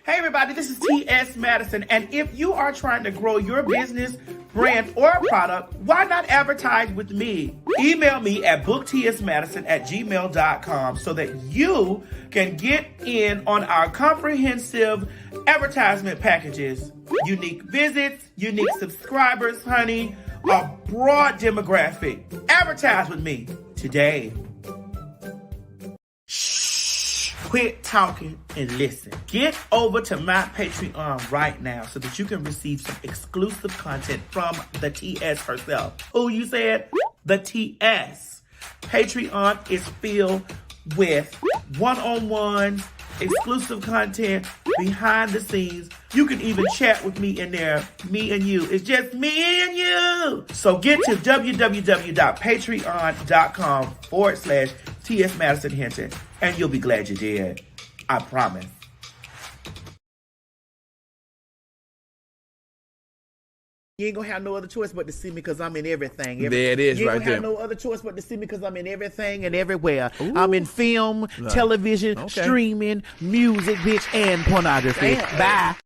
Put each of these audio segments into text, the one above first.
Hey everybody, this is T.S. Madison, and if you are trying to grow your business, brand, or product, why not advertise with me? Email me at booktsmadison@gmail.com so that you can get in on our comprehensive advertisement packages. Unique visits, unique subscribers, honey, a broad demographic. Advertise with me today. Quit talking and listen. Get over to my Patreon right now so that you can receive some exclusive content from the TS herself. Who you said? The TS. Patreon is filled with one-on-ones, exclusive content, behind the scenes. You can even chat with me in there. Me and you. It's just me and you. So get to www.patreon.com/TS Madison Hinton, and you'll be glad you did. I promise. You ain't gonna have no other choice but to see me because I'm in everything. There it is, you ain't right gonna there. have no other choice but to see me because I'm in everything and everywhere. Ooh. I'm in film, television, Okay. streaming, music, bitch, and pornography. Damn. Bye.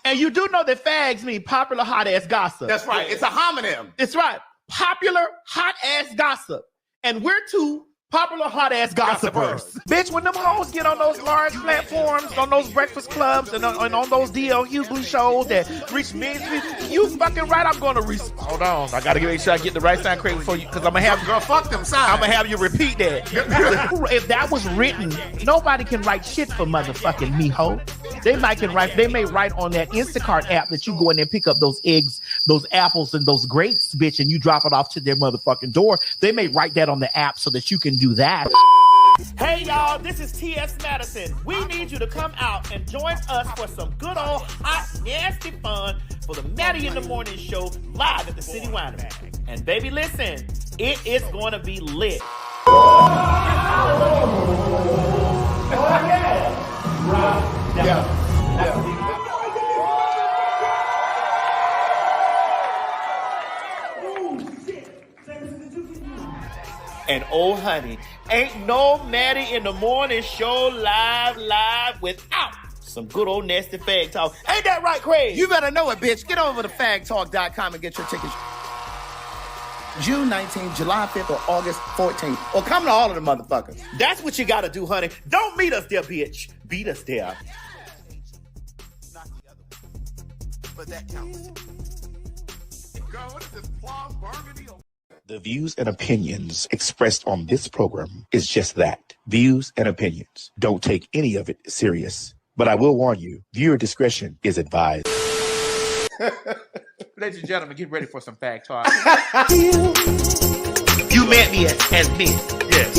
And you do know that fags mean popular hot ass gossip. That's right. It's a homonym. It's right. Popular hot ass gossip. And we're two popular hot ass gossipers. Bitch, when them hoes get on those large platforms, on those breakfast clubs, and on those D.L. Hughley shows that reach millions, you fucking right, I'm gonna hold on. I gotta make sure I get the right sound correct before you, because I'm gonna have Girl, fuck them signs. I'm gonna have you repeat that. If that was written, nobody can write shit for motherfucking me, ho. They may write on that Instacart app that you go in there and pick up those eggs, those apples, and those grapes, bitch, and you drop it off to their motherfucking door. They may write that on the app so that you can do that. Hey y'all, this is T.S. Madison. We need you to come out and join us for some good old hot, nasty fun for the Maddie in the Morning show live at the City Winery. And baby, listen, it is going to be lit. And oh honey, ain't no Maddie in the Morning show live without some good old nasty fag talk. Ain't that right, Craig? You better know it, bitch. Get over to fagtalk.com and get your tickets. June 19th, July 5th, or August 14th. Or come to all of the motherfuckers. That's what you gotta do, honey. Don't meet us there, bitch. Beat us there. Not the other one. But that counts. Girl, what is this plum burgundy? The views and opinions expressed on this program is just that, views and opinions. Don't take any of it serious. But I will warn you, viewer discretion is advised. Ladies and gentlemen, get ready for some fag talk. You met me as me. Yes.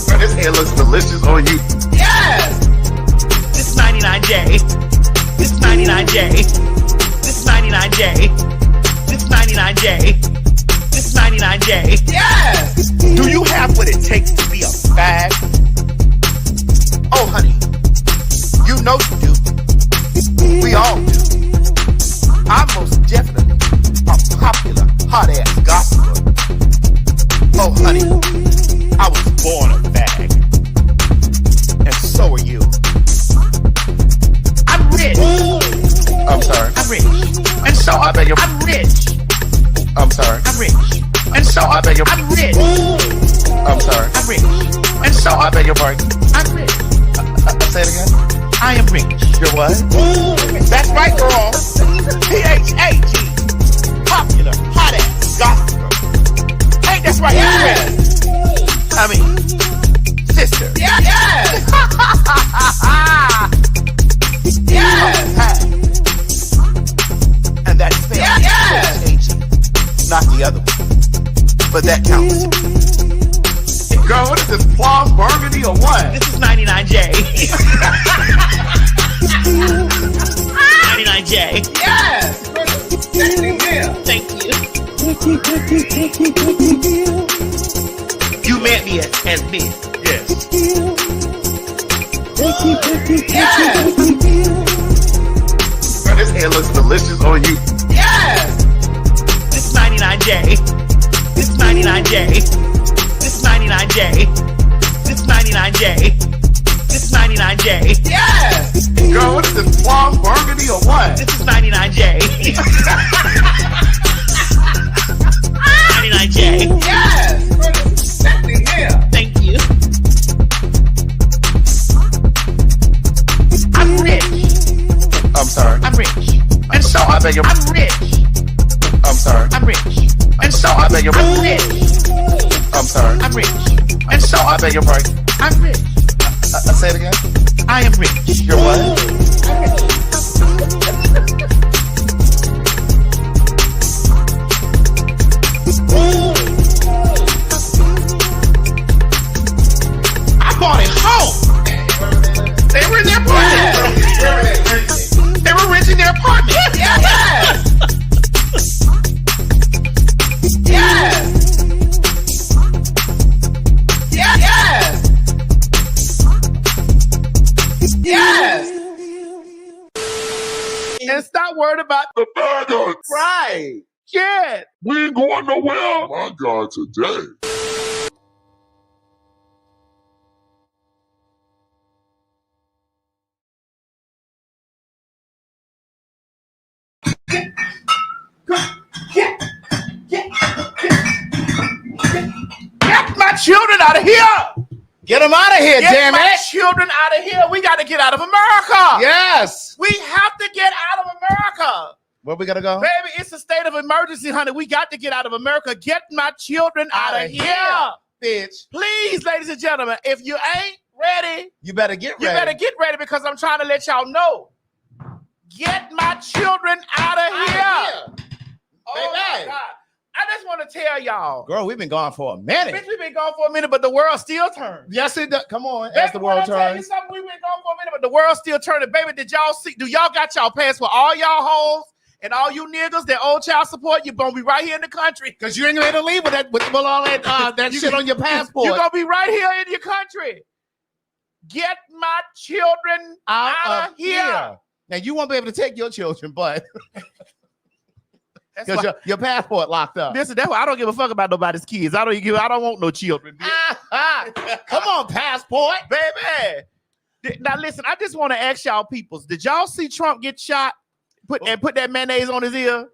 Bro, this hair looks delicious on you. Yes! This 99J. This 99J. This 99J. This 99J. This 99J. Yes! Do you have what it takes to be a fag? Oh, honey. You know you do. We all do. I'm most definitely a popular hot-ass gossiper. Oh, honey. I was born a fag. And so are you. I'm rich. I'm sorry. I'm rich. And so I bet you're... I'm rich. I'm sorry. I'm rich. And so I bet you're... I'm rich. I'm sorry. I'm rich. And so I bet you're pardon. I'm rich. Say it again. I am rich. You're what? That's right, girl. PHAG. Popular, hot ass, gossiper. Ain't that's right? Yes. I mean, sister. Yes. Yes. And that's fair. Yes. Not the other one. But that counts. Girl, what is this, plum burgundy or what? This is 99J. 99J. Yes! Thank you. You met me as me. Yes. Yes. Girl, this hair looks delicious on beg your I'm rich. I'm sorry. I'm rich. And so I beg your I'm rich. I'm sorry. I'm rich. And so I beg your pardon. I'm rich. Say it again. I am rich. You're what? I bought it home. They were in their apartment. They were renting their apartment. Yes. Yes. Yes. Yes. And stop worrying about The faggots. right. Yeah. We ain't going nowhere. My God, today. Get my children out of here. Get them out of here, Get damn my it. children out of here. We got to get out of America. Yes. We have to get out of America. Where we gotta go? Baby, it's a state of emergency, honey. We got to get out of America. Get my children out of here. Bitch. Please, ladies and gentlemen, if you ain't ready, You better get ready. you better get ready because I'm trying to let y'all know. Get my children out of here. Oh, my Baby. God. I just want to tell y'all. Girl, we've been gone for a minute. Bitch, we've been gone for a minute, but the world still turns. Yes, it does. Come on, Baby, as the world when I tell you turns. something, we've been gone for a minute, but the world still turning. Baby, did y'all see? Do y'all got y'all passport? All y'all hoes and all you niggas that owe child support, you're gonna be right here in the country. Because you ain't gonna leave with that with all that shit on your passport. You're gonna be right here in your country. Get my children out of here. Now you won't be able to take your children, but That's because why, your passport locked up. listen, that's why I don't give a fuck about nobody's kids. I don't want no children. Bitch. Come on, passport. Baby. Now listen, I just want to ask y'all peoples, did y'all see Trump get shot? Put that mayonnaise on his ear?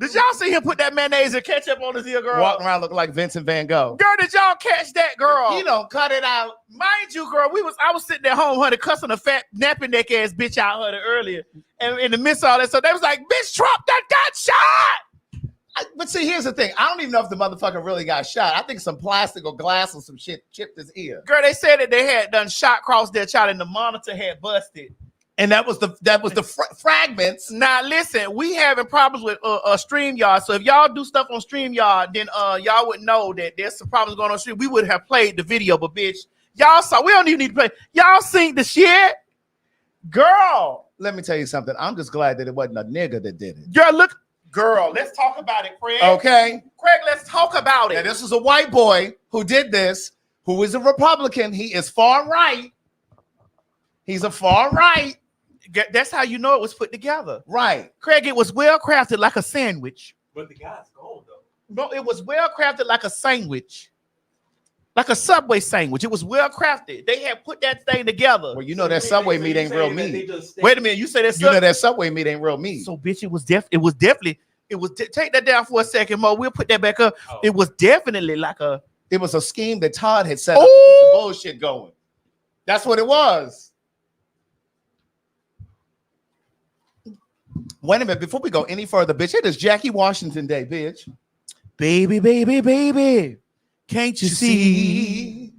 Did y'all see him put that mayonnaise and ketchup on his ear, girl? Walking around looking like Vincent Van Gogh. Girl, did y'all catch that, girl? He don't cut it out. Mind you, girl, I was sitting at home, honey, cussing a fat napping neck ass bitch out, honey, earlier. And in the midst of all that, so they was like, bitch, Trump that got shot. But see, here's the thing. I don't even know if the motherfucker really got shot. I think some plastic or glass or some shit chipped his ear. Girl, they said that they had done shot across their child and the monitor had busted. And that was the fragments. Now, listen, we having problems with StreamYard. So if y'all do stuff on StreamYard, then y'all would know that there's some problems going on Stream. We would have played the video, but bitch, y'all saw. We don't even need to play. Y'all seen the shit, girl. Let me tell you something. I'm just glad that it wasn't a nigga that did it. Girl, look, girl. Let's talk about it, Craig. Okay. Craig, let's talk about it. Now, this was a white boy who did this, who is a Republican. He is far right. He's a far right. That's how you know it was put together. Right. Craig, it was well crafted like a sandwich. But the guy's gold, though. No, it was well crafted like a sandwich. Like a Subway sandwich. It was well crafted. They had put that thing together. Well, you know that Subway meat ain't real meat. Wait a minute. You say that You know that Subway meat ain't real meat. So, bitch, it was definitely take that down for a second, Mo. We'll put that back up. Oh. It was definitely like a. It was a scheme that Todd had set up to keep the bullshit going. That's what it was. Wait a minute, before we go any further, bitch, it is Jackie Washington Day, bitch. Baby, baby, baby, can't you see?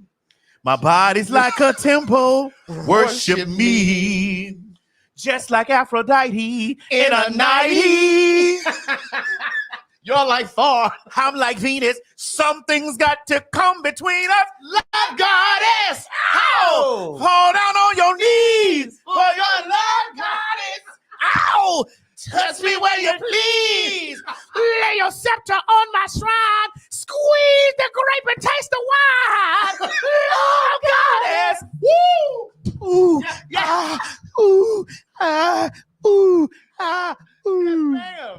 My body's like a temple, worship me. Just like Aphrodite in a nightie. You're like Thor. I'm like Venus. Something's got to come between us. Love goddess. Ow! Fall down on your knees for your love goddess. Ow! Touch me where you please. Lay your scepter on my shrine. Squeeze the grape and taste the wine. Love goddess. Woo! Ooh, yeah. Ooh, ooh, ooh. Damn.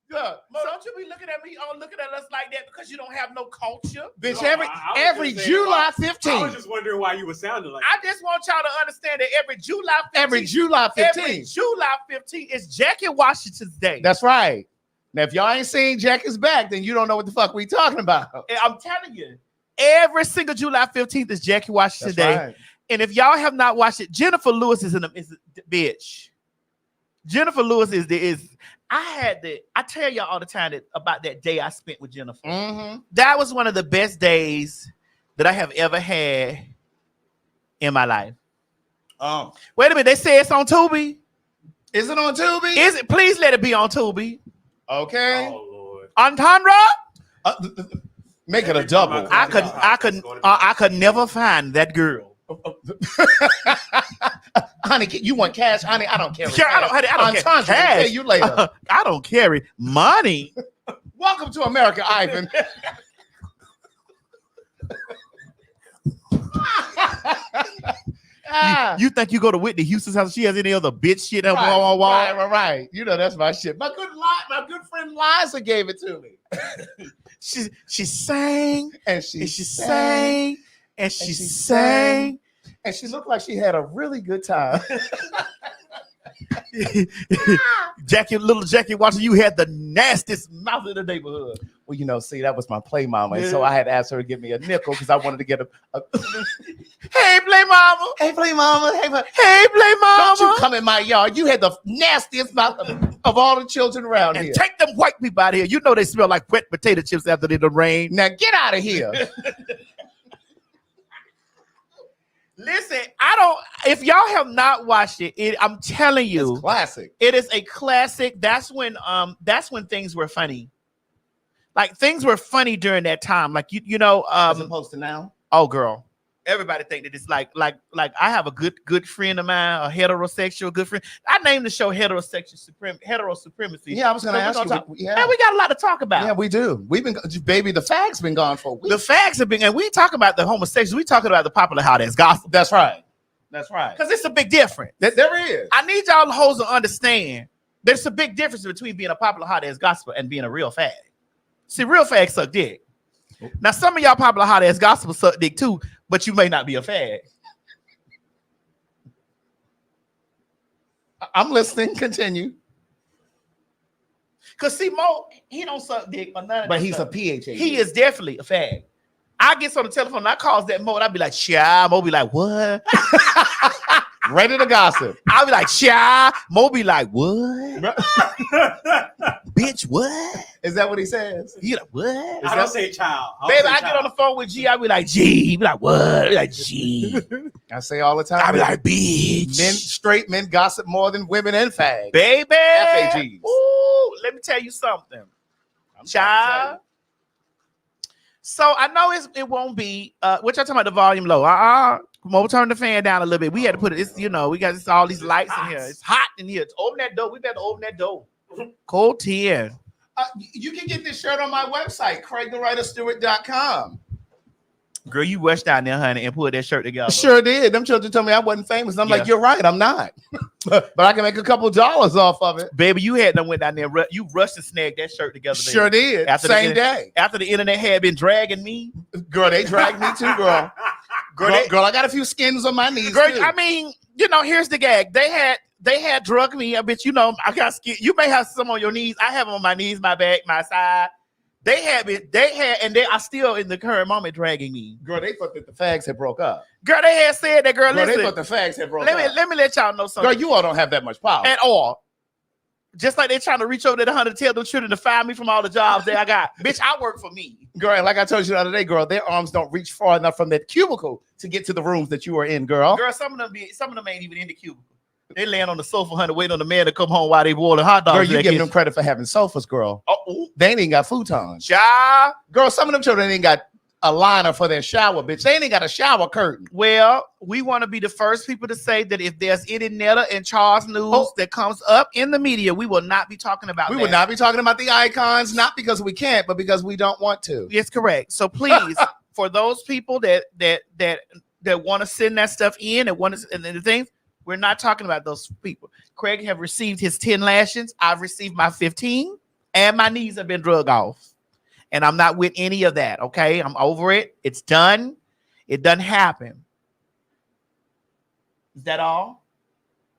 Yeah. Mo, don't you be looking at me looking at us like that because you don't have no culture. Bitch, No, every July 15th. I was just wondering why you were sounding like I just want y'all to understand that every July 15th, Every July 15th is Jackie Washington's Day. That's right. Now, if y'all ain't seen Jackie's back, then you don't know what the fuck we talking about. And I'm telling you, every single July 15th is Jackie Washington's Day. Right. And if y'all have not watched it, Jennifer Lewis is a bitch. Jennifer Lewis is I tell y'all all the time about that day I spent with Jennifer. Mm-hmm. That was one of the best days that I have ever had in my life. Wait a minute, they say it's on Tubi. Is it on Tubi? Is it? Please let it be on Tubi. Okay. Oh Lord. Entendre? Make it a double. I could never find that girl. Honey, you want cash? Honey, I don't care. Sure, I don't care. Cash. Pay you later. I don't carry money. Welcome to America, Ivan. You think you go to Whitney Houston's house? She has any other bitch shit up wall? Right. You know that's my shit. My good friend Liza gave it to me. She sang and she sang and she sang and she looked like she had a really good time. Little Jackie watching you had the nastiest mouth in the neighborhood. Well, you know, see, that was my play mama. And so I had to ask her to give me a nickel because I wanted to get a Hey, play mama. Hey, play mama. Hey, play mama. Don't you come in my yard. You had the nastiest mouth of all the children around and here. Take them white people out of here. You know they smell like wet potato chips after the rain. Now get out of here. Listen, if y'all have not watched it, I'm telling you, it's classic. It is a classic. That's when things were funny. Like things were funny during that time. Like you know, as opposed to now. Oh girl. Everybody think that it's like I have a good friend of mine, a heterosexual good friend. I named the show Hetero Supremacy. Yeah, I was gonna ask you. And we got a lot to talk about. Yeah, we do. We've been, baby, the facts been gone for a week. The facts have been, and we talk about the homosexuals. We talking about the popular hot ass gospel. That's right. Because it's a big difference. There is. I need y'all hoes to understand there's a big difference between being a popular hot ass gospel and being a real fag. See, real fags suck dick. Now, some of y'all popular hot ass gospel suck dick too, but you may not be a fag. I'm listening. Continue. Cause see, Mo, he don't suck dick or none of but that he's stuff. A PhD. He is definitely a fag. I get on the telephone and I calls that Mo and I be like, "Shy." Mo be like, "What?" Ready to gossip. I'll be like, "Shy." Mo be like, "What?" Bitch, what? Is that what he says? He like, what? I don't say child. Baby, I get on the phone with G. I be like, G. He be like, what? I be like, G. I say all the time. I be like, bitch. Straight men gossip more than women and fags. Baby. FAGs. Ooh, let me tell you something. Child. So I know it won't be, what y'all talking about the volume low? We'll turn the fan down a little bit. We had to put it, it's, you know, we got all these lights in here. It's hot in here. Open that door. We better open that door. Cold 10. You can get this shirt on my website, CraigTheWriterStewart.com. Girl, you rushed down there, honey, and put that shirt together. Sure did. Them children told me I wasn't famous. I'm like, you're right, I'm not. But I can make a couple dollars off of it. Baby, you had them went down there. You rushed and snagged that shirt together. Baby. Sure did. Same day. After the internet had been dragging me. Girl, they dragged me too, girl. Girl, I got a few skins on my knees. Girl, too. I mean, you know, here's the gag. They had drugged me. I bet you know I got skin. You may have some on your knees. I have them on my knees, my back, my side. They are still in the current moment dragging me. Girl, they thought that the fags had broke up. Girl, they had said that, girl. Listen, Listen, they thought the fags had broke up. Let me let y'all know something. Girl, you all don't have that much power. At all. Just like they trying to reach over to the 100 tell them children to fire me from all the jobs that I got. Bitch, I work for me. Girl, like I told you the other day, girl, their arms don't reach far enough from that cubicle to get to the rooms that you are in, girl. Girl, some of them ain't even in the cubicle. They laying on the sofa, honey, waiting on the man to come home while they boiling hot dogs. Girl, you giving them credit for having sofas, girl. Oh, they ain't even got futons. Ja. Girl, some of them children ain't got a liner for their shower, bitch. They ain't got a shower curtain. Well, we want to be the first people to say that if there's any Netta and Charles news that comes up in the media, we will not be talking about We will not be talking about the icons, not because we can't, but because we don't want to. Yes, correct. So please, for those people that want to send that stuff in and want to and the things, we're not talking about those people. Craig have received his 10 lashings. I've received my 15, and my knees have been drug off. And I'm not with any of that, okay? I'm over it. It's done. It doesn't happen. Is that all?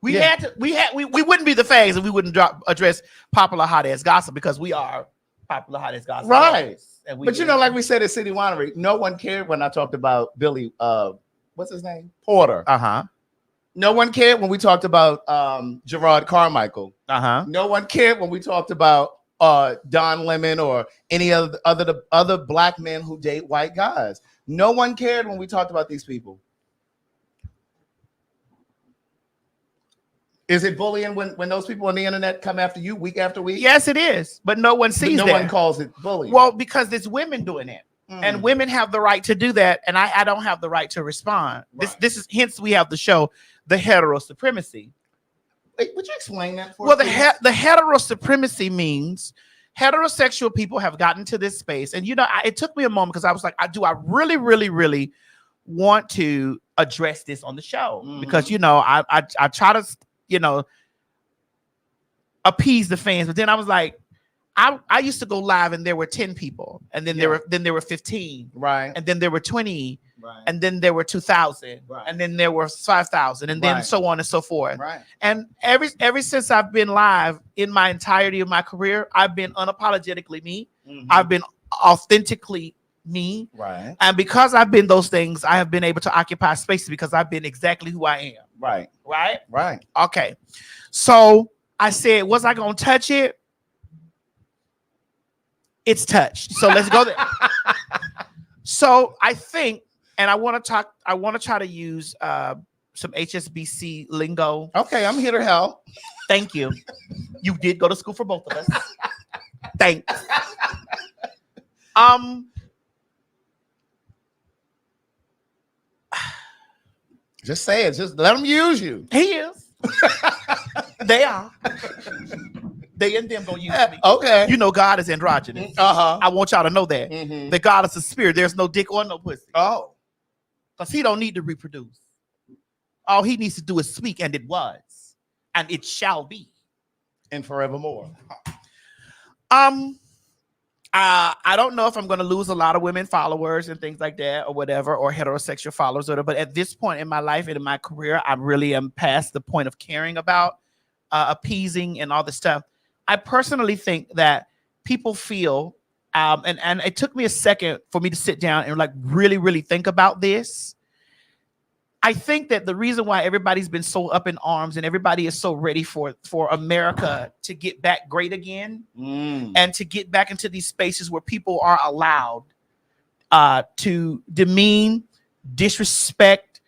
We wouldn't be the fags if we wouldn't address popular hot ass gossip because we are popular hot ass gossip. Right. But you know, like we said at City Winery, no one cared when I talked about Billy, what's his name? Porter. Uh-huh. No one cared when we talked about Gerard Carmichael. Uh-huh. No one cared when we talked about Don Lemon or any other black men who date white guys. No one cared when we talked about these people. Is it bullying when those people on the internet come after you week after week? Yes, it is. But no one sees that. No one calls it bullying. Well, because there's women doing it. And women have the right to do that. And I don't have the right to respond. Right. This is hence we have the show, The Hetero Supremacy. Wait, would you explain that for us? Well, the hetero supremacy means heterosexual people have gotten to this space. And, it took me a moment because I was like, I really, really, really want to address this on the show? Because, I try to, appease the fans. But then I was like, I used to go live and there were 10 people. And then there were 15. Right. And then there were 20. Right. And then there were 2,000. Right. And then there were 5,000. And then so on and so forth. Right. And ever since I've been live in my entirety of my career, I've been unapologetically me. I've been authentically me. Right. And because I've been those things, I have been able to occupy spaces because I've been exactly who I am. Right. Right? Right. Okay. So I said, was I going to touch it? It's touched. So let's go there. So I think, and I want to try to use some HSBC lingo. Okay, I'm here to help. Thank you. You did go to school for both of us. Thanks. Just say it. Just let them use you. He is. They are. They and them gonna use me. Okay. God is androgynous. I want y'all to know that. The God is a spirit. There's no dick or no pussy. Oh. Because he don't need to reproduce. All he needs to do is speak, and it was. And it shall be. And forevermore. I don't know if I'm going to lose a lot of women followers and things like that or whatever, or heterosexual followers or whatever. But at this point in my life and in my career, I really am past the point of caring about appeasing and all this stuff. I personally think that people feel, and it took me a second for me to sit down and like really, really think about this. I think that the reason why everybody's been so up in arms and everybody is so ready for America to get back great again and to get back into these spaces where people are allowed to demean, disrespect,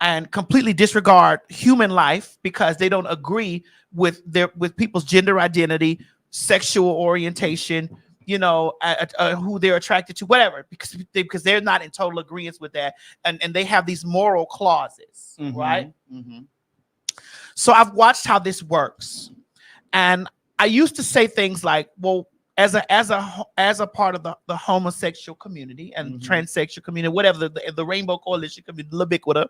and completely disregard human life because they don't agree with people's gender identity, sexual orientation, who they're attracted to, whatever, because they're not in total agreement with that, and they have these moral clauses, right? So I've watched how this works, and I used to say things like, well, as a part of the homosexual community and transsexual community, whatever, the Rainbow Coalition community, the Ubiquita,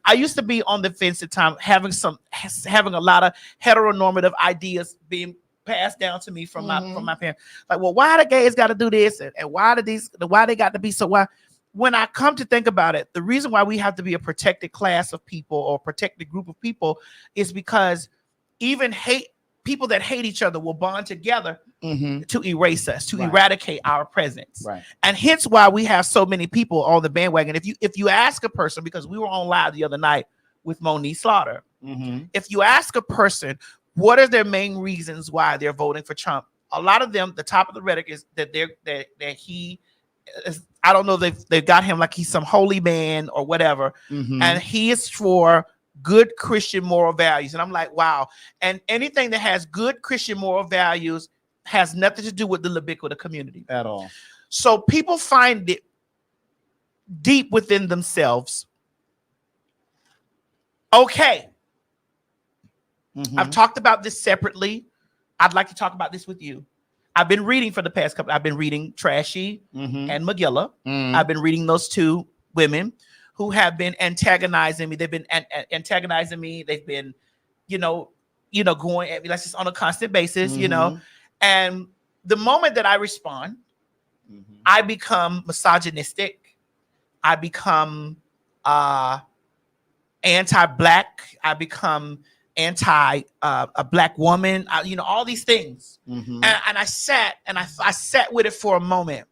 I used to be on the fence at times, having a lot of heteronormative ideas being passed down to me from my parents. Like, well, why the gays got to do this, and why they got to be so? Why? When I come to think about it, the reason why we have to be a protected class of people or protected group of people is because even people that hate each other will bond together to erase us, to eradicate our presence. Right. And hence why we have so many people on the bandwagon. If you ask a person, because we were on live the other night with Monique Slaughter, if you ask a person what are their main reasons why they're voting for Trump, a lot of them, the top of the rhetoric is that he is, I don't know, they've got him like he's some holy man or whatever, and he is for good Christian moral values. And I'm like, wow. And anything that has good Christian moral values has nothing to do with the Ubiquita community at all. So people find it deep within themselves. Okay. I've talked about this separately. I'd like to talk about this with you. I've been reading for the past couple. I've been reading Trashy and Magilla. I've been reading those two women who have been antagonizing me. They've been antagonizing me. They've been, going at me like this on a constant basis, And the moment that I respond, I become misogynistic. I become anti-Black. I become anti a Black woman, all these things. And I sat with it for a moment.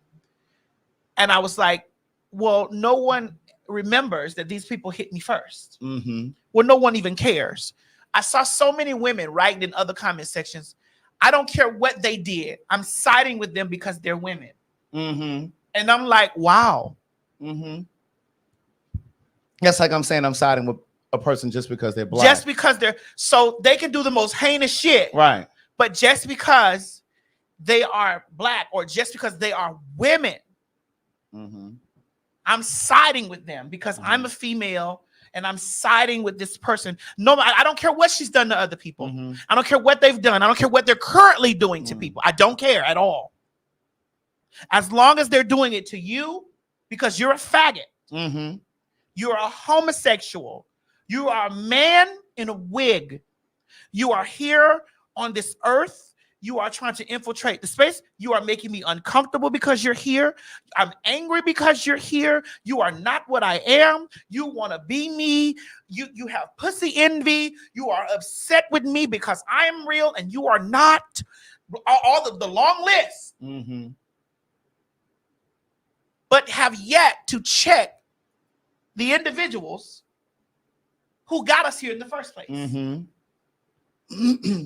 And I was like, well, no one remembers that these people hit me first. Mm-hmm. Well, no one even cares. I saw so many women writing in other comment sections, I don't care what they did. I'm siding with them because they're women. Mm-hmm. And I'm like, wow. Mm-hmm. That's like I'm saying I'm siding with a person just because they're black. Just because they're, so they can do the most heinous shit. Right. But just because they are black or just because they are women, Mm-hmm. I'm siding with them because I'm a female and I'm siding with this person. No, I don't care what she's done to other people. Mm-hmm. I don't care what they've done. I don't care what they're currently doing to people. I don't care at all. As long as they're doing it to you because you're a faggot. Mm-hmm. You're a homosexual. You are a man in a wig. You are here on this earth. You are trying to infiltrate the space. You are making me uncomfortable because you're here. I'm angry because you're here. You are not what I am. You want to be me. You have pussy envy. You are upset with me because I am real and you are not. All the long list. Mm-hmm. But have yet to check the individuals who got us here in the first place. Mm-hmm.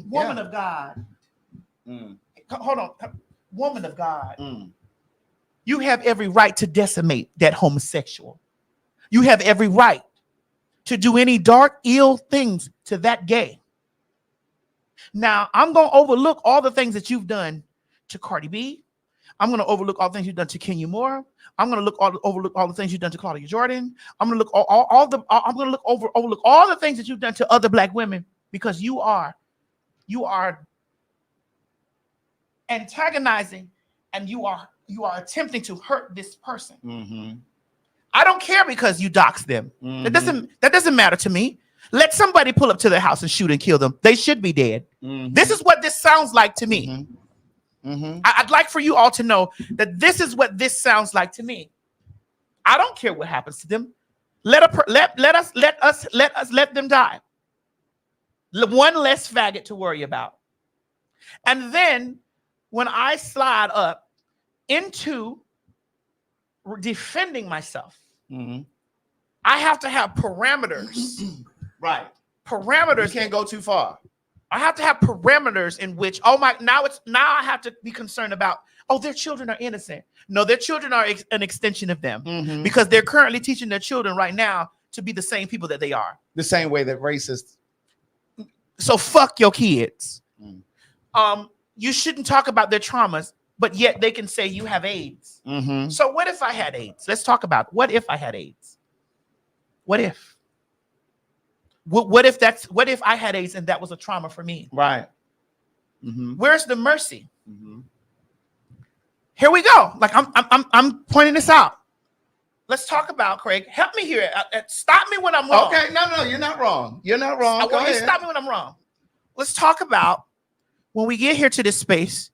Woman of God. Hold on. Woman of God. You have every right to decimate that homosexual. You have every right to do any dark, ill things to that gay. Now, I'm going to overlook all the things that you've done to Cardi B. I'm going to overlook all the things you've done to Kenya Moore. I'm going to overlook all the things you've done to Claudia Jordan. I'm going to look overlook all the things that you've done to other black women because you are antagonizing and you are attempting to hurt this person. Mm-hmm. I don't care because you dox them. Mm-hmm. That doesn't matter to me. Let somebody pull up to their house and shoot and kill them. They should be dead. Mm-hmm. This is what this sounds like to me. Mm-hmm. Mm-hmm. I'd like for you all to know that this is what this sounds like to me. I don't care what happens to them. Let us let them die. One less faggot to worry about. And then when I slide up into defending myself, I have to have parameters. Right. Parameters. You can't go too far. I have to have parameters in which, now I have to be concerned about, their children are innocent. No, their children are an extension of them because they're currently teaching their children right now to be the same people that they are. The same way that racists. So fuck your kids. You shouldn't talk about their traumas, but yet they can say you have AIDS. So what if I had AIDS? Let's talk about what if I had AIDS? What if? What if I had AIDS and that was a trauma for me? Right. Where's the mercy? Here we go. Like I'm pointing this out. Let's talk about, Craig. Help me here. Stop me when I'm wrong. Okay, no, you're not wrong. You're not wrong. I want you to stop me when I'm wrong. Let's talk about when we get here to this space,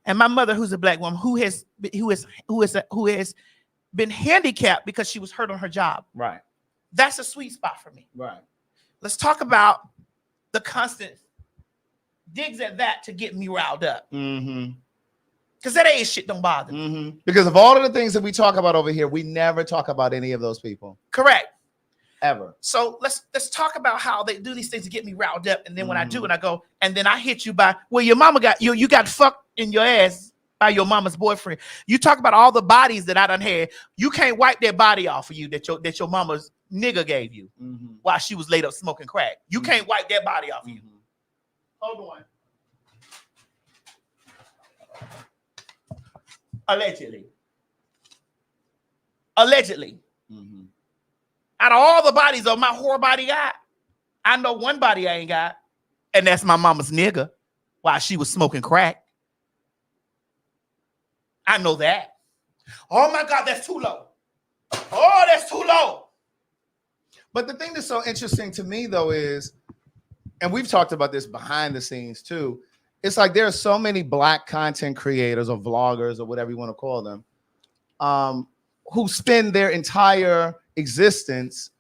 and my mother, who's a black woman, who has been handicapped because she was hurt on her job. Right. That's a sweet spot for me. Right. Let's talk about the constant digs at that to get me riled up. Because that age shit don't bother me. Because of all of the things that we talk about over here, we never talk about any of those people. Correct. Ever. So let's talk about how they do these things to get me riled up. And then when I do, and I go, and then I hit you by, well, your mama got you got fucked in your ass by your mama's boyfriend. You talk about all the bodies that I done had. You can't wipe that body off of you that your mama's nigga gave you while she was laid up smoking crack. You can't wipe that body off of you. Hold on. Allegedly. Out of all the bodies of my whore body got, I know one body I ain't got, and that's my mama's nigga while she was smoking crack. I know that. Oh my God, that's too low. Oh, that's too low. But the thing that's so interesting to me, though, is, and we've talked about this behind the scenes too, it's like there are so many black content creators or vloggers or whatever you want to call them, who spend their entire existence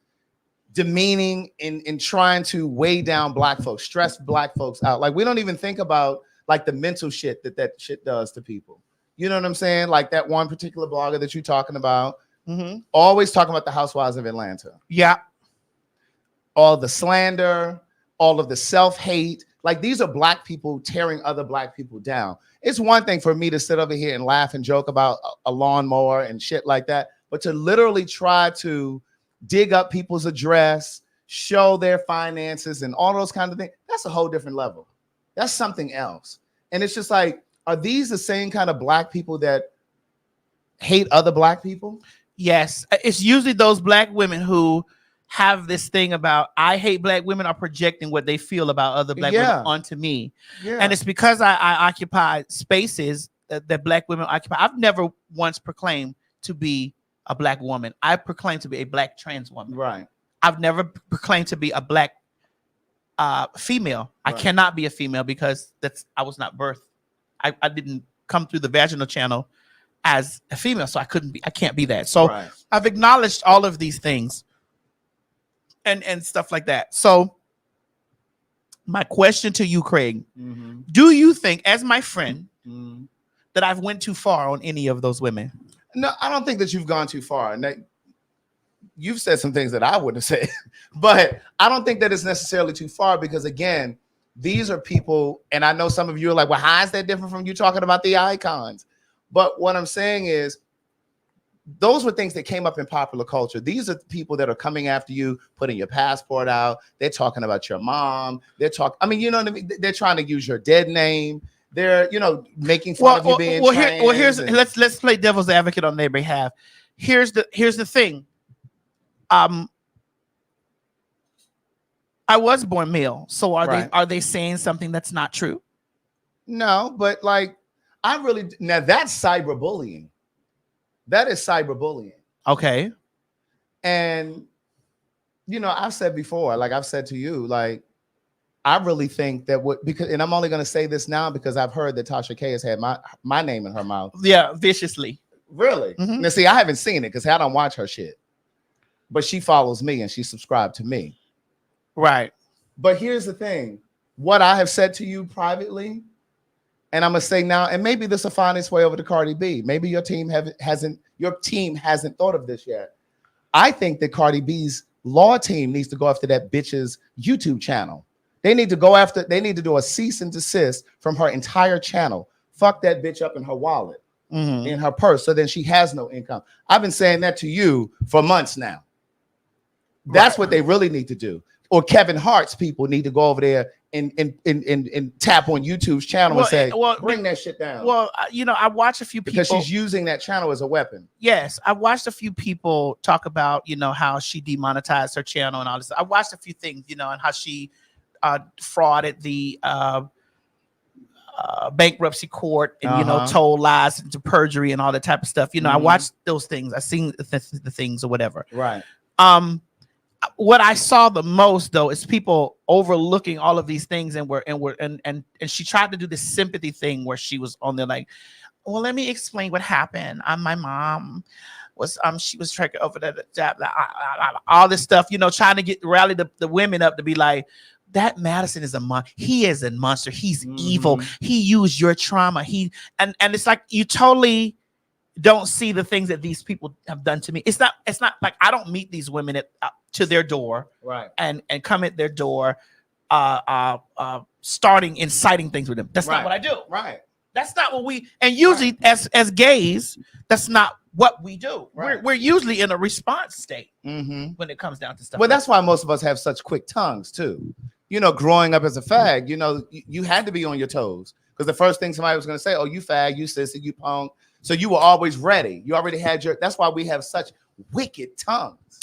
demeaning and trying to weigh down black folks, stress black folks out. Like we don't even think about like the mental shit that shit does to people. You know what I'm saying? Like that one particular blogger that you're talking about always talking about the Housewives of Atlanta. Yeah. All the slander, all of the self-hate. Like, these are black people tearing other black people down. It's one thing for me to sit over here and laugh and joke about a lawnmower and shit like that, but to literally try to dig up people's address, show their finances and all those kinds of things, that's a whole different level. That's something else. And it's just like, are these the same kind of black people that hate other black people? Yes. It's usually those black women who have this thing about, I hate black women, are projecting what they feel about other black women onto me. Yeah. And it's because I occupy spaces that black women occupy. I've never once proclaimed to be a black woman. I proclaim to be a black trans woman. Right. I've never proclaimed to be a black female. Right. I cannot be a female because I was not birthed. I didn't come through the vaginal channel as a female, so I can't be that. So I've acknowledged all of these things and stuff like that. So my question to you, Craig, do you think, as my friend, that I've went too far on any of those women? No, I don't think that you've gone too far. And you've said some things that I wouldn't have said, but I don't think that it's necessarily too far because, again, these are people, and I know some of you are like, well, how is that different from you talking about the icons? But what I'm saying is, those were things that came up in popular culture. These are people that are coming after you, putting your passport out. They're talking about your mom. I mean, you know what I mean? They're trying to use your dead name. They're, making fun of you being trans. Let's play devil's advocate on their behalf. Here's the thing. I was born male, so are they saying something that's not true? No, but like, now that's cyberbullying. That is cyberbullying. Okay. And, I've said before, like I've said to you, like, I really think that and I'm only going to say this now because I've heard that Tasha K has had my name in her mouth. Yeah, viciously. Really? Now, see, I haven't seen it because I don't watch her shit. But she follows me and she subscribed to me. Right. But here's the thing. What I have said to you privately, and I'm gonna say now, and maybe this will find its way over to Cardi B. Maybe your team hasn't thought of this yet. I think that Cardi B's law team needs to go after that bitch's YouTube channel. They need to do a cease and desist from her entire channel. Fuck that bitch up in her wallet, in her purse, so then she has no income. I've been saying that to you for months now. That's what they really need to do. Or Kevin Hart's people need to go over there and tap on YouTube's channel and say, bring that shit down. Well, I watch a few people. Because she's using that channel as a weapon. Yes, I watched a few people talk about, how she demonetized her channel and all this. I watched a few things, and how she frauded the bankruptcy court and, told lies into perjury and all that type of stuff. I watched those things. I seen the things or whatever. Right. What I saw the most though is people overlooking all of these things and she tried to do this sympathy thing where she was on there like, well, let me explain what happened. My mom was she was trying over all this stuff, trying to rally the women up to be like, that Madison is a monster. He is a monster. He's evil. He used your trauma. And it's like you totally don't see the things that these people have done to me. It's not like I don't meet these women to their door, right? And come at their door, starting inciting things with them. That's not what I do, right? That's not what we. And usually, as gays, that's not what we do. Right. We're usually in a response state when it comes down to stuff. Well, that's why most of us have such quick tongues too. Growing up as a fag, you had to be on your toes because the first thing somebody was going to say, "Oh, you fag, you sissy, you punk." So you were always ready. You already had that's why we have such wicked tongues.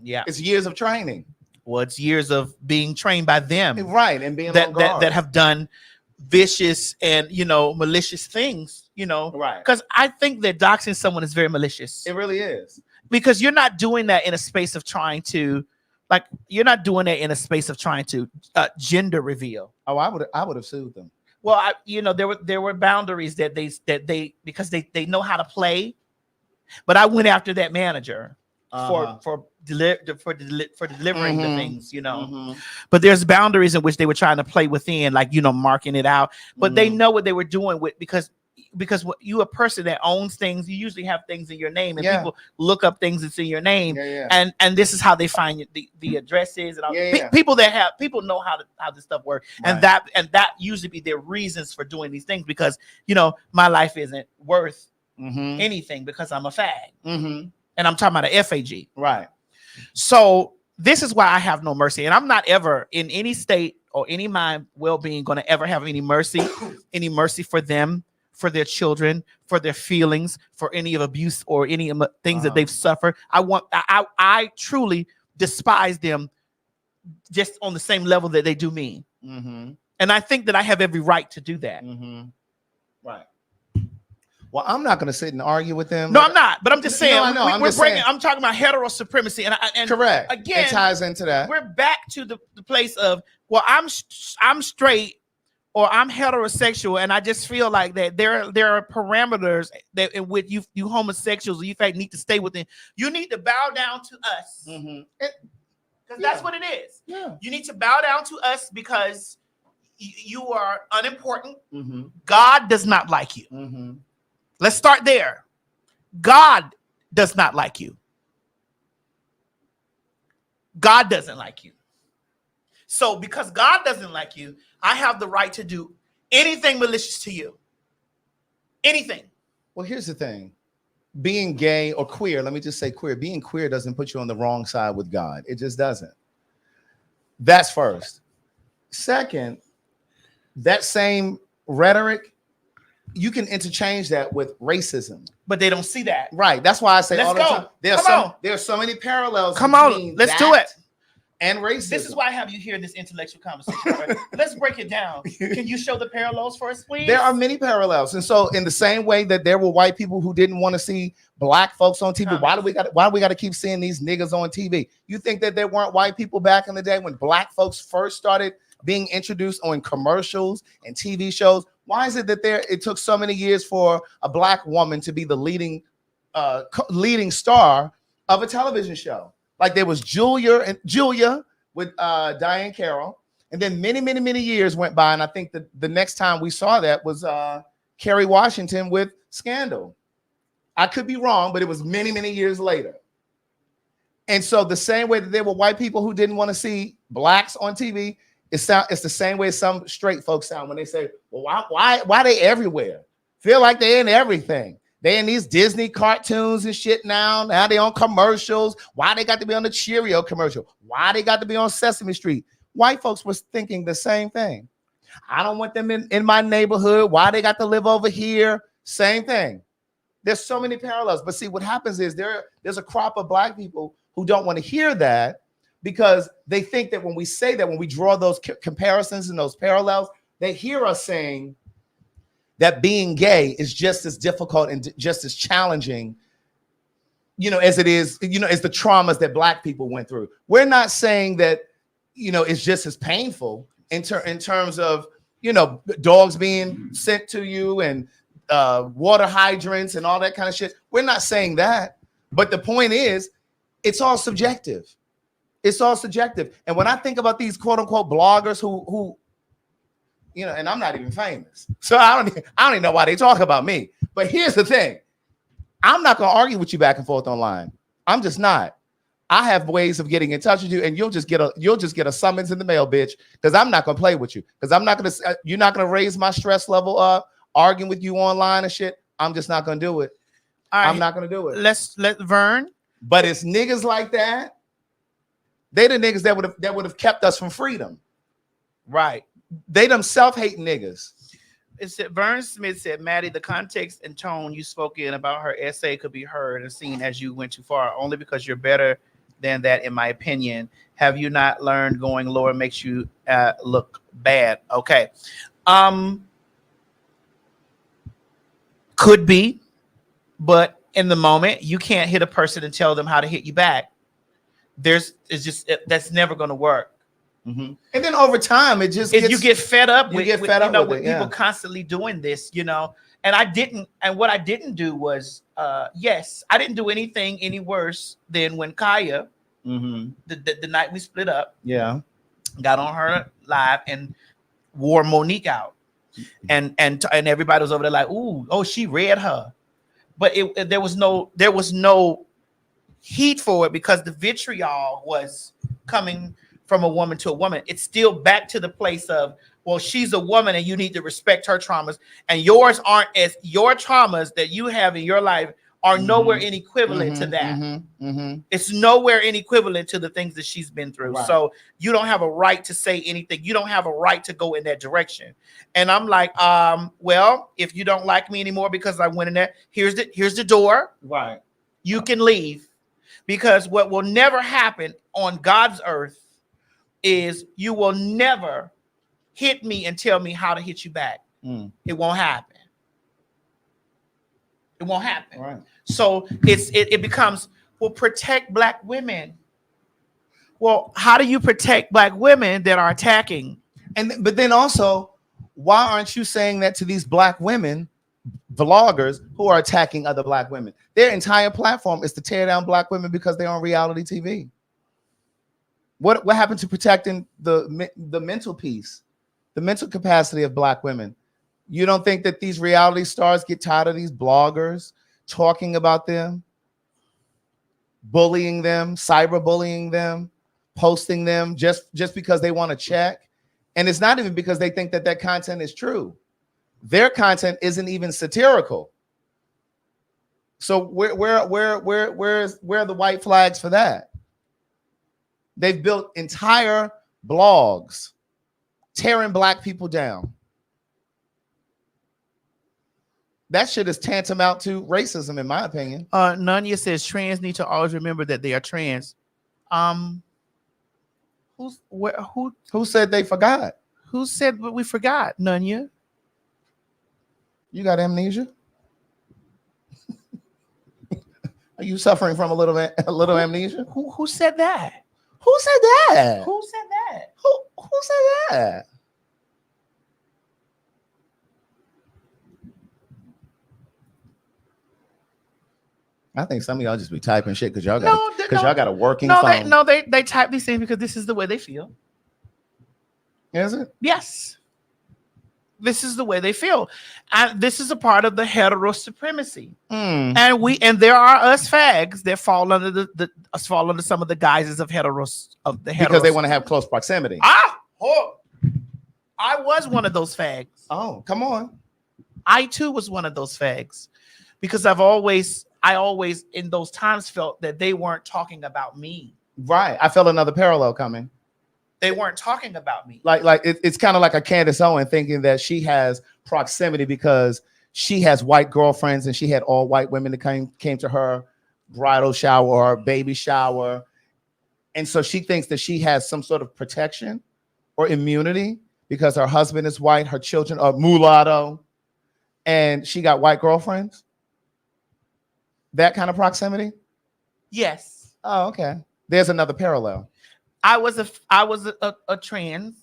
Yeah. It's years of training. Well, it's years of being trained by them. Right. And being that have done vicious and, malicious things, Right. Because I think that doxing someone is very malicious. It really is. Because you're not doing that in a space of trying to, gender reveal. Oh, I would have sued them. Well, there were boundaries that they because they know how to play, but I went after that manager for delivering the things, But there's boundaries in which they were trying to play within, like marking it out. But they know what they were doing because because you a person that owns things, you usually have things in your name, and Yeah. people look up things that's in your name, Yeah. and this is how they find the addresses and all. People know how this stuff works, and that usually be their reasons for doing these things, because my life isn't worth anything because I'm a fag, and I'm talking about a FAG, right? So this is why I have no mercy, and I'm not ever in any state or any mind well-being going to ever have any mercy for them, for their children, for their feelings, for any of abuse or any of the things that they've suffered. I truly despise them just on the same level that they do me. And I think that I have every right to do that. Right. Well, I'm not going to sit and argue with them. No, I'm not. But I'm just saying. No, I know. I'm talking about hetero supremacy, and correct. Again, it ties into that. We're back to the place of, well, I'm straight or I'm heterosexual, and I just feel like that there are parameters that in which you homosexuals, you in fact need to stay within. You need to bow down to us, because that's what it is. Yeah. You need to bow down to us because you are unimportant. God does not like you. Let's start there. God does not like you. God doesn't like you. So because God doesn't like you, I have the right to do anything malicious to you. Anything. Well, here's the thing. Being gay or queer, let me just say queer. Being queer doesn't put you on the wrong side with God. It just doesn't. That's first. Second, that same rhetoric, you can interchange that with racism. But they don't see that. Right. That's why I say let's all the go. time. There's so many parallels. Come on. Let's do it. And racism. This is why I have you hear this intellectual conversation. Right? Let's break it down. Can you show the parallels for us, please? There are many parallels. And so in the same way that there were white people who didn't want to see black folks on TV, why do we got to keep seeing these niggas on TV? You think that there weren't white people back in the day when black folks first started being introduced on commercials and TV shows? Why is it that it took so many years for a black woman to be the leading star of a television show? Like there was Julia with Diane Carroll, and then many years went by, and I think the next time we saw that was Kerry Washington with Scandal. I could be wrong, but it was many years later. And so the same way that there were white people who didn't want to see blacks on TV, it's the same way some straight folks sound when they say, well, why they everywhere? Feel like they're in everything. They in these Disney cartoons and shit now. Now they on commercials. Why they got to be on the Cheerio commercial? Why they got to be on Sesame Street? White folks was thinking the same thing. I don't want them in my neighborhood. Why they got to live over here? Same thing. There's so many parallels. But see, what happens is there's a crop of black people who don't want to hear that, because they think that when we say that, when we draw those comparisons and those parallels, they hear us saying that being gay is just as difficult and just as challenging, as it is, as the traumas that black people went through. We're not saying that, it's just as painful in terms of, dogs being sent to you and water hydrants and all that kind of shit. We're not saying that. But the point is, it's all subjective. It's all subjective. And when I think about these quote unquote bloggers who and I'm not even famous, so I don't even know why they talk about me. But here's the thing: I'm not going to argue with you back and forth online. I'm just not. I have ways of getting in touch with you, and you'll just get a summons in the mail, bitch. Because I'm not going to play with you. Because you're not going to raise my stress level up arguing with you online and shit. I'm just not going to do it. All right. I'm not going to do it. Let Vern. But it's niggas like that. They the niggas that would have kept us from freedom. Right. They them self-hating niggas. It said Vern Smith said, Maddie, the context and tone you spoke in about her essay could be heard and seen as you went too far, only because you're better than that, in my opinion. Have you not learned going lower makes you look bad? Okay. Could be, but in the moment, you can't hit a person and tell them how to hit you back. That's never going to work. Mm-hmm. And then over time, you get fed up with it, people constantly doing this, And what I didn't do was, yes, I didn't do anything any worse than when Kaya, the night we split up, got on her live and wore Monique out. and everybody was over there like, ooh, oh, she read her, but there was no heat for it because the vitriol was coming from a woman to a woman. It's still back to the place of, well, she's a woman and you need to respect her traumas, and yours aren't as your traumas that you have in your life are nowhere in equivalent to that. It's nowhere in equivalent to the things that she's been through. Right. So you don't have a right to say anything. You don't have a right to go in that direction. And I'm like, well, if you don't like me anymore because I went in there, here's the door. Right. You can leave. Because what will never happen on God's earth is you will never hit me and tell me how to hit you back. It won't happen. It won't happen. Right. So it becomes, well, protect Black women. Well, how do you protect Black women that are attacking? But then also, why aren't you saying that to these Black women vloggers who are attacking other Black women? Their entire platform is to tear down Black women because they're on reality TV. What happened to protecting the mental piece, the mental capacity of Black women? You don't think that these reality stars get tired of these bloggers talking about them, bullying them, cyberbullying them, posting them just because they want to check? And it's not even because they think that content is true. Their content isn't even satirical. So where are the white flags for that? They've built entire blogs tearing Black people down. That shit is tantamount to racism, in my opinion. Nunya says trans need to always remember that they are trans. Who said they forgot? Who said we forgot, Nunya? You got amnesia? Are you suffering from a little amnesia? Who said that? Who said that? Who said that? Who said that? I think some of y'all just be typing shit because y'all got a working phone. They type these things because this is the way they feel. Is it? Yes. This is the way they feel. And this is a part of the hetero supremacy. And there are us fags that fall under fall under some of the guises of heteros because they want to have close proximity. I was one of those fags. Oh, come on. I too was one of those fags because I always in those times felt that they weren't talking about me. Right. I felt another parallel coming. They weren't talking about me. Like it's kind of like a Candace Owen thinking that she has proximity because she has white girlfriends and she had all white women that came to her bridal shower or baby shower. And so she thinks that she has some sort of protection or immunity because her husband is white, her children are mulatto, and she got white girlfriends. That kind of proximity? Yes. Oh, okay. There's another parallel. I was a trainee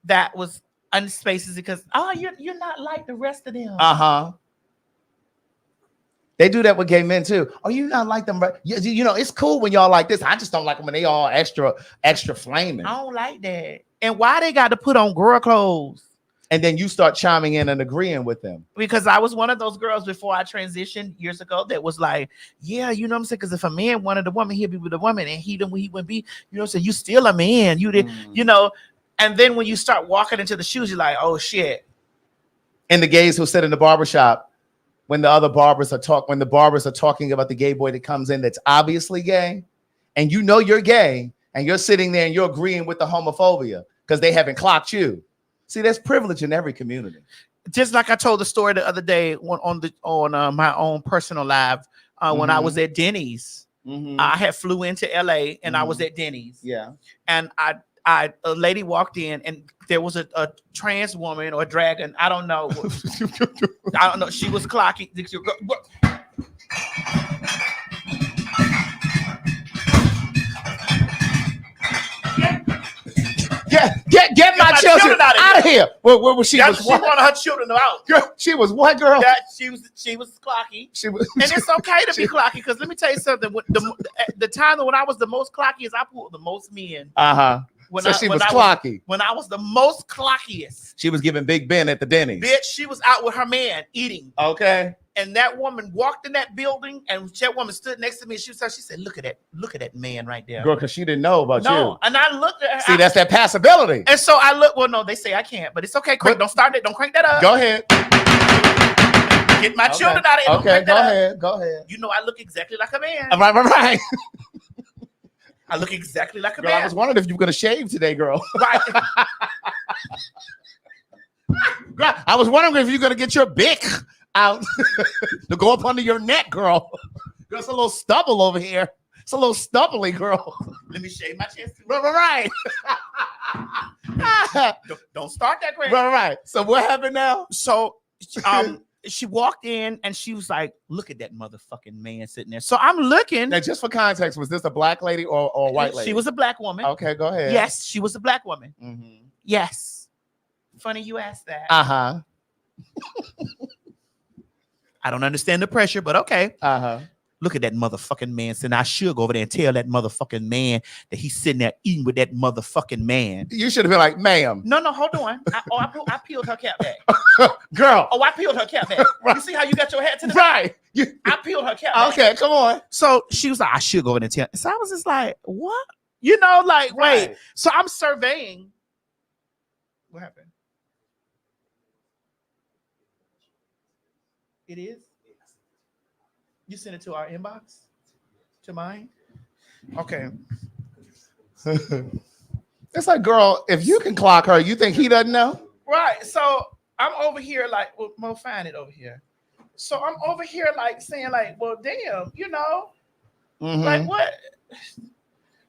that was on spaces because you're not like the rest of them. They do that with gay men too. Oh, you not like them? You know, it's cool when y'all like this. I just don't like them when they all extra flaming. I don't like that. And why they got to put on girl clothes? And then you start chiming in and agreeing with them. Because I was one of those girls before I transitioned years ago that was like, yeah, you know what I'm saying? Because if a man wanted a woman, he'd be with a woman, and he wouldn't be, you know what I'm saying? You still a man. You did, you know. And then when you start walking into the shoes, you're like, oh shit. And the gays who sit in the barbershop, when the barbers are talking about the gay boy that comes in that's obviously gay, and you know you're gay, and you're sitting there and you're agreeing with the homophobia because they haven't clocked you. See, there's privilege in every community. Just like I told the story the other day on my own personal live when I was at Denny's. I had flew into LA and I was at Denny's. Yeah. And a lady walked in and there was a trans woman or a dragon. I don't know. I don't know. She was clocking. Get my children out of here. Where was she? She wanted her children out. Girl, she was what, girl? Yeah, she was clocky. And it's okay to be clocky because let me tell you something. The time when I was the most clocky is I pulled the most men. So she was clocky. When I was the most clockiest. She was giving Big Ben at the Denny's. Bitch, she was out with her man eating. Okay. And that woman walked in that building, and that woman stood next to me. She said, "Look at that man right there." Girl, because she didn't know about you. And I looked at her. See, that's that passability. And so I look. Well, no, they say I can't, but it's okay. Don't start it. Don't crank that up. Go ahead. Get my children out of it. Okay, go ahead. Go ahead. You know, I look exactly like a man. Right. I look exactly like a girl, man. I was wondering if you were going to shave today, girl. Right. Girl, I was wondering if you're going to get your Bic out to go up under your neck, girl. There's a little stubble over here. It's a little stubbly, girl. Let me shave my chest. Right. Don't start that crazy. Right. So what happened now? So she walked in and she was like, "Look at that motherfucking man sitting there." So I'm looking. Now, just for context, was this a black lady or a white lady? She was a black woman. Okay, go ahead. Yes, she was a black woman. Mm-hmm. Yes. Funny you asked that. Uh-huh. I don't understand the pressure, but okay. Uh-huh. Look at that motherfucking man. So I should go over there and tell that motherfucking man that he's sitting there eating with that motherfucking man. You should have been like, "Ma'am." No, hold on. I peeled her cap back. Girl. I peeled her cap back. Right. You see how you got your hat to the back? Right. I peeled her cap back. Okay, come on. So she was like, "I should go over there and tell." So I was just like, "What?" You know, like, right. Wait. So I'm surveying. What happened? It is? You sent it to our inbox? To mine? Okay. It's like, girl, if you can clock her, you think he doesn't know? Right. So I'm over here like, well, find it over here. So I'm over here like saying like, well, damn, you know, like what?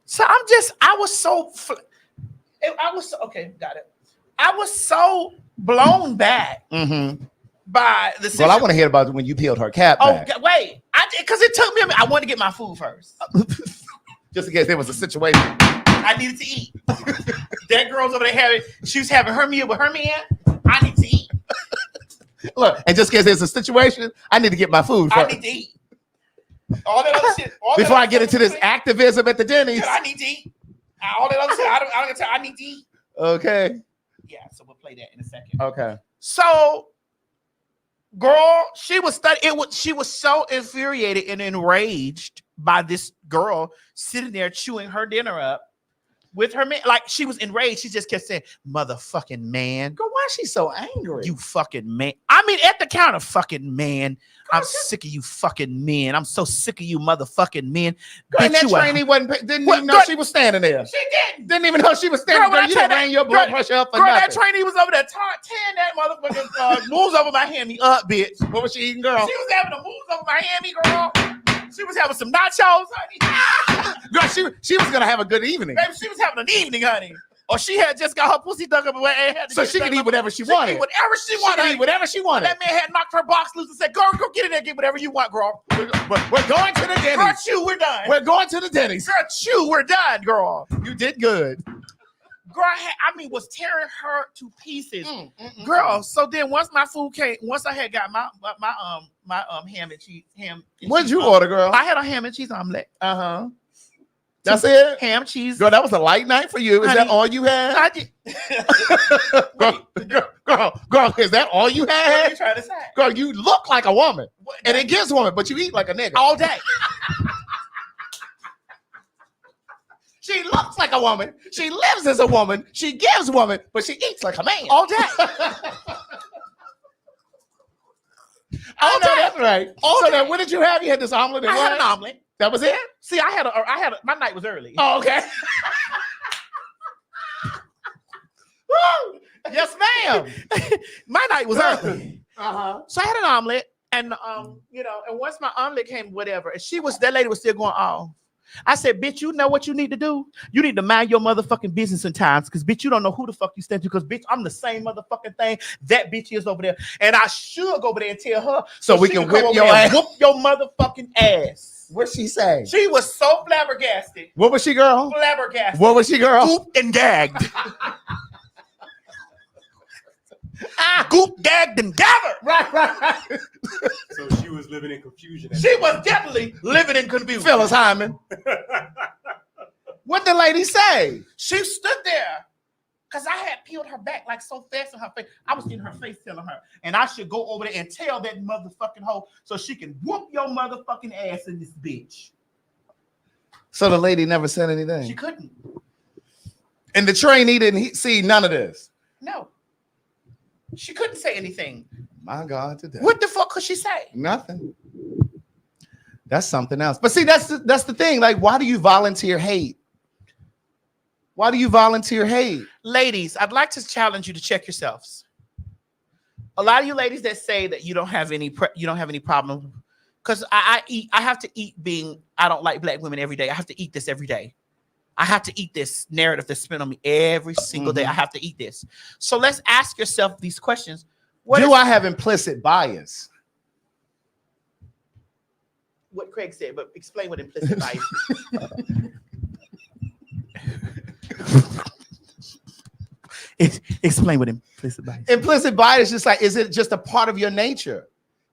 So I was so okay, got it. I was so blown back by the situation. Well, I want to hear about when you peeled her cap back. Oh, wait. Because it took me a minute. I wanted to get my food first. Just in case there was a situation. I needed to eat. That girl's over there she was having her meal with her man. I need to eat. Look, and just in case there's a situation, I need to get my food first. I need to eat. All that other shit. Before I get into this activism at the Denny's. I need to eat. All that other shit. I need to eat. Okay. Yeah, so we'll play that in a second. Okay. So, girl, she was so infuriated and enraged by this girl sitting there chewing her dinner up with her man. Like, she was enraged. She just kept saying, "Motherfucking man." Girl, why is she so angry? You fucking man. I mean, at the counter, fucking man. I'm sick of you fucking men. I'm so sick of you motherfucking men. Girl, and that trainee didn't even know she was standing there. She didn't. Didn't even know she was standing there. You done ran your blood pressure up for nothing. That trainee was over there tearing that motherfucking moves over my hammy up, bitch. What was she eating, girl? She was having a moves over my hammy, girl. She was having some nachos, honey. Girl, she was gonna have a good evening. Baby, she was having an evening, honey. Or she had just got her pussy dug up and had to so she could eat whatever she wanted. She could eat whatever she wanted. She could eat whatever she wanted. That man had knocked her box loose and said, "Girl, go get in there, get whatever you want, girl. We're going to the Denny's. Girl, chew, we're done. We're going to the Denny's. Girl, chew, we're done, girl. You did good. Girl, was tearing her to pieces. Girl, so then once my food came, once I had got my ham and cheese, What'd you order, girl? I had a ham and cheese omelette. That's it? Ham, cheese. Girl, that was a light night for you. Is that all you had? I did. girl, is that all you had? What are you trying to say? Girl, you look like a woman. And against a woman, but you eat like a nigga. All day. She looks like a woman. She lives as a woman. She gives woman, but she eats like a man. All day. I know that's right. So then what did you have? You had this omelet and I what? had an omelet. That was it? See, I had my night was early. Oh, okay. Yes, ma'am. My night was early. So I had an omelet, and and once my omelet came, whatever, and that lady was still going, "Oh." I said, "Bitch, you know what you need to do? You need to mind your motherfucking business sometimes, because bitch, you don't know who the fuck you stand to, because bitch, I'm the same motherfucking thing that bitch is over there, and I should go over there and tell her so we can whip your ass. Whoop your motherfucking ass." What'd she say? She was so flabbergasted. What was she, girl? Flabbergasted. What was she, girl? Gooped and gagged. Gooped, gagged, and gathered. Right. So she was living in confusion. She was definitely living in confusion. Phyllis Hyman. What the lady say? She stood there because I had peeled her back like so fast in her face. I was in her face telling her, and I should go over there and tell that motherfucking hoe so she can whoop your motherfucking ass in this bitch. So the lady never said anything. She couldn't. And the trainee didn't see none of this. No. She couldn't say anything. My God, today. What the fuck could she say? Nothing. That's something else. But see, that's the thing. Like, why do you volunteer hate? Why do you volunteer hate? Ladies, I'd like to challenge you to check yourselves. A lot of you ladies that say that you don't have any problem, because I have to eat being I don't like black women every day. I have to eat this every day. I have to eat this narrative that's spent on me every single day. I have to eat this. So let's ask yourself these questions. Do I have implicit bias? What Craig said, but explain what implicit bias is. Explain what implicit bias is. Implicit bias is just like, is it just a part of your nature?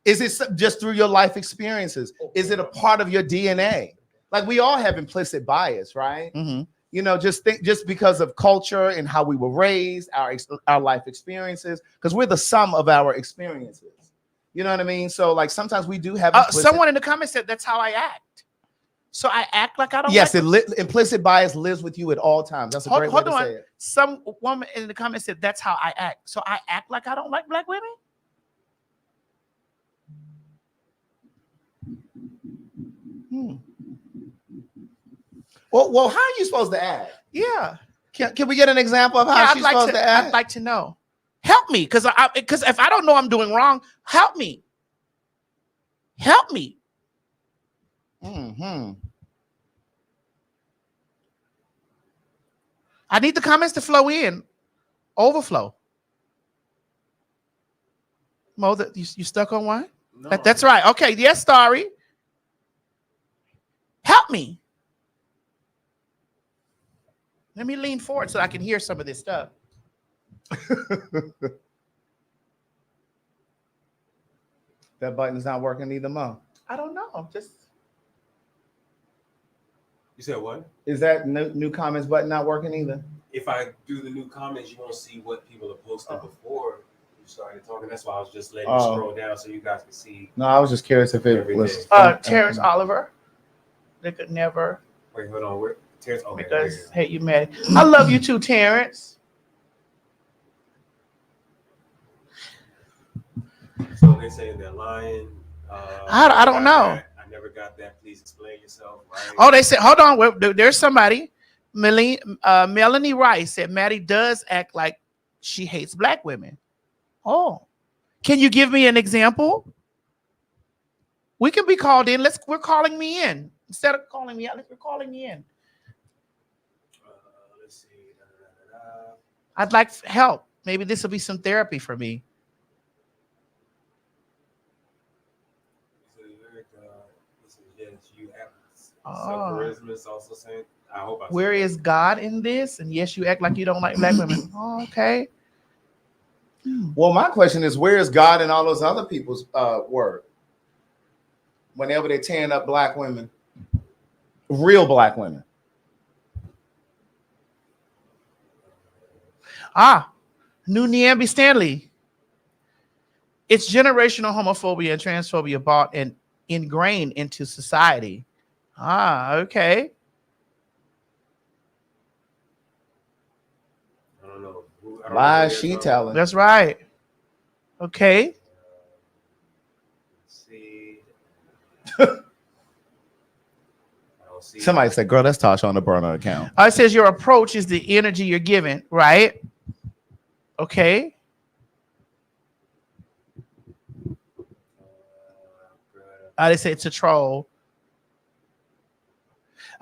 Is it just through your life experiences? Is it a part of your DNA? Like, we all have implicit bias, right? Mm-hmm. You know, just because of culture and how we were raised, our life experiences, because we're the sum of our experiences. You know what I mean? So, like, sometimes we do have. Someone in the comments said that's how I act. So I act like I don't. Yes, implicit bias lives with you at all times. That's a great way to say it. Some woman in the comments said that's how I act. So I act like I don't like black women. Well, how are you supposed to act? Yeah. Can we get an example of how she's supposed to act? I'd like to know. Help me, because if I don't know I'm doing wrong, help me. Help me. Mm-hmm. I need the comments to flow in, overflow. Mo, you stuck on one? No. That's right. Okay. Yes, Starry. Help me. Let me lean forward so I can hear some of this stuff. That button's not working either, Mo. I don't know. You said what? Is that new comments button not working either? If I do the new comments, you won't see what people have posted before you started talking. That's why I was just letting you scroll down so you guys can see. No, I was just curious if it was. Terrence Oliver. They could never. Wait, hold on. Where? Terrence, okay, because hate you, Maddie. I love you too, Terrence. So they say they're lying. I don't know. I never got that. Please explain yourself. Right? Oh, they said, hold on. There's somebody. Melanie Rice said Maddie does act like she hates black women. Oh, can you give me an example? We can be called in. We're calling me in instead of calling me out. We're calling me in. Let's see. I'd like help. Maybe this will be some therapy for me. Charisma is also saying, I hope where is God in this? And yes, you act like you don't like black women. Oh, okay. Well, my question is, where is God in all those other people's work? Whenever they're tearing up black women, real black women. New Niambi Stanley. It's generational homophobia and transphobia bought and ingrained into society. Okay. I don't know. Why is she telling? That's right. Okay. Let's see. Somebody said, girl, that's Tasha on the burner account. It says your approach is the energy you're giving, right? Okay. They say it's a troll.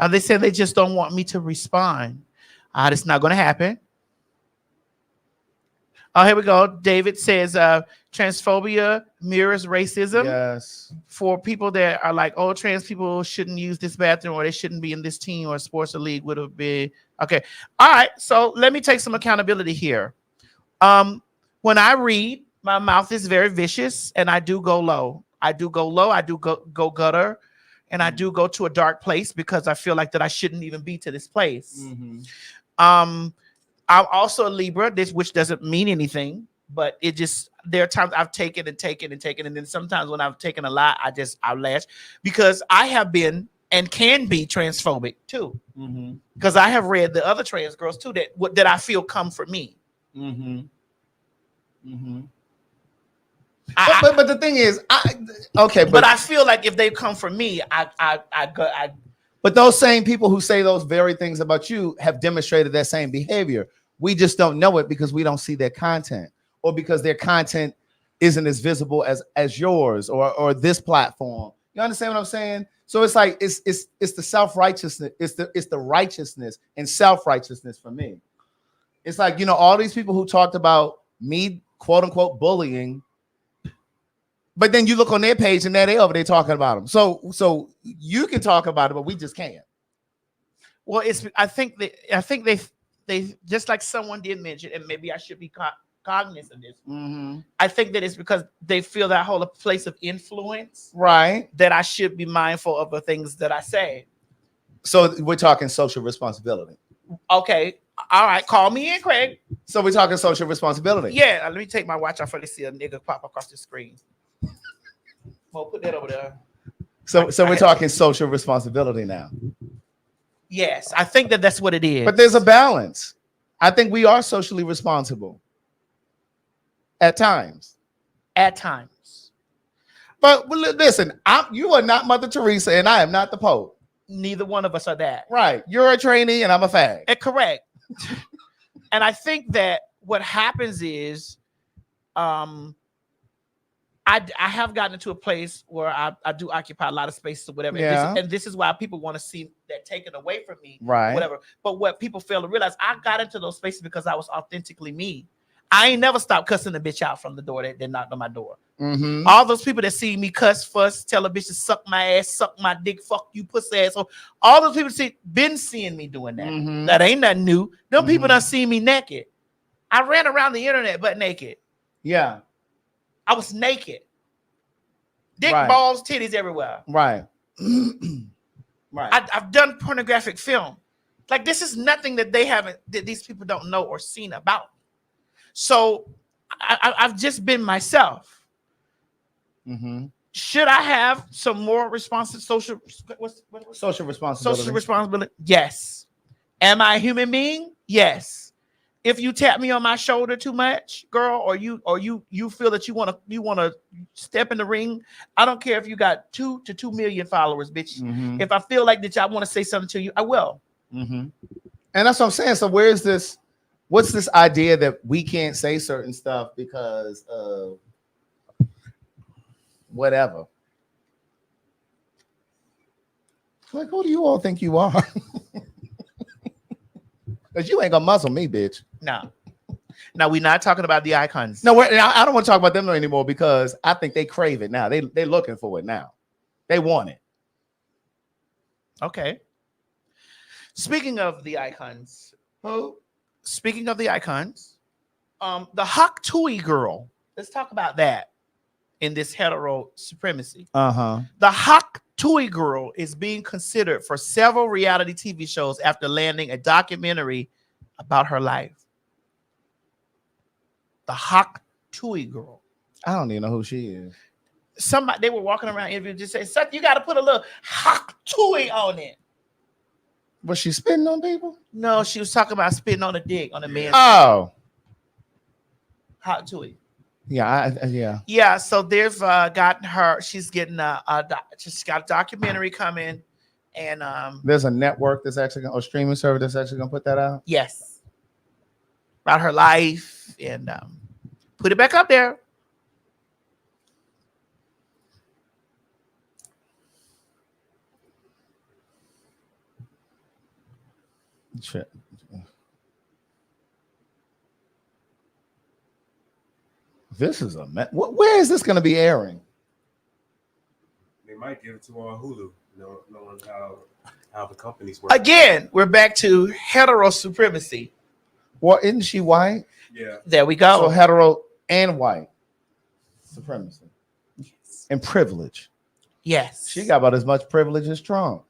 They say they just don't want me to respond. It's not going to happen. Here we go. David says transphobia mirrors racism. Yes. For people that are like, oh, trans people shouldn't use this bathroom or they shouldn't be in this team or sports or league would have been. Okay. All right. So let me take some accountability here. When I read, my mouth is very vicious and I do go low. I do go low. I do go gutter. and I do go to a dark place because I feel like that I shouldn't even be to this place. Mm-hmm. I'm also a Libra, which doesn't mean anything, but it just, there are times I've taken, and then sometimes when I've taken a lot, I lash because I have been and can be transphobic too. Mm-hmm. Because I have read the other trans girls too that I feel come for me. Mm-hmm. Mm-hmm. But But the thing is, but I feel like if they come for me, I but those same people who say those very things about you have demonstrated that same behavior. We just don't know it because we don't see their content, or because their content isn't as visible as yours or this platform. You understand what I'm saying? So it's like it's the self-righteousness, it's the righteousness and self-righteousness for me. It's like, all these people who talked about me, quote unquote, bullying. But then you look on their page and they're over there talking about them. So you can talk about it, but we just can't. Well, I think they just like someone did mention, and maybe I should be cognizant of this. Mm-hmm. I think that it's because they feel that whole place of influence, Right? that I should be mindful of the things that I say. So we're talking social responsibility. Okay, all right, call me in, Craig. So we're talking social responsibility. Yeah, let me take my watch off. I see a nigga pop across the screen. Well, put that over there. So we're talking social responsibility now. Yes, I think that's what it is. But there's a balance. I think we are socially responsible at times. At times. But listen, you are not Mother Teresa, and I am not the Pope. Neither one of us are that. Right. You're a trainee, and I'm a fag. Correct. And I think that what happens is, I have gotten into a place where I do occupy a lot of spaces or whatever. Yeah. And this is why people want to see that taken away from me. Right. Whatever. But what people fail to realize, I got into those spaces because I was authentically me. I ain't never stopped cussing a bitch out from the door that knocked on my door. Mm-hmm. All those people that see me cuss, fuss, tell a bitch to suck my ass, suck my dick, fuck you, pussy asshole. All those people been seeing me doing that. Mm-hmm. That ain't nothing new. Them people done see me naked. I ran around the internet butt naked. Yeah. I was naked. Dick, Right. balls, titties everywhere. Right. Right. I've done pornographic film. Like, this is nothing that that these people don't know or seen about. So I've just been myself. Mm-hmm. Should I have some more social responsibility? Social responsibility? Yes. Am I a human being? Yes. If you tap me on my shoulder too much, girl, or you feel that you want to step in the ring, I don't care if you got 2 to 2 million followers, bitch. Mm-hmm. If I feel like that I want to say something to you, I will. Mm-hmm. And that's what I'm saying. So where's this? What's this idea that we can't say certain stuff because of whatever? Like, who do you all think you are? Because you ain't gonna muzzle me, bitch. No. Now, we're not talking about the icons. No, I don't want to talk about them anymore because I think they crave it now. They're looking for it now. They want it. Okay. Speaking of the icons, the Hawk Tui girl. Let's talk about that in this hetero supremacy. Uh-huh. The Hawk Tui girl is being considered for several reality TV shows after landing a documentary about her life. The Hawk Tui girl. I don't even know who she is. Somebody, they were walking around interviewing, just say, "Seth, you got to put a little Hawk Tui on it." Was she spitting on people? No, she was talking about spitting on a dick on a man. Oh, Hawk Tui. Yeah, Yeah, so they've gotten her. She's getting she's got a documentary coming, and there's a network that's actually or streaming service that's actually gonna put that out. Yes, about her life, and put it back up there. Shit. This is where is this going to be airing? They might give it to on Hulu, knowing how the companies work. Again, we're back to hetero supremacy. Well, isn't she white? Yeah. There we go. So hetero and white supremacy and privilege. Yes. She got about as much privilege as Trump.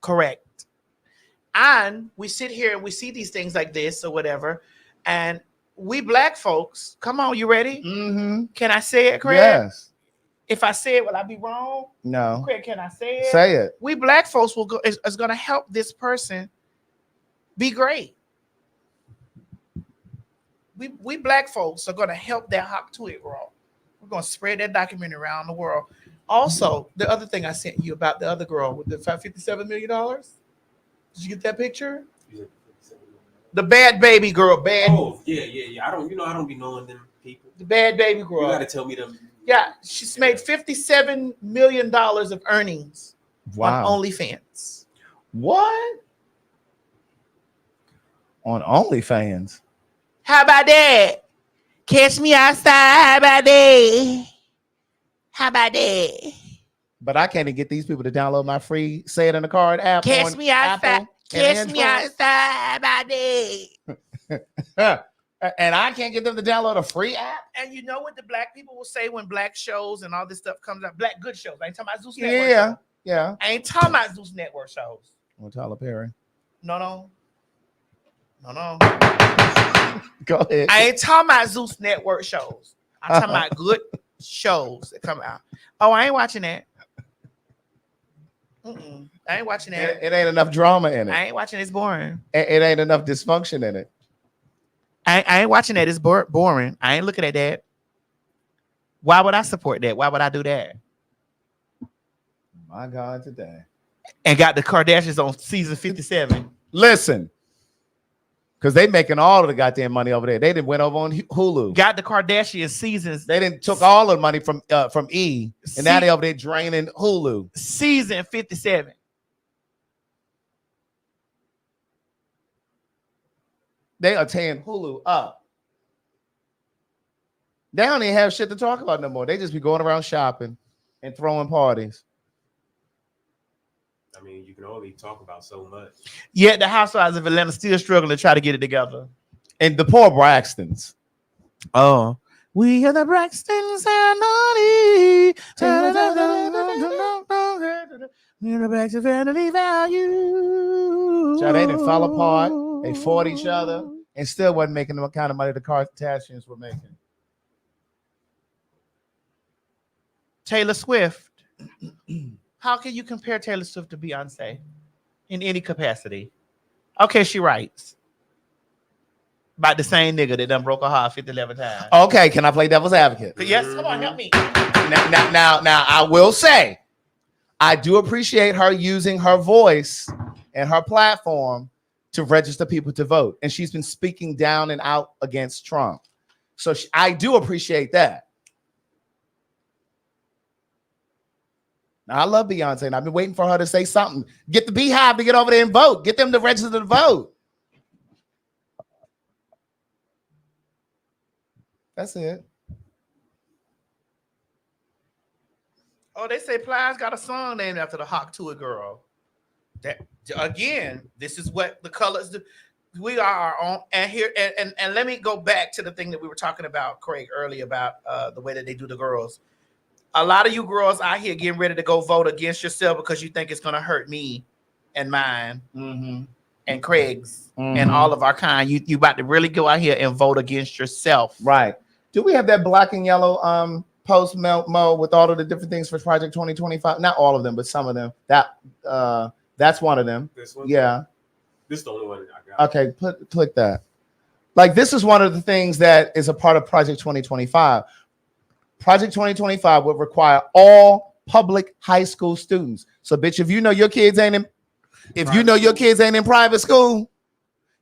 Correct. And we sit here and we see these things like this or whatever. And we black folks, come on, you ready? Mm-hmm. Can I say it, Craig? Yes. If I say it, will I be wrong? No. Craig, can I say it? Say it. We black folks will go is going to help this person be great. We black folks are going to help that hawk to it grow. We're going to spread that document around the world. Also, the other thing I sent you about the other girl with the $57 million. Did you get that picture? The bad baby girl. Bad. Oh, yeah. I don't be knowing them people. The bad baby girl. You got to tell me them. Yeah, she's made $57 million of earnings on OnlyFans. What? On OnlyFans? How about that? Catch me outside. How about that? How about that? But I can't even get these people to download my free Say It in the Card app. Catch me outside. Catch me outside. How about that? And I can't get them to download a free app. And you know what the black people will say when black shows and all this stuff comes out? Black good shows. I ain't talking about Zeus Network shows. Yeah. I ain't talking about Zeus Network shows. Well, Tyler Perry. No. Go ahead. I ain't talking about Zeus Network shows. I'm talking about good shows that come out. Oh, I ain't watching that. I ain't watching that. It ain't enough drama in it. I ain't watching it. It's boring. It ain't enough dysfunction in it. I ain't watching that. It's boring. I ain't looking at that. Why would I support that? Why would I do that? My God, today. And got the Kardashians on season 57. Listen. Because they making all of the goddamn money over there. They didn't went over on Hulu. Got the Kardashian seasons. They didn't took all of the money from E. And now they over there draining Hulu. Season 57. They are tearing Hulu up. They don't even have shit to talk about no more. They just be going around shopping and throwing parties. I mean, you can only talk about so much. Yet the Housewives of Atlanta still struggling to try to get it together. And the poor Braxtons. Oh, we are the Braxtons and naughty. We're the Braxton family value. So they done fell apart. They fought each other and still wasn't making the kind of money the Kardashians were making. Taylor Swift. How can you compare Taylor Swift to Beyonce in any capacity? Okay, she writes about the same nigga that done broke her heart 50-11 times. Okay, can I play devil's advocate? Yes, come on, help me. Now, I will say, I do appreciate her using her voice and her platform to register people to vote. And she's been speaking down and out against Trump. So I do appreciate that. Now, I love Beyonce, and I've been waiting for her to say something. Get the Beehive to get over there and vote. Get them to register to vote. That's it. Oh, they say Plies got a song named after the Hawk to a girl. That again, this is what the colors do. We are our own, and here and let me go back to the thing that we were talking about, Craig, earlier about the way that they do the girls. A lot of you girls out here getting ready to go vote against yourself because you think it's going to hurt me and mine and Craig's and all of our kind. You about to really go out here and vote against yourself. Right. Do we have that black and yellow post Mo with all of the different things for Project 2025? Not all of them, but some of them. That's one of them. This one? Yeah. This is the only one I got. Okay, click that. Like, this is one of the things that is a part of Project 2025. Project 2025 would require all public high school students. So, bitch, if you know your kids ain't in private school,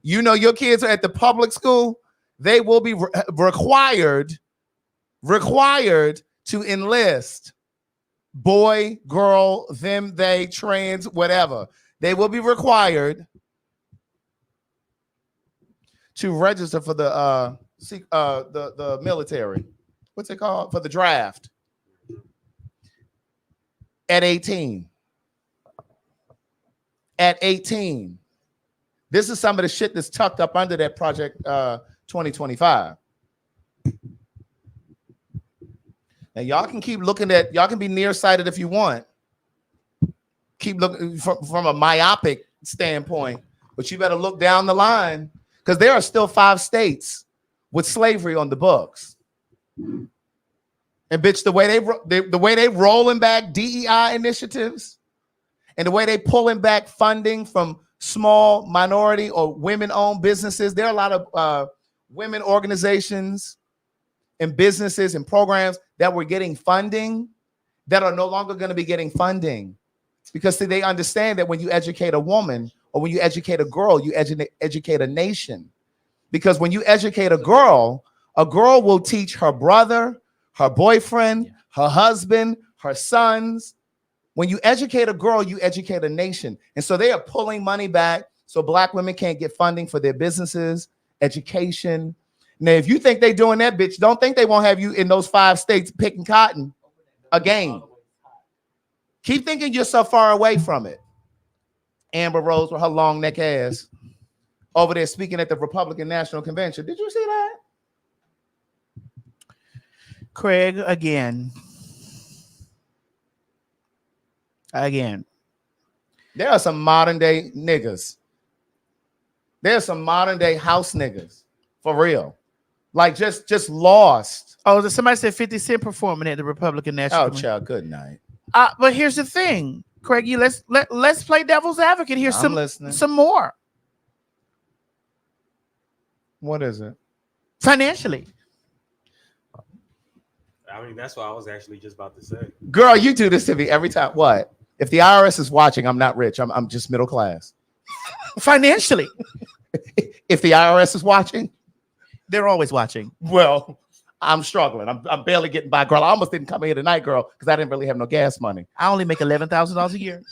you know your kids are at the public school, they will be required to enlist boy, girl, them, they, trans, whatever. They will be required to register for the military. What's it called? For the draft at 18. At 18. This is some of the shit that's tucked up under that Project 2025. Now, y'all can keep looking at, y'all can be nearsighted if you want, keep looking from a myopic standpoint, but you better look down the line because there are still 5 states with slavery on the books. And bitch, the way they rolling back DEI initiatives and the way they pulling back funding from small minority or women-owned businesses, there are a lot of women organizations and businesses and programs that were getting funding that are no longer going to be getting funding because see, they understand that when you educate a woman or when you educate a girl, you educate a nation. Because when you educate a girl will teach her brother, her boyfriend, her husband, her sons. When you educate a girl, you educate a nation. And so they are pulling money back so Black women can't get funding for their businesses, education. Now, if you think they're doing that, bitch, don't think they won't have you in those 5 states picking cotton again. Keep thinking you're so far away from it. Amber Rose with her long neck ass over there speaking at the Republican National Convention. Did you see that? Craig, again. There are some modern day niggas. There's some modern day house niggas. For real. Like just lost. Oh, somebody said 50 Cent performing at the Republican National. Oh, child, good night. But here's the thing, Craigie. Let's play devil's advocate here. Some more. What is it? Financially. I mean, that's what I was actually just about to say. Girl, you do this to me every time. What? If the IRS is watching, I'm not rich. I'm just middle class. Financially. If the IRS is watching, they're always watching. Well, I'm struggling. I'm barely getting by, girl. I almost didn't come here tonight, girl, because I didn't really have no gas money. I only make $11,000 a year.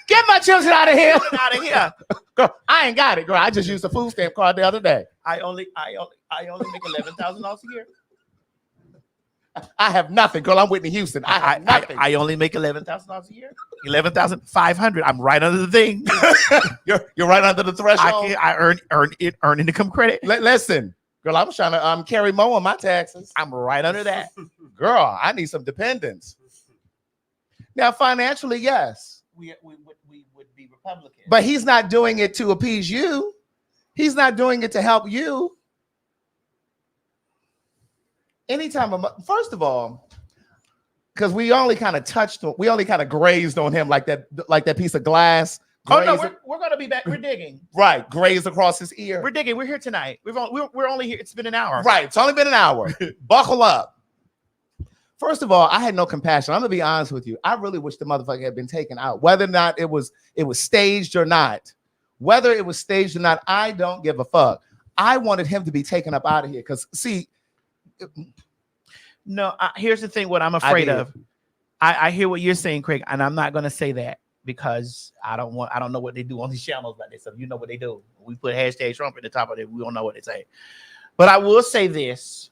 Get my children out of here. Out of here. Girl, I ain't got it, girl. I just used a food stamp card the other day. I only make $11,000 a year. I have nothing, girl. I'm Whitney Houston. I have nothing. I only make $11,000 a year. 11,500. I'm right under the thing. You're right under the threshold. I earn income credit. Listen, girl, I'm trying to carry Mo on my taxes. I'm right under that. Girl, I need some dependents. Now, financially, yes. We would be Republican. But he's not doing it to appease you. He's not doing it to help you. Anytime, first of all, because we only kind of grazed on him like that piece of glass. Oh no, we're gonna be back. We're digging. Right, grazed across his ear. We're digging. We're here tonight. We're only here. It's been an hour. Right, it's only been an hour. Buckle up. First of all, I had no compassion. I'm gonna be honest with you. I really wish the motherfucker had been taken out, whether or not it was staged or not. Whether it was staged or not, I don't give a fuck. I wanted him to be taken up out of here because see. No, here's the thing. What I'm afraid of. I hear what you're saying, Craig, and I'm not gonna say that because I don't know what they do on these channels about this stuff. You know what they do. We put hashtag Trump at the top of it. We don't know what they say. But I will say this.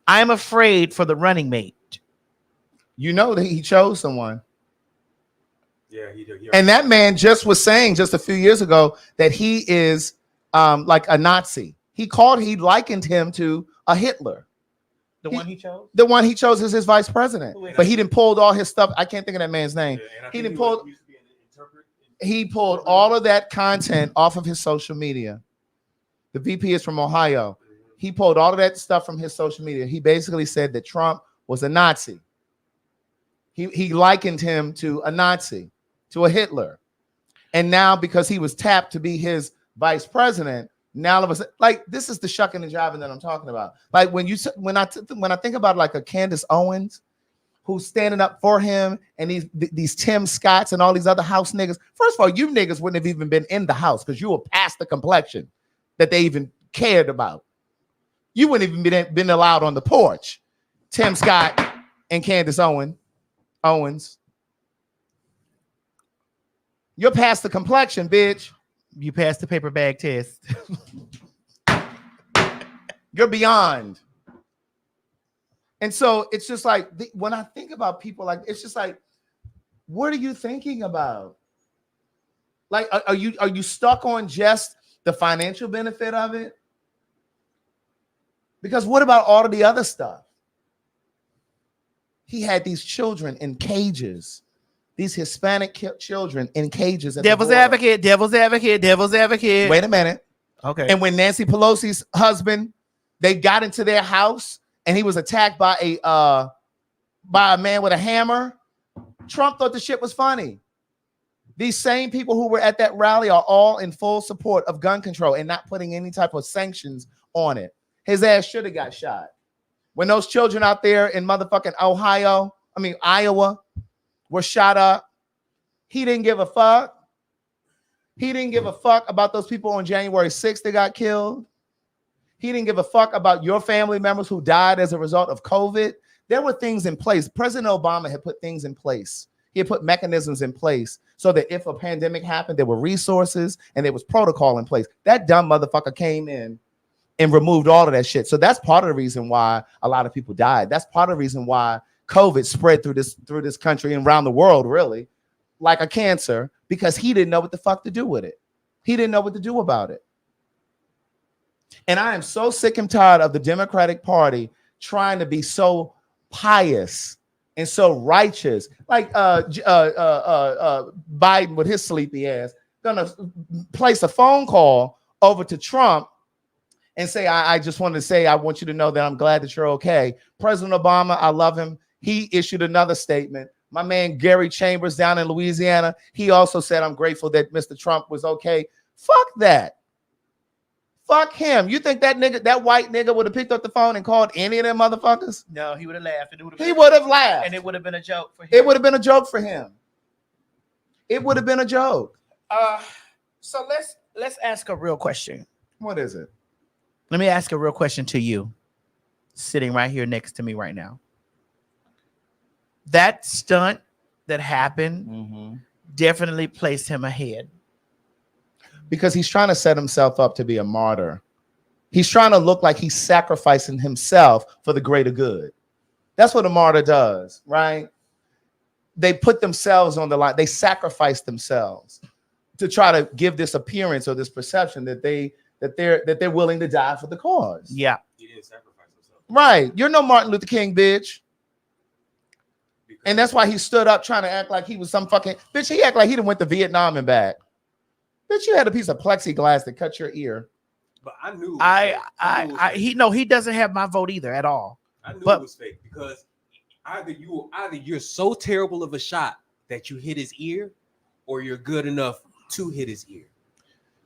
I'm afraid for the running mate. You know that he chose someone. Yeah, he did. And that man just was saying just a few years ago that he is like a Nazi. He likened him to a Hitler. The one he chose? The one he chose as his vice president. But he didn't pull all his stuff. I can't think of that man's name. Yeah, he pulled all of that content off of his social media. The VP is from Ohio. He pulled all of that stuff from his social media. He basically said that Trump was a Nazi. He likened him to a Nazi, to a Hitler. And now because he was tapped to be his vice president, now all of a sudden, like this is the shucking and jiving that I'm talking about. Like when I think about like a Candace Owens who's standing up for him and these Tim Scotts and all these other house niggas. First of all, you niggas wouldn't have even been in the house because you were past the complexion that they even cared about. You wouldn't even been allowed on the porch. Tim Scott and Candace Owens. You're past the complexion, bitch. You passed the paper bag test. You're beyond. And so it's just like when I think about people like it's just like, what are you thinking about? Like, are you stuck on just the financial benefit of it? Because what about all of the other stuff? He had these children in cages, these Hispanic children in cages. Devil's advocate. Wait a minute. Okay. And when Nancy Pelosi's husband, they got into their house and he was attacked by a man with a hammer, Trump thought the shit was funny. These same people who were at that rally are all in full support of gun control and not putting any type of sanctions on it. His ass should have got shot. When those children out there in motherfucking Iowa were shot up, he didn't give a fuck. He didn't give a fuck about those people on January 6th that got killed. He didn't give a fuck about your family members who died as a result of COVID. There were things in place. President Obama had put things in place. He had put mechanisms in place so that if a pandemic happened, there were resources and there was protocol in place. That dumb motherfucker came in and removed all of that shit. So that's part of the reason why a lot of people died. That's part of the reason why COVID spread through this country and around the world, really, like a cancer, because he didn't know what the fuck to do with it. He didn't know what to do about it. And I am so sick and tired of the Democratic Party trying to be so pious and so righteous, like Biden with his sleepy ass, gonna place a phone call over to Trump and say, I just wanted to say, I want you to know that I'm glad that you're okay. President Obama, I love him. He issued another statement. My man Gary Chambers down in Louisiana, he also said, I'm grateful that Mr. Trump was okay. Fuck that. Fuck him. You think that nigga, that white nigga would have picked up the phone and called any of them motherfuckers? No, he would have laughed. He would have laughed. And it would have been a joke for him. It would have been a joke for him. It would have been a joke. So let's ask a real question. What is it? Let me ask a real question to you, sitting right here next to me right now. That stunt that happened definitely placed him ahead. Because he's trying to set himself up to be a martyr. He's trying to look like he's sacrificing himself for the greater good. That's what a martyr does, right? They put themselves on the line. They sacrifice themselves to try to give this appearance or this perception that they're willing to die for the cause. Yeah. He didn't sacrifice himself. Right. You're no Martin Luther King, bitch. And that's why he stood up trying to act like he was some fucking bitch. He act like he done went to Vietnam and back. Bitch, you had a piece of plexiglass that cut your ear. But I knew. He doesn't have my vote either at all. I knew it was fake because either you're so terrible of a shot that you hit his ear, or you're good enough to hit his ear.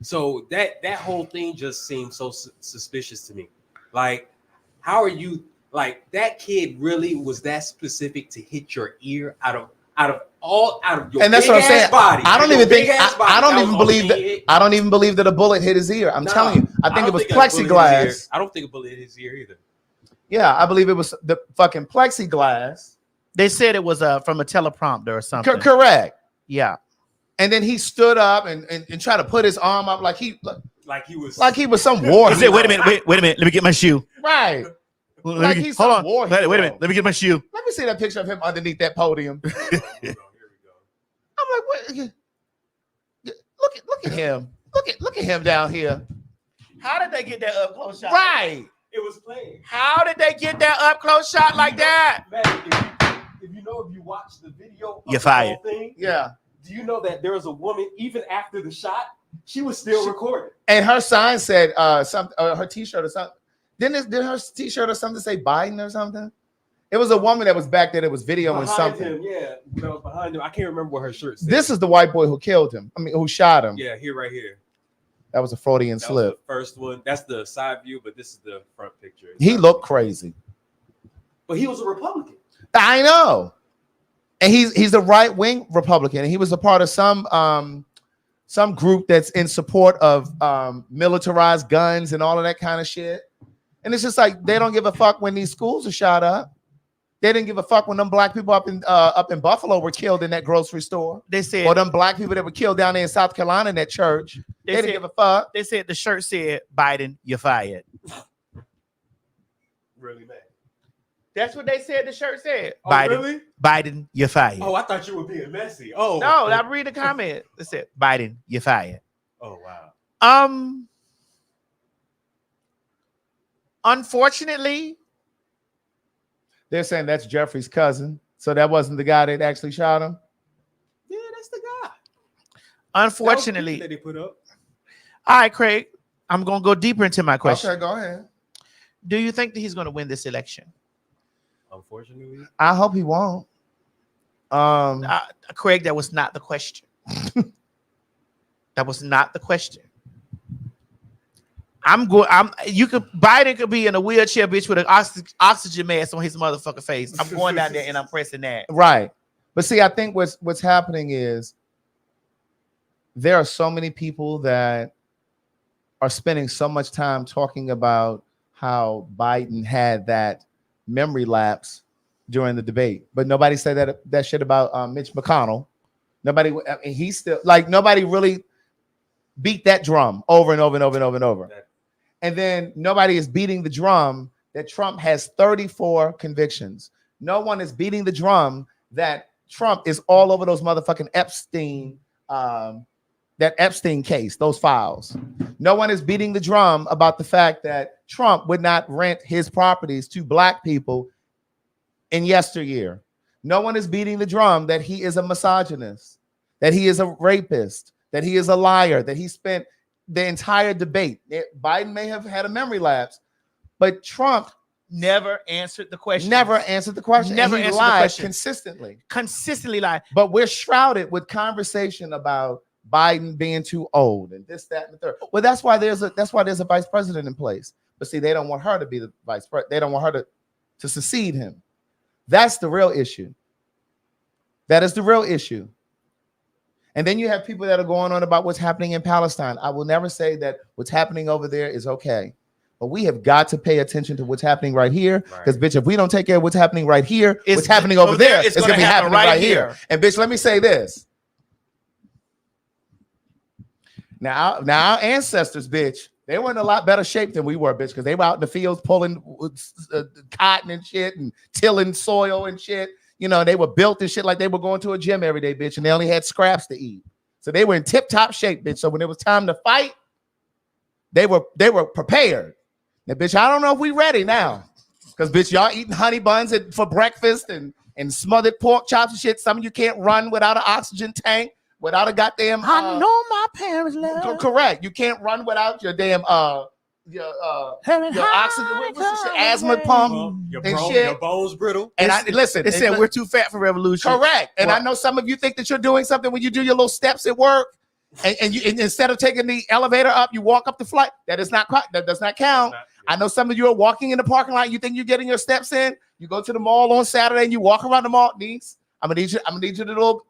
So that whole thing just seemed so suspicious to me. Like, how are you? Like, that kid really was that specific to hit your ear out of your and that's what I'm saying. Body. I don't even think I don't even believe that a bullet hit his ear. I'm telling you, I think it was plexiglass. I don't think a bullet hit his ear either. Yeah, I believe it was the fucking plexiglass. They said it was from a teleprompter or something. Correct. Yeah. And then he stood up and tried to put his arm up like he was some war. He said, "Wait a minute, let me get my shoe." Right. Like he's hold on. Wait a minute. Let me get my shoe. Let me see that picture of him underneath that podium. Here we go. I'm like, what? Look at him. Look at him down here. How did they get that up close shot? Right. It was playing. How did they get that up close shot like that? Man, if you watch the video, you're fired. Thing, yeah. Do you know that there was a woman even after the shot, she was still recording, and her sign said her T-shirt or something. Did her T-shirt or something say Biden or something? It was a woman that was back there that was videoing behind something. Him, yeah, that was behind him. I can't remember what her shirt said. This is the white boy who killed him. I mean, who shot him. Yeah, right here. That was a Freudian slip. Was the first one. That's the side view, but this is the front picture. He looked crazy. But he was a Republican. I know. And he's a right-wing Republican. And he was a part of some group that's in support of militarized guns and all of that kind of shit. And it's just like they don't give a fuck when these schools are shot up. They didn't give a fuck when them black people up in Buffalo were killed in that grocery store. They said, or them black people that were killed down there in South Carolina in that church. They didn't give a fuck. They said the shirt said, "Biden, you're fired." Really, man. That's what they said. The shirt said. Oh, Biden, really? Biden, you're fired. Oh, I thought you were being messy. Oh No, I read the comment. It said, Biden, you're fired. Oh wow. Unfortunately, They're saying that's Jeffrey's cousin. So that wasn't the guy that actually shot him. Yeah, that's the guy. Unfortunately, that they put up. all right, Craig. I'm gonna go deeper into my question. Okay, go ahead. Do you think that he's gonna win this election? Unfortunately, I hope he won't. Craig, that was not the question. That was not the question. Biden could be in a wheelchair, bitch, with an oxygen mask on his motherfucking face. I'm going down there and I'm pressing that. Right. But see, I think what's happening is there are so many people that are spending so much time talking about how Biden had that memory lapse during the debate, but nobody said that shit about Mitch McConnell. Nobody, he's still like nobody really beat that drum over and over and over and over and over. And then nobody is beating the drum that Trump has 34 convictions. No one is beating the drum that Trump is all over those motherfucking Epstein, that Epstein case, those files. No one is beating the drum about the fact that Trump would not rent his properties to black people in yesteryear. No one is beating the drum that he is a misogynist, that he is a rapist, that he is a liar, that he spent the entire debate. Biden may have had a memory lapse, but Trump never answered the question. Never answered the question. Never and he answered lied the question. consistently. Consistently lied. But we're shrouded with conversation about Biden being too old and this, that, and the third. Well, that's why there's a vice president in place. But see, they don't want her to be the vice president. They don't want her to succeed him. That's the real issue. That is the real issue. And then you have people that are going on about what's happening in Palestine. I will never say that what's happening over there is okay. But we have got to pay attention to what's happening right here. Because, bitch, if we don't take care of what's happening right here, what's happening over there, it's going to be happening right here. And, bitch, let me say this. Now, our ancestors, bitch, they were in a lot better shape than we were, bitch, because they were out in the fields pulling cotton and shit and tilling soil and shit. You know, they were built and shit like they were going to a gym every day, bitch, and they only had scraps to eat. So they were in tip-top shape, bitch. So when it was time to fight, they were prepared. Now, bitch, I don't know if we ready now. Because, bitch, y'all eating honey buns for breakfast and smothered pork chops and shit. Some of you can't run without an oxygen tank, without a goddamn... I know my parents love. Correct. You can't run without your damn... your oxygen, what's this shit? Asthma pump, your bones brittle. And listen, they said we're too fat for revolution. Correct. And I know some of you think that you're doing something when you do your little steps at work, and instead of taking the elevator up, you walk up the flight. That does not count. I know some of you are walking in the parking lot. You think you're getting your steps in. You go to the mall on Saturday and you walk around the mall. Niece, I'm gonna need you to do a little.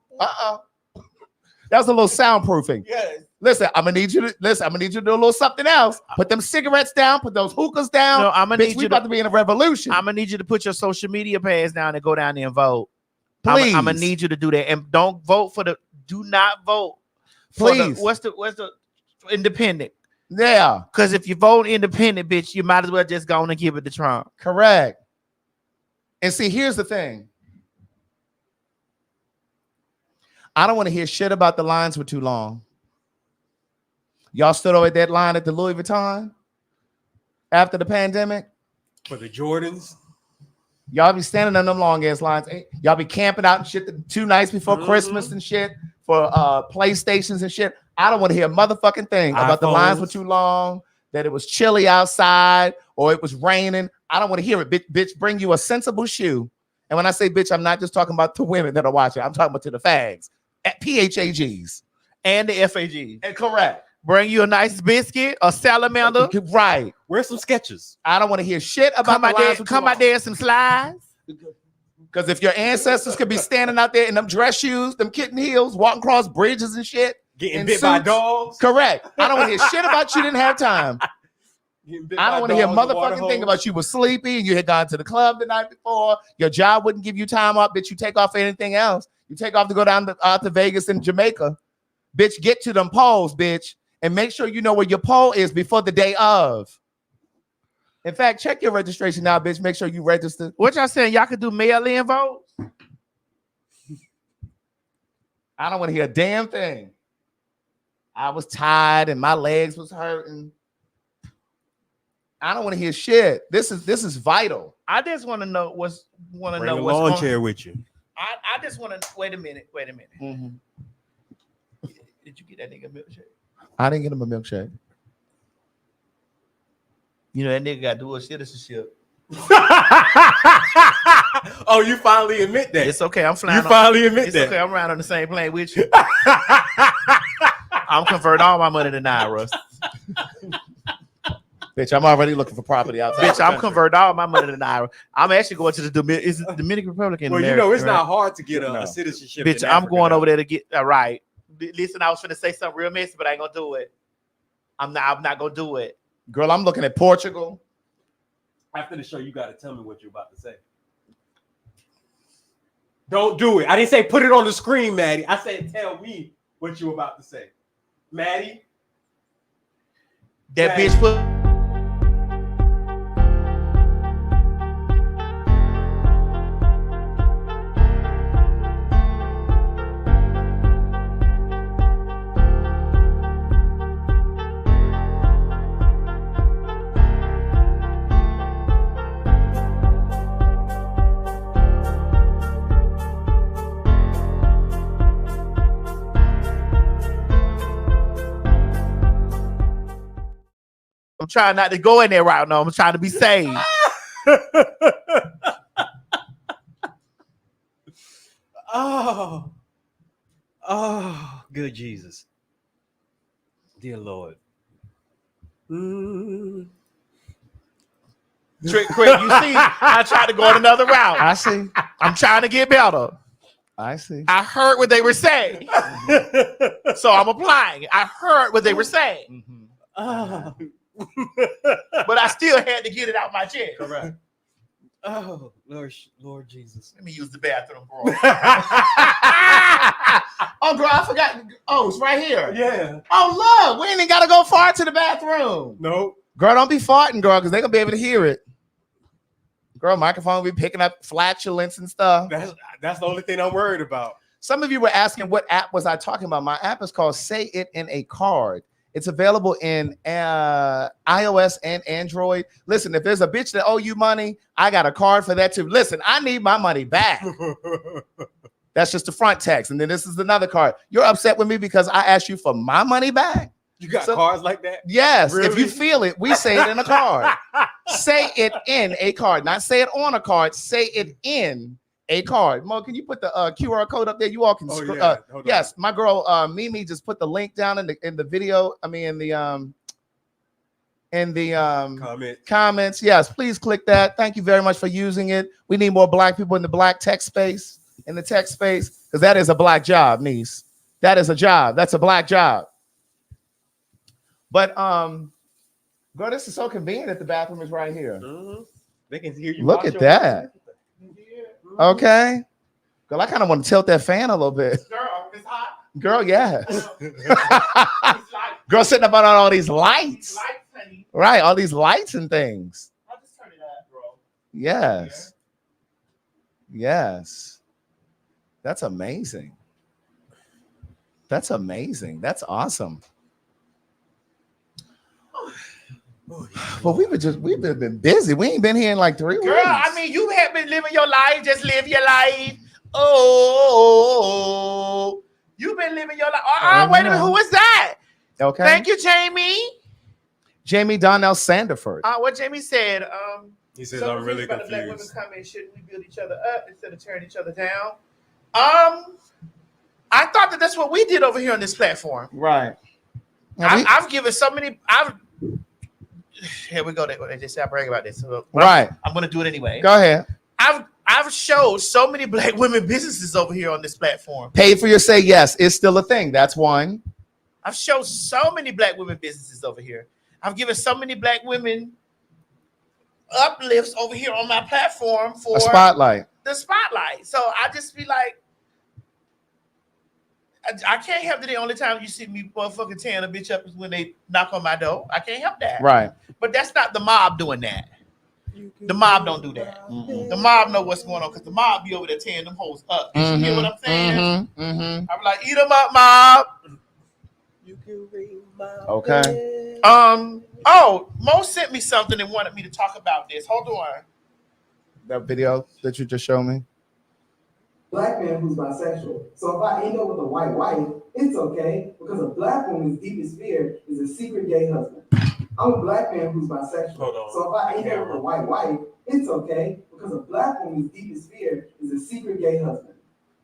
That was a little soundproofing. Yeah. Listen, I'm gonna need you to do a little something else. Put them cigarettes down. Put those hookahs down. No, I'm gonna need we you about to be in a revolution. I'm gonna need you to put your social media page down and go down there and vote. Please. I'm gonna need you to do that, and don't vote for the. Do not vote. Please. What's the independent? Yeah. Because if you vote independent, bitch, you might as well just go on and give it to Trump. Correct. And see, here's the thing. I don't want to hear shit about the lines were too long. Y'all stood over at that line at the Louis Vuitton after the pandemic. For the Jordans. Y'all be standing on them long ass lines. Y'all be camping out and shit 2 nights before Christmas and shit for PlayStations and shit. I don't want to hear a motherfucking thing about the lines were too long, that it was chilly outside, or it was raining. I don't want to hear it. Bitch, bring you a sensible shoe. And when I say bitch, I'm not just talking about the women that are watching. I'm talking about to the fags at PHAGs and the FAGs. And correct. Bring you a nice biscuit, a salamander. Right. Wear some Skechers. I don't want to hear shit about come out there in some slides. Because if your ancestors could be standing out there in them dress shoes, them kitten heels, walking across bridges and shit. Getting bit by dogs. Correct. I don't want to hear shit about you didn't have time. I don't want to hear a motherfucking thing about you was sleepy and you had gone to the club the night before. Your job wouldn't give you time off, bitch. You take off for anything else. You take off to go down to Vegas and Jamaica. Bitch, get to them polls, bitch. And make sure you know where your poll is before the day of. In fact, check your registration now, bitch. Make sure you register. What y'all saying? Y'all could do mail-in votes? I don't want to hear a damn thing. I was tired and my legs was hurting. I don't want to hear shit. This is vital. I just want to know what's Bring a lawn chair with you. I just want to wait a minute. Mm-hmm. Did you get that nigga a milkshake? I didn't get him a milkshake. You know that nigga got dual citizenship. Oh, you finally admit that. It's okay. I'm flying. You finally admit it's that. okay. I'm riding on the same plane with you. I'm converting all my money to Naira. Bitch, I'm already looking for property outside. Bitch, I'm converting all my money to Naira. I'm actually going to the Dominican Republic. Well, you know, it's not hard to get a citizenship. Bitch, I'm going over there to get right. Listen, I was going to say something real messy, but I ain't gonna do it. I'm not gonna do it. Girl, I'm looking at Portugal. After the show, you got to tell me what you're about to say. Don't do it. I didn't say put it on the screen, Maddie. I said tell me what you're about to say. Maddie? That bitch put... I'm trying not to go in there right now. I'm trying to be saved. Oh, good Jesus. Dear Lord. Trick, quick. You see, I tried to go in another route. I see. I'm trying to get better. I see. I heard what they were saying. So I'm applying. I heard what they were saying. Mm-hmm. But I still had to get it out my chest. Correct. Oh, Lord Jesus. Let me use the bathroom, bro. Oh, girl, I forgot. Oh, it's right here. Yeah. Oh, look, we ain't even got to go far to the bathroom. Nope. Girl, don't be farting, girl, because they're going to be able to hear it. Girl, microphone will be picking up flatulence and stuff. That's the only thing I'm worried about. Some of you were asking what app was I talking about. My app is called Say It in a Card. It's available in iOS and Android. Listen, if there's a bitch that owe you money, I got a card for that too. Listen, I need my money back. That's just the front text. And then this is another card. You're upset with me because I asked you for my money back? You got cards like that? Yes. Really? If you feel it, we say it in a card. Say it in a card. Not say it on a card. Say it in a card. Mo, can you put the QR code up there? You all can. Yes, my girl Mimi just put the link down in the video. I mean, in the comments. Yes, please click that. Thank you very much for using it. We need more black people in the black tech space, because that is a black job, niece. That is a job. That's a black job. But girl, this is so convenient that the bathroom is right here. Mm-hmm. They can hear you. Look at that. Okay. Girl, I kind of want to tilt that fan a little bit. Girl, it's hot. Girl, yes. Girl, sitting up on all these lights. Right, all these lights and things. I'll just turn it up, bro. Yes. Yes. That's amazing. That's amazing. That's awesome. But we've been busy. We ain't been here in like 3 weeks. Girl, I mean, you have been living your life. Just live your life. Oh, you've been living your life. Wait a minute. Who was that? Okay. Thank you, Jamie. Jamie Donnell Sanderford. What Jamie said. He says, I'm really confused. Black women confused. come in, shouldn't we build each other up instead of tearing each other down? I thought that's what we did over here on this platform. Right. I've given so many. Here we go. They just stop bragging about this. So, right. I'm going to do it anyway. Go ahead. I've showed so many black women businesses over here on this platform. Paid for your say yes is still a thing. That's one. I've showed so many black women businesses over here. I've given so many black women uplifts over here on my platform for a spotlight. The spotlight. So I just be like, I can't help that the only time you see me motherfucking tearing a bitch up is when they knock on my door. I can't help that. Right. But that's not the mob doing that. The mob don't do that. The mob know what's going on because the mob be over there tearing them hoes up. You hear what I'm saying? I'm like, eat them up, mob. You can ring my Okay. bell. Oh, Mo sent me something and wanted me to talk about this. Hold on. That video that you just showed me. Black man who's bisexual. So if I end up with a white wife, it's okay because a black woman's deepest fear is a secret gay husband. I'm a black man who's bisexual. So if I end up with a white wife, it's okay because a black woman's deepest fear is a secret gay husband.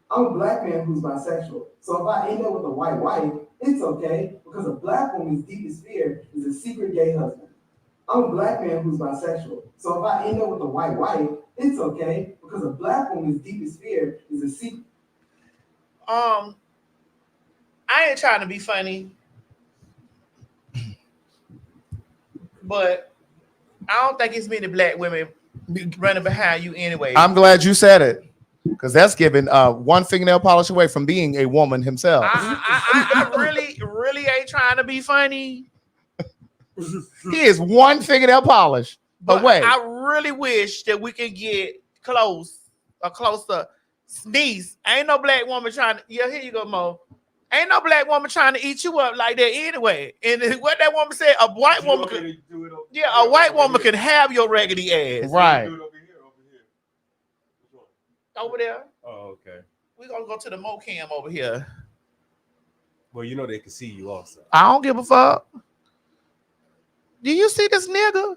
I'm a black man who's bisexual. So if I end up with a white wife, it's okay because a black woman's deepest fear is a secret gay husband. I'm a black man who's bisexual. So if I end up with a white wife, it's okay because a black woman's deepest fear is a secret. I ain't trying to be funny, but I don't think it's many black women running behind you anyway. I'm glad you said it because that's giving one fingernail polish away from being a woman himself. I really ain't trying to be funny. He is one fingernail polish away. I really wish that we can get closer sneeze. Ain't no black woman trying to. Yeah, here you go, Mo. Ain't no black woman trying to eat you up like that anyway. And what that woman said, a white woman could. Yeah, a white woman can have your raggedy ass. Right. Over there. Oh, okay. We're gonna go to the Mo cam over here. Well, you know they can see you also. I don't give a fuck. Do you see this nigga?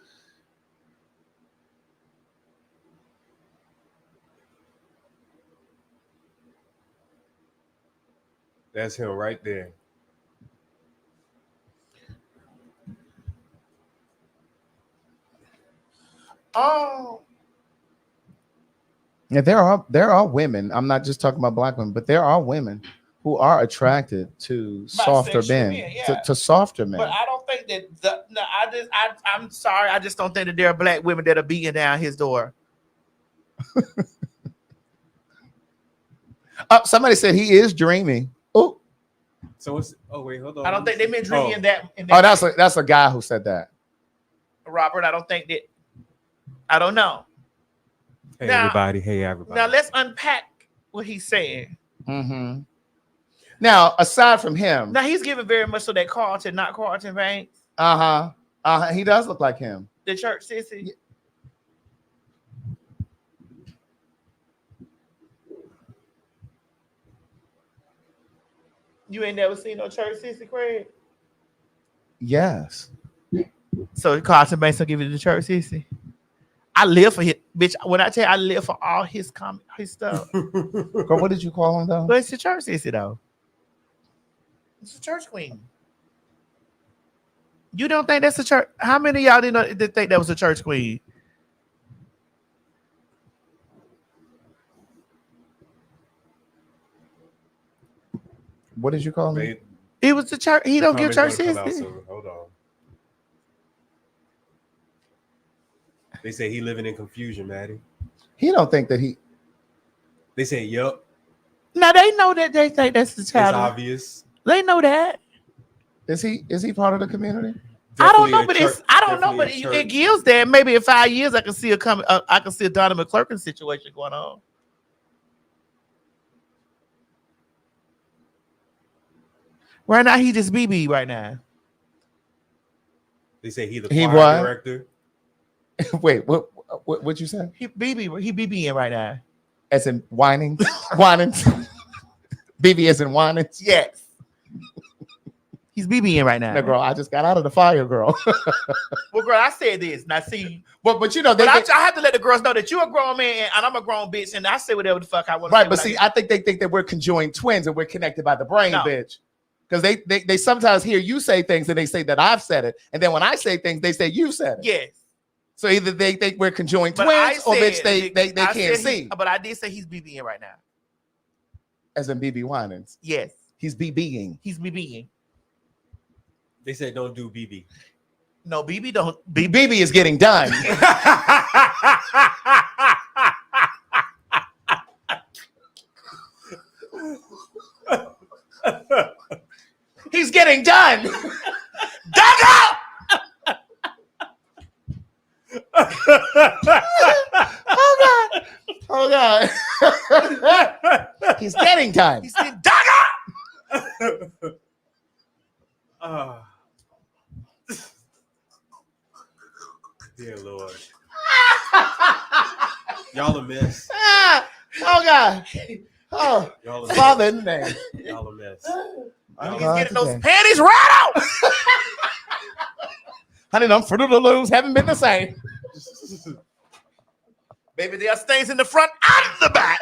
That's him right there. Oh. Yeah, there are women. I'm not just talking about black women, but there are women who are attracted to softer men, yeah. to softer men. But I don't think that I'm sorry, I just don't think that there are black women that are beating down his door. Somebody said he is dreaming. Oh, so it's wait, hold on. I don't think they've been dreaming in that. That's a guy who said that. Robert, I don't think that. I don't know. Hey everybody. Now let's unpack what he's saying. Mm-hmm. Now, aside from him, now he's giving very much so that Carlton, not Carlton Banks. He does look like him. The church sissy. Yeah. You ain't never seen no church sissy, Craig? Yes. So Carlton Banks will give you the church sissy. I live for his bitch. When I tell you I live for all his stuff. Girl, what did you call him though? But it's the church sissy though. It's a church queen. You don't think that's a church? How many of y'all didn't think that was a church queen? What did you call him? It was the church. He don't give church sissy. So hold on. They say he living in confusion, Maddie. He don't think that he. They say, yup. Now they know that they think that's the child. It's obvious. They know that. Is he part of the community? I don't know, but it gives that. Maybe in 5 years I can see I can see a Donna McClurkin situation going on. Right now he just BB right now. They say he's the choir director. Wait, what you said? He BBing right now. As in whining? Whining. BB as in whining? Yes. He's BBing right now. No, girl, I just got out of the fire, girl. Well, girl, I said this. Now, see. But you know, I have to let the girls know that you're a grown man and I'm a grown bitch, and I say whatever the fuck I want to say. Right, but see, I think they think that we're conjoined twins and we're connected by the brain, bitch. Because they sometimes hear you say things and they say that I've said it. And then when I say things, they say you said it. Yes. So either they think we're conjoined twins or bitch, they can't see. But I did say he's BBing right now. As in BB Winans. Yes. He's BBing. He's BBing. They said don't do BB. No, BB don't. BB is getting done. He's getting done. Dug up. He's getting time. He said, Dagger! Dear Lord. Y'all a mess. Oh God. Oh, Y'all a mess. Father in the name. Y'all a mess. I'm He's God getting those today. panties right out. Honey, them Fruit of the Looms haven't been the same. Baby, there are stains in the front and the back.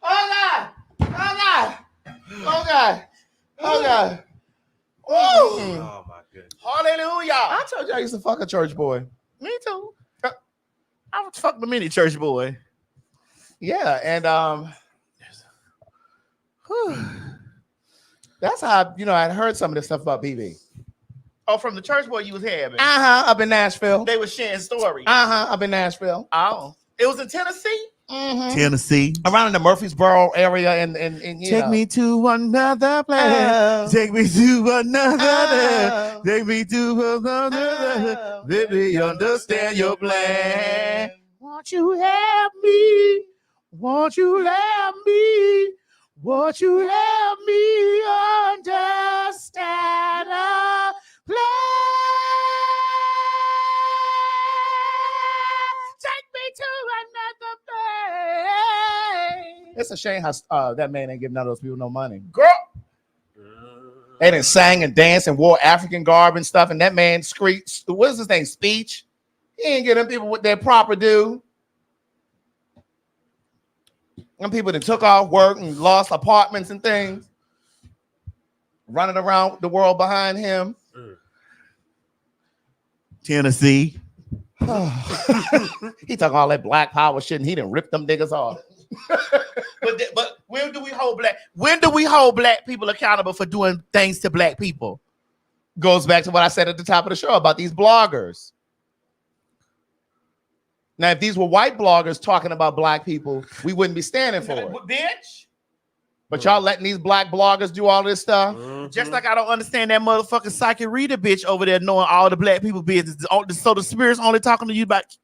Oh God. Oh God. Oh God. Oh God. Oh my goodness. Hallelujah. I told you I used to fuck a church boy. Me too. I was fucking the mini church boy. Yeah, and that's how I'd heard some of this stuff about BB. Oh, from the church boy you was having. Up in Nashville. They were sharing stories. Up in Nashville. Oh. It was in Tennessee? Mm-hmm. Tennessee. Around in the Murfreesboro area, and Take me to another place. Take me to another. Take me to another. Let me understand your plan. Won't you help me? Won't you help me? Won't you help me understand a plan? Take me to another place. It's a shame how that man ain't giving none of those people no money. Girl. They done sang and danced and wore African garb and stuff, and that man screeched. What is his name? Speech. He ain't giving people what their proper due. And people that took off work and lost apartments and things, running around the world behind him. Tennessee. He talking all that black power shit, and he done ripped them niggas off. But when do we hold black? When do we hold black people accountable for doing things to black people? Goes back to what I said at the top of the show about these bloggers. Now, if these were white bloggers talking about black people, we wouldn't be standing for it. Bitch. But y'all letting these black bloggers do all this stuff. Just like I don't understand that motherfucking psychic reader bitch over there knowing all the black people business. So the spirit's only talking to you about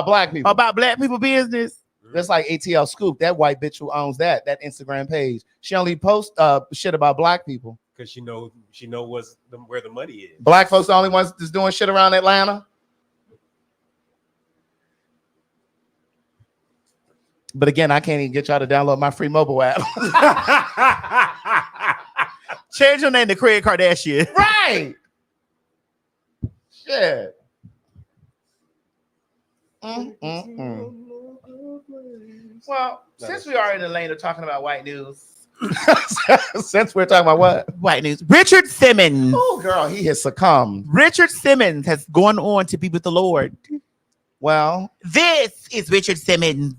black people. About black people business. That's like ATL Scoop, that white bitch who owns that Instagram page. She only posts shit about black people. Because she know where the money is. Black folks the only ones that's doing shit around Atlanta. But again, I can't even get y'all to download my free mobile app. Change your name to Craig Kardashian. Right. Shit. Well, since we are in the lane of talking about white news. Since we're talking about what? White news. Richard Simmons. Oh, girl, he has succumbed. Richard Simmons has gone on to be with the Lord. Well, this is Richard Simmons.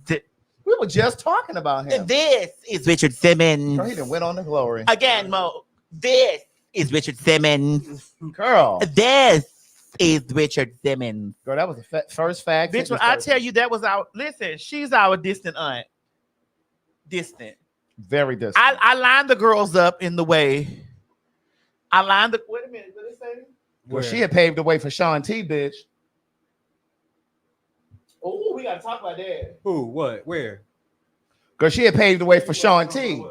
We were just talking about him. This is Richard Simmons. Girl, he done went on to glory. Again, Mo. This is Richard Simmons. Girl. This is Richard Simmons. Girl, that was the first fact. Bitch, when I tell you that was our, listen, she's our distant aunt. Distant. Very distant. I lined the girls up in the way. Wait a minute, what did it say? Well, she had paved the way for Sean T, bitch. Oh, we gotta talk about that. Who? What? Where? Because she had paved the way for Sean T.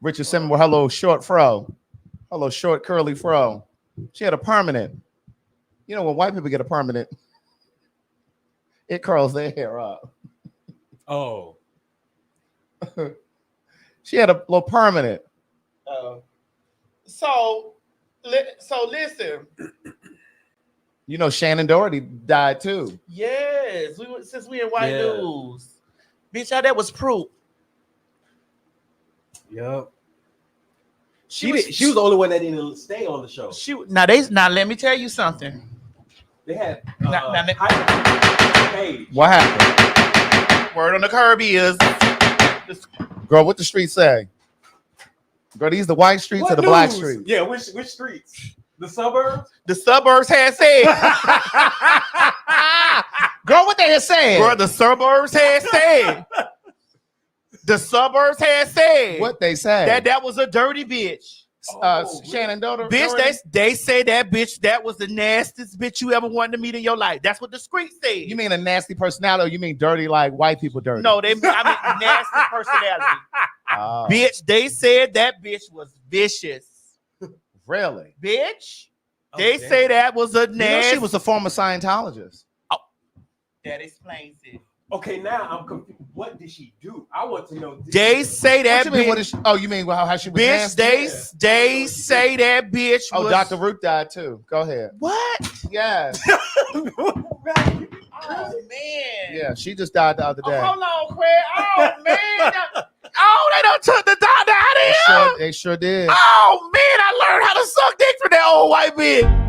Richard Simmons with her little short fro. Her little short curly fro. She had a permanent. You know, when white people get a permanent, it curls their hair up. Oh. She had a little permanent. So listen. You know, Shannon Doherty died too. Yes, since we in white news. Bitch, that was proof. Yep. She was the only one that didn't stay on the show. Now let me tell you something. They had Paige. What happened? Word on the curb is, girl, what the streets say? Girl, these the white streets or the black streets? Yeah, which streets? The suburbs? The suburbs had said. Girl, what they had said? Girl, the suburbs had said. The suburbs had said. What they said? That was a dirty bitch. Shannon daughter. Bitch, they say that bitch, that was the nastiest bitch you ever wanted to meet in your life. That's what the street said. You mean a nasty personality, or you mean dirty like white people dirty? No, I mean nasty personality. Oh. Bitch, they said that bitch was vicious. Really? Bitch, they say that was a nasty. You know she was a former Scientologist. That explains it. Okay, now I'm confused. What did she do? I want to know. They say that What you mean, bitch. what is she, oh, you mean how she was Bitch, nasty? they say that bitch. Oh, was, Dr. Ruth died too. Go ahead. What? Yes. Oh man. Yeah, she just died the other day. Oh, hold on, Craig. Oh man. They done took the doctor out of here. They sure did. Oh man, I learned how to suck dick from that old white bitch.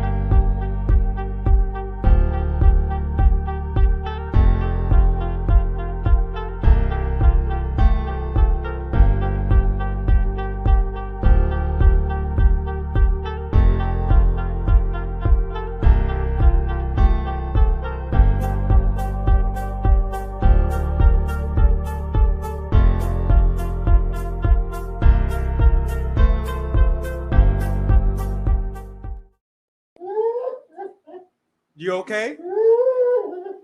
You okay?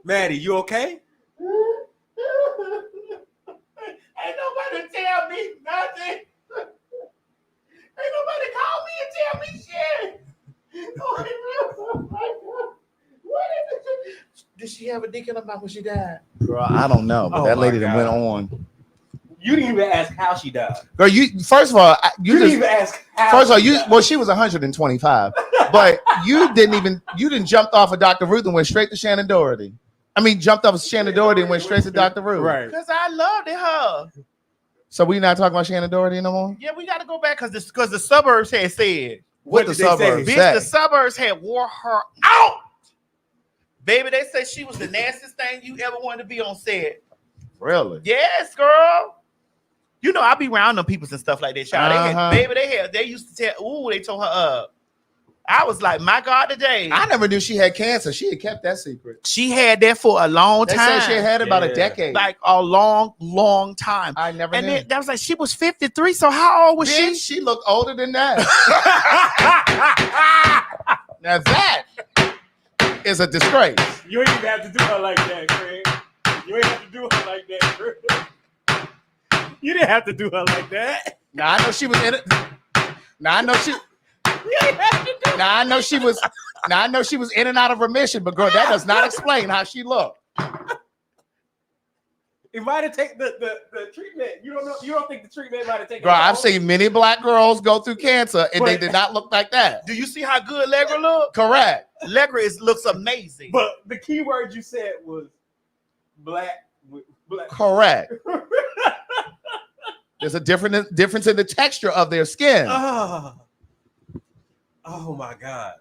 Maddie, you okay? Ain't nobody tell me nothing. Ain't nobody call me and tell me shit. Oh my God. What is it? Did she have a dick in her mouth when she died? Girl, I don't know, but Oh that my lady that went God. on. You didn't even ask how she died. Girl, you first of all, You didn't even ask how. First of all, she died. well, she was 125, but you didn't jump off of Dr. Ruth and went straight to Shannon Doherty. I mean, jumped off of Shannon Doherty and went straight to Dr. Ruth. Right. Because I loved her. So we not talking about Shannon Doherty no more? Yeah, we got to go back because the suburbs had said. What the did they say? suburbs Bitch, say? the suburbs had wore her out. Baby, they said she was the nastiest thing you ever wanted to be on set. Really? Yes, girl. You know, I be around them people and stuff like that, y'all. They used to tell, they told her up. I was like, my God, today. I never knew she had cancer. She had kept that secret. She had that for a long They time. said she had about a Yeah. decade. like a long, long time. I never And knew. then that was like, she was 53. So how old was Bitch, she? she looked older than that. Now that is a disgrace. You ain't even have to do her like that, Craig. You ain't have to do her like that, Craig. You didn't have to do her like that. Now I know she was in it. Now I know she. Now I know she was. Now I know she was in and out of remission, but girl, that does not explain how she looked. It might have taken the treatment. You don't know. You don't think the treatment might have taken. Girl, I've seen many black girls go through cancer and they did not look like that. Do you see how good Allegra look? Correct. Allegra looks amazing. But the key word you said was black. Black. Correct. There's a difference in the texture of their skin. Oh my God.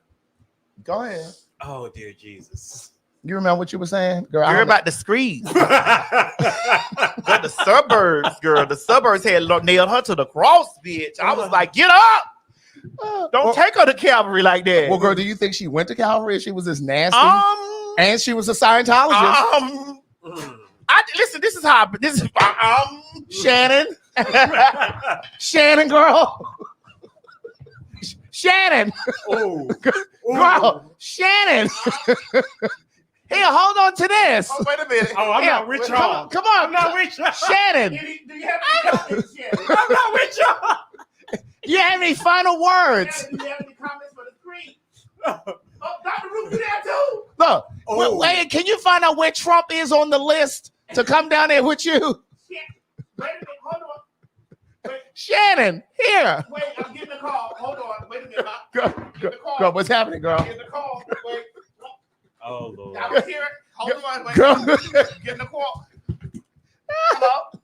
Go ahead. Oh dear Jesus. You remember what you were saying, girl? You're about the streets. But the suburbs, girl. The suburbs had nailed her to the cross, bitch. I was like, get up. Don't take her to Calvary like that. Well, girl, do you think she went to Calvary and she was this nasty? And she was a Scientologist. Listen, this is Shannon. Shannon, girl. Shannon. Oh. Girl. Shannon. Here, hold on to this. Oh, wait a minute. Oh, I'm Here, not with come y'all. on, come on. I'm not with y'all. Shannon, Do you have any comments, Shannon? I'm not with y'all. you have any final words? Do you have any comments for the screen? Oh, Dr. Ruth, you there too? Look, Oh. wait, can you find out where Trump is on the list to come down there with you? Shit. Wait a minute. Hold on. Wait, Shannon, here. wait. I'm getting a call. Hold on. Wait a minute. Girl, what's happening, girl? I'm getting a call. Wait. Oh Lord. I was here. Hold on. Wait. Girl. Getting a call. Hello?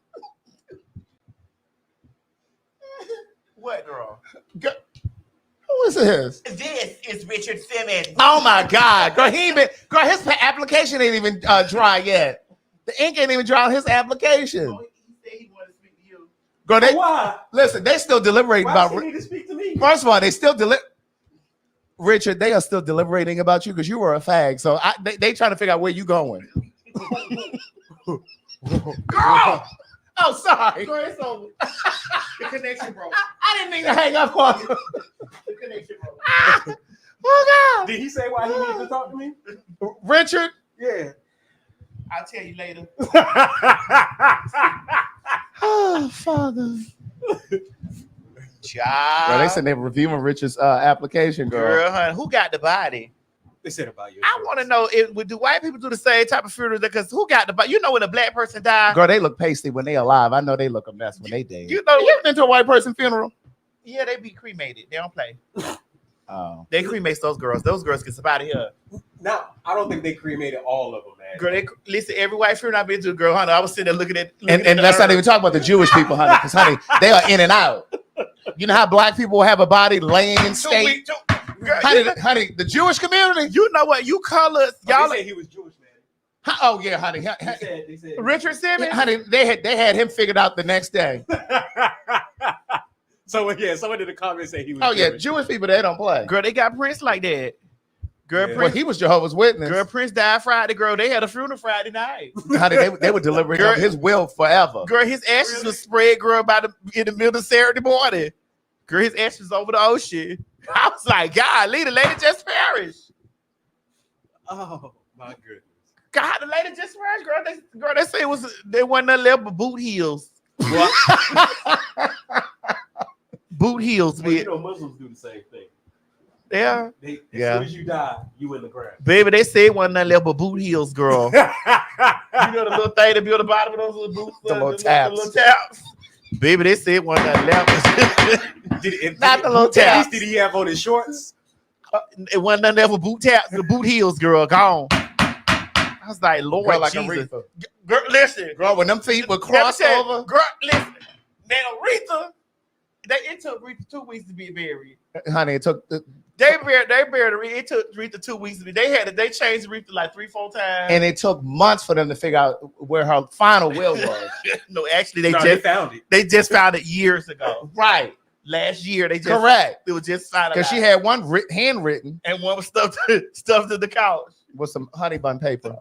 What, girl? Who is this? This is Richard Simmons. Oh my God, girl, his application ain't even dry yet. The ink ain't even dry on his application. Oh, he said he wanted to speak to you. Girl, Why? listen, they still deliberating Why about. does he need to speak to me? First of all, they still Richard, they are still deliberating about you because you were a fag. So they trying to figure out where you going. Girl! Oh, sorry. Girl, it's over. The connection broke. I didn't mean to hang up on you. The connection broke. Oh, God. Did he say why he needed to talk to me? Richard? Yeah. I'll tell you later. Oh, Father. Child. Girl, they said they were reviewing Richard's application, Girl, honey, who got the body? They said about you. I want to know do white people do the same type of funeral? Because who got the body? You know when a black person dies. Girl, they look pasty when they alive. I know they look a mess when they dead. You know, You ever been to a white person funeral? yeah, they be cremated. They don't play. Oh. They cremate those girls. Those girls get up out of here. Now, I don't think they cremated all of them, man. Girl, listen, every white funeral I've been to, girl, honey, I was sitting there looking at And let's not even talk about the Jewish people, honey, because, honey, they are in and out. You know how black people have a body laying in state? Honey, the Jewish community. You know what? You colors, y'all. They said he was Jewish, man. Oh, yeah, honey. They said Richard Simmons. Honey, they had him figured out the next day. Someone in the comments said he was. Oh, yeah, Jewish. Jewish people, they don't play. Girl, they got Prince like that. Girl, Yeah. Well, Prince. he was Jehovah's Witness. Girl, Prince died Friday. Girl, they had a funeral Friday night. Honey, they were delivering Girl- his will forever. Girl, his ashes was spread, girl, in the middle of Saturday morning. Girl, his ashes over the ocean. I was like, God, the lady just perished. Oh my goodness. God, the lady just perished, girl. They say they wasn't nothing left but boot heels. Boot heels, Well, bitch. Muslims do the same thing. Yeah. As Yeah. soon as you die, you in the ground. Baby, they say it wasn't nothing left but boot heels, girl. You know the little thing that be on the bottom of those little boots? The little taps. The little taps. Baby, they say it wasn't nothing left. Not the little taps. Did he have on his shorts? It wasn't nothing left but boot taps. The boot heels, girl, gone. I was like, Lord Girl, like Jesus. Aretha. Girl, listen. Girl, when them feet were Let me crossed tell you, over. Girl, listen. Now, Aretha, it took Aretha 2 weeks to be buried. Honey, it took They buried Aretha. It took Aretha 2 weeks to be. They changed Aretha like 3-4 times. and it took months for them to figure out where her final will was. No, actually, they They found it. They just found it years ago. Right. Last year, they just Correct. It was just found Because she had one handwritten and one was stuffed to the couch. with some honey bun paper.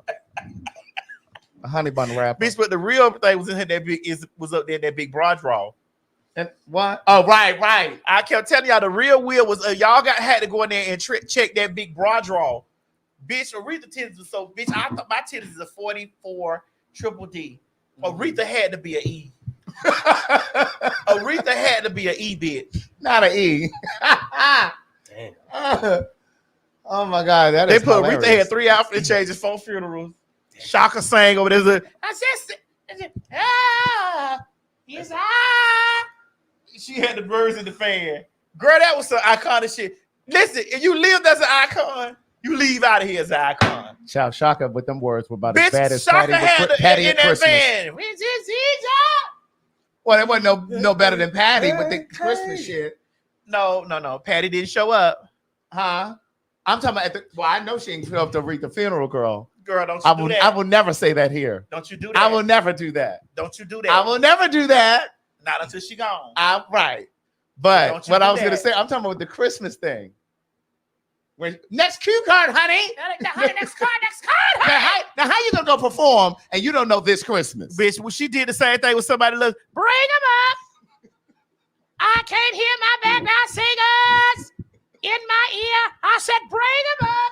A honey bun wrapper. Bitch, but the real thing was in here was up there that big broad draw. And what? Oh, right. I kept telling y'all the real will was y'all had to go in there and check that big broad draw. Bitch, Aretha titties was so bitch. I thought my titties is a 44 triple D. Aretha had to be an E. Aretha had to be an E, bitch. Not an E. Damn. Oh my God, that They is put hilarious. Aretha had 3 outfit changes, 4 funerals. Shaka sang over there. She had the birds in the fan. Girl, that was some iconic shit. Listen, if you lived as an icon, you leave out of here as an icon. Shout Shaka with them words were about Bitch, as bad as Shaka had Patty in at that Christmas. van. Well, it wasn't no better than Patty, but the Christmas shit. No. Patty didn't show up. Huh? I'm talking about I know she didn't show up to read the funeral, girl. Girl, don't you do that. I will never say that here. Don't you do that. I will never do that. Don't you do that. I will never do that. Not until she gone. I'm right. But Don't you what do I was going to that. say, I'm talking about the Christmas thing. Next cue card, honey. Next card. Now, how you going to go perform and you don't know this Christmas? Bitch, when she did the same thing with somebody, bring them up. I can't hear my background singers in my ear. I said, bring them up.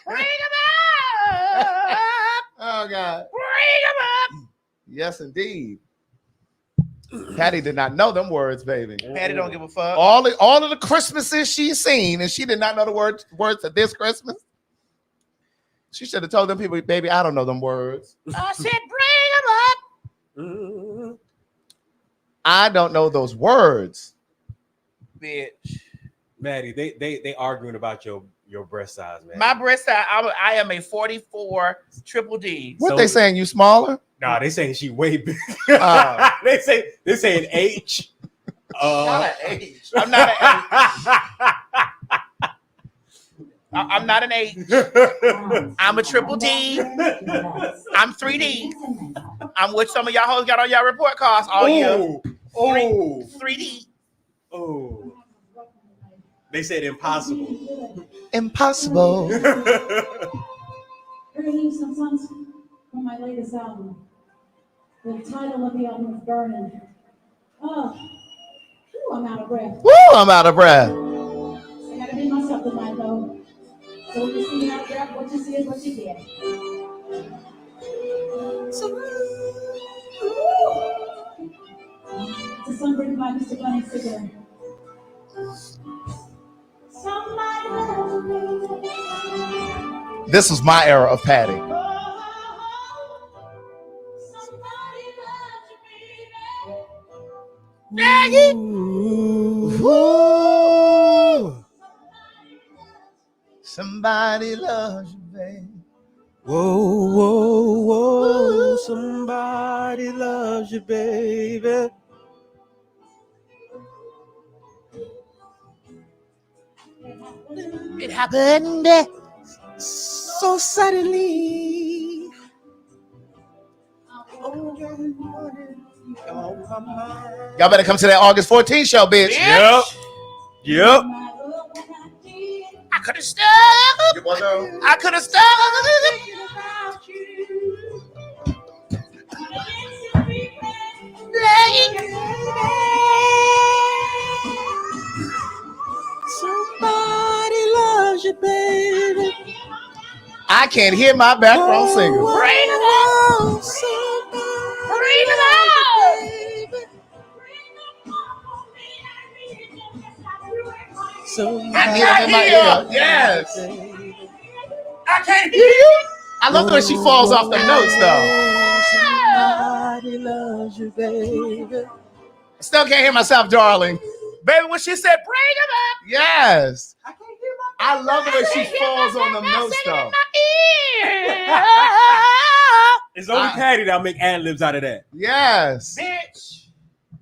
Bring them up. Oh, God. Bring them up. Yes, indeed. Patty did not know them words, baby. Patty don't give a fuck. All of the Christmases she's seen, and she did not know the words of this Christmas. She should have told them people, baby, I don't know them words. I said, bring them up. I don't know those words. Bitch. Maddie, they arguing about your breast size, man. My breast size, I am a 44 triple D. What So- they saying? You smaller? Nah, they saying she way big. Oh. they saying H. Not an H. I'm not an H. I'm not an H. I'm a triple D. I'm 3D. I'm what some of y'all hoes got on y'all report cards all year. Oh. 3D. Oh. They said impossible. Impossible. Early some songs from my latest album. The title of the album is Burning. Oh, I'm out of breath. Woo, I'm out of breath. I gotta be myself tonight, though. So when you see me out of breath, what you see is what you get. To some bring by Mr. Bunny Cigarette. Somebody loves me. This was my era of Patty. Somebody loves you, baby. Somebody loves you, baby. Whoa, whoa, whoa. Somebody loves you, baby. It happened So suddenly. Y'all better come to that August 14th show, bitch. Yep. I could have stuck. I could have stuck. Somebody loves you, baby. I can't hear my background singer. Bring it out. Bring it out. I need it in my ear. Yes. I can't hear you. I love the way she falls off the notes, though. Somebody loves you, baby. Still can't hear myself, darling. Baby, when she said, bring it up. Yes. I can't hear my I love the way she falls on them notes, though. It's only Patty that'll make ad-libs out of that. Yes. Bitch.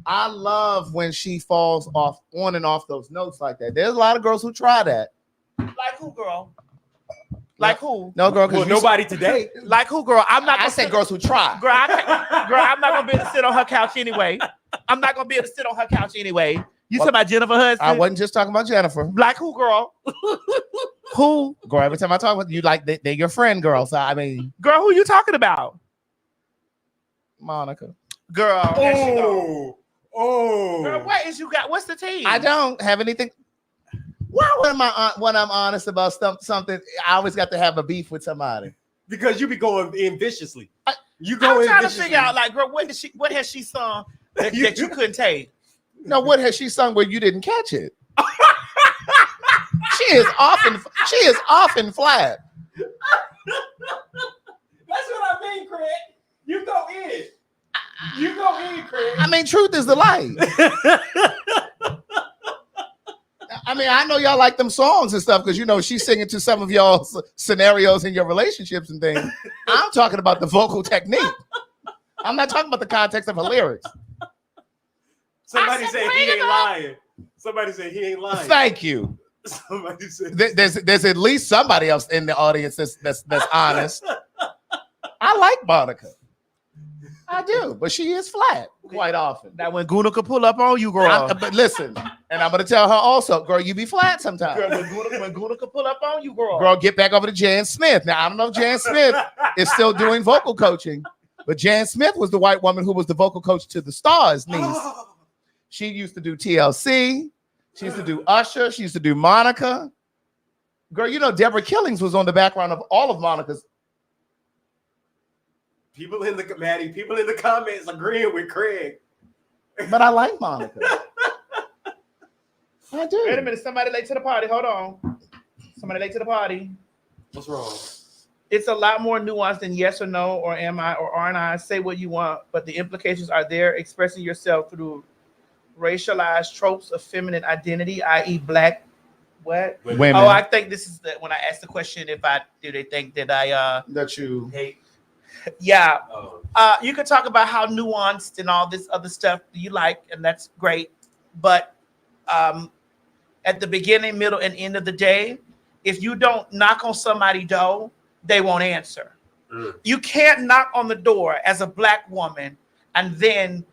I love when she falls off on and off those notes like that. There's a lot of girls who try that. Like who, girl? Like who? No, girl, Well, nobody today. Like who, girl? I'm not I gonna said sit, girls who try. girl, I'm not gonna be able to sit on her couch anyway. I'm not gonna be able to sit on her couch anyway. You talking about Jennifer Hudson? I wasn't just talking about Jennifer. Like who, girl? Who? Girl, every time I talk with you, like they're your friend, girl. So I mean, Girl, who you talking about? Monica. Girl, there she go. Oh. Girl, what is you got? What's the team? I don't have anything. Why when I'm honest about something, I always got to have a beef with somebody. Because you be going in viciously. You I'm go in trying to viciously. figure out, like, girl, what has she sung that you couldn't take? No, what has she sung where you didn't catch it? She is often flat. That's what I mean, Craig. You go in. You go in, Craig. I mean, truth is the light. I mean, I know y'all like them songs and stuff because, you know, she's singing to some of y'all's scenarios in your relationships and things. I'm talking about the vocal technique. I'm not talking about the context of her lyrics. Somebody said he ain't lying. Somebody said he ain't lying. Thank you. Somebody said There's at least somebody else in the audience that's honest. I like Monica. I do, but she is flat quite often. That when Guna could pull up on you, girl. But listen, and I'm gonna tell her also, girl, you be flat sometimes. Girl, when Guna could pull up on you, girl. Girl, get back over to Jan Smith. Now, I don't know if Jan Smith is still doing vocal coaching, but Jan Smith was the white woman who was the vocal coach to the Stars niece. She used to do TLC. She used to do Usher. She used to do Monica. Girl, you know, Deborah Killings was on the background of all of Monica's. people in the comments agreeing with Craig. But I like Monica. I do. Wait a minute, somebody late to the party. Hold on. Somebody late to the party. What's wrong? It's a lot more nuanced than yes or no, or am I, or aren't I. Say what you want, but the implications are there. Expressing yourself through racialized tropes of feminine identity, i.e. black, what? Women. Oh, I think this is when I asked the question if do they think that I that you hate. Yeah. You could talk about how nuanced and all this other stuff you like, and that's great. But at the beginning, middle, and end of the day, if you don't knock on somebody's door, they won't answer. You can't knock on the door as a black woman and then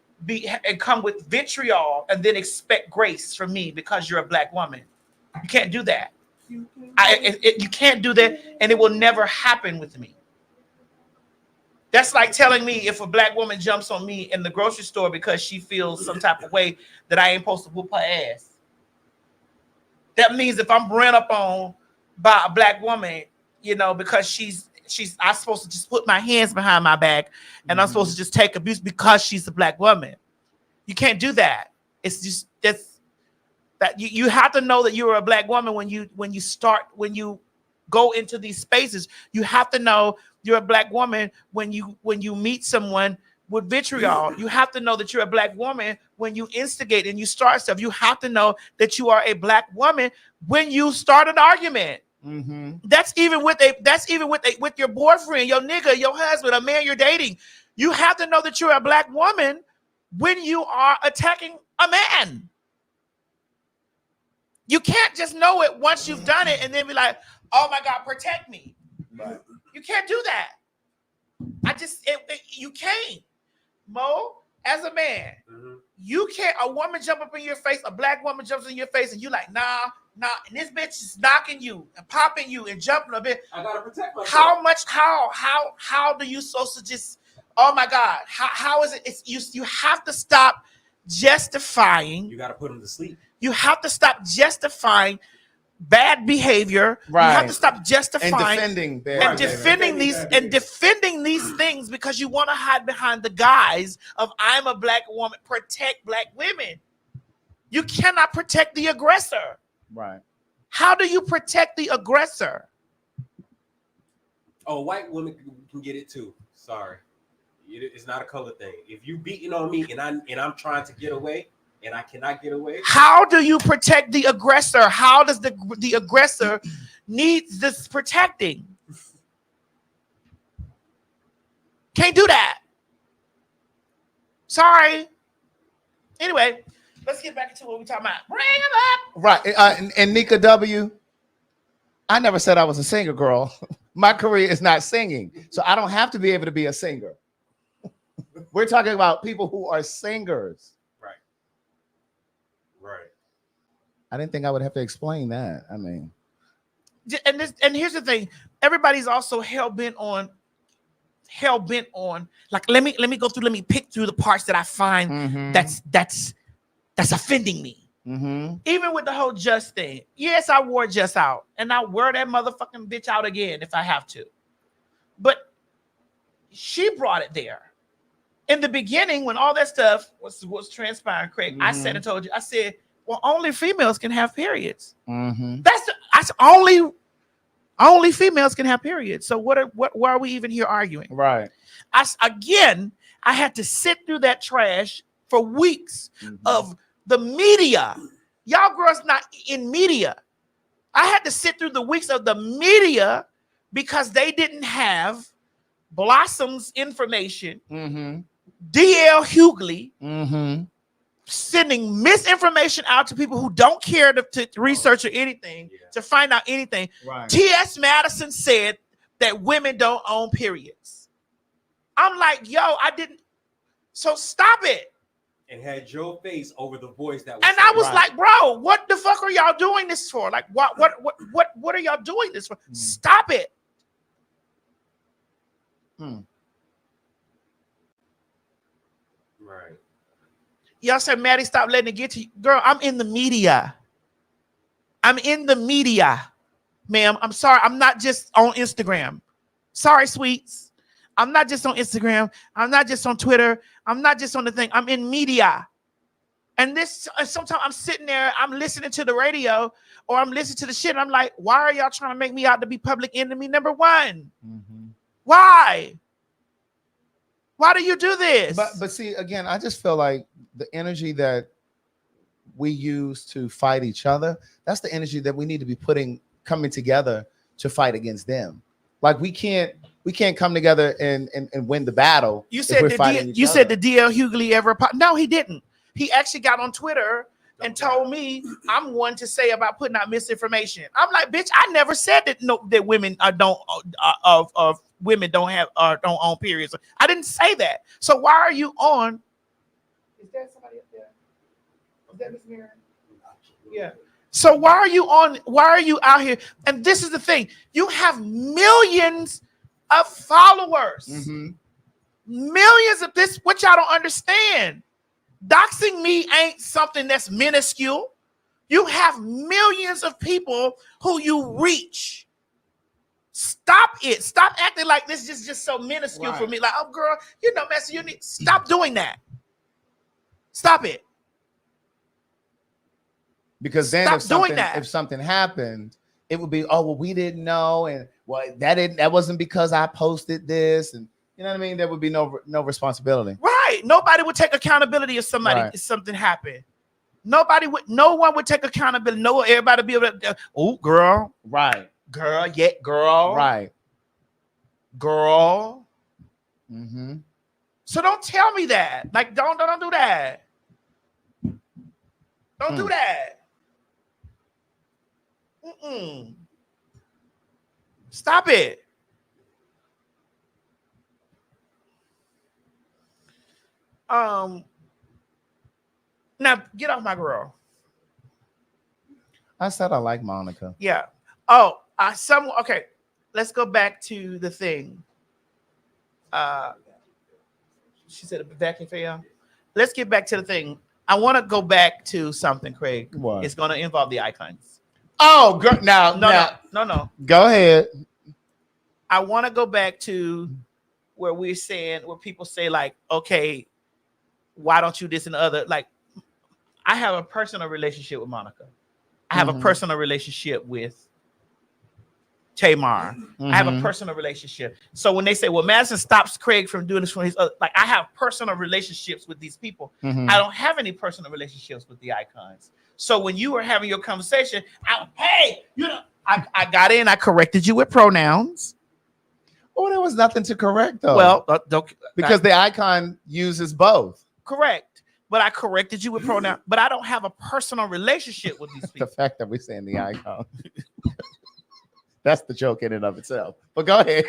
come with vitriol and then expect grace from me because you're a black woman. You can't do that. You can't do that, and it will never happen with me. That's like telling me if a black woman jumps on me in the grocery store because she feels some type of way that I ain't supposed to whoop her ass. That means if I'm ran up on by a black woman, you know, because I'm supposed to just put my hands behind my back and I'm supposed to just take abuse because she's a black woman. You can't do that. It's just that you have to know that you're a black woman when you go into these spaces. You have to know you're a black woman when you meet someone with vitriol. You have to know that you're a black woman when you instigate and you start stuff. You have to know that you are a black woman when you start an argument. That's even with your boyfriend, your nigga, your husband, a man you're dating. You have to know that you're a black woman when you are attacking a man. You can't just know it once you've done it and then be like, oh my God, protect me. Right. You can't do that. You can't. Mo, as a man, you can't. A woman jump up in your face, a black woman jumps in your face, and you like, nah, and this bitch is knocking you and popping you and jumping a bit. I gotta protect myself. How do you supposed to just? Oh my God, how is it? You have to stop justifying. You gotta put them to sleep. You have to stop justifying bad behavior. Right. You have to stop justifying and defending these things because you want to hide behind the guise of I'm a black woman. Protect black women. You cannot protect the aggressor. Right. How do you protect the aggressor? Oh, white women can get it too. Sorry, it's not a color thing. If you beating on me and I'm trying to get away. And I cannot get away. How do you protect the aggressor? How does the aggressor need this protecting? Can't do that. Sorry. Anyway, let's get back into what we're talking about. Bring them up. Right. And Nika W., I never said I was a singer, girl. My career is not singing. So I don't have to be able to be a singer. We're talking about people who are singers. Right. I didn't think I would have to explain that. I mean, and here's the thing: everybody's also hell bent on. Like, let me go through. Let me pick through the parts that I find that's offending me. Even with the whole just thing. Yes, I wore just out, and I'll wear that motherfucking bitch out again if I have to. But she brought it there. In the beginning, when all that stuff was transpiring, Craig, I said and told you, I said, well, only females can have periods. That's only females can have periods. So why are we even here arguing? Right. I had to sit through that trash for weeks of the media. Y'all girls not in media. I had to sit through the weeks of the media because they didn't have Blossom's information. D.L. Hughley sending misinformation out to people who don't care to research or anything, to find out anything. Right. T.S. Madison said that women don't own periods. I'm like, yo, I didn't. So stop it. And had your face over the voice that was. And I was like, bro, what the fuck are y'all doing this for? Like, what are y'all doing this for? Stop it. Right. Y'all said, Maddie, stop letting it get to you. Girl, I'm in the media. Ma'am. I'm sorry. I'm not just on Instagram. Sorry, sweets. I'm not just on Instagram. I'm not just on Twitter. I'm not just on the thing. I'm in media. And this, sometimes I'm sitting there, I'm listening to the radio or I'm listening to the shit. And I'm like, why are y'all trying to make me out to be public enemy number one? Why? Why do you do this? But see, again, I just feel like the energy that we use to fight each other, that's the energy that we need to be coming together to fight against them. Like we can't come together and win the battle. You said the D.L. Hughley ever? No, he didn't. He actually got on Twitter and told me I'm one to say about putting out misinformation. I'm like, bitch, I never said that that women don't own periods. I didn't say that. So why are you on? Is there somebody up there? Is that Miss Mary? Yeah. So why are you on? Why are you out here? And this is the thing: you have millions of followers. Millions of this, what y'all don't understand. Doxing me ain't something that's minuscule. You have millions of people who you reach. Stop it. Stop acting like this is just so minuscule for me. Like, oh, girl, you know, Messi, you need stop doing that. Stop it. Because then if something happened, it would be, oh, well, we didn't know, and well, that wasn't because I posted this, and you know what I mean? There would be no responsibility. Right. Nobody would take accountability if something happened. No one would take accountability. No, everybody would be able to, oh, girl. Right. Girl, yeah, girl. Right. Girl. Mm-hmm. So don't tell me that. Like, don't do that. Don't do that. Mm-mm. Stop it. Now get off my girl. I said I like Monica. Yeah. Oh, okay. Let's go back to the thing. She said a vacuum for you. Let's get back to the thing. I want to go back to something, Craig. What? It's going to involve the icons. Oh, girl, no. Go ahead. I want to go back to where people say, like, okay, why don't you this and the other? Like, I have a personal relationship with Monica. I have a personal relationship with Tamar. I have a personal relationship. So when they say, well, Madison stops Craig from doing this for his other, like, I have personal relationships with these people. I don't have any personal relationships with the icons. So when you were having your conversation, I got in, I corrected you with pronouns. Oh, there was nothing to correct, though. Well, because the icon uses both. Correct. But I corrected you with pronouns. But I don't have a personal relationship with these people. The fact that we're saying the icon. That's the joke in and of itself. But go ahead.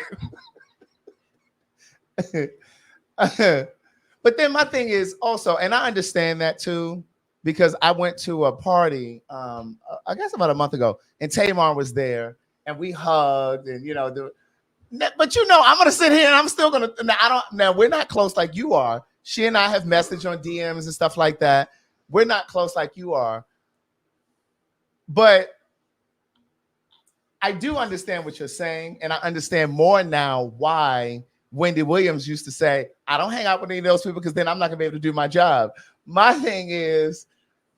But then my thing is also, and I understand that too, because I went to a party, I guess about a month ago, and Tamar was there, and we hugged, and but I'm gonna sit here and I'm still gonna. Now we're not close like you are. She and I have messaged on DMs and stuff like that. We're not close like you are, but I do understand what you're saying, and I understand more now why Wendy Williams used to say, I don't hang out with any of those people because then I'm not gonna be able to do my job. My thing is,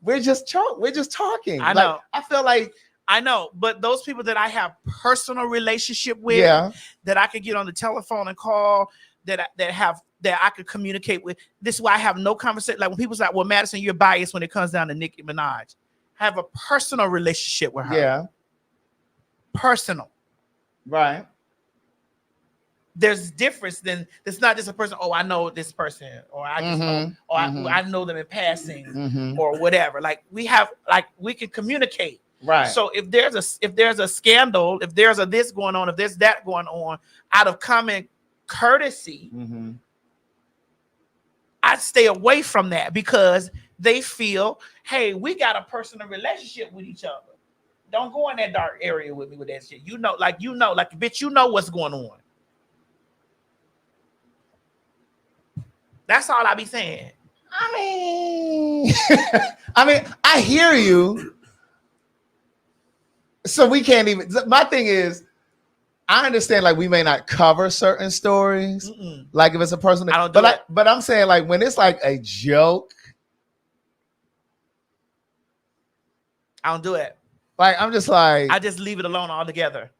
we're just talking. I know. Like, I feel like I know, but those people that I have personal relationship with, that I could get on the telephone and call, that I could communicate with. This is why I have no conversation. Like when people say, well, Madison, you're biased when it comes down to Nicki Minaj. I have a personal relationship with her. Yeah. Personal. Right. There's difference than it's not just a person. Oh, I know this person, or I just know, or I know them in passing, or whatever. Like we can communicate. Right. So if there's a scandal, if there's a this going on, if there's that going on, out of common courtesy, I stay away from that because they feel, hey, we got a personal relationship with each other. Don't go in that dark area with me with that shit. Like bitch, you know what's going on. That's all I be saying. I mean, I hear you. So we can't even. My thing is, I understand. Like we may not cover certain stories, like if it's a personal. I don't do it. But I'm saying like when it's like a joke, I don't do it. Like I'm just like I just leave it alone altogether.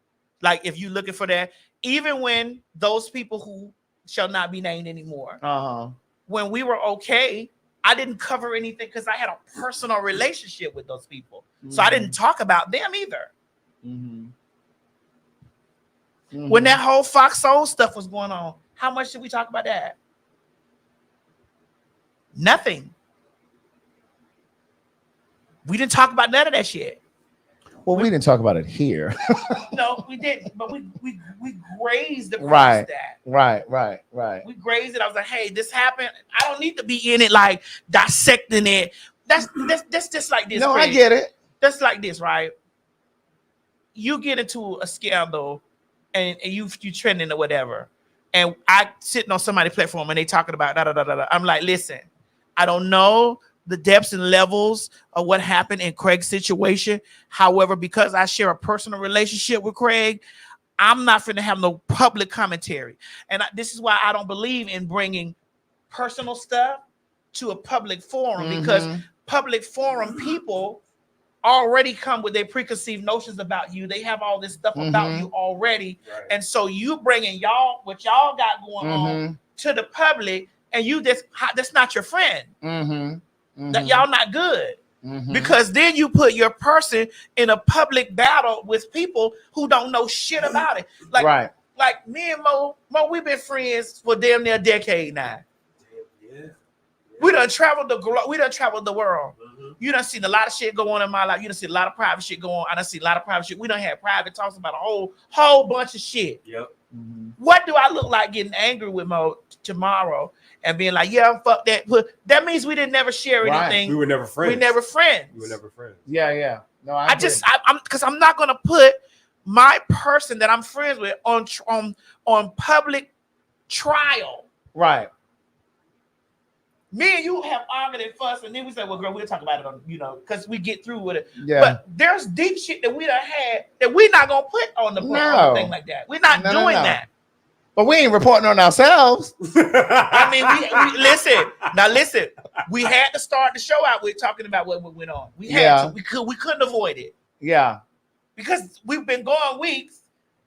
Like if you're looking for that, even when those people who shall not be named anymore, when we were okay, I didn't cover anything because I had a personal relationship with those people, so I didn't talk about them either. When that whole Fox Soul stuff was going on, how much did we talk about that? Nothing. We didn't talk about none of that shit. Well, we didn't talk about it here. No, we didn't. But we grazed across that. Right. We grazed it. I was like, hey, this happened. I don't need to be in it, like dissecting it. That's just like this. No, Craig. I get it. That's like this, right? You get into a scandal and you trending or whatever. and I sitting on somebody's platform and they talking about da da da da da. I'm like, listen, I don't know the depths and levels of what happened in Craig's situation. However, because I share a personal relationship with Craig, I'm not going to have no public commentary. And this is why I don't believe in bringing personal stuff to a public forum, because public forum people already come with their preconceived notions about you. They have all this stuff about you already. Right. And so you bringing what y'all got going on to the public, and that's not your friend. That y'all not good. Because then you put your person in a public battle with people who don't know shit about it. Like me and Mo, we've been friends for damn near a decade now. We done traveled the world. You done seen a lot of shit go on in my life. You done seen a lot of private shit go on. I done seen a lot of private shit. We done had private talks about a whole bunch of shit. Yep. What do I look like getting angry with Mo tomorrow and being like, yeah, fuck that? That means we didn't never share anything. We were never friends. We never friends. Yeah. No, I'm because I'm not gonna put my person that I'm friends with on public trial. Right. Me and you have argued and fussed, and then we say, well, girl, we'll talk about it on, because we get through with it. Yeah. But there's deep shit that we done had that we're not gonna put on the thing like that. We're not doing that. But we ain't reporting on ourselves. I mean, we listen. Now listen, we had to start the show out with talking about what went on. We had to. We couldn't avoid it. Yeah. Because we've been going weeks,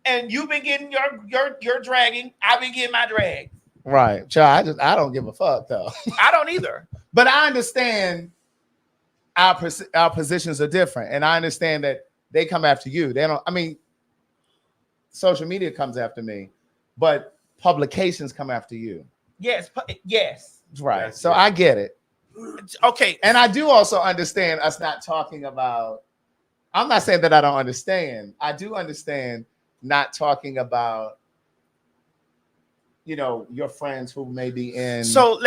and you've been getting your dragging. I've been getting my drag. Right. Child, I don't give a fuck though. I don't either. But I understand our positions are different, and I understand that they come after you. They don't. I mean, social media comes after me, but publications come after you. Yes. Right. Yes, so I get it. Okay. And I do also understand us not talking about. I'm not saying that I don't understand. I do understand not talking about, your friends who may be in. So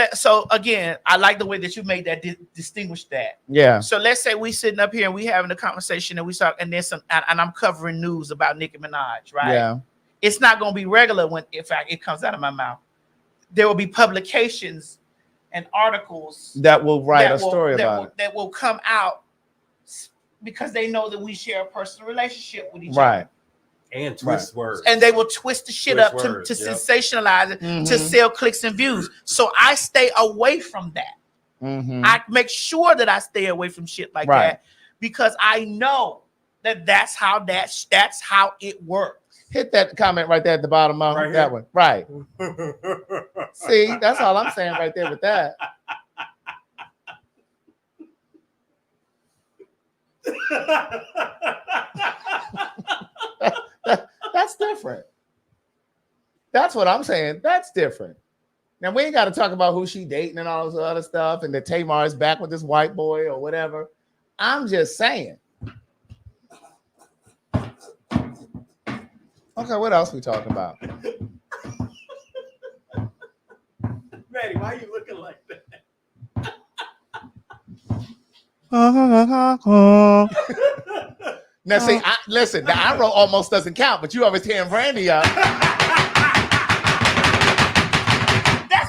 again, I like the way that you made that distinguish that. Yeah. So let's say we sitting up here and we having a conversation and we start, and then and I'm covering news about Nicki Minaj, right? Yeah. It's not going to be regular if it comes out of my mouth. There will be publications and articles that will write a story about it. That will come out because they know that we share a personal relationship with each other. Right. And twist words. And they will twist the shit up to sensationalize it, to sell clicks and views. So I stay away from that. I make sure that I stay away from shit like that, because I know that's how it works. Hit that comment right there at the bottom, Mom. Right that one. Right. See, that's all I'm saying right there with that. That's different. That's what I'm saying. That's different. Now, we ain't got to talk about who she dating and all this other stuff, and that Tamar is back with this white boy or whatever. I'm just saying. Okay, what else we talking about? Maddie, why are you looking like that? Now, see, listen, the eye roll almost doesn't count, but you always tearing Brandy up. That's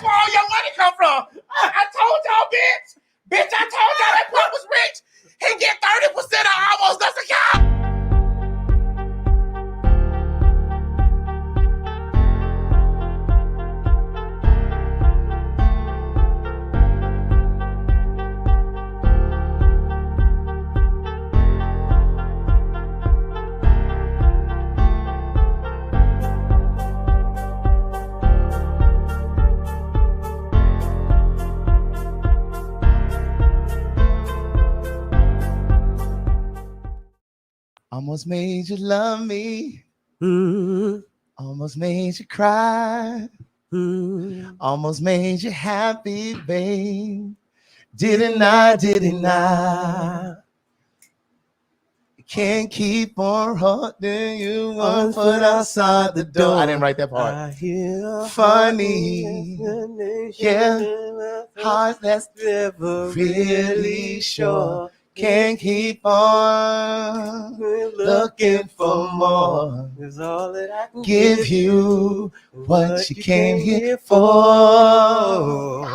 where all your money come from. I told y'all, bitch. Bitch, I told y'all that punk was rich. He get 30% of almost doesn't count. Almost made you love me. Almost made you cry. Almost made you happy, babe. Didn't I? Can't keep on holding you 1 foot outside the door. I didn't write that part. Funny. Yeah. Heart that's never really sure. Can't keep on looking for more. Is all that I can Give you what you came here for.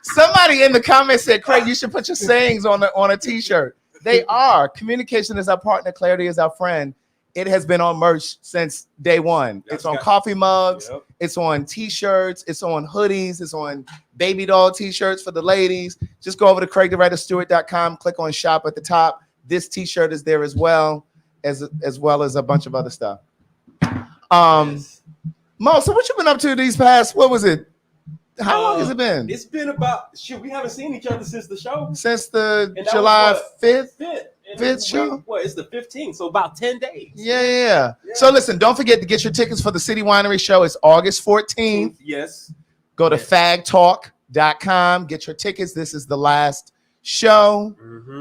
Somebody in the comments said, Craig, you should put your sayings on a t-shirt. They are. Communication is our partner. Clarity is our friend. It has been on merch since day one. It's on coffee mugs. Yep. It's on t-shirts. It's on hoodies. It's on baby doll t-shirts for the ladies. Just go over to CraigTheWriterStewart.com. Click on shop at the top. This t-shirt is there as well as a bunch of other stuff. Yes. Mo, so what you been up to these past, what was it? How long has it been? It's been about, we haven't seen each other since the show. Since the July 5th show? Well, it's the 15th, so about 10 days. Yeah. So listen, don't forget to get your tickets for the City Winery show. It's August 14th. Yes. Go to fagtalk.com. Get your tickets. This is the last show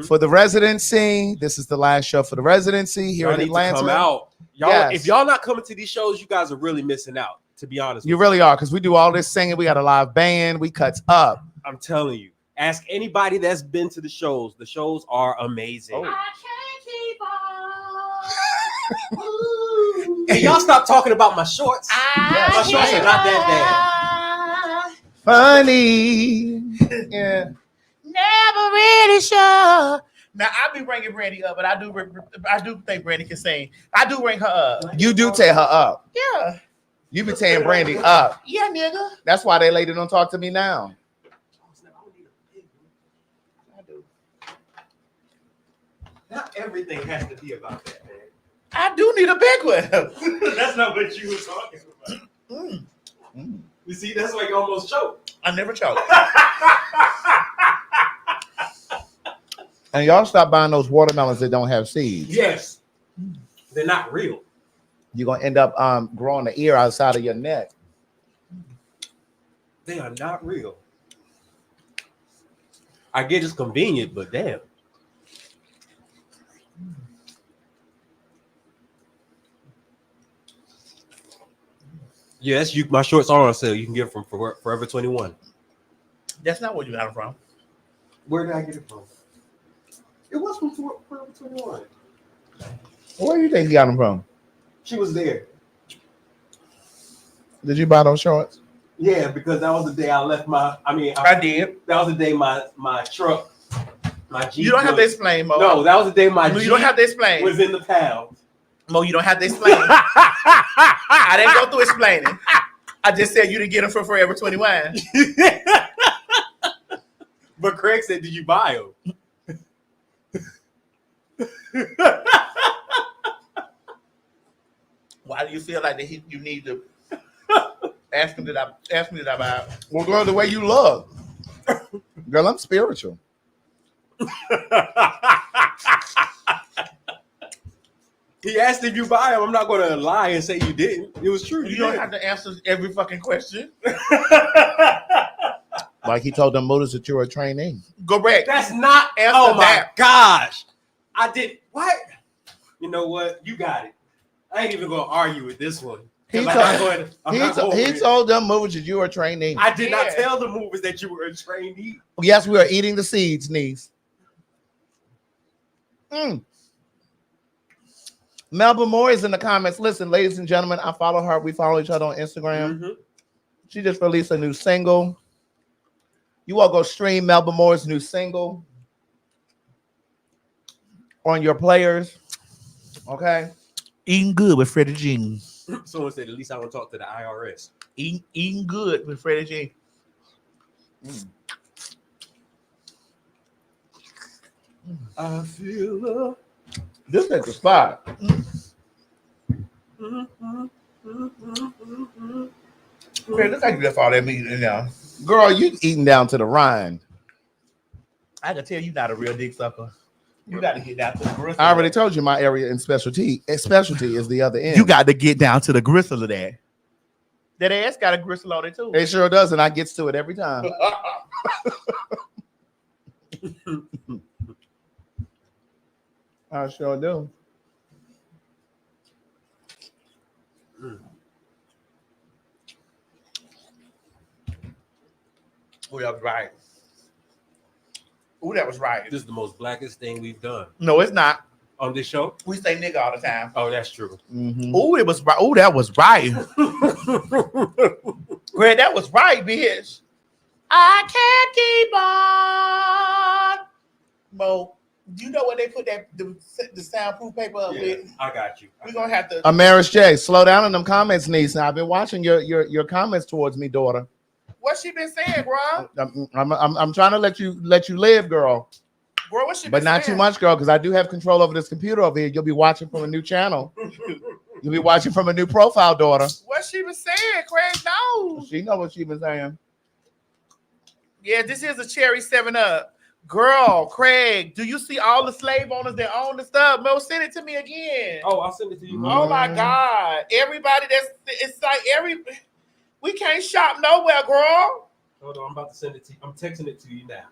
for the residency. This is the last show for the residency here in Atlanta. Come out. Y'all, if y'all not coming to these shows, you guys are really missing out, to be honest. You really are, because we do all this singing. We got a live band. We cuts up. I'm telling you. Ask anybody that's been to the shows. The shows are amazing. I can't keep on. Hey, y'all stop talking about my shorts. My shorts are not that bad. Funny. Yeah. Never really sure. Now I be bringing Brandy up, but I do think Brandy can sing. I do bring her up. You do tear her up. Yeah. You be tearing Brandy up. Yeah, nigga. That's why they lady don't talk to me now. Not everything has to be about that, man. I do need a big one. That's not what you were talking about. You see, that's why you almost choked. I never choked. And y'all stop buying those watermelons that don't have seeds. Yes. They're not real. You're going to end up growing the ear outside of your neck. They are not real. I get it's convenient, but damn. Yes, my shorts are on sale. You can get them from Forever 21. That's not where you got them from. Where did I get it from? It was from Forever 21. Where do you think you got them from? She was there. Did you buy those shorts? Yeah, because that was the day I left I did. That was the day my truck, my Jeep. You don't have to explain, Mo. No, that was the day my Jeep. You don't have to explain. Was in the pound. Mo, you don't have to explain. I didn't go through explaining. I just said you didn't get them from Forever 21. But Craig said, "Did you buy them?" Why do you feel like you need to ask me that I buy them? Well, girl, the way you look, girl, I'm spiritual. He asked if you buy them. I'm not going to lie and say you didn't. It was true. You don't have to answer every fucking question. Like he told them motors that you're a trainee. Go back. That's not. Answer my gosh! I did what? You know what? You got it. I ain't even going to argue with this one. He told them movers that you were a trainee. I did not tell the movers that you were a trainee. Yes, we are eating the seeds, niece. Melba Moore is in the comments. Listen, ladies and gentlemen, I follow her. We follow each other on Instagram. She just released a new single. You all go stream Melba Moore's new single on your players. Okay? Eating good with Freddie Jean. Someone said, at least I want to talk to the IRS. Eating good with Freddie Jean. I feel love. This is the spot. Man, looks like you left all that meat in there. Girl, you eating down to the rind. I can tell you not a real dick sucker. You got to get down to the gristle. I already told you my area in specialty is the other end. You got to get down to the gristle of that. That ass got a gristle on it too. It sure does, and I gets to it every time. I sure do. We are right. Ooh, that was right. This is the most blackest thing we've done No, it's not. on this show. We say nigga all the time. Oh, that's true. Ooh, it was right. Ooh, that was right. Greg, that was right, bitch. I can't keep on. Mo, do you know what they put the soundproof paper up with? I got you. We're gonna have to. Amaris J, slow down on them comments, niece. Now I've been watching your comments towards me, daughter. What she been saying, bro? I'm trying to let you live, girl. Bro, what she But been not saying? too much, girl, because I do have control over this computer over here. You'll be watching from a new channel. You'll be watching from a new profile, daughter. What she been saying, Craig? No. She know what she been saying. Yeah, this is a cherry 7-Up. Girl, Craig, do you see all the slave owners that own the stuff? Mo, send it to me again. Oh, I'll send it to you. Oh my God. Everybody it's like we can't shop nowhere, girl. Hold on, I'm about to send it to you. I'm texting it to you now.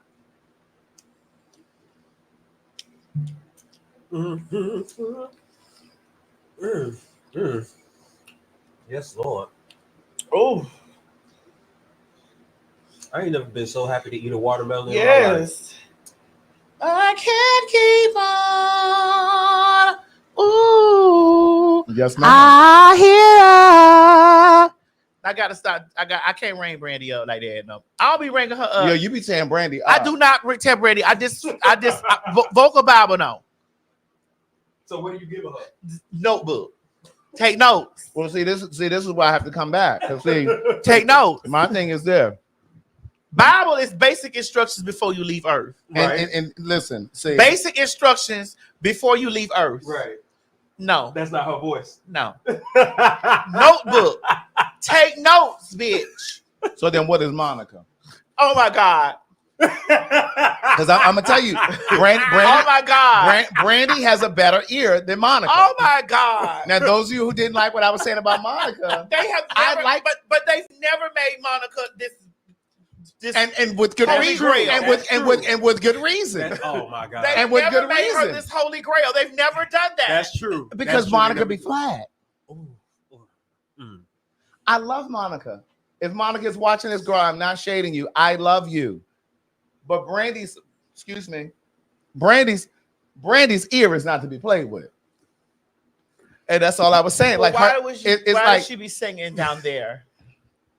Yes, Lord. Oh, I ain't never been so happy to eat a watermelon in my life. yes. I can't keep on. Ooh. Yes, ma'am. I hear. I gotta stop. I can't ring Brandy up like that. No, I'll be ringing her up. Yo, you be saying Brandy. I do not tell Brandy. I just vocal Bible no So what do you give her? notebook. Take notes. Well, see, this is why I have to come back. 'Cause see, Take notes. my thing is there. Bible is basic instructions before you leave Earth. Right. And listen, see, Basic instructions before you leave Earth. Right. No, That's not her voice. no. Notebook. Take notes, bitch. so then what is Monica? Oh my God. Because I'm gonna tell you, Brandy, Oh my God. Brandy has a better ear than Monica. Oh my God. Now, those of you who didn't like what I was saying about Monica, They have I never, like- but they've never made Monica this and with good Holy reason, Grail. and with good reason, Oh my God. They've and with never good made her reason. this holy grail. They've never done that. That's true. because That's true. Monica They be never- flat. Ooh, ooh. Mm. I love Monica. If Monica is watching this, girl, I'm not shading you. I love you. But Brandy's ear is not to be played with. And that's all I was saying. Well, Like why her, would she, it's why like would she be singing down there?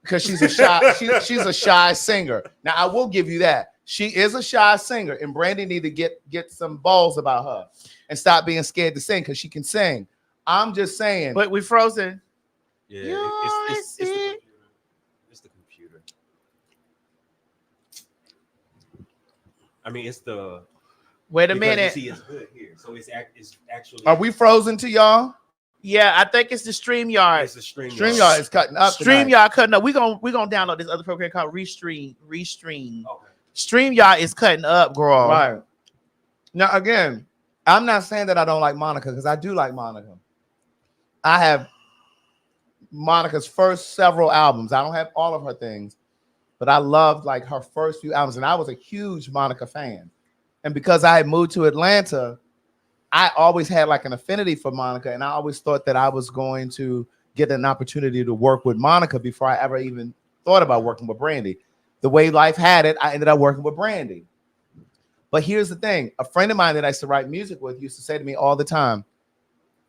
because she's a shy, she's a shy singer. Now I will give you that. She is a shy singer, and Brandy need to get some balls about her and stop being scared to sing because she can sing. I'm just saying. But we frozen. Yeah, it's the computer. It's the computer. I mean, it's the. Wait a because you minute. see, it's good here, so it's actually. Are we frozen to y'all? Yeah, I think it's the StreamYard. It's the stream. StreamYard is cutting up. tonight. StreamYard cutting up. We're gonna download this other program called Restream. Okay. StreamYard is cutting up, girl. Right. Now, again, I'm not saying that I don't like Monica because I do like Monica. I have Monica's first several albums. I don't have all of her things, but I loved like her first few albums, and I was a huge Monica fan. And because I had moved to Atlanta, I always had like an affinity for Monica, and I always thought that I was going to get an opportunity to work with Monica before I ever even thought about working with Brandy. The way life had it, I ended up working with Brandy. But here's the thing. A friend of mine that I used to write music with used to say to me all the time,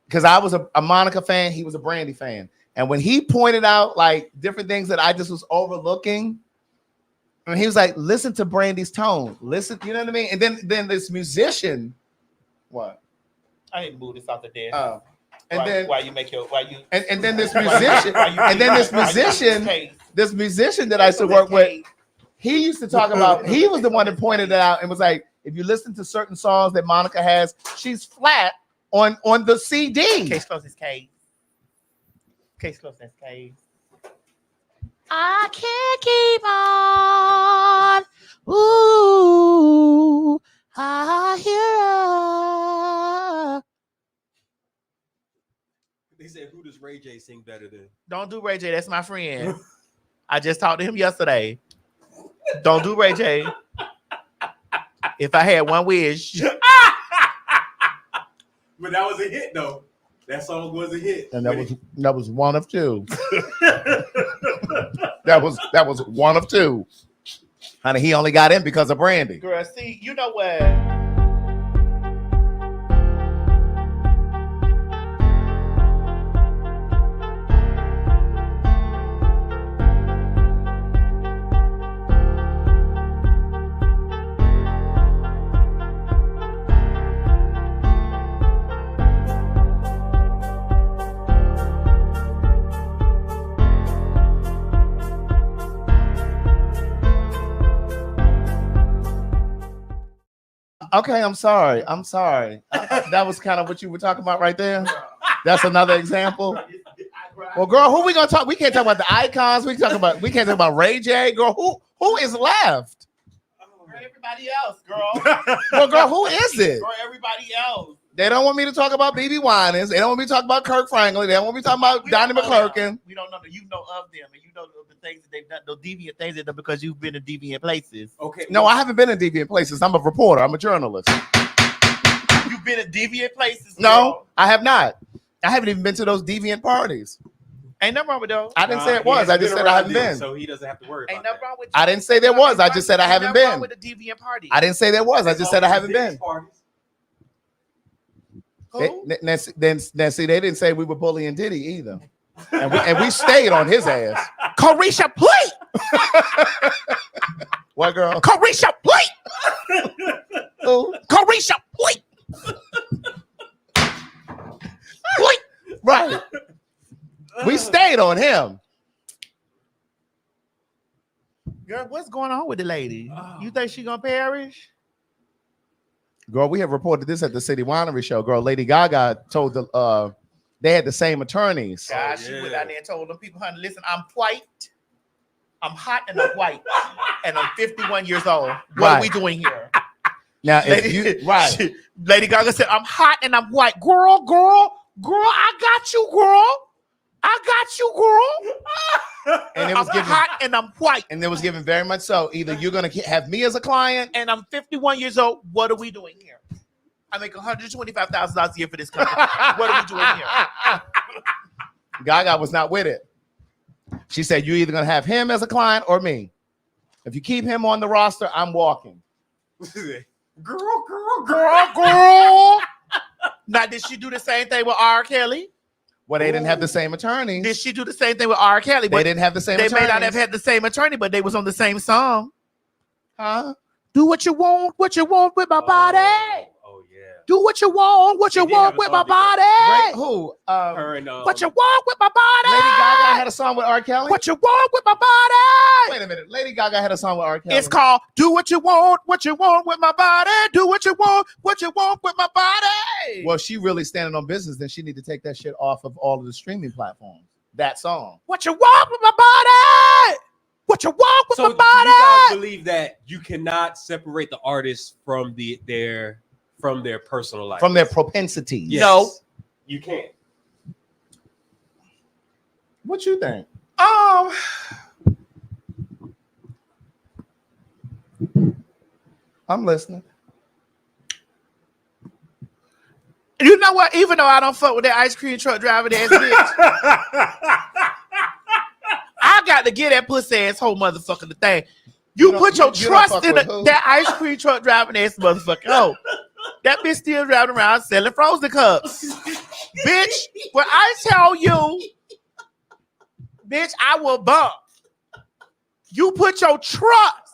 because I was a Monica fan, he was a Brandy fan. And when he pointed out like different things that I just was overlooking, and he was like, listen to Brandy's tone. Listen, you know what I mean? And then this musician, what? I ain't move this off the desk. Oh. And then why you make your and then this musician, and then this musician that I used to work with, he used to talk about, he was the one that pointed it out and was like, if you listen to certain songs that Monica has, she's flat on the CD. Case closed, case. Case closed, case. I can't keep on. Ooh, I hear her. They said, who does Ray J sing better than? Don't do Ray J. That's my friend. I just talked to him yesterday. Don't do Ray J. If I had one wish. But that was a hit, though. That song was a hit. And that was one of two. that was one of two. Honey, he only got in because of Brandy. Girl, see, you know what? Okay, I'm sorry. That was kind of what you were talking about right there. That's another example. Well, girl, who we gonna talk? We can't talk about the icons. We can't talk about Ray J. Girl, who is left? Everybody else, girl. Well, girl, who is it? Girl, everybody else. They don't want me to talk about BB Winans. They don't want me to talk about Kirk Franklin. They don't want me to talk about Donnie McClurkin. We don't know that you know of them, and you know the things that they've done, those deviant things they've done because you've been in deviant places. Okay. No, I haven't been in deviant places. I'm a reporter. I'm a journalist. You've been in deviant places. No, girl. I have not. I haven't even been to those deviant parties. Ain't nothing wrong with those. I didn't say it was. I just said I haven't been. So he doesn't have to worry Ain't about nothing wrong with. I didn't say there was. I just said I haven't been. With a deviant party. I didn't say there was. I just said I haven't been. Then see, they didn't say we were bullying Diddy either, and we stayed on his ass. Carisha, please. What girl? Carisha, please. Who? Carisha, please. Please. Right. We stayed on him. Girl, what's going on with the lady? You think she gonna perish? Girl, we have reported this at the City Winery show. Girl, Lady Gaga told they had the same attorneys. God, she went out there and told them people, honey, listen, I'm white. I'm hot and I'm white. And I'm 51 years old. What are we doing here? Now, Lady Gaga said, I'm hot and I'm white. Girl, I got you, girl. And it was I'm hot and I'm white. And it was given very much so. Either you're going to have me as a client. And I'm 51 years old. What are we doing here? I make $125,000 a year for this company. What are we doing here? Gaga was not with it. She said, you're either going to have him as a client or me. If you keep him on the roster, I'm walking. Girl. Now, did she do the same thing with R. Kelly? Well, they didn't have the same attorneys. Did she do the same thing with R. Kelly? They didn't have the same They attorneys. may not have had the same attorney, but they was on the same song. Huh? Do what you want with my body. Oh, yeah. Do what you want with my body. Right, who? Her and, What you want with my body. Lady Gaga had a song with R. Kelly? What you want with my body. Wait a minute. Lady Gaga had a song with R. Kelly. It's called Do What You Want with my body. Do what you want with my body. Well, she really standing on business, then she need to take that shit off of all of the streaming platforms. That song. What you want with my body. What you want with my body. So do you guys believe that you cannot separate the artist from their personal life? From their propensities? Yes. No. You can't. What you think? I'm listening. You know what? Even though I don't fuck with that ice cream truck driving ass bitch, I got to get that pussy ass whole motherfucker the thing. You put your trust in that ice cream truck driving ass motherfucker. Oh, that bitch still driving around selling frozen cups. Bitch, when I tell you, bitch, I will bump. You put your trust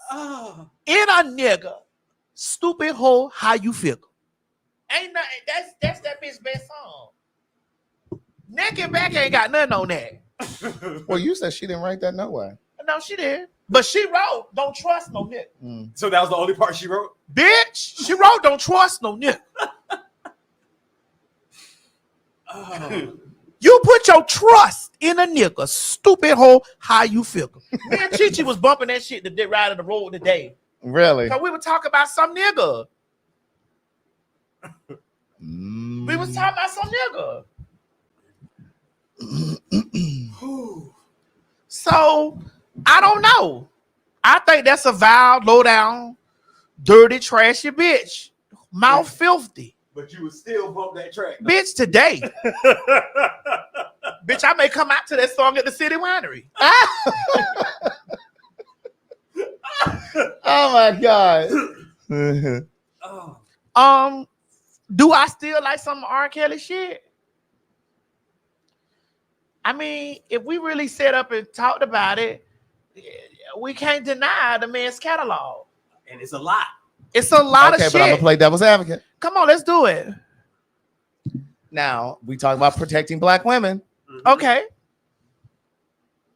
in a nigga. Stupid hoe, how you feel? Ain't nothing. That's that bitch best song. Neck and back ain't got nothing on that. Well, you said she didn't write that no way. No, she did. But she wrote, don't trust no nigga. So that was the only part she wrote? Bitch, she wrote, don't trust no nigga. You put your trust in a nigga. Stupid hoe, how you feel? Me and Chi was bumping that shit that did ride on the road today. Really? So we were talking about some nigga. We was talking about some nigga. So I don't know. I think that's a vile, low down, dirty, trashy bitch. Mouth filthy. But you would still bump that track. Bitch, today. Bitch, I may come out to that song at the City Winery. Oh my God. Oh, Do I still like some R. Kelly shit? I mean, if we really set up and talked about it, we can't deny the man's catalog. and it's a lot. It's a lot of Okay, shit. but I'm gonna play devil's advocate. Come on, let's do it. Now we talk about protecting black women. Okay.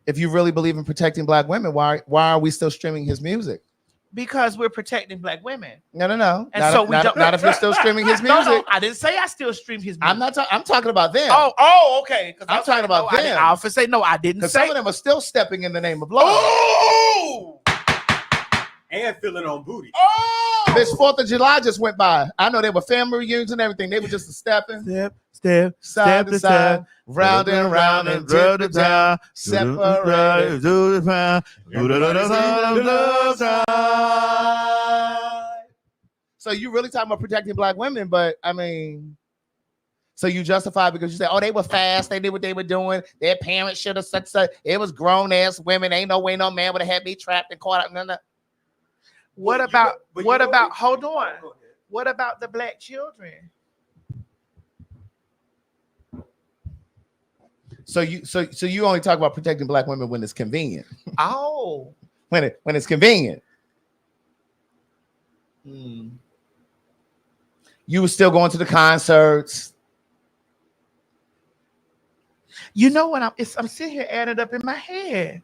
If you really believe in protecting black women, why are we still streaming his music? Because we're protecting black women. No. And not, so if, we not, don't. not if you're still streaming his music. No, I didn't say I still stream his music. I'm not. I'm talking about them. Oh, okay. I'm talking about them. I often say no. I didn't Because say. some of them are still stepping in the name of love. Oh, And feeling on booty. This 4th of July just went by. I know they were family reunions and everything. They were just a stepping. Step, Side to side, round and round and tip to down, separated. So you really talking about protecting black women, but I mean, so you justify because you say, oh, they were fast, they did what they were doing, their parents should have such. It was grown ass women. Ain't no way no man would have had me trapped and caught up. No. What about? Hold on. What about the black children? So you only talk about protecting black women when it's convenient. Oh, when it's convenient. You were still going to the concerts. you know what? I'm sitting here adding it up in my head.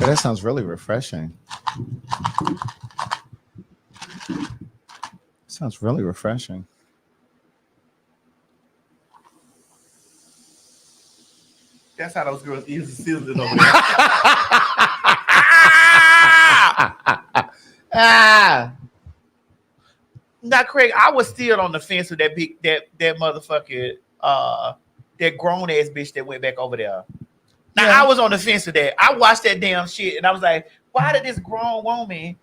Yeah, that sounds really refreshing. Sounds really refreshing. That's how those girls eat the season over there. Now, Craig, I was still on the fence with that motherfucker, that grown ass bitch that went back over there. Now, I was on the fence with that. I watched that damn shit and I was like, why did this grown woman,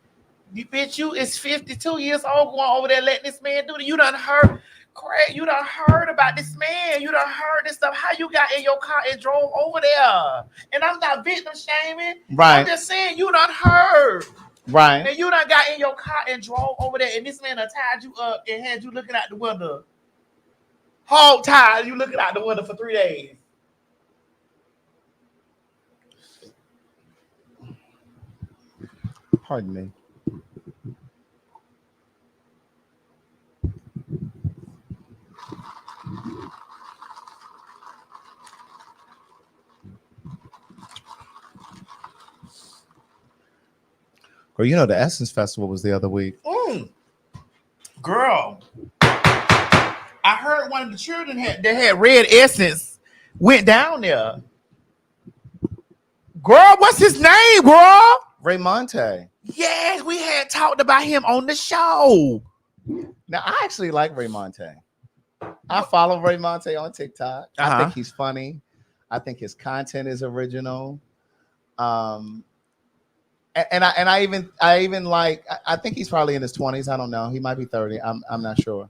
you is 52 years old going over there letting this man do it? You done heard, Craig, you done heard about this man. You done heard this stuff. How you got in your car and drove over there? And I'm not victim shaming. Right. I'm just saying you done heard. Right. And you done got in your car and drove over there, and this man done tied you up and had you looking out the window. Hog tied, you looking out the window for 3 days. Pardon me. Girl, you know the Essence Festival was the other week. Girl, I heard one of the children that had red Essence went down there. Girl, what's his name, girl? Ray Monte. Yes, we had talked about him on the show. Now, I actually like Ray Monte. I follow Ray Monte on TikTok. I think he's funny. I think his content is original. And I even like, I think he's probably in his 20s. I don't know. He might be 30. I'm not sure.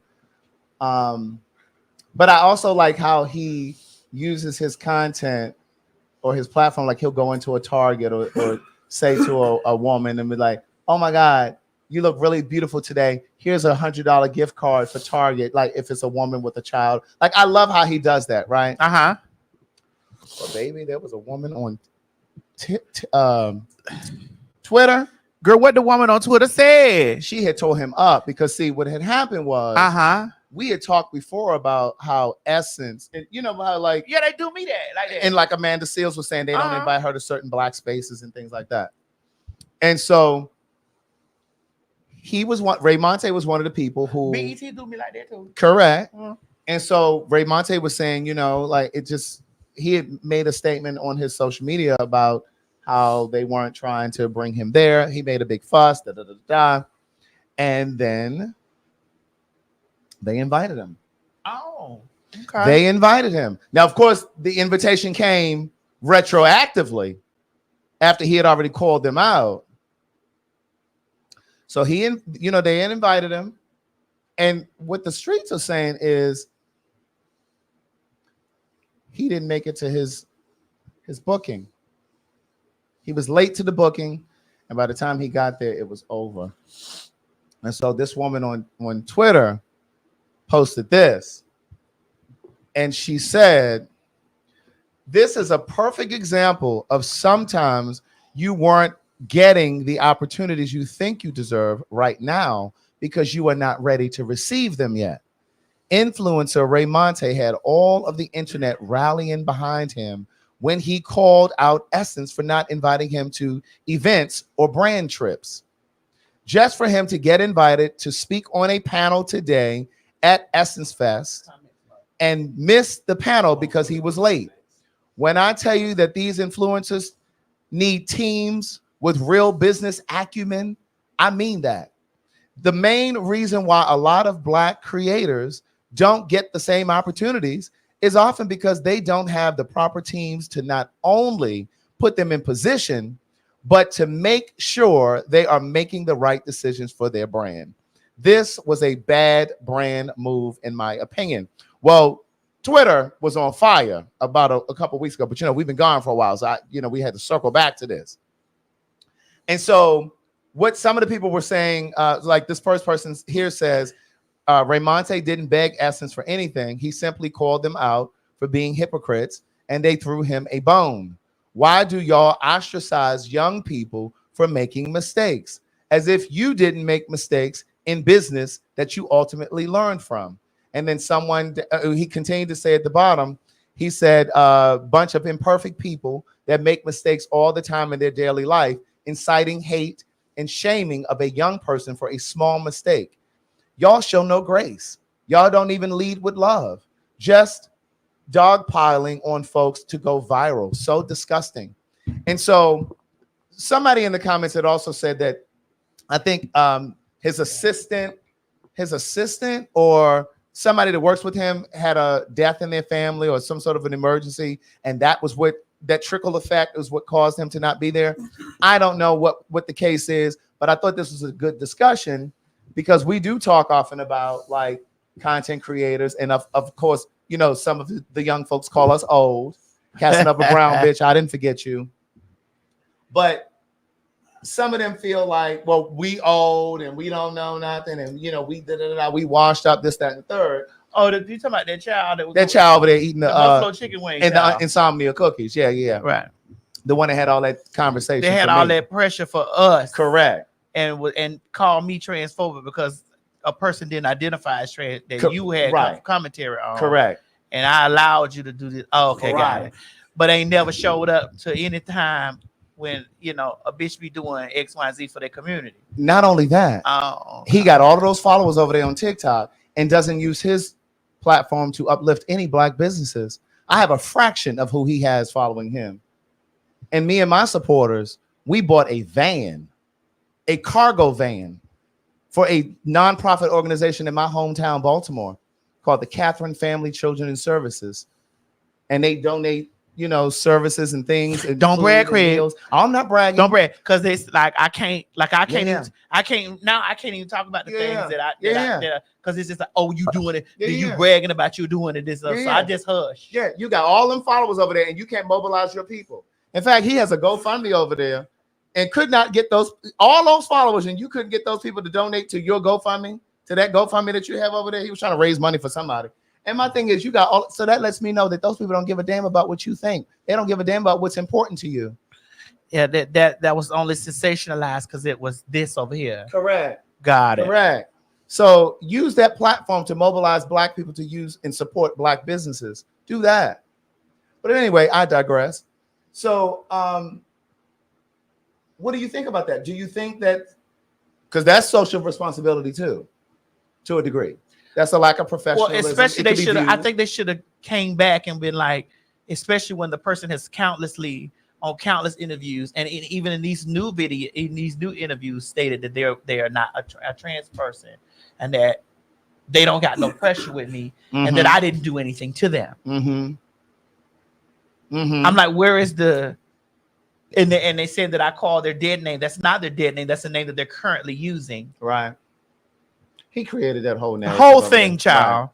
But I also like how he uses his content or his platform. Like he'll go into a Target or say to a woman and be like, oh my God, you look really beautiful today. Here's $100 gift card for Target. Like if it's a woman with a child. Like I love how he does that, right? Well, baby, there was a woman on Twitter. Girl, what the woman on Twitter said? She had told him up because see what had happened was we had talked before about how Essence, and you know how like Yeah, they do me that like that. and like Amanda Seales was saying, they don't invite her to certain black spaces and things like that. And so Ray Monte was one of the people who BET do me like that too. correct. And so Ray Monte was saying, you know, like he had made a statement on his social media about how they weren't trying to bring him there. He made a big fuss, and then they invited him. Oh, okay. They invited him. Now, of course, the invitation came retroactively after he had already called them out. So they invited him. And what the streets are saying is he didn't make it to his booking. He was late to the booking, and by the time he got there, it was over. And so this woman on Twitter posted this, and she said, this is a perfect example of sometimes you weren't getting the opportunities you think you deserve right now because you are not ready to receive them yet. Influencer Ray Monte had all of the internet rallying behind him when he called out Essence for not inviting him to events or brand trips. Just for him to get invited to speak on a panel today at Essence Fest and miss the panel because he was late. When I tell you that these influencers need teams with real business acumen, I mean that. The main reason why a lot of black creators don't get the same opportunities is often because they don't have the proper teams to not only put them in position, but to make sure they are making the right decisions for their brand. This was a bad brand move, in my opinion. Well, Twitter was on fire about a couple of weeks ago, but we've been gone for a while, so we had to circle back to this. And so what some of the people were saying, like this first person here says, Ray Monte didn't beg Essence for anything. He simply called them out for being hypocrites, and they threw him a bone. Why do y'all ostracize young people for making mistakes? As if you didn't make mistakes in business that you ultimately learned from. And then he continued to say at the bottom, he said, a bunch of imperfect people that make mistakes all the time in their daily life, inciting hate and shaming of a young person for a small mistake. Y'all show no grace. Y'all don't even lead with love. Just dogpiling on folks to go viral. So disgusting. And so somebody in the comments had also said that I think his assistant or somebody that works with him had a death in their family or some sort of an emergency, and that was that trickle effect was what caused him to not be there. I don't know what the case is, but I thought this was a good discussion because we do talk often about like content creators, and of course, some of the young folks call us old, casting up a brown bitch. I didn't forget you, but some of them feel like, well, we old and we don't know nothing, and we washed up this, that, and the third. Oh, you talking about that child child over there eating the buffalo chicken wings and the insomnia cookies? Yeah, right. The one that had all that conversation. They had all that pressure for us, correct, and called me transphobic because a person didn't identify as trans that you had commentary on. Correct. And I allowed you to do this. Oh, okay, right. Got it. But ain't never showed up to any time when a bitch be doing X, Y, Z for their community. Not only that, he got all of those followers over there on TikTok and doesn't use his platform to uplift any black businesses. I have a fraction of who he has following him. And me and my supporters, we bought a cargo van for a nonprofit organization in my hometown, Baltimore, called the Catherine Family Children and Services. And they donate, services and things. And don't brag, Craig. I'm not bragging. Don't brag, because it's like I can't even talk about the things that because it's just like, oh, you doing it, you bragging about you doing it. So I just hush. Yeah, you got all them followers over there, and you can't mobilize your people. In fact, he has a GoFundMe over there, and could not get all those followers, and you couldn't get those people to donate to your GoFundMe, to that GoFundMe that you have over there. He was trying to raise money for somebody. And my thing is, so that lets me know that those people don't give a damn about what you think. They don't give a damn about what's important to you. Yeah, that was only sensationalized because it was this over here. Correct. Got it. Correct. So use that platform to mobilize Black people to use and support Black businesses. Do that. But anyway, I digress. So what do you think about that? Do you think that, because that's social responsibility too, to a degree. That's a lack of professionalism. Well, especially I think they should have came back and been like, especially when the person has countless interviews, and even in these new interviews stated that they are not a trans person, and that they don't got no pressure with me, and that I didn't do anything to them. I'm like, where is the? And they said that I called their dead name. That's not their dead name. That's the name that they're currently using. Right. He created that whole narrative. Whole thing, child.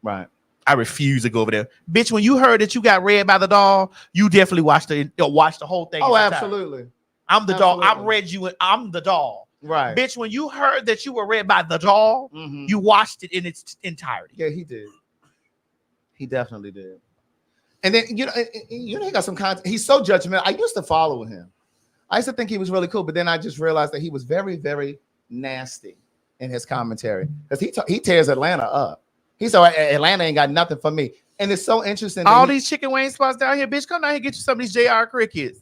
Right. I refuse to go over there, bitch. When you heard that you got read by the doll, you definitely watched the whole thing. Oh, absolutely. I'm the doll. I read you, and I'm the doll. Right. Bitch, when you heard that you were read by the doll, you watched it in its entirety. Yeah, he did. He definitely did. And then he got some content. He's so judgmental. I used to follow him. I used to think he was really cool, but then I just realized that he was very, very nasty in his commentary, because he tears Atlanta up. He said Atlanta ain't got nothing for me, and it's so interesting. All these chicken wing spots down here, bitch, come down here and get you some of these JR crickets.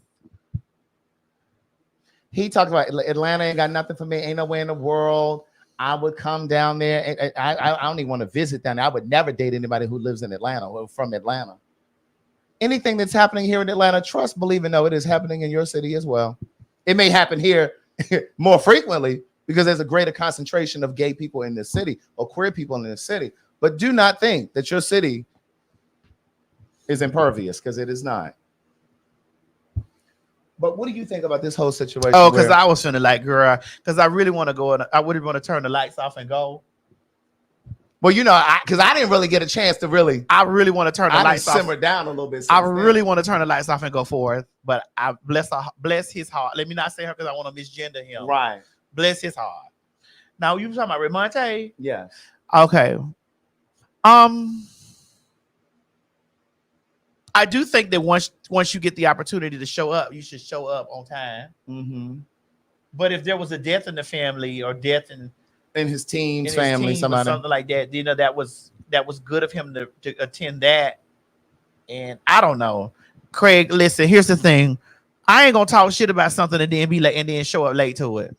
He talked about Atlanta ain't got nothing for me. Ain't nowhere in the world I would come down there. And I don't even want to visit down there. I would never date anybody who lives in Atlanta or from Atlanta. Anything that's happening here in Atlanta, trust, believe, and know it is happening in your city as well. It may happen here more frequently because there's a greater concentration of gay people in this city or queer people in this city. But do not think that your city is impervious, because it is not. But what do you think about this whole situation? Oh, because I was feeling like, girl, because I really want to go and I wouldn't want to turn the lights off and go. Well, because I didn't really get a chance to really. I really want to turn the lights off. Simmer down a little bit. I really want to turn the lights off and go forth. But I bless his heart. Let me not say her because I want to misgender him. Right. Bless his heart. Now you talking about Remonte? Yes. Okay. I do think that once you get the opportunity to show up, you should show up on time. But if there was a death in the family or death in his team's family, something like that, that was good of him to attend that. And I don't know, Craig. Listen, here's the thing: I ain't gonna talk shit about something and then be late and then show up late to it.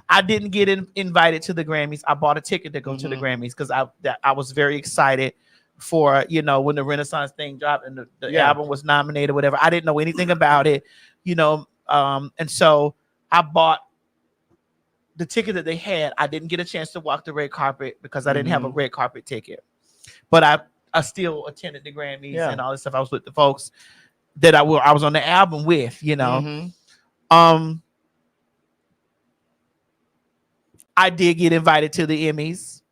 I didn't get invited to the Grammys. I bought a ticket to go to the Grammys because I was very excited for, when the Renaissance thing dropped and the album was nominated, whatever. I didn't know anything about it, and so I bought the ticket that they had. I didn't get a chance to walk the red carpet because I didn't have a red carpet ticket, but I still attended the Grammys and all this stuff. I was with the folks that I was on the album with, I did get invited to the Emmys.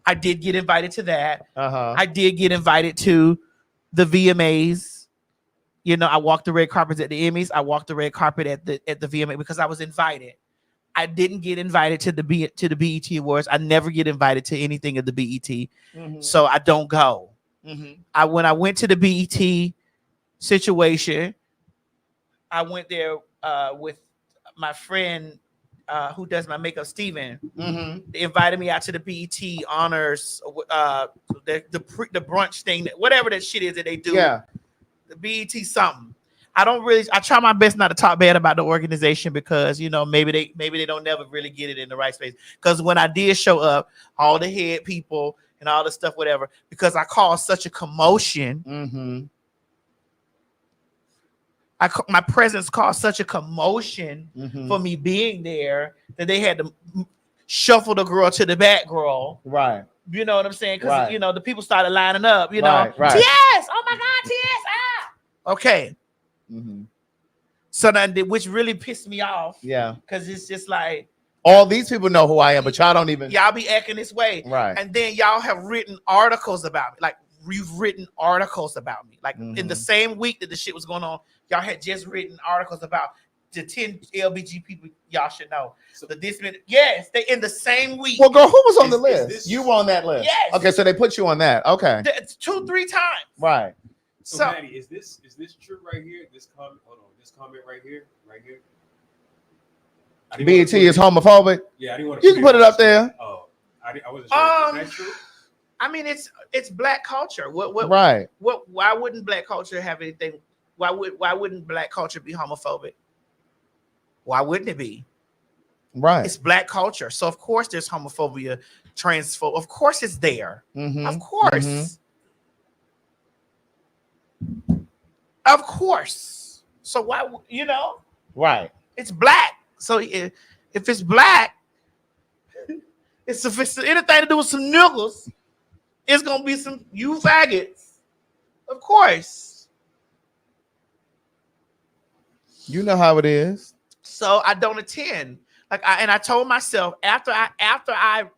I did get invited to that. I did get invited to the VMAs. I walked the red carpets at the Emmys. I walked the red carpet at the VMA because I was invited. I didn't get invited to the BET Awards. I never get invited to anything at the BET, so I don't go. When I went to the BET situation, I went there with my friend who does my makeup, Steven. They invited me out to the BET honors, the brunch thing, whatever that shit is that they do. Yeah, the BET something. I try my best not to talk bad about the organization because maybe they don't never really get it in the right space. Because when I did show up, all the head people and all the stuff, whatever, because I caused such a commotion. My presence caused such a commotion for me being there that they had to shuffle the girl to the back girl. Right. You know what I'm saying? Because the people started lining up. Right. TS, oh my God, TS. Okay. So then, which really pissed me off. Yeah. Because it's just like all these people know who I am, but y'all don't even. Y'all be acting this way. Right. And then y'all have written articles about me. Like you've written articles about me. Like in the same week that the shit was going on, y'all had just written articles about the 10 LBG people y'all should know. So yes, they in the same week. Well, girl, who was on the list? You were on that list. Yes. Okay, so they put you on that. Okay. 2-3 times. Right. So, So- Maddie, is this true right here? This comment, hold on, this comment right here. I didn't wanna BET put is it- homophobic. Yeah, I didn't want to. You can put it up there. Oh, I wasn't sure. Is that true? I mean, it's black culture. What? Right. What? Why wouldn't black culture have anything? Why wouldn't black culture be homophobic? Why wouldn't it be? Right. It's black culture, so of course there's homophobia, transphobia. Of course it's there. Mhm. Of course. Of course. So why? Right. It's black. So if it's black, if it's anything to do with some niggas, it's gonna be some you faggots. Of course. You know how it is. So I don't attend. I told myself after I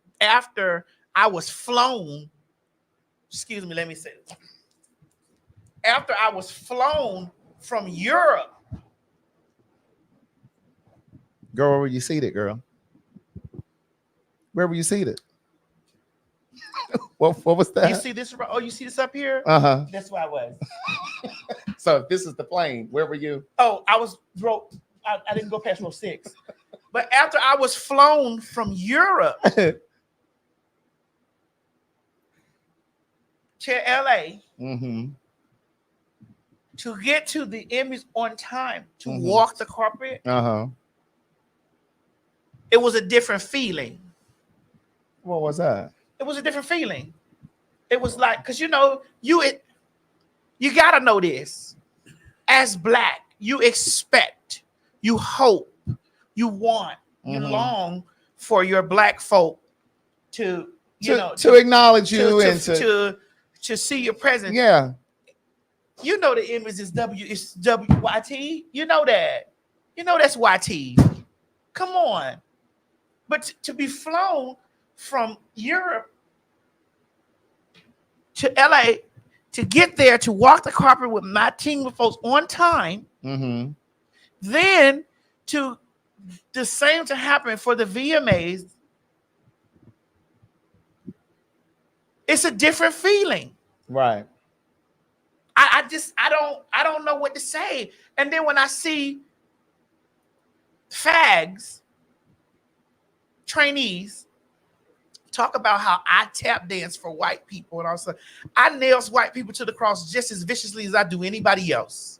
was flown. Excuse me, let me say this. After I was flown from Europe. Girl, where were you seated, girl? Where were you seated? What was that? You see this? Oh, you see this up here? Uh-huh. That's where I was. So if this is the plane, where were you? Oh, I didn't go past row 6. But after I was flown from Europe to LA Mm-hmm. to get to the Emmys on time, to walk the carpet, Uh-huh. it was a different feeling. What was that? It was a different feeling. It was like, because you gotta know this. As black, you expect, you hope, you want, you long for your black folk to acknowledge you and to see your presence. Yeah. You know the image is WYT. You know that. You know that's YT. Come on. But to be flown from Europe to LA to get there to walk the carpet with my team of folks on time, then to the same to happen for the VMAs, it's a different feeling. Right. I don't know what to say. And then when I see fags, trainees, talk about how I tap dance for white people and all that, I nails white people to the cross just as viciously as I do anybody else.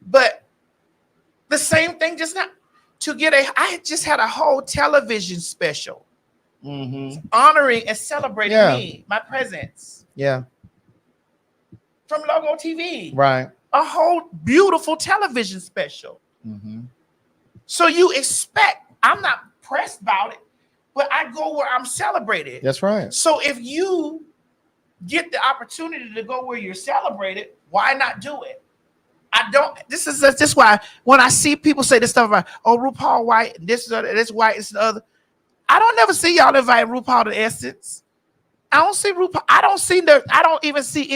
But the same thing just not to get I just had a whole television special honoring and celebrating me, my presence. Yeah. From Logo TV. Right. A whole beautiful television special. So you expect, I'm not pressed about it, but I go where I'm celebrated. That's right. So if you get the opportunity to go where you're celebrated, why not do it? This is why when I see people say this stuff about, oh, RuPaul white, this white, this the other, I don't never see y'all invite RuPaul to Essence. I don't see RuPaul. I don't even see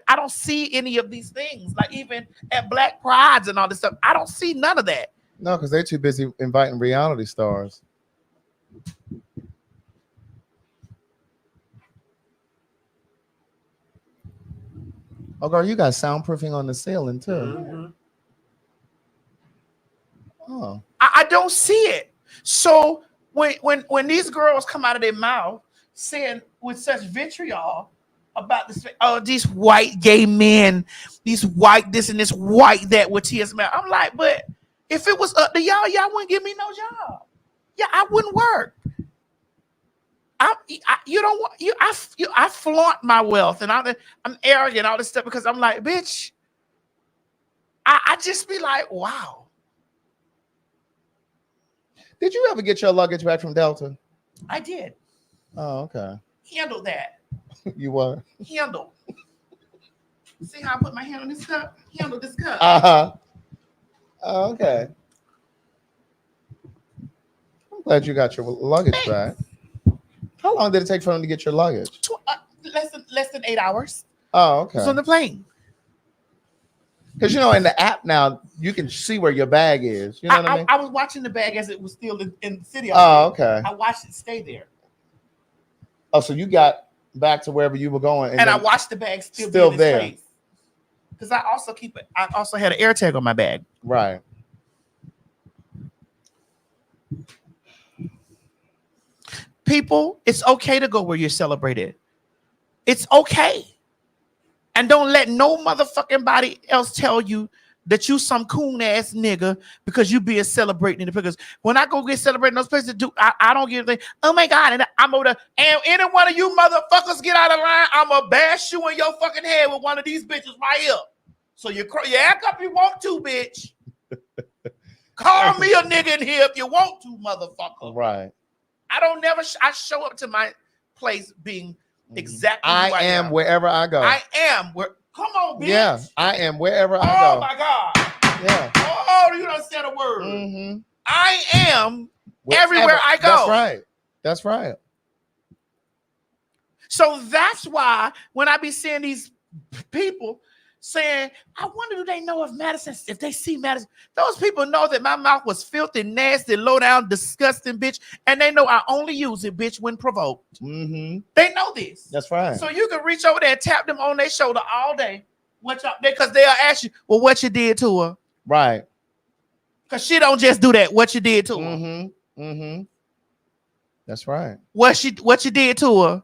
I don't see any of these things. Like even at Black Prides and all this stuff, I don't see none of that. No, because they're too busy inviting reality stars. Oh, girl, you got soundproofing on the ceiling too. Oh, I don't see it. So when these girls come out of their mouth saying with such vitriol about this, oh, these white gay men, these white this and this white that with TSM, I'm like, but if it was up to y'all wouldn't give me no job. Yeah, I wouldn't work. I flaunt my wealth and I'm arrogant, all this stuff, because I'm like, bitch, I just be like, wow. Did you ever get your luggage back from Delta? I did. Oh, okay. Handle that. You what? Handle. See how I put my hand on this cup? Handle this cup. Oh, okay. I'm glad you got your luggage back. How long did it take for them to get your luggage? Less than 8 hours. Oh, okay. It's on the plane. Because in the app now you can see where your bag is. You know what I mean? I was watching the bag as it was still in the city. Oh, okay. I watched it stay there. Oh, so you got back to wherever you were going, and I watched the bag still there. Place. Because I also had an air tag on my bag. Right. People, it's okay to go where you're celebrated. It's okay. And don't let no motherfucking body else tell you that you some coon ass nigga because you being celebrating it. Because when I go get celebrated in those places, I don't get anything. Oh my God. And I'm over there, and any one of you motherfuckers get out of line, I'm going to bash you in your fucking head with one of these bitches right here. So you act up if you want to, bitch. Call me a nigga in here if you want to, motherfucker. Right. I show up to my place being exactly who I am. Wherever I go. I am where. Come on, bitch. Yeah, I am wherever I go. Oh my God. Yeah. Oh, you don't say a word. Mm-hmm. I am everywhere I go. That's right. That's right. So that's why when I be seeing these people saying, I wonder do they know if they see Madison, those people know that my mouth was filthy, nasty, low down, disgusting, bitch, and they know I only use it, bitch, when provoked. Mm-hmm. They know this. That's right. So you can reach over there and tap them on their shoulder all day. Because they'll ask you, well, what you did to her? Right. Because she don't just do that. What you did to her? Mm-hmm. Mm-hmm. That's right. What you did to her?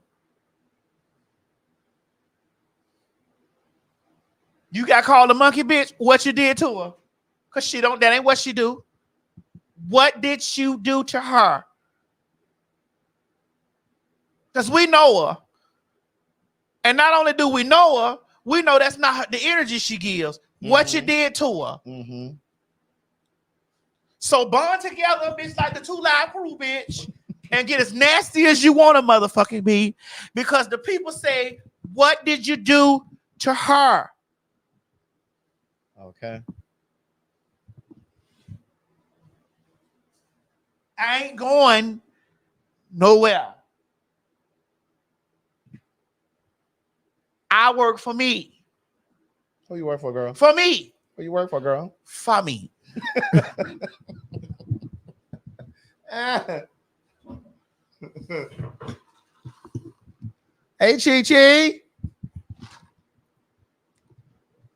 You got called a monkey, bitch. What you did to her? Because that ain't what she do. What did you do to her? Because we know her. And not only do we know her, we know that's not the energy she gives. Mm-hmm. What you did to her. Mm-hmm. So bond together, bitch, like the 2 Live Crew, bitch, and get as nasty as you want to motherfucking be. Because the people say, what did you do to her? Okay. I ain't going nowhere. I work for me. Who you work for, girl? For me. Who you work for, girl? For me. Hey, Chi-Chi.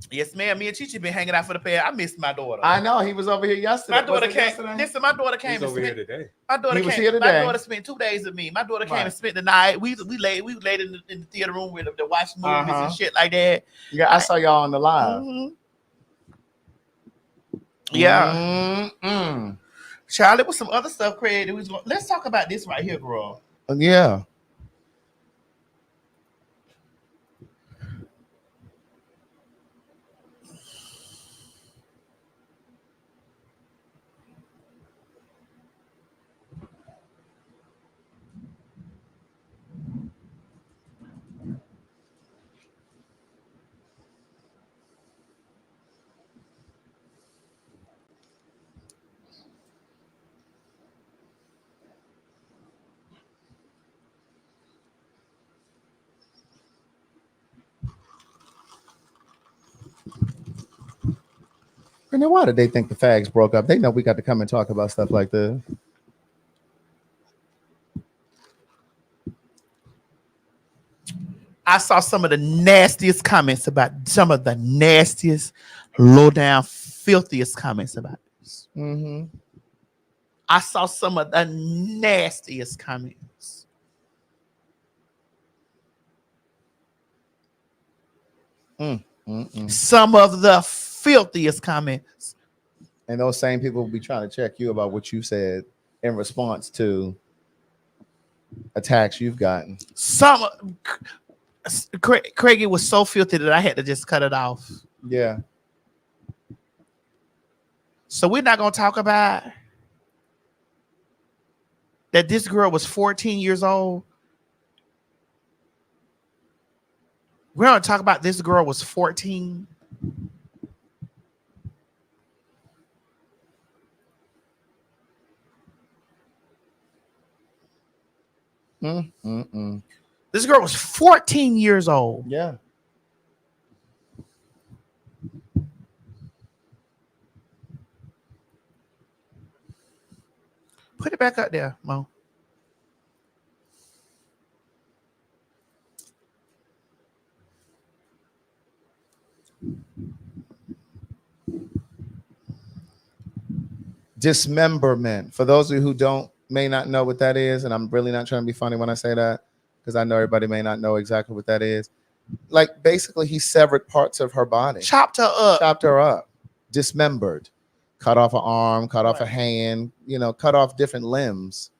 Yes, ma'am. Me and Chi-Chi been hanging out for the past. I missed my daughter. I know. He was over here yesterday. My daughter came. Listen, my daughter came. He's over here today. My daughter He was here today. My daughter spent 2 days with me. My daughter came and spent the night. We laid in the theater room with them to watch movies and shit like that. Yeah, I saw y'all on the live. Mm-hmm. Yeah. Mm-hmm. Charlie, with some other stuff created. Let's talk about this right here, girl. Yeah. And then why did they think the fags broke up? They know we got to come and talk about stuff like this. I saw some of the nastiest comments about some of the nastiest, low down, filthiest comments about this. Mm-hmm. I saw some of the nastiest comments. Some of the filthiest comments. And those same people will be trying to check you about what you said in response to attacks you've gotten. Craigie was so filthy that I had to just cut it off. Yeah. So we're not going to talk about that this girl was 14 years old. We're going to talk about this girl was 14. This girl was 14 years old. Yeah. Put it back up there, Mo. Dismemberment. For those of you who may not know what that is, and I'm really not trying to be funny when I say that, because I know everybody may not know exactly what that is. Like basically, he severed parts of her body, chopped her up, dismembered, cut off an arm, cut off a hand, cut off different limbs.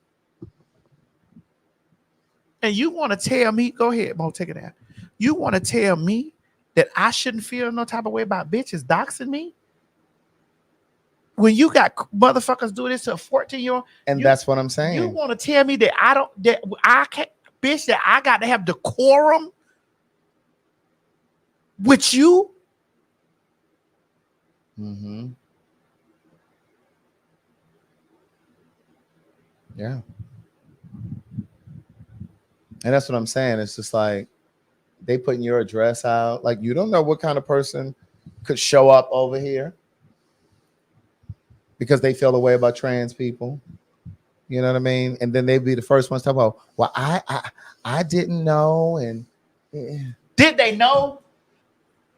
And you want to tell me? Go ahead, Mo, take it out. You want to tell me that I shouldn't feel no type of way about bitches doxing me? When you got motherfuckers do this to a 14-year-old, and that's what I'm saying. You want to tell me that I can't, bitch, that I got to have decorum with you? Mm-hmm. Yeah. And that's what I'm saying. It's just like they putting your address out. Like you don't know what kind of person could show up over here because they feel the way about trans people. You know what I mean? And then they'd be the first ones to talk about, well, I didn't know. And did they know?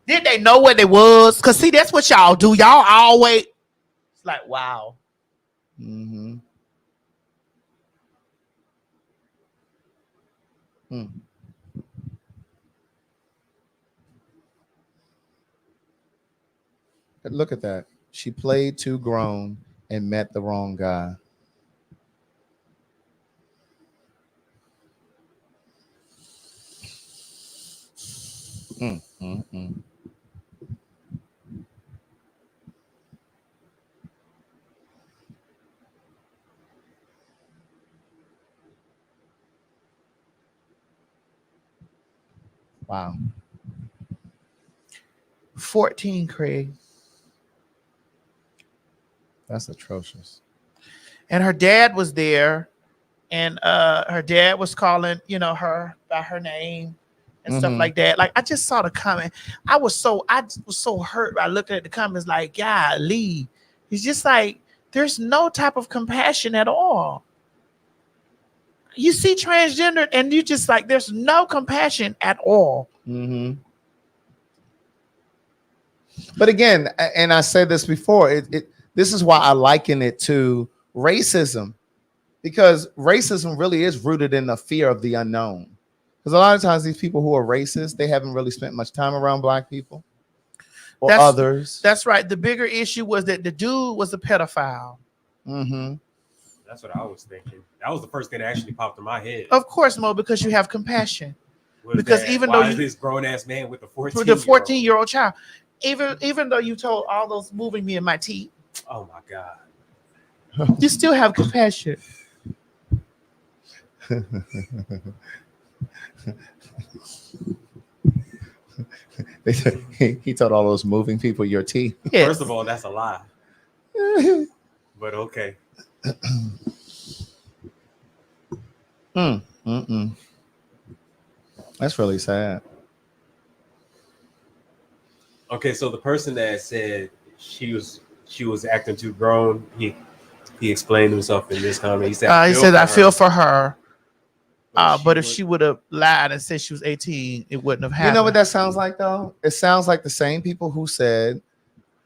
Did they know what it was? Because see, that's what y'all do. Y'all always, it's like, wow. Mm-hmm. Look at that. She played too grown and met the wrong guy. Wow. 14, Craig. That's atrocious. And her dad was there, and her dad was calling, her by her name and stuff like that. Like I just saw the comment. I was so hurt by looking at the comments. Like, golly, it's just like there's no type of compassion at all. You see transgender, and you just like there's no compassion at all. Mm-hmm. But again, and I said this before, this is why I liken it to racism, because racism really is rooted in the fear of the unknown. Because a lot of times these people who are racist, they haven't really spent much time around black people or others. That's right. The bigger issue was that the dude was a pedophile. Mm-hmm. That's what I was thinking. That was the first thing that actually popped in my head. Of course, Mo, because you have compassion. Because even though this grown ass man with the 14-year-old child, even though you told all those moving me in my teeth, oh my God, you still have compassion. He told all those moving people your teeth. Yes. First of all, that's a lie. But okay. That's really sad. Okay, so the person that said she was acting too grown, he explained himself in this comment. He said, I feel for her. But if she would have lied and said she was 18, it wouldn't have happened. You know what that sounds like, though? It sounds like the same people who said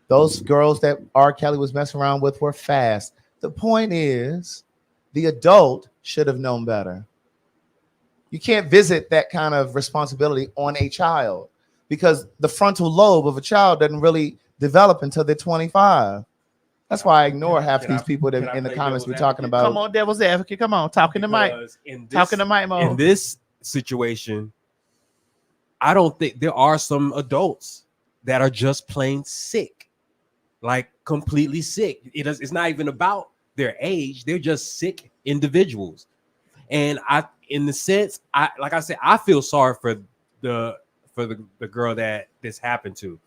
those girls that R. Kelly was messing around with were fast. The point is, the adult should have known better. You can't visit that kind of responsibility on a child because the frontal lobe of a child doesn't really develop until they're 25. That's why I ignore half these people that in the comments we're talking about. Come on, devil's advocate. Come on, talking to Mike. Talking to Mike. In this situation, I don't think there are some adults that are just plain sick, like completely sick. It's not even about their age; they're just sick individuals. And in the sense, like I said, I feel sorry for the girl that this happened to,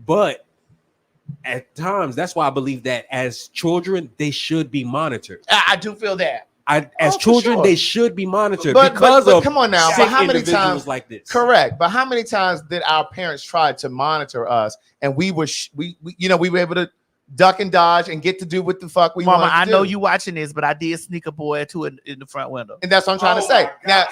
but at times, that's why I believe that as children, they should be monitored. I do feel that. As children, they should be monitored but of come on now. But how many times like this? Correct. But how many times did our parents try to monitor us, and we were able to duck and dodge and get to do what the fuck we wanted to do? I know you watching this, but I did sneak a boy to it in the front window, and that's what I'm trying to say. Now,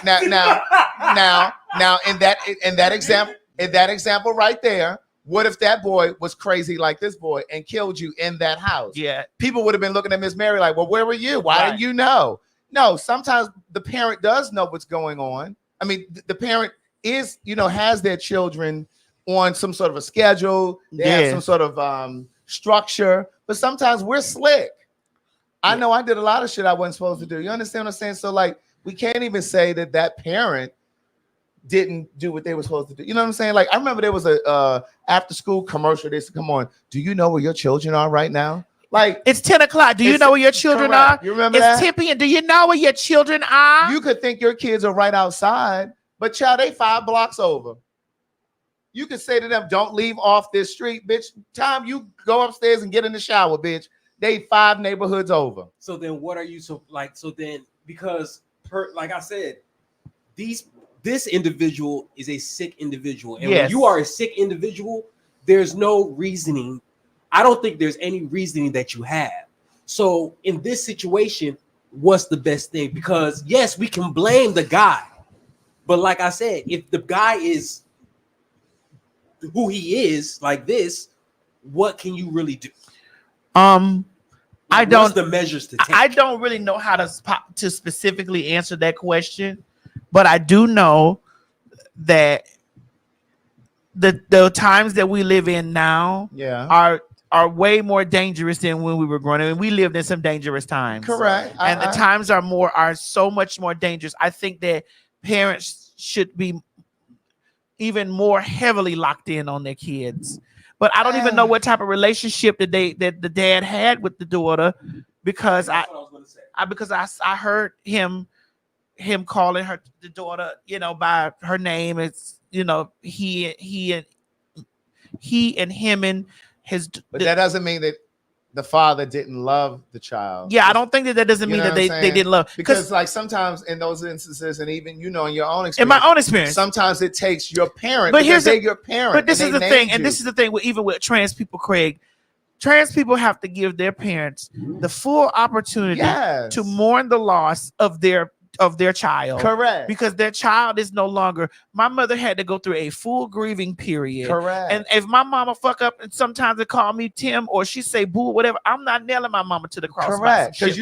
in that example right there. What if that boy was crazy like this boy and killed you in that house? Yeah. People would have been looking at Miss Mary like, well, where were you? Why didn't you know? No, sometimes the parent does know what's going on. I mean, the parent is, has their children on some sort of a schedule. They have some sort of structure, but sometimes we're slick. I know I did a lot of shit I wasn't supposed to do. You understand what I'm saying? So like, we can't even say that parent didn't do what they were supposed to do. You know what I'm saying? Like, I remember there was a after school commercial. They said, come on, do you know where your children are right now? Like, it's 10 o'clock. Do you know where your children are? You remember it's that? Tippy, and do you know where your children are? You could think your kids are right outside, but child, they 5 blocks over. You could say to them, don't leave off this street, bitch. Time you go upstairs and get in the shower, bitch. They 5 neighborhoods over. So then what are you because like I said, this individual is a sick individual. And when you are a sick individual, there's no reasoning. I don't think there's any reasoning that you have. So in this situation, what's the best thing? Because yes, we can blame the guy. But like I said, if the guy is who he is like this, what can you really do? What's the measures to take? I don't really know how to specifically answer that question, but I do know that the times that we live in now are way more dangerous than when we were growing up. And we lived in some dangerous times. Correct. And the times are so much more dangerous. I think that parents should be even more heavily locked in on their kids. But I don't even know what type of relationship that the dad had with the daughter, because I heard him calling her the daughter, by her name. It's he and him and his. But that doesn't mean that the father didn't love the child. Yeah, I don't think that doesn't mean that they didn't love, because like sometimes in those instances, and even in your own experience, in my own experience, sometimes it takes your parent, but they're your parent. But this is the thing, and this is the thing even with trans people, Craig. Trans people have to give their parents the full opportunity to mourn the loss of their child. Correct. Because their child is no longer. My mother had to go through a full grieving period. Correct. And if my mama fuck up and sometimes they call me Tim or she say boo or whatever, I'm not nailing my mama to the cross. Correct. Because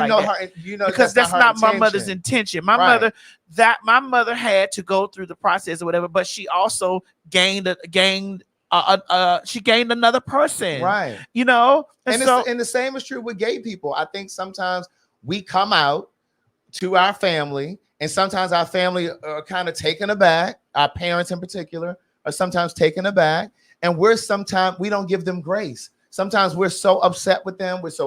because that's not my mother's intention. My mother had to go through the process or whatever, but she also gained another person. Right. And the same is true with gay people. I think sometimes we come out to our family, and sometimes our family are kind of taken aback. Our parents in particular are sometimes taken aback, and we don't give them grace. Sometimes we're so upset with them. And it's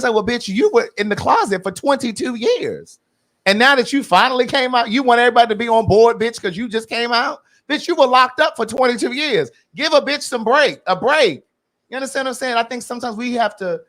like, well, bitch, you were in the closet for 22 years. And now that you finally came out, you want everybody to be on board, bitch, because you just came out. Bitch, you were locked up for 22 years. Give a bitch a break. You understand what I'm saying? I think sometimes we have to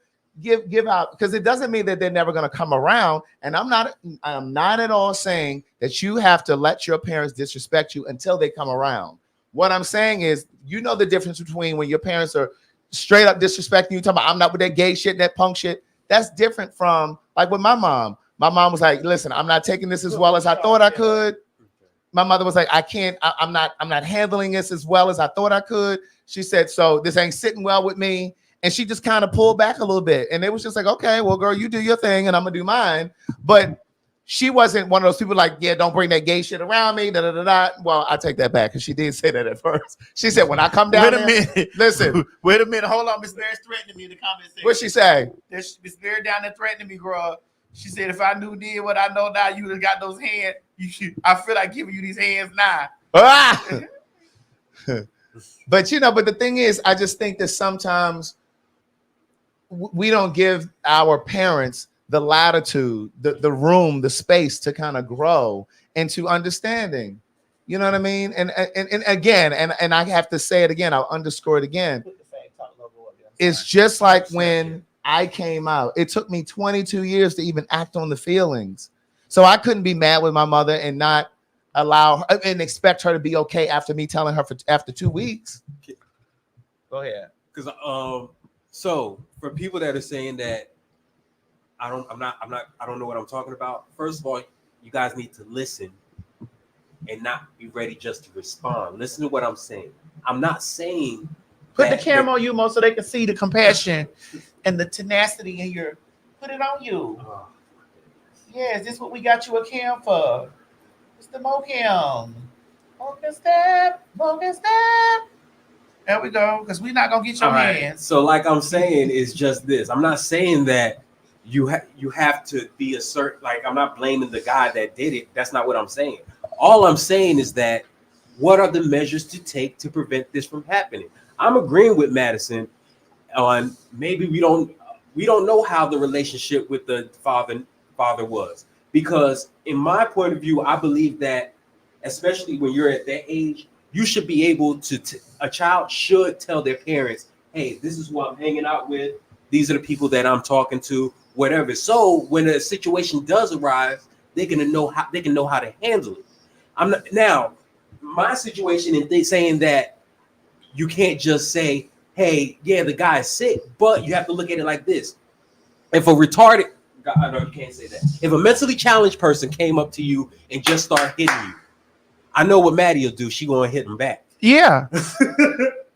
give out, because it doesn't mean that they're never going to come around. And I'm not at all saying that you have to let your parents disrespect you until they come around. What I'm saying is, the difference between when your parents are straight up disrespecting you, talking about I'm not with that gay shit, that punk shit. That's different from like with my mom. My mom was like, listen, I'm not taking this as well as I thought I could. My mother was like, I'm not handling this as well as I thought I could. She said, so this ain't sitting well with me. And she just kind of pulled back a little bit. And it was just like, okay, well, girl, you do your thing and I'm going to do mine. But she wasn't one of those people like, yeah, don't bring that gay shit around me. Well, I take that back, because she did say that at first. She said, when I come down listen. Wait a minute. Hold on. Miss Mary's threatening me in the comment section. What'd she say? Miss Mary down there threatening me, girl. She said, if I did what I know now, you would have got those hands. I feel like giving you these hands now. But the thing is, I just think that sometimes we don't give our parents the latitude, the room, the space to kind of grow into understanding. You know what I mean? And again, and I have to say it again, I'll underscore it again. It's just like when I came out, it took me 22 years to even act on the feelings. So I couldn't be mad with my mother and not allow her and expect her to be okay after me telling her after 2 weeks. Go ahead. Because so for people that are saying that I don't know what I'm talking about. First of all, you guys need to listen and not be ready just to respond. Listen to what I'm saying. I'm not saying Put the camera on you, Mo, so they can see the compassion and the tenacity in your. Put it on you. Yes, this is what we got you a cam for. It's the Mo cam. Focus step. There we go, because we're not gonna get your hands. So, like I'm saying, is just this. I'm not saying that you have to be a certain. Like, I'm not blaming the guy that did it. That's not what I'm saying. All I'm saying is that what are the measures to take to prevent this from happening? I'm agreeing with Madison on maybe we don't know how the relationship with the father was, because in my point of view, I believe that especially when you're at that age, you should be able to a child should tell their parents, hey, this is who I'm hanging out with, these are the people that I'm talking to, whatever. So when a situation does arise, they can know how to handle it. I'm not now my situation in saying that you can't just say, hey, yeah, the guy's sick, but you have to look at it like this. If a retarded, I know you can't say that. If a mentally challenged person came up to you and just started hitting you, I know what Maddie will do. She gonna hit him back. Yeah.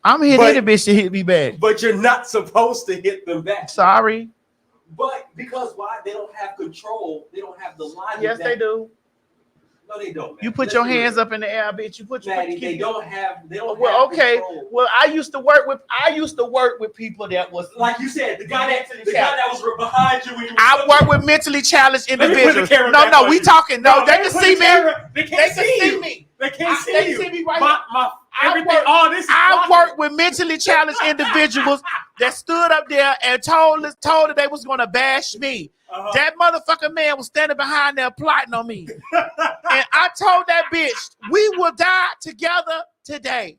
I'm hitting any bitch to hit me back. But you're not supposed to hit them back. Sorry. But because why? They don't have control. They don't have the logic. Yes, they do. No, they don't. Man. You put your hands up in the air, bitch. You put your They don't have. Well, okay. Control. Well, I used to work with people that was like you said, the guy that was behind you. When you I work with mentally challenged individuals. No, we talking. No, they can see me. They can't see me. They can't see you. They see me right now. I work with mentally challenged individuals that stood up there and told that they was gonna bash me. That motherfucking man was standing behind there plotting on me. And I told that bitch, we will die together today.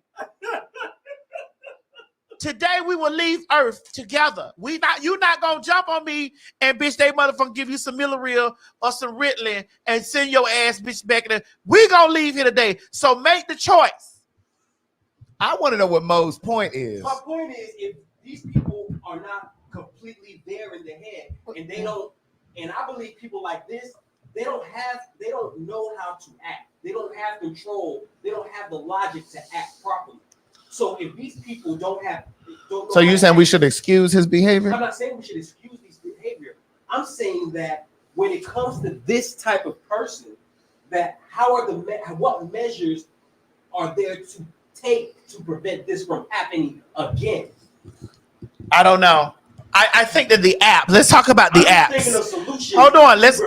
Today we will leave Earth together. You're not gonna jump on me and bitch, they motherfucking give you some Milleril or some Ritalin and send your ass bitch back there. We gonna leave here today. So make the choice. I want to know what Mo's point is. My point is, if these people are not completely there in the head, and they don't, and I believe people like this, they don't know how to act. They don't have control. They don't have the logic to act properly. So if these people don't know so you're saying we should excuse his behavior? I'm not saying we should excuse his behavior. I'm saying that when it comes to this type of person, that what measures are there to take to prevent this from happening again? I don't know. I think that the app. Let's talk about the apps. Thinking of solutions. Hold on. Let's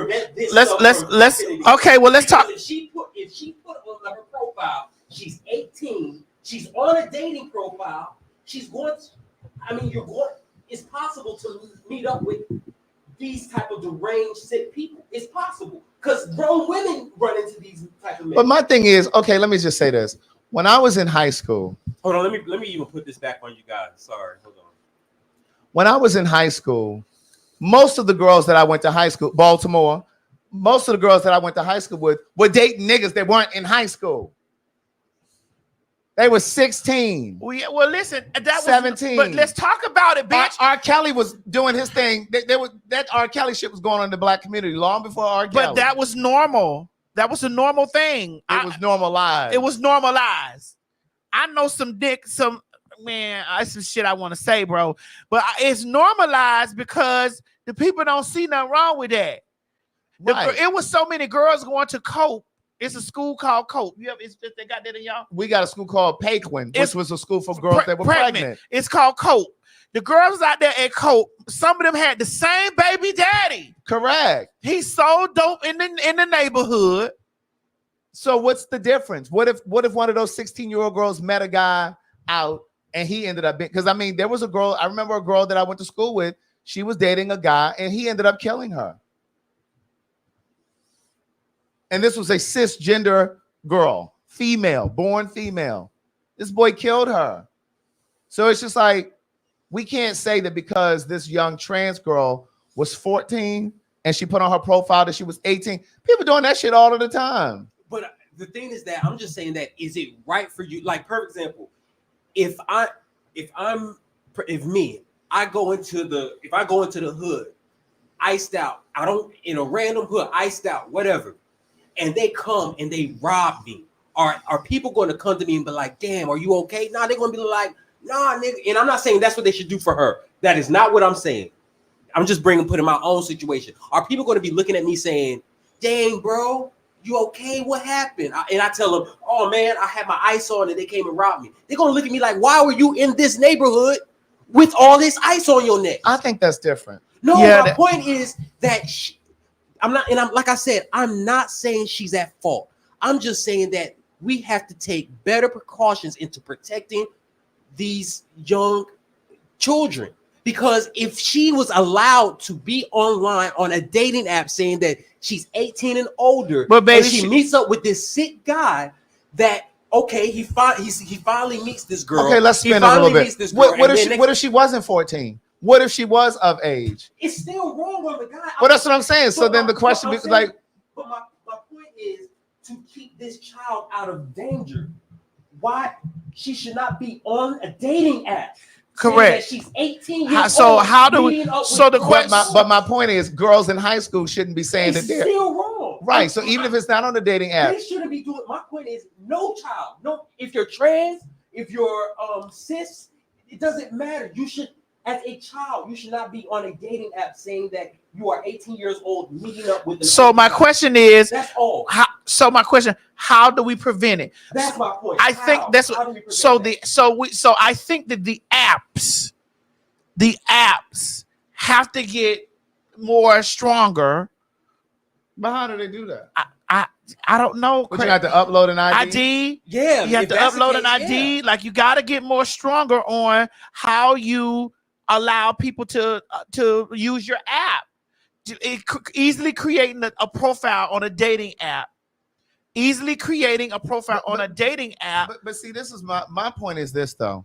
okay. Well, let's talk. If she put on her profile, she's 18. She's on a dating profile. She's going. It's possible to meet up with these type of deranged, sick people. It's possible because grown women run into these type of men. But my thing is, okay. Let me just say this. When I was in high school, hold on. Let me even put this back on you guys. Sorry. Hold on. When I was in high school, most of the girls that I went to high school, Baltimore, most of the girls that I went to high school with were dating niggas that weren't in high school. They were 16. Well, listen, that 17. But let's talk about it, bitch. R. Kelly was doing his thing. That R. Kelly shit was going on in the black community long before R. Kelly. But that was normal. That was a normal thing. It was normalized. It was normalized. I know some man, that's some shit I want to say, bro. But it's normalized because the people don't see nothing wrong with that. Right. It was so many girls going to Cope. It's a school called Cope. They got that in y'all? We got a school called Paquin, which was a school for girls that were pregnant. It's called Cope. The girls out there at Cope, some of them had the same baby daddy. Correct. He sold dope in the neighborhood. So what's the difference? What if one of those 16-year-old girls met a guy out and he ended up being, because I mean, there was a girl, I remember a girl that I went to school with, she was dating a guy and he ended up killing her. And this was a cisgender girl, female, born female. This boy killed her. So it's just like, we can't say that because this young trans girl was 14 and she put on her profile that she was 18. People doing that shit all of the time. But the thing is that I'm just saying that, is it right for you? Like, for example, if I go into the hood, iced out, in a random hood, iced out, whatever, and they come and they rob me, are people going to come to me and be like, damn, are you okay? No, they're going to be like, Nah, nigga. And I'm not saying that's what they should do for her. That is not what I'm saying. I'm just putting my own situation. Are people going to be looking at me saying, dang, bro, you okay? What happened? And I tell them, oh, man, I had my ice on and they came and robbed me. They're going to look at me like, why were you in this neighborhood with all this ice on your neck? I think that's different. No, my point is that like I said, I'm not saying she's at fault. I'm just saying that we have to take better precautions into protecting these young children. Because if she was allowed to be online on a dating app saying that she's 18 and older, but baby, and she meets up with this sick guy that, okay, he finally meets this girl. Okay, let's spin a little bit. What if she wasn't 14? What if she was of age? It's still wrong on the guy. Well, that's what I'm saying. So then the question is like... But my point is to keep this child out of danger. Why she should not be on a dating app. Correct. She's 18 years so old. How do we? So the question. But my point is, girls in high school shouldn't be saying that they're still wrong. Right. So even if it's not on the dating app, they shouldn't be doing. My point is, no child. No, if you're trans, if you're cis, it doesn't matter. You should, as a child, you should not be on a dating app saying that you are 18 years old, meeting up with. So my question is, that's all. How do we prevent it? That's my point. I think that's what. So I think that the apps have to get more stronger. But how do they do that? I don't know. But you have to upload an ID. Yeah, you have to upload an ID. Yeah. Like you got to get more stronger on how you allow people to use your app. Easily creating a profile on a dating app. Easily creating a profile on a dating app. But see, this is my point is this though,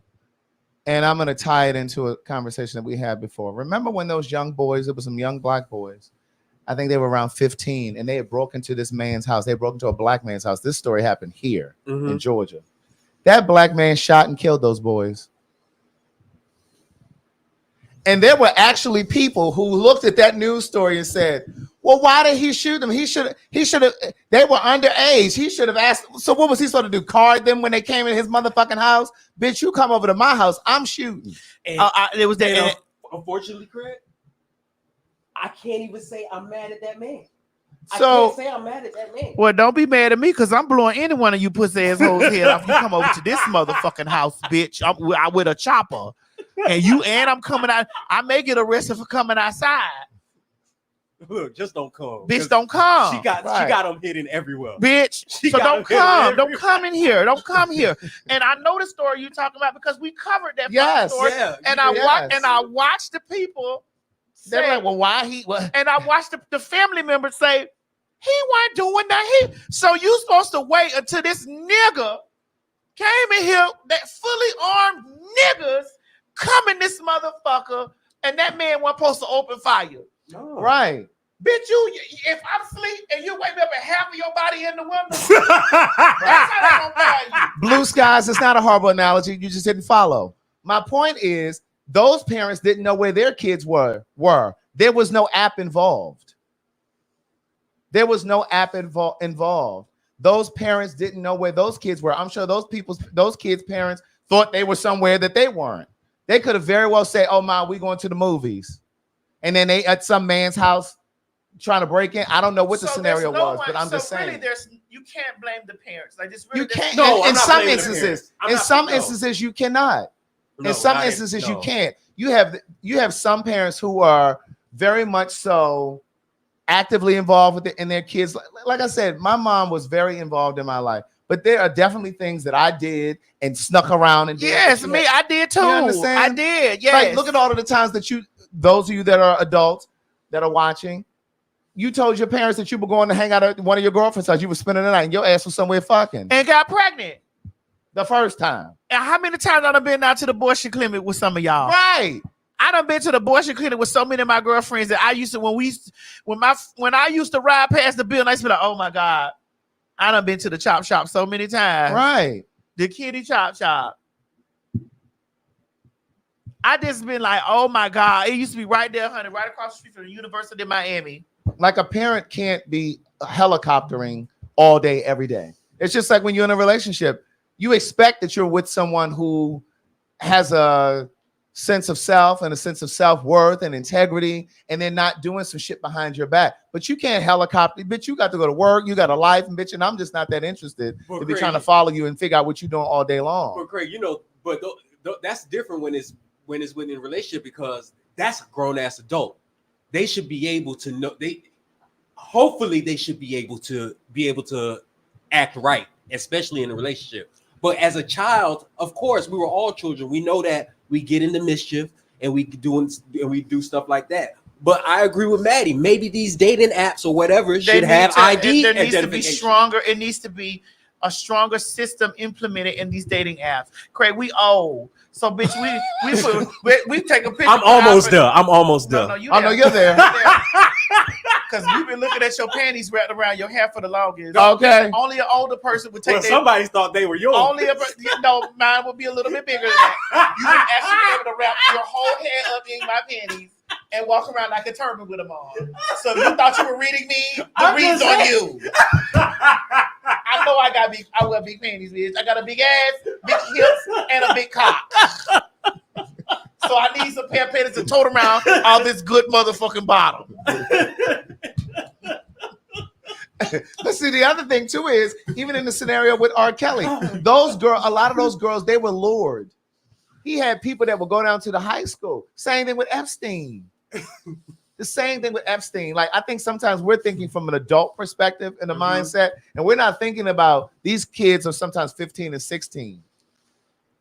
and I'm gonna tie it into a conversation that we had before. Remember when those young boys? It was some young black boys. I think they were around 15, and they had broke into this man's house. They broke into a black man's house. This story happened here in Georgia. That black man shot and killed those boys. And there were actually people who looked at that news story and said, well, why did he shoot them? He should have, they were underage. He should have asked. So what was he supposed to do? Card them when they came in his motherfucking house? Bitch, you come over to my house, I'm shooting. Unfortunately, Craig, I can't even say I'm mad at that man. So, I can't say I'm mad at that man. Well, don't be mad at me because I'm blowing any one of you pussy assholes head off. You come over to this motherfucking house, bitch. I'm with a chopper. And I'm coming out. I may get arrested for coming outside. Look, just don't come. Bitch, don't come. She got them hidden everywhere. Bitch, so don't come. Don't come in here. Don't come here. And I know the story you're talking about because we covered that story. Yeah, and I watched the people say, they're like, well, why he? What? And I watched the family members say, he wasn't doing that. So you supposed to wait until this nigga came in here, that fully armed niggas come in this motherfucker, and that man wasn't supposed to open fire. No. Right. Bitch, if I'm asleep and you wake up and half of your body in the window, that's how I'm gonna fire you. Blue skies is not a horrible analogy. You just didn't follow. My point is, those parents didn't know where their kids were. There was no app involved. There was no app involved. Those parents didn't know where those kids were. I'm sure those kids' parents thought they were somewhere that they weren't. They could have very well said, oh, Ma, we going to the movies. And then they at some man's house trying to break in. I don't know what the scenario was, but I'm just saying. Really, you can't blame the parents. Like this really you can't. No, in some instances, you cannot. In some instances, you can't. You have some parents who are very much so actively involved in their kids. Like I said, my mom was very involved in my life. But there are definitely things that I did and snuck around and did. Yes, I did too. You understand? I did. Yes. Like, look at all of the times that those of you that are adults that are watching, you told your parents that you were going to hang out at one of your girlfriend's house. You were spending the night and your ass was somewhere fucking. And got pregnant. The first time. And how many times I done been out to the abortion clinic with some of y'all? Right. I done been to the abortion clinic with so many of my girlfriends that I used to, when I used to ride past the building, I used to be like, oh my God. I done been to the chop shop so many times. Right. The kitty chop shop. I just been like, oh my God. It used to be right there, honey, right across the street from the University of Miami. Like a parent can't be helicoptering all day, every day. It's just like when you're in a relationship, you expect that you're with someone who has a sense of self and a sense of self-worth and integrity, and then not doing some shit behind your back. But you can't helicopter, bitch. You got to go to work, you got a life, and bitch, and I'm just not that interested to be trying to follow you and figure out what you're doing all day long. But Craig, but that's different when it's within a relationship, because that's a grown-ass adult. They should be able to know, hopefully they should be able to act right, especially in a relationship. But as a child, of course, we were all children. We know that we get into mischief and we do stuff like that. But I agree with Maddie. Maybe these dating apps or whatever should have ID. There needs to be stronger. It needs to be a stronger system implemented in these dating apps. Craig, we old. So bitch, we take a picture. I'm almost there. No, you're there. Because we've been looking at your panties wrapped around your hair for the longest. Okay. Only an older person would take. Well, somebody thought they were yours. Mine would be a little bit bigger than that. You would actually be able to wrap your whole hair up in my panties and walk around like a turban with them on. So you thought you were reading me? The read's on you. I know I wear big panties, bitch. I got a big ass, big hips, and a big cock. So I need some pair of panties to tote around all this good motherfucking bottom. But see, the other thing too is, even in the scenario with R. Kelly, a lot of those girls, they were lured. He had people that would go down to the high school. Same thing with Epstein. The same thing with Epstein. Like, I think sometimes we're thinking from an adult perspective in the mindset, and we're not thinking about these kids are sometimes 15 and 16.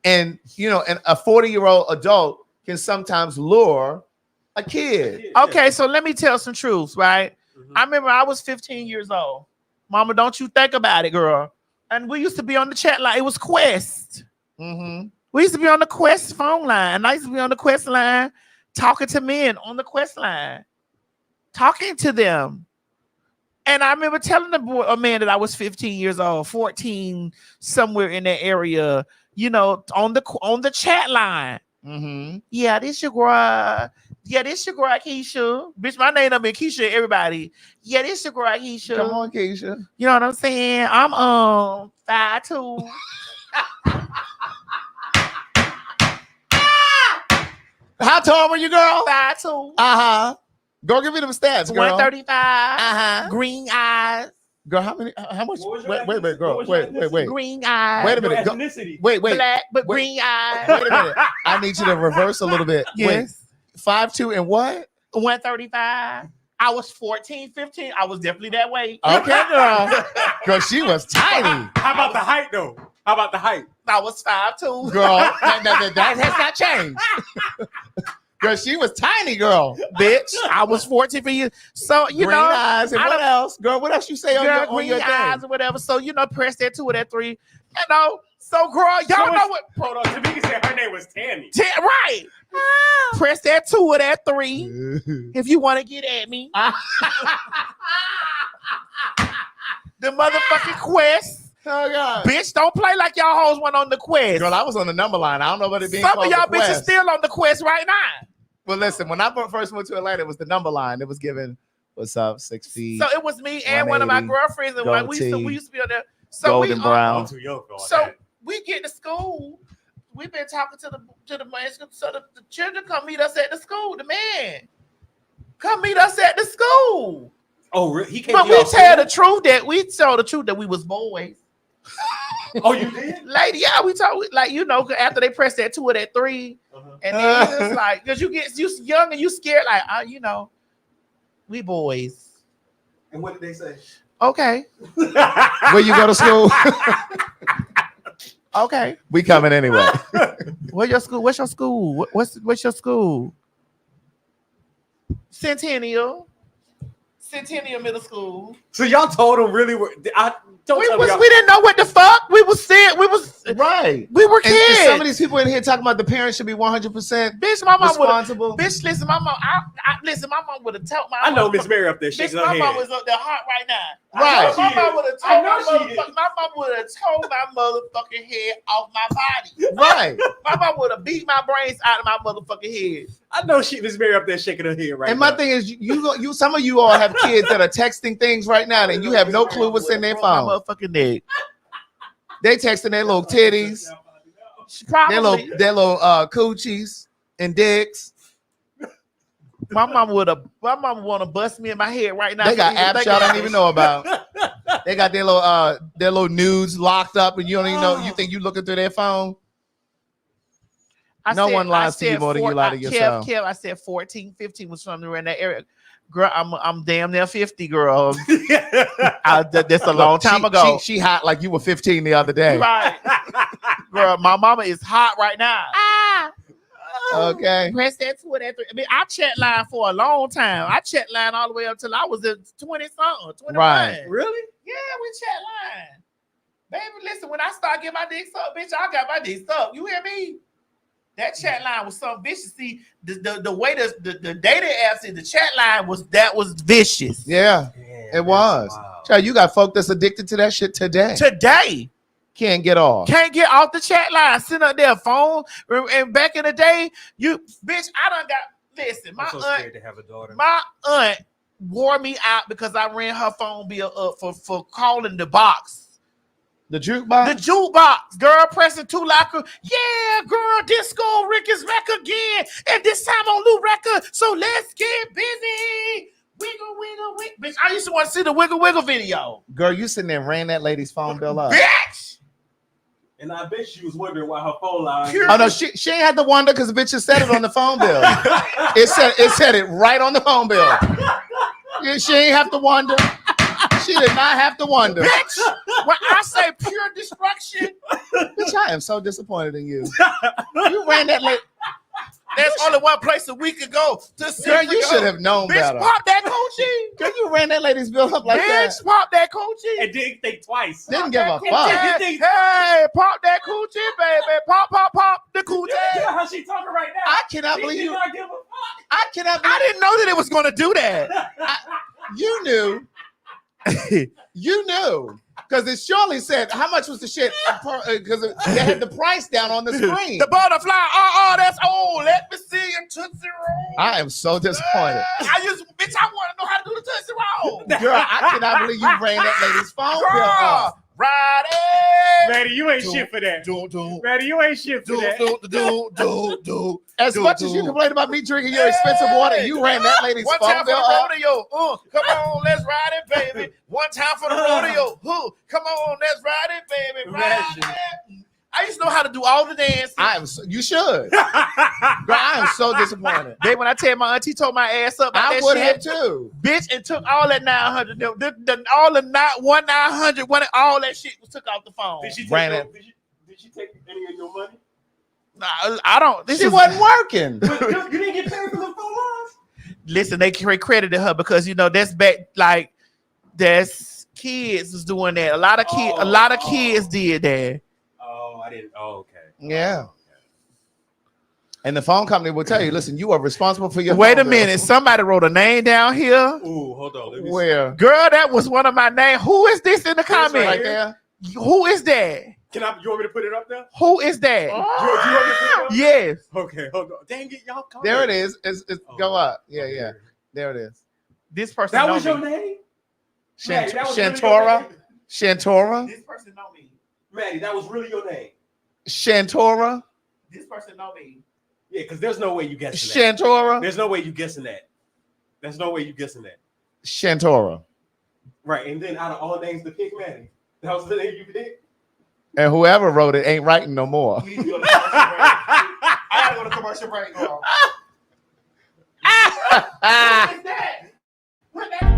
And, and a 40-year-old adult can sometimes lure a kid. Okay, so let me tell some truths, right? I remember I was 15 years old. Mama, don't you think about it, girl. And we used to be on the chat line. It was Quest. We used to be on the Quest phone line. And I used to be on the Quest line talking to men on the Quest line. Talking to them. And I remember telling a man that I was 15 years old, 14, somewhere in that area, on the chat line. Yeah, this your girl. Yeah, this your girl, Keisha. Bitch, my name up in Keisha, everybody. Yeah, this your girl, Keisha. Come on, Keisha. You know what I'm saying? I'm 5'2". How tall were you, girl? 5'2". Go give me them stats, girl. 135. Green eyes. Girl, how much? Wait, girl. Wait. Green eyes. Wait a minute. Ethnicity. Wait. Black, but green eyes. Wait a minute. I need you to reverse a little bit. Yes. 5'2" and what? 135. I was 14, 15. I was definitely that way. Okay, girl. Girl, she was tiny. How about the height, though? How about the height? I was 5'2". Girl, that has not changed. Girl, she was tiny, girl. Bitch, I was 14 for you. So, green eyes and what else? Girl, what else you say on your eyes thing? Or whatever. So, press that 2 or that 3. So, girl, y'all know what? Hold on. Tamika said her name was Tammy. Right. Press that 2 or that 3 if you want to get at me. The motherfucking Quest. Oh, God. Bitch, don't play like y'all hoes went on the Quest. Girl, I was on the number line. I don't know about it being Some called of y'all the Quest. bitches still on the Quest right now. Well, listen, when I first went to Atlanta, it was the number line. It was given, what's up, 6 feet. So it was me and one of my girlfriends, and we used to be on there. So golden brown. I'm too young for all so that. we get to school. We've been talking to the man. So the children come meet us at the school. The man come meet us at the school. Oh, really? He came. But we tell the truth that we was boys. Oh, you did? Lady, yeah, we told after they press that 2 or that 3, and then it's like, because you young and you scared, like, we boys. And what did they say? Okay. Where you go to school? Okay. We coming anyway. Where's your school? What's your school? What's your school? Centennial Middle School. So y'all told them really were. We didn't know what the fuck. We was saying. We was right. We were kids. And some of these people in here talking about the parents should be 100% bitch, my mom responsible. Bitch, listen, my mom. Listen, my mom would have told my. I know Miss Mary up there. Bitch, my mom was up there hot right now. Right. My mom would have told my mom would have told my motherfucking head off my body. Right. My mom would have beat my brains out of my motherfucking head. I know Miss Mary up there shaking her head right and now. my thing is, you some of you all have kids that are texting things right now, and you have no clue what's in their phone. My motherfucking neck. They texting their little titties. Probably. Their little coochies and dicks. My mama want to bust me in my head right now. They got apps y'all don't even know about. They got their little nudes locked up, and you don't even know. You think you looking through their phone? No one lies to you more than you lie to yourself. Kev, I said 14, 15 was something around that area. Girl, I'm damn near 50, girl. That's a long time ago. She hot like you were 15 the other day. Right. Girl, my mama is hot right now. Okay. Press that Twitter. I mean, I chat line for a long time. I chat line all the way up till I was 20-something, 21. Right. Really? Yeah, we chat line. Baby, listen, when I start getting my dick sucked, bitch, I got my dick sucked. You hear me? That chat line was so vicious. See, the way the dating apps in the chat line was vicious. Yeah, it was. Wow. Child, you got folk that's addicted to that shit today. Can't get off. Can't get off the chat line. Sitting up there, phone. And back in the day, I done got. Listen, I'm so scared to have a daughter. My aunt wore me out because I ran her phone bill up for calling the box. The jukebox? The jukebox, girl, pressing 2 like yeah, girl, Disco Rick is back again, and this time on new record, so let's get busy. Wiggle, wiggle, wiggle. Bitch, I used to want to see the wiggle, wiggle video. Girl, you sitting there and ran that lady's phone bill up. Bitch! And I bet she was wondering why her phone line. Oh, no, she ain't had to wonder because the bitch just said it on the phone bill. It said it right on the phone bill. Yeah, she ain't have to wonder. She did not have to wonder. Bitch, when I say pure destruction. Bitch, I am so disappointed in you. You ran that lady. There's only one place that we could go to see. Girl, you should have known bitch, better. Pop that coochie. Girl, you ran that lady's bill up like that. Bitch, pop that coochie. And didn't think twice. Didn't give a Coochie. fuck. Hey, pop that coochie, baby. Pop the coochie. You know how she talking right now. I cannot She believe did you. not give a fuck. I cannot believe I didn't know that it was going to do that. you knew. You knew. Because it surely said, how much was the shit? Because they had the price down on the screen. The butterfly. That's old. Let me see your Tootsie Roll. I am so disappointed. I want to know how to do the Tootsie Roll. Girl, I cannot believe you ran that lady's phone bill up. Friday. Maddie, you ain't shit for that. Maddie, you ain't shit for that. As much as you complain about me drinking your expensive water, you ran that lady's One phone time for bill the up. rodeo. Come on, let's ride it, baby. One time for the rodeo. Come on, let's ride it, baby. Ride it. I used to know how to do all the dances. You should. Girl, I am so disappointed. Baby, when I tell my auntie told my ass up, I would have too. Bitch, and took all that 900. All the 900, all that shit was took off the phone. Did she take any of your money? Nah, I don't. She wasn't working. You didn't get paid for the phone lines? Listen, they credited her because that's back that's kids was doing that. A lot of kids did that. Oh, I didn't. Oh, okay. Yeah. And the phone company will tell you, listen, you are responsible for your Wait phone a minute. bill. Somebody wrote a name down here. Ooh, hold on. Let me Where? Girl, that was one of my names. Who is this in the comments? Right there. Who is that? You want me to put it up there? Who is that? Do you want me to put it up? Yes. Okay, hold on. Dang it, y'all. There it is. Go up. Yeah. There it is. This person. That was your name? Maddie, that was really your Shantora. name? Shantora. This person know me. Maddie, that was really your name. Shantora. This person know me. Yeah, because there's no way you guessing that. Shantora. There's no way you guessing that. There's no way you guessing that. Shantora. Right, and then out of all names to pick, Maddie, that was the name you picked. And whoever wrote it ain't writing no more. We need to go to commercial break. I gotta go to commercial break, girl. What is that? What that?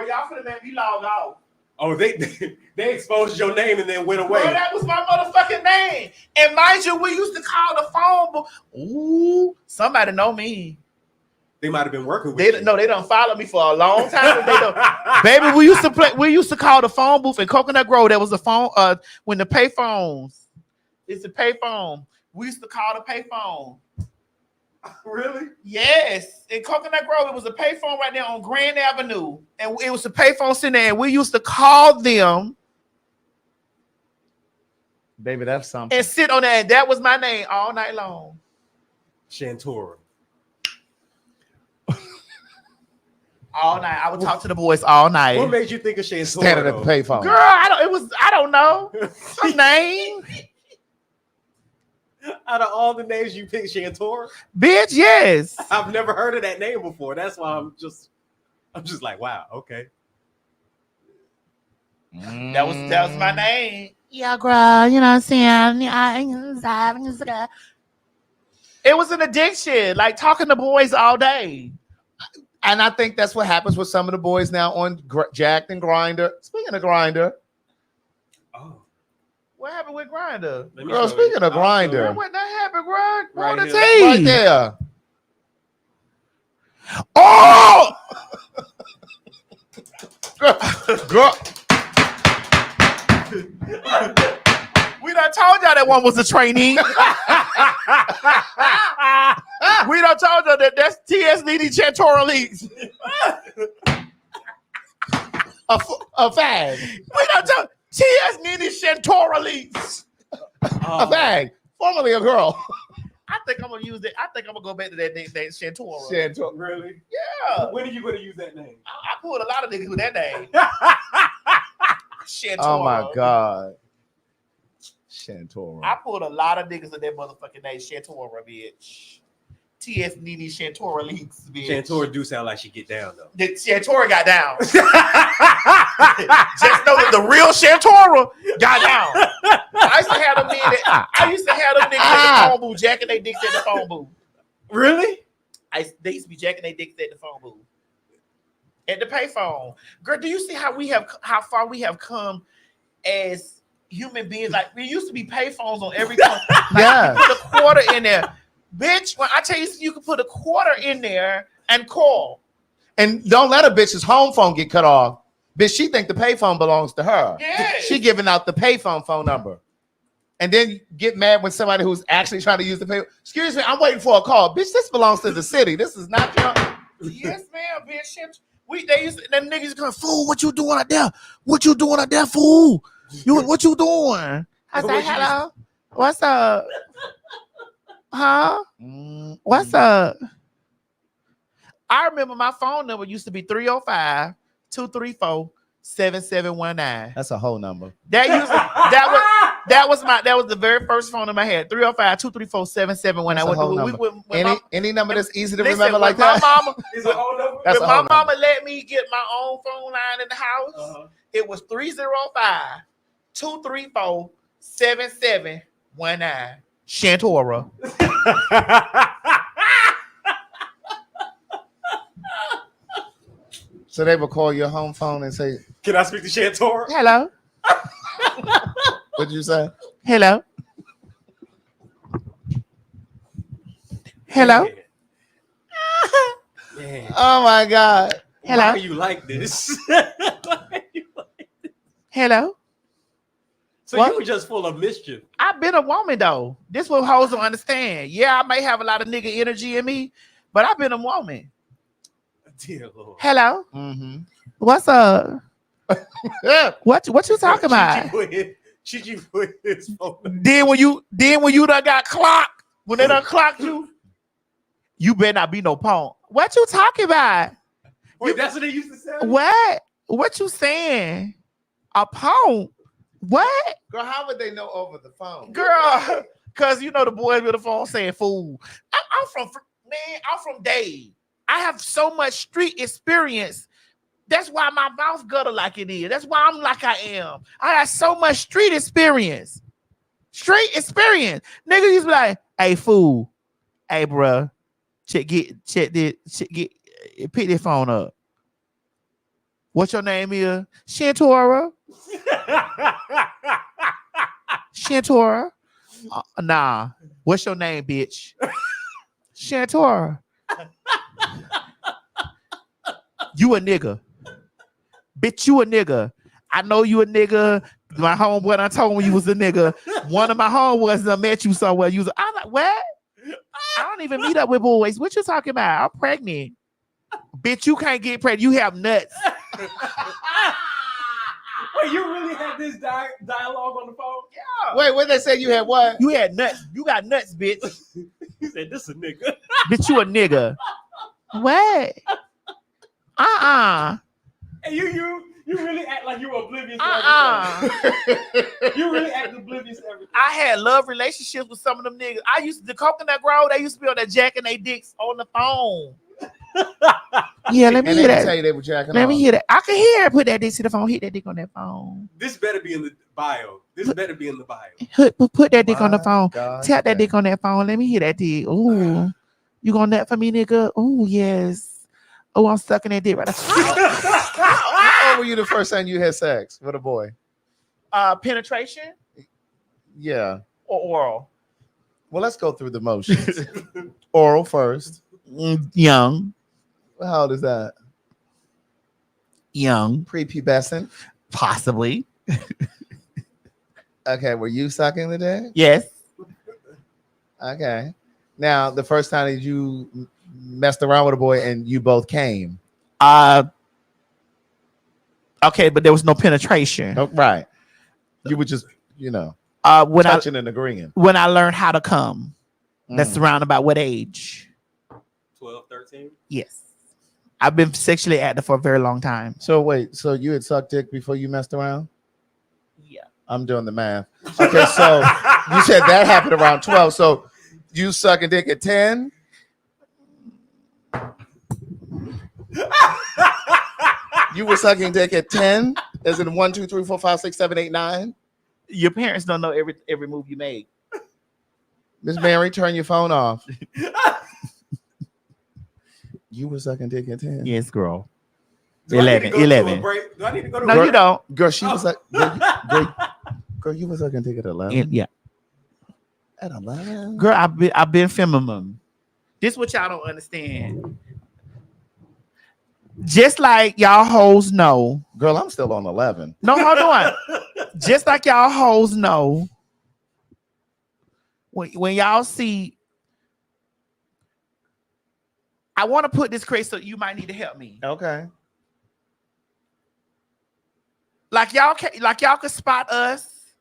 Y'all finna make me log off. Oh, they exposed your name and then went away. Bro, that was my motherfucking name. And mind you, we used to call the phone. Ooh, somebody know me. They might have been working with you. No, they don't follow me for a long time. Baby, we used to call the phone booth in Coconut Grove. There was a phone when the pay phones. It's a pay phone. We used to call the payphone. Really? Yes. In Coconut Grove, it was a payphone right there on Grand Avenue. And it was a payphone sitting there. And we used to call them. Baby, that's something. And sit on that. And that was my name all night long. Shantora. All night. I would talk to the boys all night. What made you think of Shantora? Standing at the payphone. Girl, I don't know. Her name. Out of all the names you picked, Shantora? Bitch, yes. I've never heard of that name before. That's why I'm just like, wow, okay. That was my name. Yeah, girl, you know what I'm saying? It was an addiction, like talking to boys all day. And I think that's what happens with some of the boys now on Jacked and Grinder. Speaking of Grinder. Oh. What happened with Grinder? Girl, speaking of Grinder. What that happened, Greg? Right On the here. team. Right there. Oh! Girl. We done told y'all that one was a trainee. We done told y'all that that's T.S. Needy Chantora Leaks. A fag. We done told T.S. Needy Chantora Leaks. A fag. Formerly a girl. I think I'm gonna use it. I think I'm gonna go back to that name, Chantora. Chantora. Really? Yeah. When are you going to use that name? I pulled a lot of niggas with that name. Chantora. Oh my God. Chantora. I pulled a lot of niggas with that motherfucking name, Chantora, bitch. T.S. Needy Chantora Leaks, bitch. Chantora do sound like she get down, though. The Chantora got down. Just know that the real Chantora got down. I used to have them niggas at the phone booth, jacking their dicks at the phone booth. Really? They used to be jacking their dicks at the phone booth. At the payphone. Girl, do you see how far we have come as human beings? Like, we used to be payphones on every phone. Like, Yeah. you put a quarter in there. Bitch, when I tell you can put a quarter in there and call. And don't let a bitch's home phone get cut off. Bitch, she think the payphone belongs to her. Yes. She giving out the payphone phone number. And then get mad when somebody who's actually trying to use the pay. Excuse me, I'm waiting for a call. Bitch, this belongs to the city. This is not your. Yes, ma'am, bitch. They used to, them niggas used to come, fool, what you doing out there? What you doing out there, fool? What you doing? I say, hello. What's up? Huh? What's up? I remember my phone number used to be 305-234-7719. That's a whole number. That was the very first phone number I had. 305-234-7719. Any number that's easy to Listen, remember like my that? mama, Is a whole number? That's when a whole my mama number. let me get my own phone line in the house, it was 305-234-7719. Chantora. So they would call your home phone and say, Can I speak to Chantora? Hello. what did you say? Hello. Hello. Man. Oh my God. Hello. Why are you like this? Hello. So What? you were just full of mischief. I've been a woman though. This what hoes don't understand. Yeah, I may have a lot of nigga energy in me, but I've been a woman. Dear Lord. Hello. Mm-hmm. What's up? What you talking about? Gigi put his phone. Then when you done got clocked, when they done clocked you, you better not be no pawn. What you talking about? Wait, that's what they used to say? What? What you saying? A pawn? What? Girl, how would they know over the phone? Girl, because you know the boys with the phone saying fool. I'm from Dade. I have so much street experience. That's why my mouth gutter like it is. That's why I'm like I am. I got so much street experience. Street experience. Niggas used to be like, hey, fool. Hey, bro. Pick this phone up. What's your name is? Chantora. Chantora. Nah. What's your name, bitch? Chantora. You a nigga. Bitch, you a nigga. I know you a nigga. My homeboy I told me you was a nigga. One of my homeboys done met you somewhere. You was I'm like, what? I don't even meet up with boys. What you talking about? I'm pregnant. Bitch, you can't get pregnant. You have nuts. Wait, you really had this dialogue on the phone? Yeah. Wait, what they say you had what? You had nuts. You got nuts, bitch. He said, this a nigga. Bitch, you a nigga. What? And you really act like you were oblivious to everything. You really act oblivious to everything. I had love relationships with some of them niggas. I used to, the Coconut Grove, they used to be on that jacking they dicks on the phone. Yeah, let me And hear they that. tell you they were jacking Let off. me hear that. I can hear it. Put that dick to the phone. Hit that dick on that phone. This better be in the bio. This better be in the bio. Put that dick on the My phone. God, Tap that man. dick on that phone. Let me hear that dick. Ooh. You gonna nut for me, nigga? Ooh, yes. Oh, I'm sucking that dick right now. How old were you the first time you had sex with a boy? Penetration Yeah. or oral? Well, let's go through the motions. Oral first. Young. How old is that? Young. Prepubescent. Possibly. Okay, were you sucking the dick? Yes. Okay. Now, the first time that you messed around with a boy and you both came. Okay, but there was no penetration. Oh, right. You were just, When touching and agreeing. when I learned how to come. That's around about what age? 12, 13? Yes. I've been sexually active for a very long time. So wait, so you had sucked dick before you messed around? Yeah. I'm doing the math. Okay, so you said that happened around 12. So you sucking dick at 10? You were sucking dick at 10? As in 1, 2, 3, 4, 5, 6, 7, 8, 9? Your parents don't know every move you made. Miss Mary, turn your phone off. You were sucking dick at 10? Yes, girl. Do I need to 11. go to a 11. break? Do I need to go to a No, break? you don't. Girl, she was like, girl, you were sucking dick at 11? Yeah. At 11? Girl, I've been feminine. This what y'all don't understand. Just like y'all hoes know. Girl, I'm still on 11. No, hold on. Just like y'all hoes know. When y'all see, I want to put this crazy, so you might need to help me. Okay. Like y'all could spot us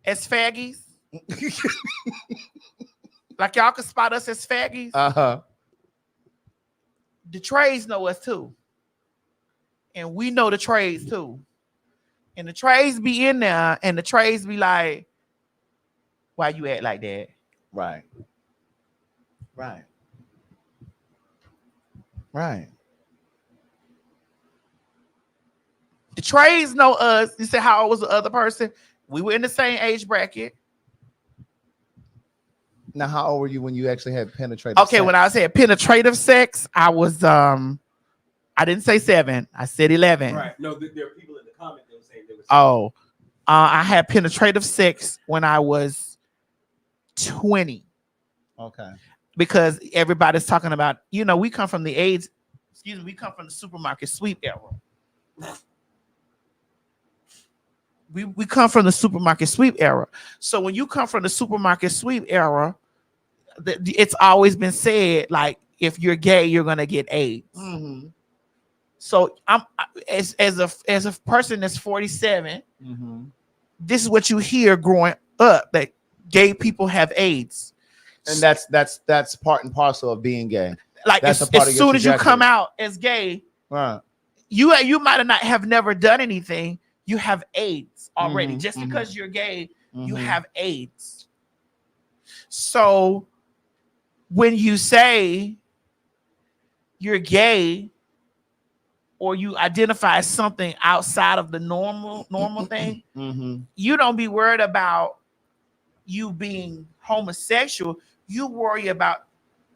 as faggies. Like y'all could spot us as faggies. Uh-huh. The trades know us too. And we know the trades too. And the trades be in there, and the trades be like, why you act like that? Right. Right. Right. The trades know us. You said how old was the other person? We were in the same age bracket. Now, how old were you when you actually had penetrative Okay, sex? when I said penetrative sex, I was I didn't say 7. I said 11. Right. No, there are people in the comment that were saying they were. Oh, I had penetrative sex when I was 20. Okay. Because everybody's talking about, we come from the AIDS, we come from the supermarket sweep era. We come from the supermarket sweep era. So when you come from the supermarket sweep era, it's always been said, like, if you're gay, you're gonna get AIDS. Mm-hmm. So I'm as a person that's 47, this is what you hear growing up, that gay people have AIDS. And that's part and parcel of being gay. Like that's as soon as you come out as gay, right, you might have never done anything. You have AIDS already. Just because you're gay, you have AIDS. So when you say you're gay or you identify as something outside of the normal thing, you don't be worried about you being homosexual. You worry about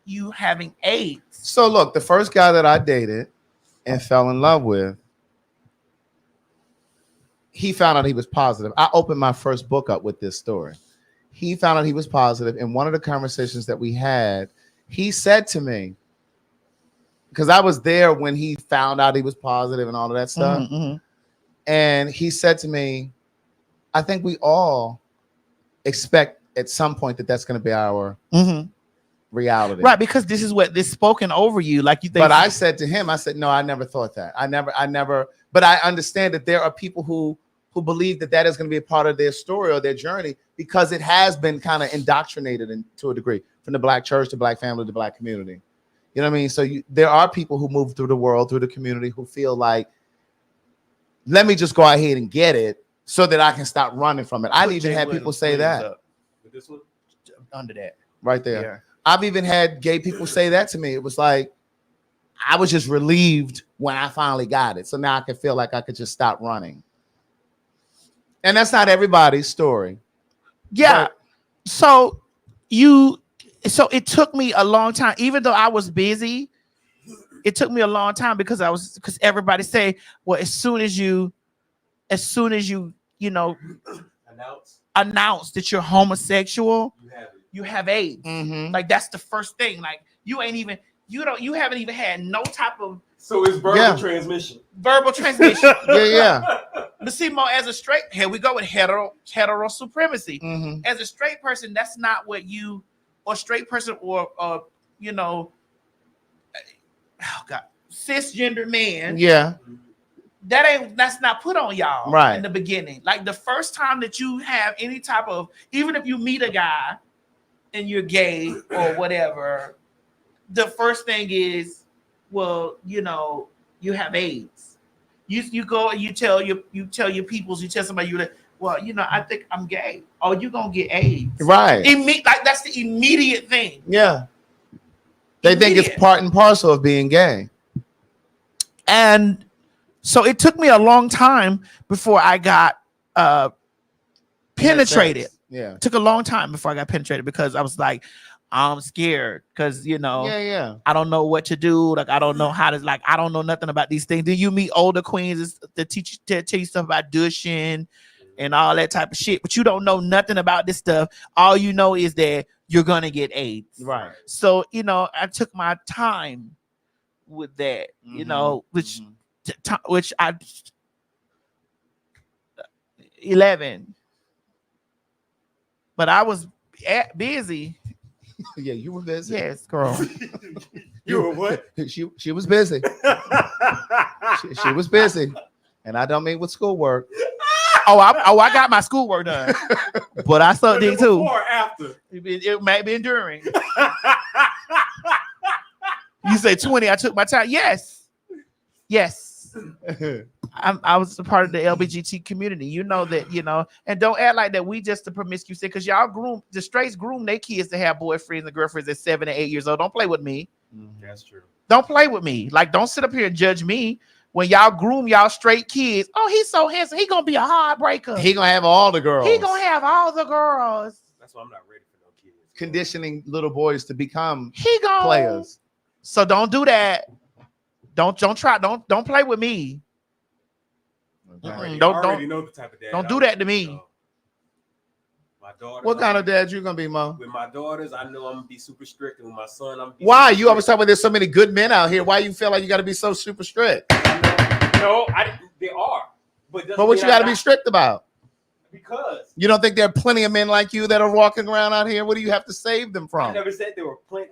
you having AIDS. So look, the first guy that I dated and fell in love with, he found out he was positive. I opened my first book up with this story. He found out he was positive. In one of the conversations that we had, he said to me, because I was there when he found out he was positive and all of that stuff. And he said to me, I think we all expect at some point that that's going to be our reality. Right, because this is what this spoken over you, like you think. But I said to him, I said, no, I never thought that. I never, but I understand that there are people who believe that that is going to be a part of their story or their journey because it has been kind of indoctrinated to a degree from the Black church, the Black family, the Black community. You know what I mean? So there are people who move through the world, through the community, who feel like, let me just go ahead and get it so that I can stop running from it. I've even had people say that. With this one? Under that. Right there. Yeah. I've even had gay people say that to me. It was like, I was just relieved when I finally got it. So now I can feel like I could just stop running. And that's not everybody's story. Yeah. But, so it took me a long time, even though I was busy. It took me a long time because everybody say, well, as soon as you announce that you're homosexual, you have AIDS. Mm-hmm. Like that's the first thing. Like you haven't even had no type of. So it's verbal transmission. Verbal transmission. Yeah. But see, Mo, as a straight, here we go with hetero supremacy. Mm-hmm. As a straight person, that's not what you, or straight person, or cisgender man. Yeah. That's not put on y'all right in the beginning. Like the first time that you have any type of, even if you meet a guy and you're gay or whatever, the first thing is, well, you have AIDS. You go and you tell your peoples, you tell somebody well, I think I'm gay. Oh, you're gonna get AIDS. Right. Like that's the immediate thing. Yeah. They think it's part and parcel of being gay. And so it took me a long time before I got penetrated. Yeah. It took a long time before I got penetrated because I was like, I'm scared because yeah. I don't know what to do. Like I don't know how to, like I don't know nothing about these things. Then you meet older queens that tell you stuff about douching and all that type of shit, but you don't know nothing about this stuff. All you know is that you're gonna get AIDS. Right. So I took my time with that, which I 11, but I was busy. Yeah, you were busy. Yes, girl. You were what? She was busy. she was busy, and I don't mean with schoolwork. I got my schoolwork done, but I sucked it too. Before or after? It may be during. You say 20. I took my time. Yes. I was a part of the LGBT community. You know that, and don't act like that we just the promiscuous, because y'all the straights groom their kids to have boyfriends and girlfriends at 7 and 8 years old. Don't play with me. That's true. Don't play with me. Like, don't sit up here and judge me when y'all groom y'all straight kids. Oh, he's so handsome. He gonna be a heartbreaker. He gonna have all the girls. He gonna have all the girls. That's why I'm not ready for no kids. Conditioning little boys to become players. So don't do that. Don't play with me. I Don't know the type of dad. Don't do that to me. My daughter. What kind of dad you gonna be, Mo? With my daughters, I know I'm gonna be super strict, and with my son, I'm. Why you always talk about there's so many good men out here? Why you feel like you got to be so super strict? No, they are. But what you got to be strict about? Because you don't think there are plenty of men like you that are walking around out here? What do you have to save them from? I never said there were plenty.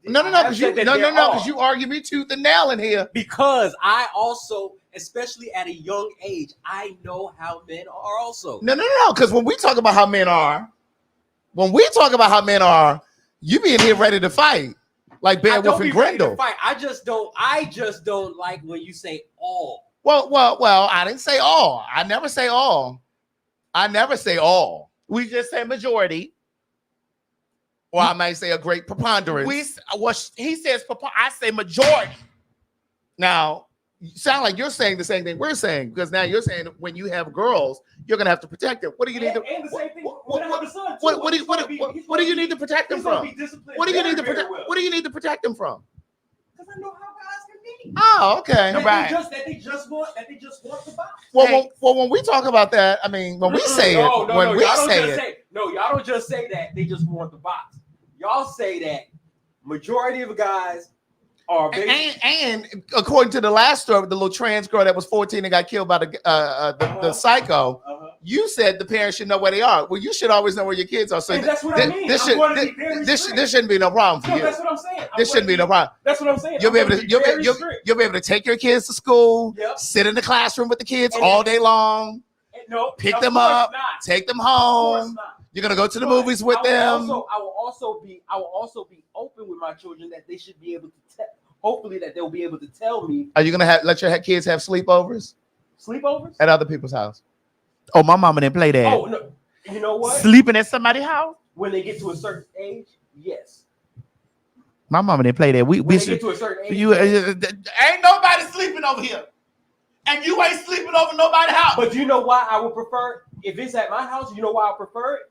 No, because you argue me tooth and nail in here. Because I also, especially at a young age, I know how men are also. No. Because when we talk about how men are, you be in here ready to fight, like Beowulf and Grendel. I just don't like when you say all. Well, I didn't say all. I never say all. We just say majority. Or I might say a great preponderance. He says I say majority. Now, you sound like you're saying the same thing we're saying, because now you're saying when you have girls, you're gonna have to protect them. What do you need to? And the same thing. What do you need to protect them from? What do you need to protect? What do you need to protect them from? Because I know how guys can be. Oh, okay. They just want the box. Well, when we talk about that, I mean, when we say y'all don't just say that they just want the box. Y'all say that majority of guys are and according to the last story, the little trans girl that was 14 and got killed by the psycho. you said the parents should know where they are. Well, you should always know where your kids are. So and that's what I mean. This shouldn't be no problem for you. That's what I'm saying. This shouldn't be no problem. That's what I'm saying. You'll be able to take your kids to school, sit in the classroom with the kids all day long, pick them up, take them home. You're gonna go to the movies with them. I will also be open with my children that they should be able to hopefully that they'll be able to tell me. Are you gonna let your kids have sleepovers? Sleepovers? At other people's house. Oh, my mama didn't play that. Oh no. You know what? Sleeping at somebody's house? When they get to a certain age, yes. My mama didn't play that. When they get to a certain age, ain't nobody sleeping over here. And you ain't sleeping over nobody's house. But you know why I would prefer, if it's at my house, you know why I prefer it?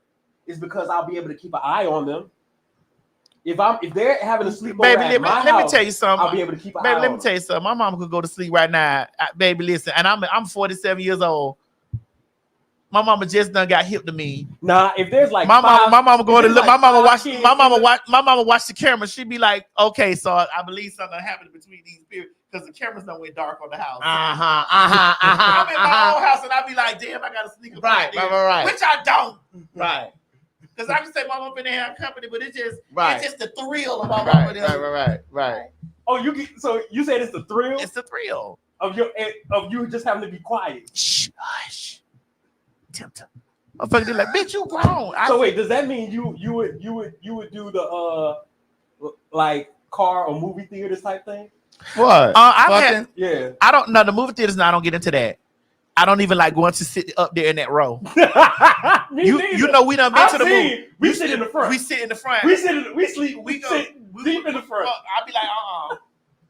Is because I'll be able to keep an eye on them. If they're having a sleepover let me tell you something. I'll be able to keep an eye on let me tell you something. My mom could go to sleep right now. Baby, listen, and I'm 47 years old. My mama just done got hip to me. Nah, if there's like my mama go to look. My mama watch the camera. She be like, okay, so I believe something happened between these periods because the cameras don't went dark on the house. I'm in my own house and I be like, damn, I gotta sneak up right, which I don't. Right. Because I can say my mom finna have company, but it's just the thrill of my mama. Right. Oh, so you said it's the thrill? It's the thrill of you just having to be quiet. Shh, hush. Tempter. Motherfucker, like, bitch, you grown. So wait, does that mean you would do the like car or movie theaters type thing? What? I don't know the movie theaters. I don't get into that. I don't even like going to sit up there in that row. you know we done been to the movie. We sit in the front. We sit in the front. We sit deep in the front. I'll be like,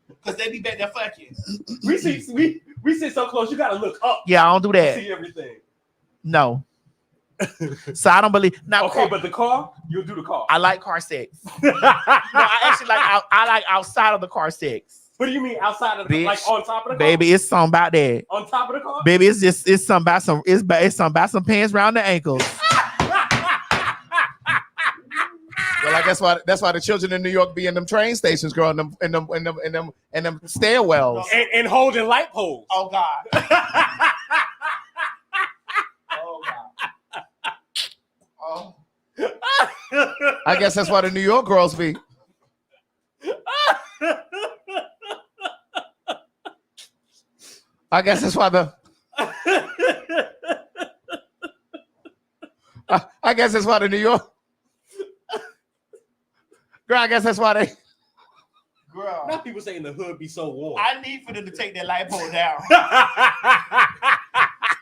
because they be back there fucking. We sit so close. You gotta look up. Yeah, I don't do that. To see everything. No. So I don't believe. Now, okay, but the car, you'll do the car. I like car sex. No, I actually like outside of the car sex. What do you mean outside of the car? Like on top of the car? Baby, it's something about that. On top of the car? Baby, it's something about some some pants around the ankles. Well, I guess that's why the children in New York be in them train stations, girl, in them stairwells. And holding light poles. Oh God. Oh. I guess that's why the New York girls be. I guess that's why I guess that's why the New York. Girl, I guess that's why they. Girl. Now people saying the hood be so warm. I need for them to take that light pole down.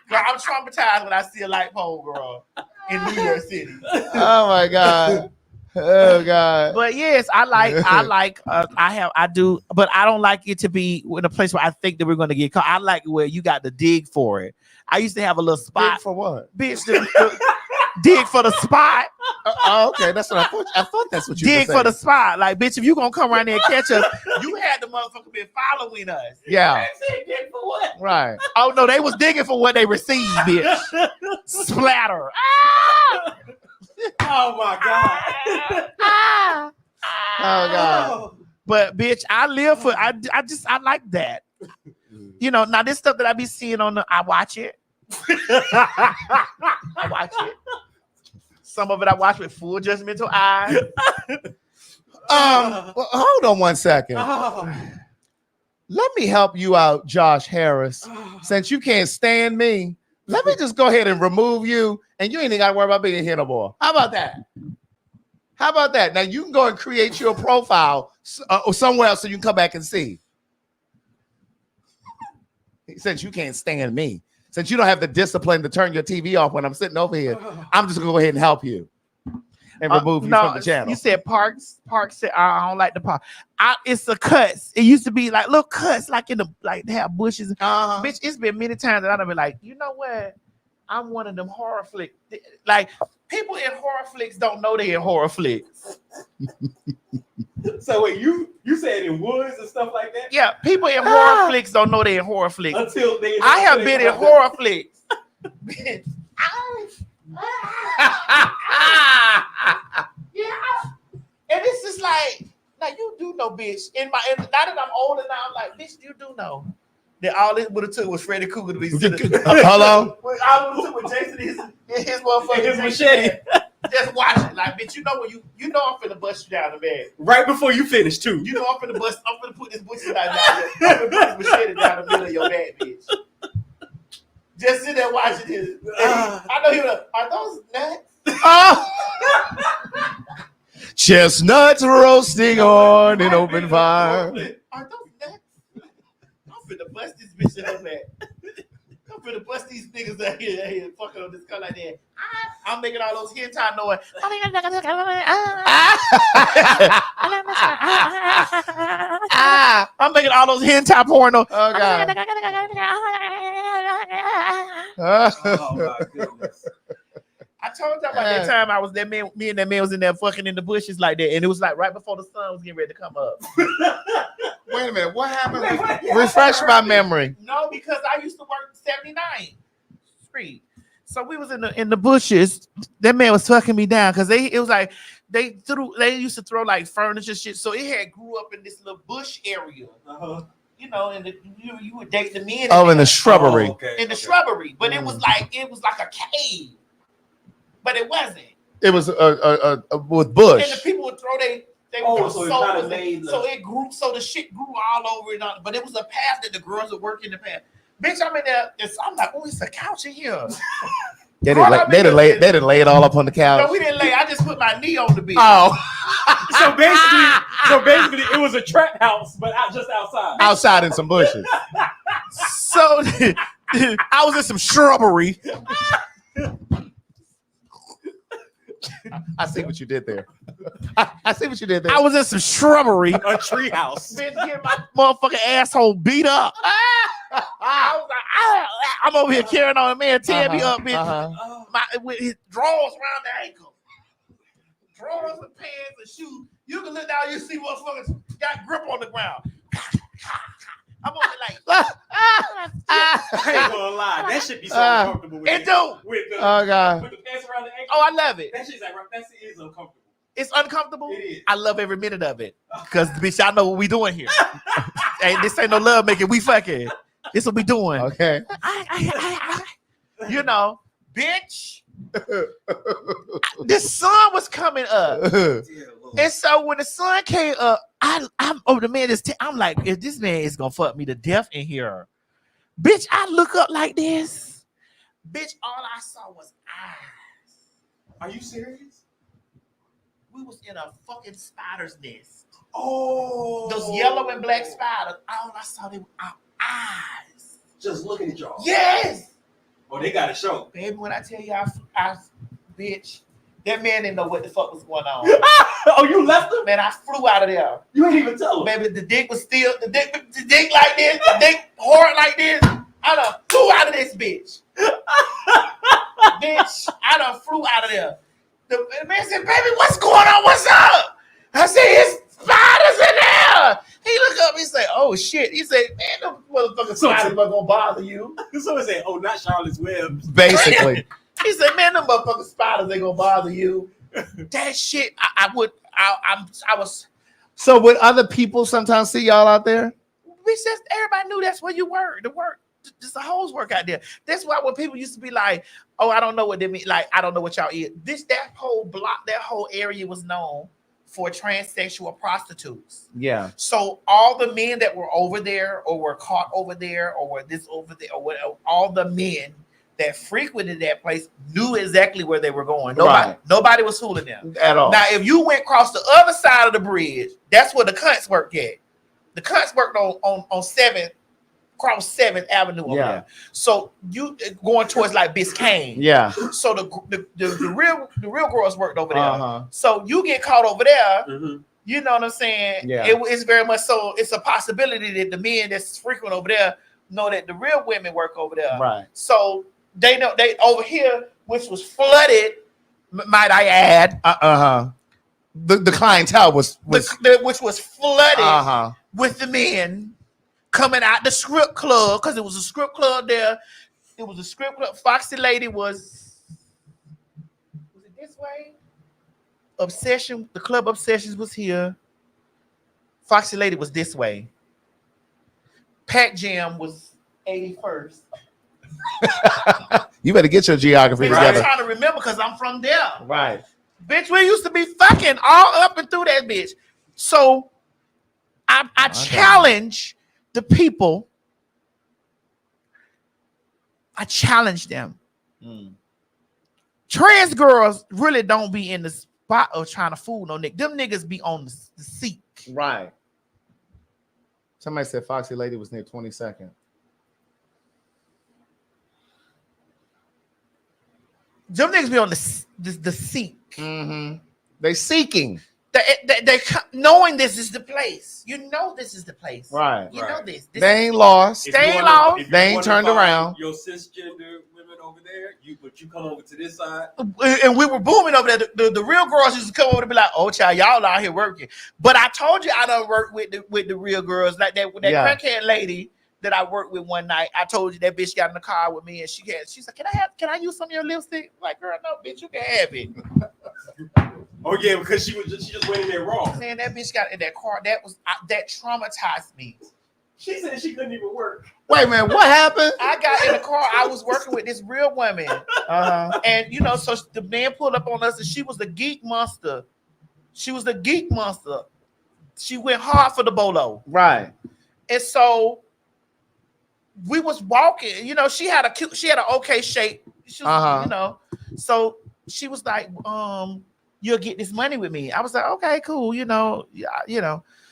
Girl, I'm traumatized when I see a light pole, girl, in New York City. Oh my God. Oh God. But yes, I do, but I don't like it to be in a place where I think that we're going to get caught. I like it where you got to dig for it. I used to have a little spot. Dig for what? Bitch, dig for the spot. Okay, that's what I thought. I thought that's what you dig for the spot. Like, bitch, if you gonna come around there and catch us, you had the motherfucker been following us. Yeah. Dig for what? Right. Oh no, they was digging for what they received, bitch. Splatter. Ah! Oh my God. Oh God. But bitch, I live for I like that. You know, now this stuff that I be seeing I watch it. I watch it. Some of it I watch with full judgmental eyes. Well, hold on one second. Let me help you out, Josh Harris. Since you can't stand me, let me just go ahead and remove you, and you ain't even got to worry about being here no more. How about that? How about that? Now you can go and create your profile somewhere else so you can come back and see. Since you can't stand me, since you don't have the discipline to turn your TV off when I'm sitting over here, I'm just gonna go ahead and help you and remove you from the channel. You said parks. I don't like the park. It's a cuts. It used to be like little cuts, like in the like they have bushes. Bitch, it's been many times that I've been like, you know what? I'm one of them horror flicks. Like people in horror flicks don't know they're in horror flicks. So wait, you said in woods and stuff like that? Yeah, people in horror flicks don't know they're in horror flicks. Until they I have been in horror flicks. Yeah. And it's just like you do know, bitch. Now that I'm older now, I'm like, bitch, you do know. Then all it would have took was Freddy Krueger to be sitting. Hello? All it took was Jason his motherfucking His Jason machete. man. Just watch it. Like, bitch, you know when you know I'm finna bust you down the bed. Right before you finish, too. You know I'm finna put this butcher down there. I'm finna put this machete down the middle of your back, bitch. Just sit there watching this. I know you know, are those nuts? Chestnuts roasting on an open fire. Are those nuts? I'm finna bust this bitch in her back. I'm finna bust these niggas out here fucking on this car like that. I'm making all those hentai noise. I'm making all those hentai porno. Oh God. Oh, my goodness. I told y'all about that time I was that man, me and that man was in there fucking in the bushes like that, and it was like right before the sun was getting ready to come up. Wait a minute, what happened? Refresh my memory. No, because I used to work 79 Street. So we was in the bushes. That man was fucking me down because they used to throw like furniture shit. So it had grew up in this little bush area. You know, and you would date the men. Oh, in the shrubbery. Oh, okay, in the shrubbery, but it was like a cave, but it wasn't. It was with bush. And the people would throw they Oh, would so throw it's not a sofas made in. So it grew, so the shit grew all over it. But it was a path that the girls would work in the path. Bitch, I'm in there. I'm like, oh, it's a couch in here. They didn't lay it all up on the couch. No, we didn't lay. I just put my knee on the bed. Oh, So basically, it was a trap house, but just outside. outside in some bushes. So I was in some shrubbery. I see what you did there. I see what you did there. I was in some shrubbery. A tree house. Been getting my motherfucking asshole beat up. I was like, I'm over here carrying on a man, tear me up, bitch. With his drawers around the ankle, drawers and pants and shoes. You can look down, you see motherfuckers got grip on the ground. I'm over like, I ain't gonna lie, that should be so uncomfortable. It do. With the Oh God. with the pants around the ankle. Oh, I love it. That shit's like that shit is uncomfortable. It's uncomfortable. It is. I love every minute of it. Because, bitch, I know what we doing here. Hey, this ain't no love making. We fucking. This what we doing. Okay. You know, bitch. The sun was coming up. And so when the sun came up, I'm over the man. I'm like, if this man is gonna fuck me to death in here, bitch. I look up like this, bitch. All I saw was eyes. Are you serious? We was in a fucking spider's nest. Oh, Those yellow and black spiders. All I saw they were our eyes. Just looking at y'all. Yes, Oh, they got a show. baby. When I tell you, I bitch, that man didn't know what the fuck was going on. Oh, you left them? Man, I flew out of there. You ain't even tell them. Baby, the dick was still the dick like this, the dick hard like this. I done flew out of this bitch. Bitch, I done flew out of there. The man said, baby, what's going on? What's up? I said, it's spiders in there. He looked up, he said, oh shit. He said, man, them motherfucking spiders not gonna bother you. Someone said, oh, not Charlotte's Web. Basically. He said, man, them motherfucking spiders ain't gonna bother you. That shit, I was. So would other people sometimes see y'all out there? We just everybody knew that's where you were. The work, just the hoes work out there. That's why when people used to be like, "Oh, I don't know what they mean," like I don't know what y'all is. That whole block, that whole area was known for transsexual prostitutes. Yeah. So all the men that were over there, or were caught over there, or were this over there, or whatever, all the men that frequented that place knew exactly where they were going. Nobody was fooling them At all. Now, if you went across the other side of the bridge, that's where the cunts worked at. The cunts worked on 7th, across 7th Avenue over there. So you going towards like Biscayne. Yeah. So the real girls worked over there. So you get caught over there. Mm-hmm. You know what I'm saying? Yeah. It's very much so. It's a possibility that the men that's frequent over there know that the real women work over there. Right. So they know they over here, which was flooded. Might I add? The clientele was which was flooded Uh-huh. with the men coming out the script club, because it was a script club there. It was a script club. Foxy Lady was it this way? Obsession, the club Obsessions was here. Foxy Lady was this way. Pac Jam was 81st. You better get your geography Bitch, I'm together. trying to remember because I'm from there. Right. Bitch, we used to be fucking all up and through that bitch. So I challenge the people. I challenge them. Trans girls really don't be in the spot of trying to fool no nigga. Them niggas be on the seat. Right. Somebody said Foxy Lady was near 22nd. Them niggas be on the seat. Mm-hmm. They seeking. They knowing this is the place. You know this is the place. Right. You know this. They ain't lost. They ain't lost. They ain't turned around. Your cisgender women over there, but you come over to this side. And we were booming over there. The real girls used to come over to be like, "Oh, child, y'all out here working." But I told you I done work with the real girls, like that crackhead lady that I worked with one night. I told you that bitch got in the car with me and she's like, can I use some of your lipstick? I'm like, girl, no, bitch, you can have it. Oh yeah, because she just went in there wrong. Man, that bitch got in that car. That traumatized me. She said she couldn't even work. Wait, man, what happened? I got in the car. I was working with this real woman. And so the man pulled up on us and she was the geek monster. She went hard for the bolo. Right. And so we was walking, she had an okay shape. She was, so she was like, you'll get this money with me. I was like, okay, cool,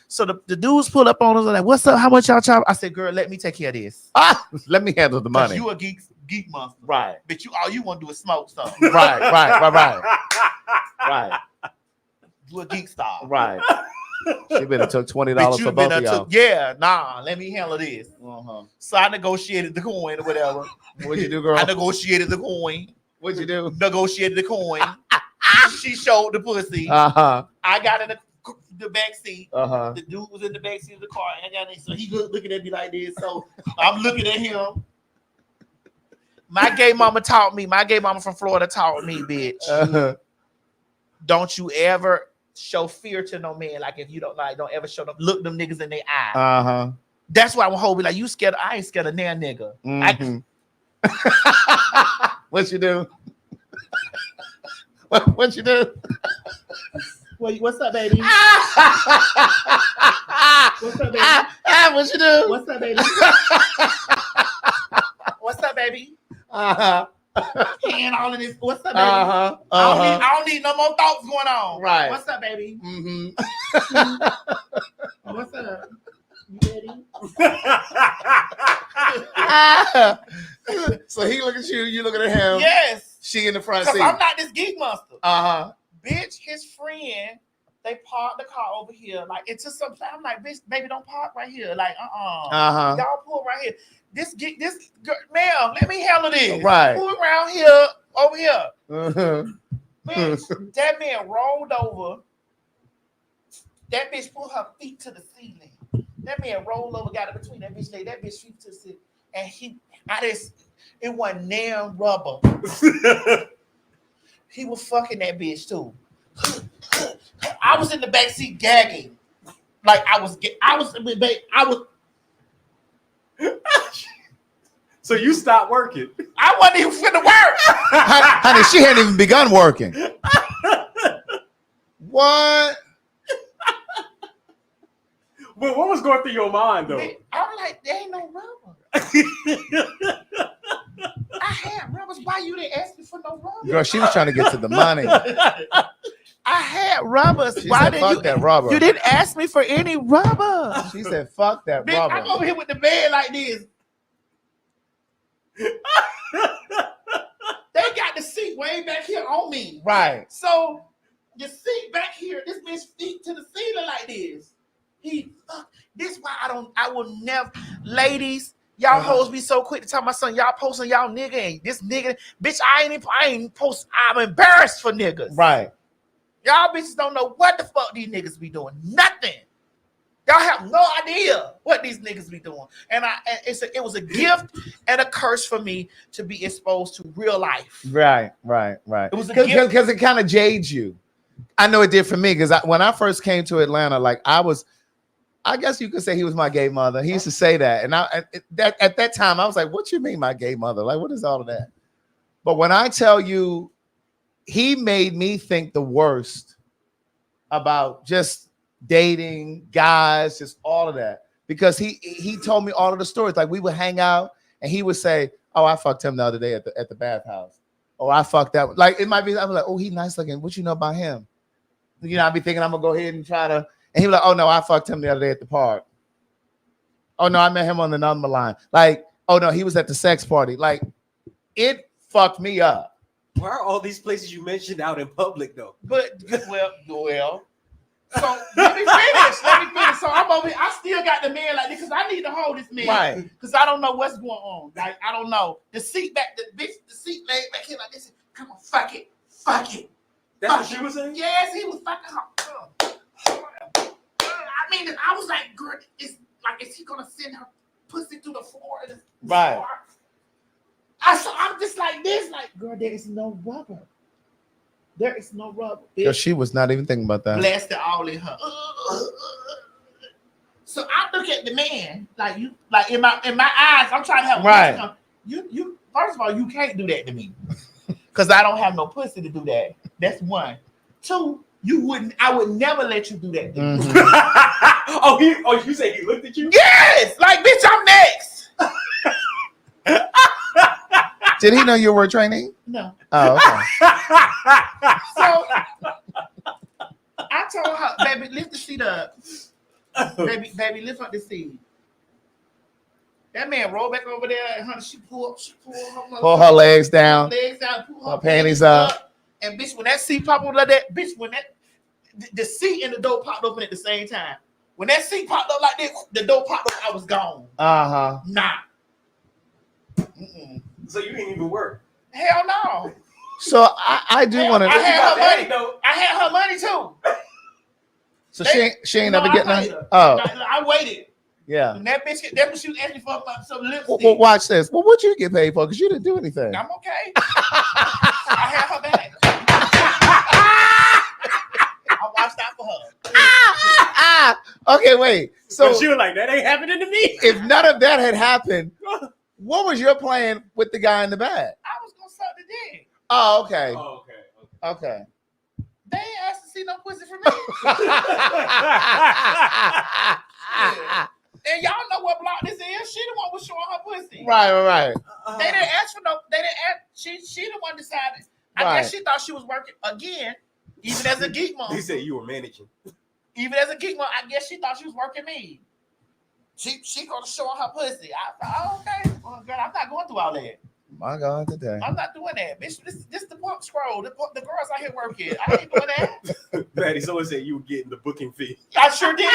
So the dudes pull up on us and like, what's up? How much y'all charge? I said, girl, let me take care of this. Let me handle the money. You a geek monster. Right. But all you want to do is smoke something. Right. You a geek star. Right. She better took $20 for both of y'all. Let me handle this. So I negotiated the coin or whatever. What'd you do, girl? I negotiated the coin. What'd you do? Negotiated the coin. She showed the pussy. I got in the back seat. The dude was in the back seat of the car. And I got in, so he looking at me like this. So I'm looking at him. My gay mama taught me. My gay mama from Florida taught me, bitch. Don't you ever show fear to no man. Like if you don't ever show them, look them niggas in their eye. That's why I'm whole be like, you scared. I ain't scared of that nigga. What you do? What you do? What's up, baby? What's up, baby? What you do? What's up, baby? What's up, baby? And all of this. What's up, baby? I don't need no more thoughts going on. Right. What's up, baby? What's up? You ready? So he look at you, you looking at him. Yes. She in the front Because seat. I'm not this geek monster. Bitch, his friend, they parked the car over here. Like, it's just something. I'm like, bitch, baby, don't park right here. Like, y'all pull right here. This girl, ma'am, let me handle this. Right. Pull around here, over here. Bitch, that man rolled over. That bitch put her feet to the ceiling. That man rolled over, got it between that bitch leg. That bitch feet to the ceiling. And it wasn't nail rubber. He was fucking that bitch too. I was in the back seat gagging. Like I was. So you stopped working. I wasn't even finna work. Honey, she hadn't even begun working. What? But what was going through your mind though? I'm like, there ain't no rubber. I had rubbers. Why you didn't ask me for no rubber? Girl, she was trying to get to the money. I had rubbers. She Why said, did fuck you? that rubber. You didn't ask me for any rubber. She said, fuck that Bitch, rubber. I'm over here with the bed like this. They got the seat way back here on me. Right. So the seat back here, this bitch feet to the ceiling like this. This why I will never, ladies, y'all hoes be so quick to tell my son, y'all posting y'all nigga and this nigga, bitch, I ain't post, I'm embarrassed for niggas. Right. Y'all bitches don't know what the fuck these niggas be doing. Nothing. Y'all have no idea what these niggas be doing. And it was a gift and a curse for me to be exposed to real life. Right. It was because it kind of jades you. I know it did for me because when I first came to Atlanta, like I was I guess you could say he was my gay mother. He used to say that, and at that time I was like, "What you mean, my gay mother? Like, what is all of that?" But when I tell you, he made me think the worst about just dating guys, just all of that, because he told me all of the stories. Like we would hang out, and he would say, "Oh, I fucked him the other day at the bathhouse." Oh, I fucked that one. Like it might be. I'm like, "Oh, he nice looking. What you know about him?" You know, I'd be thinking I'm gonna go ahead and try to. And he was like, "Oh no, I fucked him the other day at the park. Oh no, I met him on the number line. Like, oh no, he was at the sex party. Like, it fucked me up." Why are all these places you mentioned out in public though? But well. So let me finish. So I'm over here. I still got the man like this because I need to hold this man. Right. Because I don't know what's going on. Like I don't know. The seat laid back here like this. Come on, fuck it. That's what she was saying? Yes, he was fucking her. I mean, I was like, girl, is he gonna send her pussy through the floor? Right. I'm just like this, like, girl, there is no rubber. There is no rubber. Yo, she was not even thinking about that. Blasted all in her. So I look at the man, like you, like in my eyes, I'm trying to have right. You first of all, you can't do that to me. Because I don't have no pussy to do that. That's one. Two, I would never let you do that to me. Mm-hmm. You say he looked at you? Yes! Like, bitch, I'm next. Did he know you were training? No. Oh, okay. So I told her, baby, lift the seat up. Baby, lift up the seat. That man rolled back over there, and honey, she pulled her legs down. Pull her panties up. And bitch, when that seat popped up like that, bitch, when the seat and the door popped open at the same time. When that seat popped up like this, the door popped up, I was gone. Uh-huh. Nah. Mm-mm. So you didn't even work? Hell no. So I do want to. I had her money though. I had her money too. So she ain't never getting none. Oh, I waited. Yeah. And that bitch, that was she was asking for some lipstick. Well, watch this. Well, what'd you get paid for? Because you didn't do anything. I'm okay. I had her back. I watched out for her. Okay, wait. So she was like, that ain't happening to me. If none of that had happened, what was your plan with the guy in the bag? I was gonna suck the dick. Oh, okay. Okay. They ain't asked to see no pussy from me. And y'all know what block this is. She the one was showing her pussy. Right. They didn't ask for no. They didn't ask. She the one decided. I guess she thought she was working again, even as a geek mom. He said you were managing. Even as a geek mom, I guess she thought she was working me. She gonna show her pussy. I thought, oh, okay, well, girl, I'm not going through all that. My God, today. I'm not doing that, bitch. This the pump scroll. The girls out here working. I ain't doing that. Maddie, someone said you were getting the booking fee. I sure did.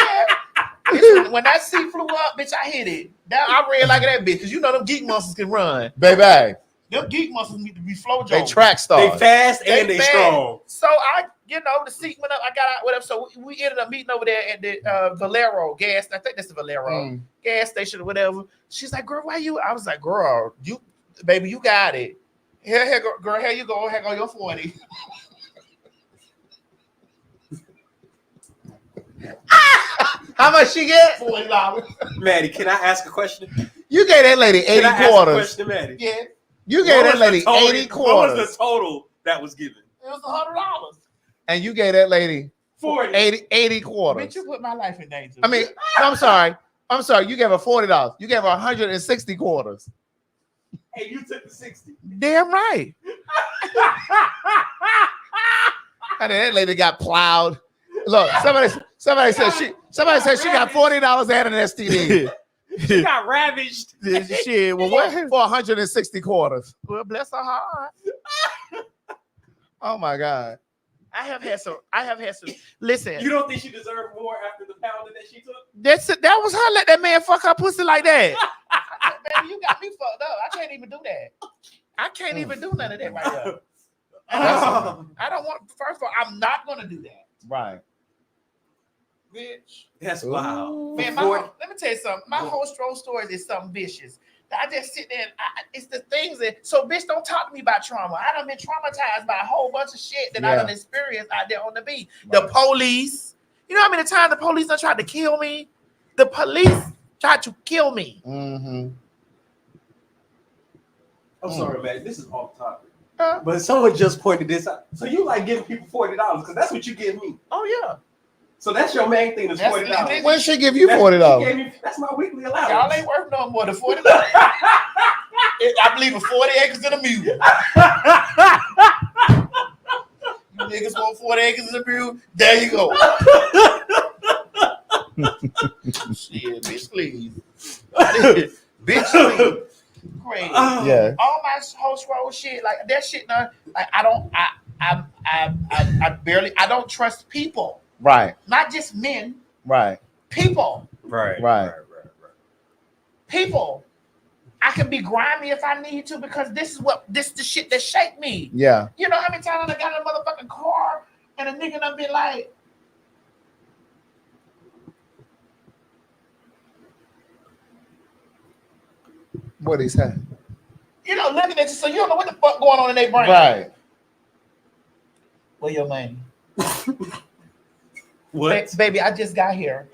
Bitch, when that seat flew up, bitch, I hit it. I ran like that bitch, because you know them geek monsters can run. Baby. Them geek monsters need to be flow They track stars. They fast and they strong. So the seat went up. I got out, whatever. So we ended up meeting over there at the Valero gas. I think that's the Valero gas station or whatever. She's like, girl, why you? I was like, girl, baby, you got it. Here, girl, here you go. Here go your 40. How much she get? $40. Maddie, can I ask a question? You gave that lady 80 Can I quarters. ask a question, Maddie? Yeah. You gave that lady 80 quarters. What was the total that was given? It was $100. And you gave that lady 40. 80 quarters. Bitch, you put my life in danger. I mean, I'm sorry. You gave her $40. You gave her 160 quarters. Hey, you took the 60. Damn right. And that lady got plowed. Look, somebody said she got $40 and an STD. She got ravaged. Shit, well, what? For 160 quarters. Well, bless her heart. Oh my God. I have had some. Listen. You don't think she deserved more after the pounding that she took? That was her. Let that man fuck her pussy like that. Baby, you got me fucked up. I can't even do that. I can't even do none of that right now. I don't want. First of all, I'm not gonna do that. Right. Bitch. That's wild. Man, let me tell you something. My whole stroll story is something vicious. I just sit there and it's the things that, so bitch, don't talk to me about trauma. I done been traumatized by a whole bunch of shit that I done experienced out there on the beat. Right. The police. You know how many times the police done tried to kill me? The police tried to kill me. Mm-hmm. I'm sorry, man. This is off topic. But someone just pointed this out. So you like giving people $40 because that's what you give me. Oh yeah. So that's your main thing is $40. When she give you $40? That's my weekly allowance. Y'all ain't worth no more than $40. I believe in 40 acres and a mule. You niggas want 40 acres and a mule? There you go. Shit, bitch, please. Bitch, please. Crazy. Yeah. All my whole scroll shit, like that shit. Like I don't trust people. Right. Not just men. Right. People. Right. People. I can be grimy if I need to because this is the shit that shake me. Yeah. You know how many times I got in a motherfucking car and a nigga done been like, what he said? you know, looking at you, so you don't know what the fuck going on in their brain. Right. Where your money? What? Baby, I just got here.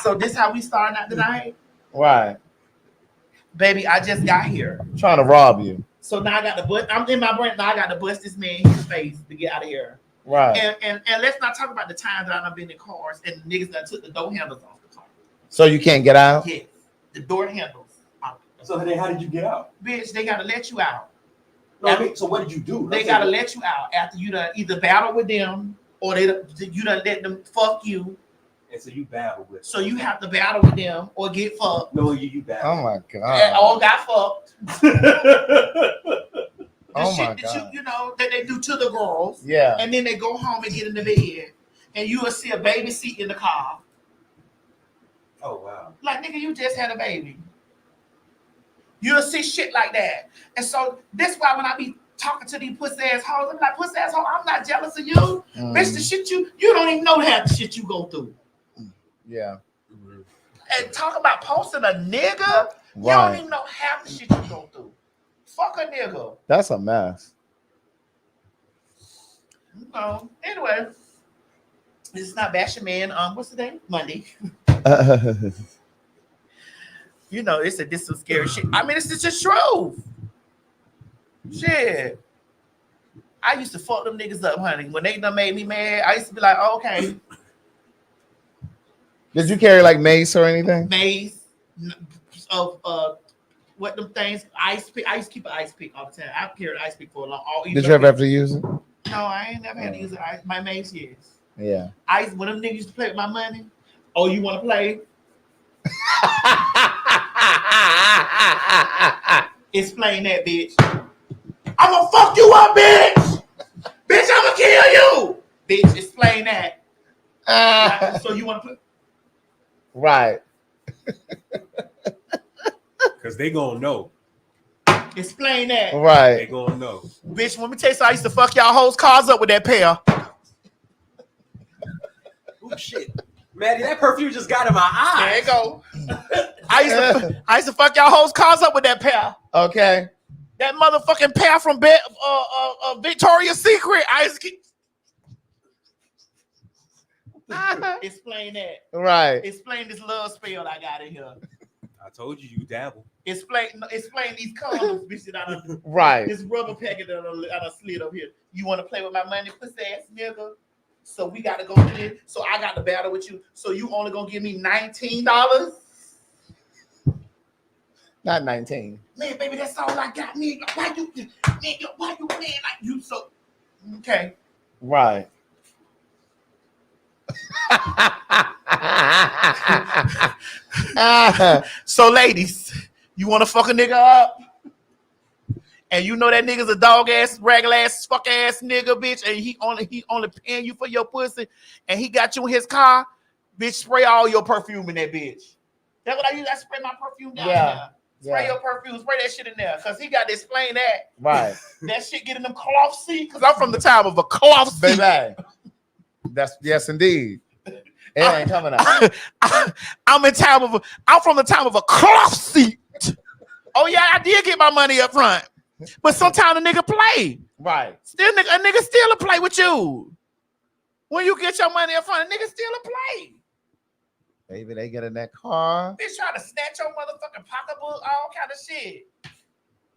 So this how we starting out tonight? Right. Baby, I just got here. Trying to rob you. So now I got to bust. I'm in my brain. Now I got to bust this man in his face to get out of here. Right. And let's not talk about the times that I've been in cars and niggas that took the door handles off the car. So you can't get out? Yes, the door handles. So then how did you get out? Bitch, they gotta let you out. No, I mean, so what did you do? They gotta let you out after you done either battle with them or you done let them fuck you. And so you battle with them. So you have to battle with them or get fucked. No, you battle. Oh my god. Or got fucked. Oh shit my that god. you know that they do to the girls. Yeah. And then they go home and get in the bed, and you will see a baby seat in the car. Oh wow. Like nigga, you just had a baby. You'll see shit like that. And so this why when I be talking to these pussy ass hoes, I'm like, pussy ass hoe, I'm not jealous of you. Bitch, the shit you don't even know half the shit you go through. Yeah. And talk about posting a nigga, you Right. don't even know half the shit you go through. Fuck a nigga. That's a mess. No. Anyway, this is not bashing man. What's the day? Monday. You know, this is some scary shit. I mean, it's just truth. Shit. I used to fuck them niggas up, honey. When they done made me mad, I used to be like, oh, okay. Did you carry like mace or anything? Mace, of what them things, ice pick. I used to keep an ice pick all the time. I've carried ice pick for a long. Did you ever have to use it? No, I ain't never had to use it. My mace, yes. Yeah. Ice. When them niggas used to play with my money. Oh, you want to play? Explain that, bitch. I'm gonna fuck you up, bitch. Bitch, I'm gonna kill you. Bitch, explain that. So you want to play? Right. Because they gonna know. Explain that. They Right. gonna know. Bitch, let me tell you something. I used to fuck y'all hoes cars up with that pair. Oh shit. Maddie, that perfume just got in my eye. There you go. I used to fuck y'all hoes cars up with that pair. Okay. That motherfucking pair from Victoria's Secret. I used to keep... Explain that. Right. Explain this love spell I got in here. I told you dabble. Explain these condoms, bitch. That I done, Right. this rubber packet that I slid up here. You want to play with my money, pussy ass nigga? So we got to go through this. So I got to battle with you. So you only gonna give me $19? Not 19. Man, baby, that's all I got. Man, why you man like you so okay? Right. So ladies, you want to fuck a nigga up? And you know that nigga's a dog ass, regular ass, fuck ass nigga, bitch, and he only paying you for your pussy, and he got you in his car, bitch, spray all your perfume in that bitch. That's what I use. I spray my perfume down there. Spray your perfume, spray that shit in there, cause he got to explain that. Right. That shit getting them cloth seat, cause I'm from the time of a cloth seat. Baby. That's yes indeed. It ain't coming out. I'm from the time of a cloth seat. Oh yeah, I did get my money up front. But sometimes a nigga play. Right. Still, a nigga still a play with you. When you get your money up front, niggas steal a plate. Maybe they get in that car. Bitch try to snatch your motherfucking pocketbook, all kind of shit.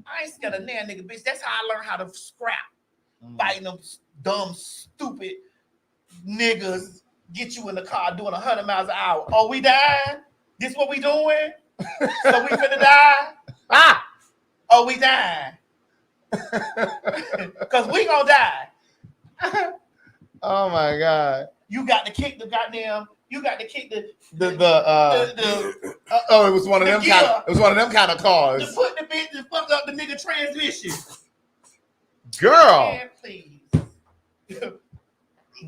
I ain't scared of that nigga, bitch. That's how I learned how to scrap. Fighting them dumb, stupid niggas. Get you in the car doing 100 miles an hour. Oh, we dying? This what we doing? So we finna die? Oh, we dying. Cause we gonna die. Oh my God. You got to kick the goddamn. You got to kick it was one of them gear. it was one of them kind of cars. To put the bitch to fuck up the nigga transmission. Girl. Man, please.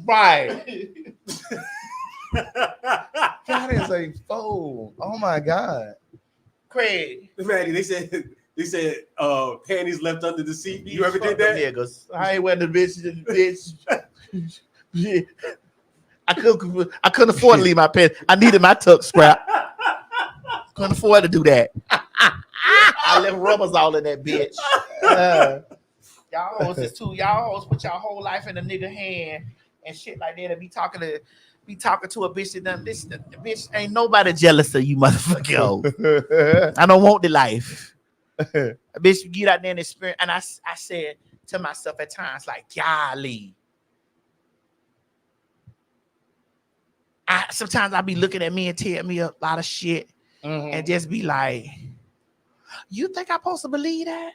Right. That is a fool. Oh my God. Craig. Maddie, they said panties left under the seat. You ever did that? Niggas. I ain't wearing the bitch. I couldn't afford to leave my pants. I needed my tuck scrap. Couldn't afford to do that. I left rubbers all in that bitch. Y'all hoes is too. Y'all hoes put y'all whole life in a nigga hand and shit like that. And be talking to a bitch that done this. The bitch ain't nobody jealous of you, motherfucker. Hoe. I don't want the life. A bitch get out there and experience. And I said to myself at times like, golly. Sometimes I be looking at me and tell me a lot of shit and just be like, you think I'm supposed to believe that?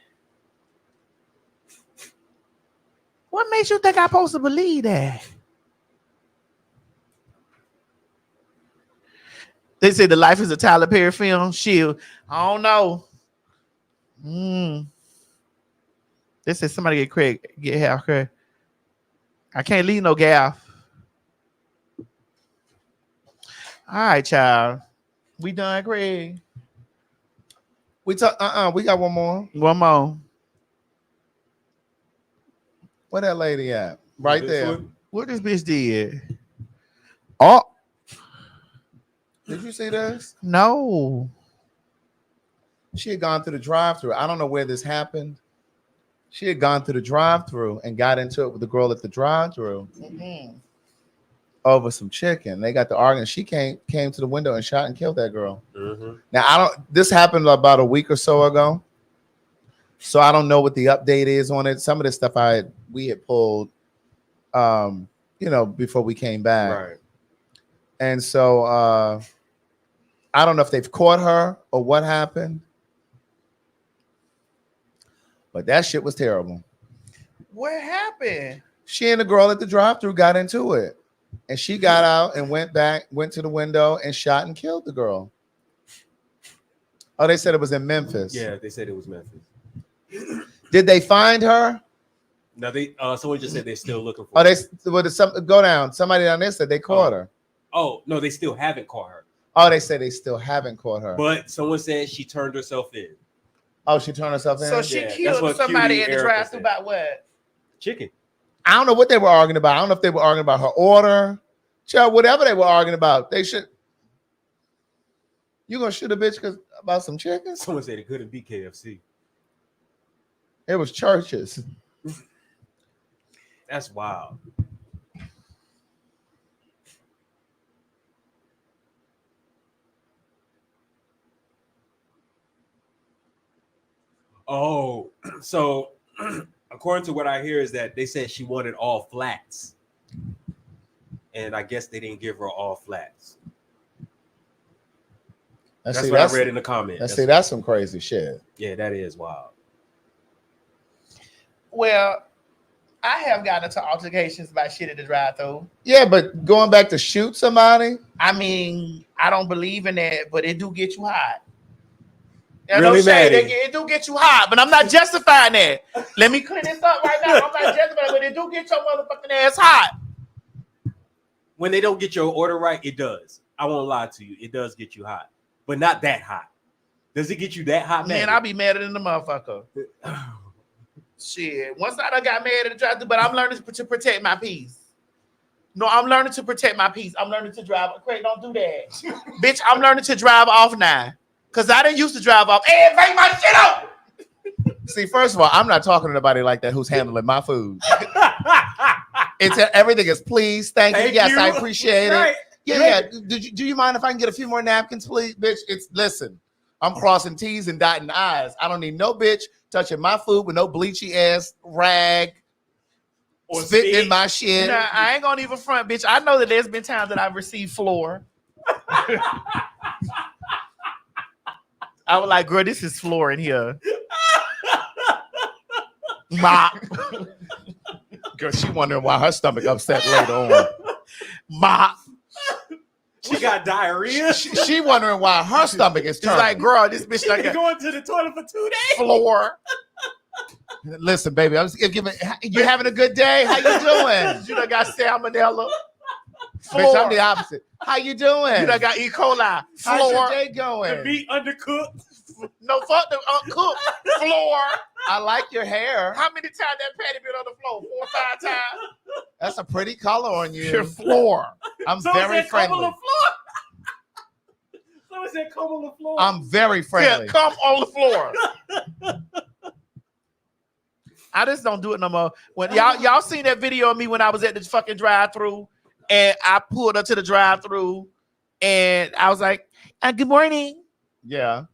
What makes you think I'm supposed to believe that? They say the life is a Tyler Perry film. Shit, I don't know. They said somebody get half Craig. I can't leave no gaff. All right, child. We done, Craig. We got one more. One more. Where that lady at? Right there. What this bitch did? Oh. Did you see this? No. She had gone through the drive-thru. I don't know where this happened. She had gone through the drive-thru and got into it with the girl at the drive-thru over some chicken. They got the argument. She came to the window and shot and killed that girl. Now this happened about a week or so ago. So I don't know what the update is on it. Some of the stuff we had pulled before we came back. Right. And so I don't know if they've caught her or what happened. But that shit was terrible. What happened? She and the girl at the drive-thru got into it. And she got out and went to the window and shot and killed the girl. Oh, they said it was in Memphis. Yeah, they said it was Memphis. Did they find her? No, someone just said they're still looking for her. Go down. Somebody down there said they caught her. Oh, no, they still haven't caught her. Oh, they said they still haven't caught her. But someone said she turned herself in. Oh, she turned herself in? So she killed somebody at the drive-thru about what? Chicken. I don't know what they were arguing about. I don't know if they were arguing about her order. Child, whatever they were arguing about, they should. You gonna shoot a bitch about some chicken? Someone said it couldn't be KFC. It was Church's. That's wild. Oh, so according to what I hear is that they said she wanted all flats. And I guess they didn't give her all flats. That's what I read in the comments. That's some crazy shit. Yeah, that is wild. Well, I have gotten into altercations about shit at the drive-thru. Yeah, but going back to shoot somebody? I mean, I don't believe in that, but it do get you hot. Really, it do get you hot, but I'm not justifying that. Let me clear this up right now. I'm not justifying, but it do get your motherfucking ass hot. When they don't get your order right, it does. I won't lie to you. It does get you hot, but not that hot. Does it get you that hot, man? I'll be madder than the motherfucker. Shit. Once I done got mad at the drive-thru, but I'm learning to protect my peace. No, I'm learning to protect my peace. I'm learning to drive. Craig, don't do that. Bitch, I'm learning to drive off now. Because I didn't used to drive off. Hey, bring my shit up! See, first of all, I'm not talking to nobody like that who's handling my food. It's everything is please, thank you. Yes, I appreciate Right. it. Yeah. Do you mind if I can get a few more napkins, please, bitch? Listen. I'm crossing T's and dotting I's. I don't need no bitch touching my food with no bleachy ass rag or spitting in my shit. Nah, I ain't gonna even front, bitch. I know that there's been times that I've received floor. I was like, girl, this is floor in here. Mop. Girl, she wondering why her stomach upset later on. Mop. She got diarrhea. She wondering why her stomach is turning. She's like, girl, this bitch like going to the toilet for 2 days. Floor. Listen, baby, I was giving. You having a good day? How you doing? You done got salmonella. Bitch, I'm the opposite. How you doing? You done got E. coli. Floor. How's your day going? The meat undercooked. No, fuck the uncooked. Floor. I like your hair. How many times that patty been on the floor? 4 or 5 times. That's a pretty color on you. Your floor. I'm So very is that friendly. come on the floor? So is that come on the floor? I'm very friendly. Yeah, come on the floor. I just don't do it no more. When y'all seen that video of me when I was at the fucking drive-thru and I pulled up to the drive-thru and I was like, good morning. Yeah.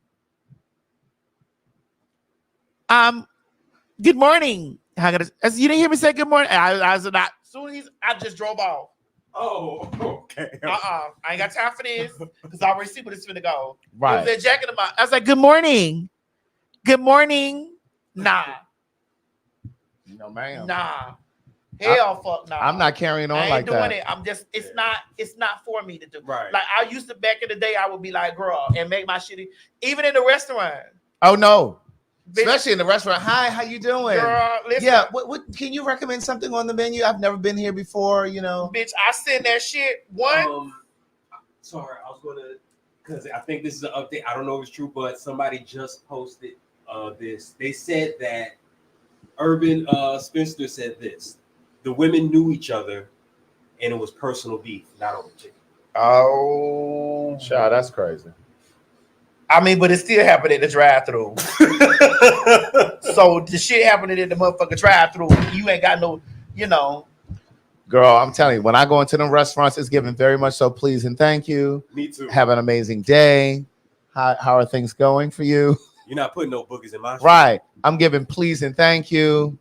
Good morning. You didn't hear me say good morning? I was not. Soon as I just drove off. Oh, okay. I ain't got time for this because I already see where this finna go. Right. It was that jacket of mine. I was like, good morning. Good morning. Nah. No, ma'am. Nah. Hell fuck nah. I'm not carrying on I ain't like doing that. it. I'm just, it's not for me to do. Right. Like I used to back in the day, I would be like, girl, and make my shit, even in the restaurant. Oh no. Bitch, Especially in the restaurant. Hi, how you doing? girl, listen, Yeah, what can you recommend something on the menu? I've never been here before, you know. bitch, I send that shit. Sorry, I was gonna, because I think this is an update. I don't know if it's true, but somebody just posted this. They said that Urban Spinster said this: the women knew each other, and it was personal beef, not over chicken. Oh, child, that's crazy. I mean, but it still happened at the drive-thru. So the shit happening in the motherfucking drive-thru, you ain't got no, you know. Girl, I'm telling you, when I go into them restaurants, it's given very much so please and thank you. Me too. Have an amazing day. How are things going for you? You're not putting no boogers in my shit. Right. I'm giving please and thank you.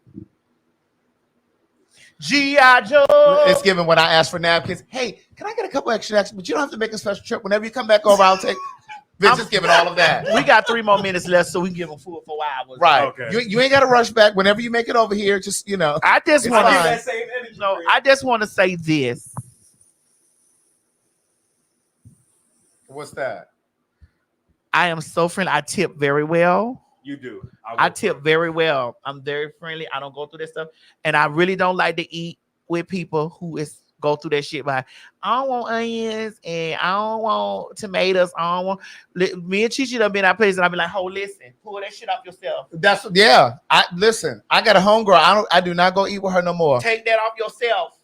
G.I. Joe. It's given when I ask for napkins. Hey, can I get a couple extra napkins? But you don't have to make a special trip. Whenever you come back over, I'll take. Bitch, just giving all of that. We got 3 more minutes left, so we can give them 4 hours. Right. Okay. You ain't got to rush back. Whenever you make it over here, just, you know. I just It's want fine. That same energy. I just want to say this. What's that? I am so friendly. I tip very well. You do. I tip very well. I'm very friendly. I don't go through that stuff. And I really don't like to eat with people who go through that shit. But I don't want onions and I don't want tomatoes. I don't want. Me and Chichi done been at place and I be like, listen, pull that shit off yourself. That's yeah. I got a homegirl. I do not go eat with her no more. Take that off yourself.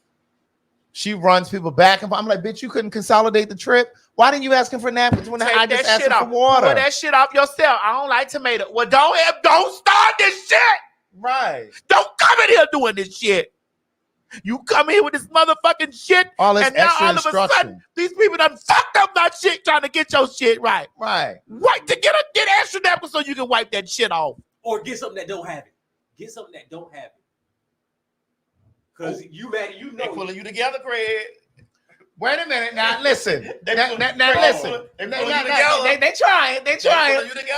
She runs people back and forth. I'm like, bitch, you couldn't consolidate the trip. Why didn't you ask him for napkins when I just asked him for water? Pull that shit off yourself. I don't like tomato. Well, don't start this shit. Right. Don't come in here doing this shit. You come here with this motherfucking shit, all this and now extra all of a sudden these people done fucked up my shit trying to get your shit right. Right. Right, to get extra napkins so you can wipe that shit off. Or get something that don't have it. Get something that don't have it. Because you mad, you know. They pulling you together, Craig. Wait a minute. Now listen. Listen. They trying.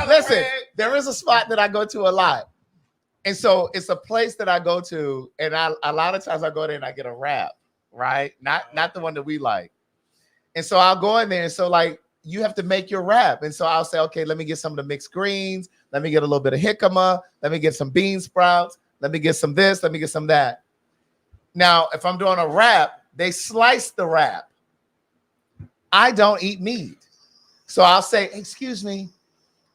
Listen, there is a spot that I go to a lot. And so it's a place that I go to, and a lot of times I go there and I get a wrap, right? Not the one that we like. And so I'll go in there, and so like you have to make your wrap. And so I'll say, okay, let me get some of the mixed greens, let me get a little bit of jicama, let me get some bean sprouts, let me get some this, let me get some that. Now, if I'm doing a wrap, they slice the wrap. I don't eat meat. So I'll say, excuse me,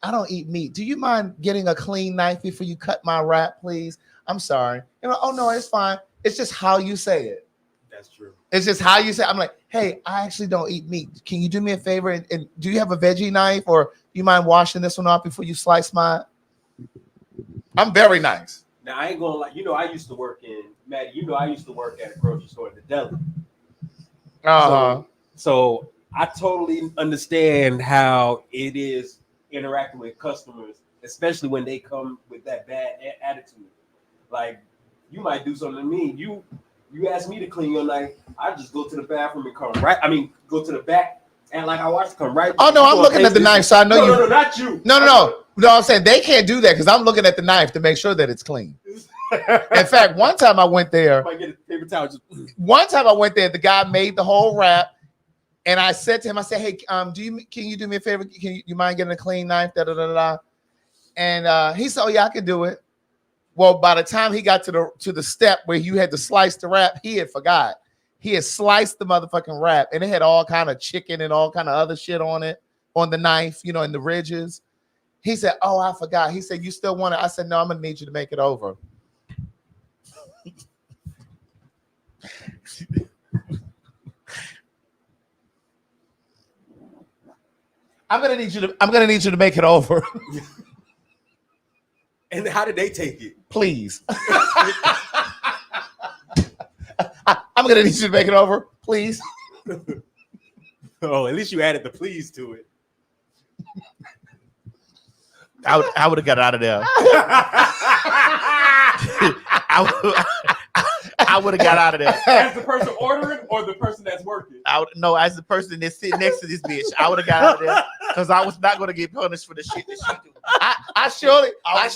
I don't eat meat. Do you mind getting a clean knife before you cut my wrap, please? I'm sorry. Oh, no, it's fine. It's just how you say it. That's true. It's just how you say it. I'm like, hey, I actually don't eat meat. Can you do me a favor? And do you have a veggie knife, or do you mind washing this one off before you slice mine? I'm very nice. Now I ain't gonna lie. You know, I used to work Maddie. You know, I used to work at a grocery store at the deli. So I totally understand how it is interacting with customers, especially when they come with that bad attitude. Like, you might do something to me. You ask me to clean your knife, I just go to the bathroom and come right. I mean, go to the back and like I watch it come right. Oh no, I'm looking at the knife, so I know you. No, not you. No. I'm saying they can't do that because I'm looking at the knife to make sure that it's clean. In fact, one time I went there. Might get a paper towel. One time I went there, the guy made the whole wrap, and I said to him, I said, "Hey, can you do me a favor? Can you mind getting a clean knife?" And he said, "Oh yeah, I can do it." Well, by the time he got to the step where you had to slice the wrap, he had forgot. He had sliced the motherfucking wrap, and it had all kind of chicken and all kind of other shit on it, on the knife, you know, in the ridges. He said, "Oh, I forgot." He said, "You still want it?" I said, "No, I'm gonna need you to make it over." I'm gonna need you to make it over. And how did they take it? Please. I'm gonna need you to make it over, please. Oh, at least you added the please to it. I would have got out of there. I would have got out of there. As the person ordering or the person that's working? No, as the person that's sitting next to this bitch, I would have got out of there because I was not going to get punished for the shit that she do. I surely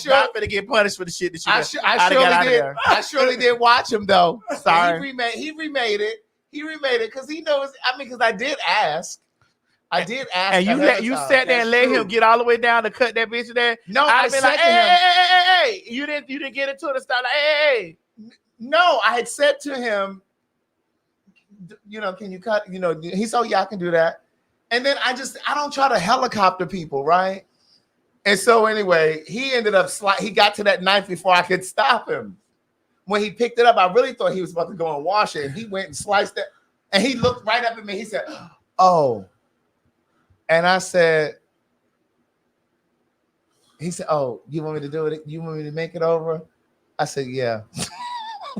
not going to get punished for the shit that she do. I surely did watch him though. Sorry, he remade it. He remade it because he knows. I mean, because I did ask. And you sat there and let him get all the way down to cut that bitch there. No, I'd been like, hey, you didn't get into it and start like, hey. No, I had said to him, you know, can you cut? You know, he said, "Oh, yeah, I can do that." And then I don't try to helicopter people, right? And so anyway, he ended up he got to that knife before I could stop him. When he picked it up, I really thought he was about to go and wash it. And he went and sliced it. And he looked right up at me. He said, "Oh." And I said, he said, "Oh, you want me to do it? You want me to make it over?" I said, "Yeah."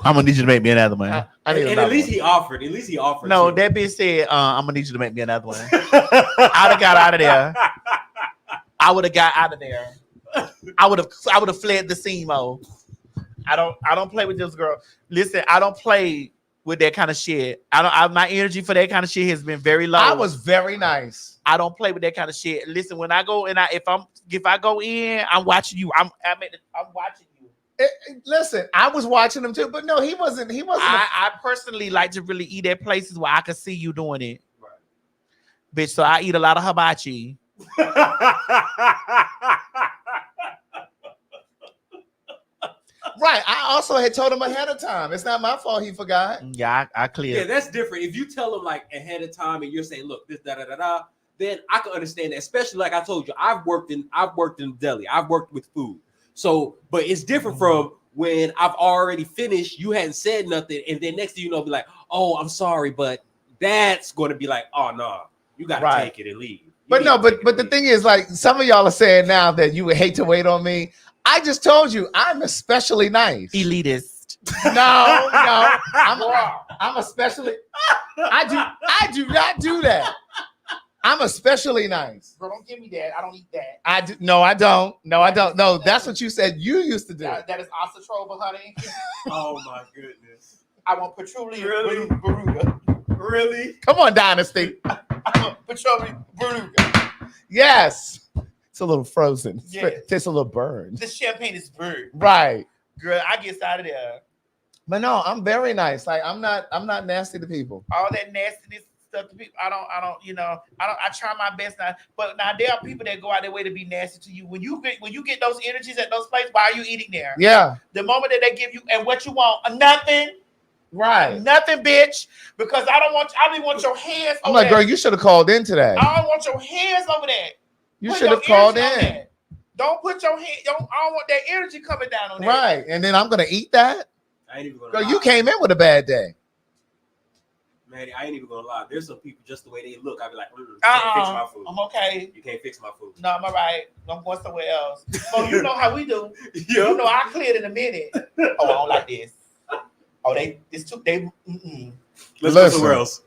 I'm gonna need you to make me another one. And at least he offered. At least he offered. No, that bitch said, "I'm gonna need you to make me another one." I'd have got out of there. I would have got out of there. I would have fled the scene mode. I don't play with this girl. Listen, I don't play with that kind of shit. My energy for that kind of shit has been very low. I was very nice. I don't play with that kind of shit. Listen, when I go and if I go in, I'm watching you. I'm watching you. Listen, I was watching him too, but no, he wasn't. I personally like to really eat at places where I can see you doing it. Right. Bitch, so I eat a lot of hibachi. Right. I also had told him ahead of time. It's not my fault he forgot. Yeah, I cleared. Yeah, that's different. If you tell him like ahead of time and you're saying, "Look, this da," then I can understand that. Especially like I told you, I've worked in deli. I've worked with food. So, but it's different from when I've already finished. You hadn't said nothing, and then next thing you know, be like, "Oh, I'm sorry," but that's going to be like, "Oh no, you got to take it and leave." But the thing is, like, some of y'all are saying now that you would hate to wait on me. I just told you I'm especially nice. Elitist. No. I'm especially. I do not do that. I'm especially nice. Bro, don't give me that. I don't eat that. I do. No, I don't. No, that's what you said you used to do. That is Ostroba, honey. Oh my goodness. I want petroleum. Really? Beruga. Really? Come on, Dynasty. I want petroleum Beruga. Yes. It's a little frozen. Yeah. It tastes a little burned. The champagne is burned. Right. Girl, I get out of there. But no, I'm very nice. Like I'm not nasty to people. All that nastiness stuff to people. I try my best now. But now there are people that go out their way to be nasty to you. When you get those energies at those places, why are you eating there? Yeah. The moment that they give you and what you want, nothing. Right. Nothing, bitch. Because I don't want your hands I'm over like, there. girl, you should have called in today. I don't want your hands over there. You should have called in. That. Don't put your hand. I don't want that energy coming down on that. Right. And then I'm gonna eat that. I ain't even gonna Girl, lie. you came in with a bad day. Man, I ain't even gonna lie. There's some people just the way they look. I be like, you can't fix my food. I'm okay. You can't fix my food. No, I'm all right. I'm going somewhere else. So you know how we do. Yeah. You know I cleared in a minute. Oh, I don't like this. Oh, Let's go somewhere else.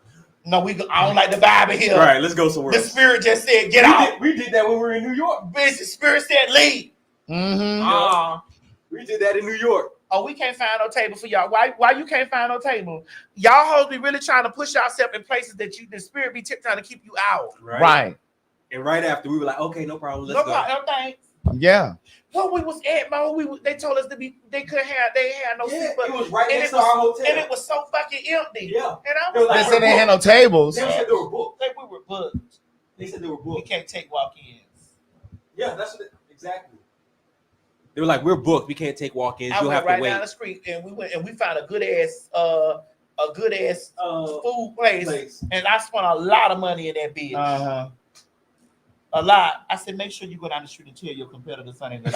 No, I don't like the vibe in here. All right, let's go somewhere else. The spirit just said, get out. We did that when we were in New York. Bitch, the spirit said, leave. We did that in New York. Oh, we can't find no table for y'all. Why you can't find no table? Y'all hoes be really trying to push yourself in places that the spirit be trying to keep you out. Right. And right after we were like, okay, no problem. Let's go. No thanks. Yeah. Well, we was at Mo. They told us they had no seat, but it was right next to our hotel, and it was so fucking empty. Yeah, and I was They said they had no tables. They said they were booked. We were booked. They said they were booked. We can't take walk-ins. Yeah, that's exactly. They were like, we're booked. We can't take walk-ins. You'll have right to wait. Down the street, and we went and we found a good ass food place, and I spent a lot of money in that bitch. A lot. I said, make sure you go down the street and tell your competitors something that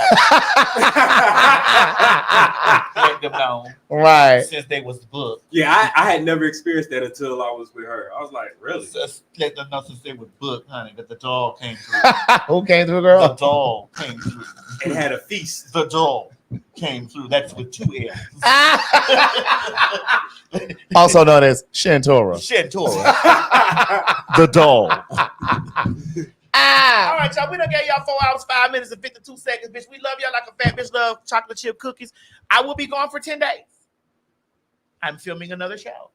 I let them know. Right. Since they was booked. Yeah, I had never experienced that until I was with her. I was like, really? Just let them know since they was booked, honey, that the dog came through. Who came through, girl? The dog came through. And had a feast. The dog came through. That's with 2 L's. Also known as Shantora. The dog. All right, y'all. We done gave y'all 4 hours, 5 minutes, and 52 seconds, bitch. We love y'all like a fat bitch love chocolate chip cookies. I will be gone for 10 days. I'm filming another show.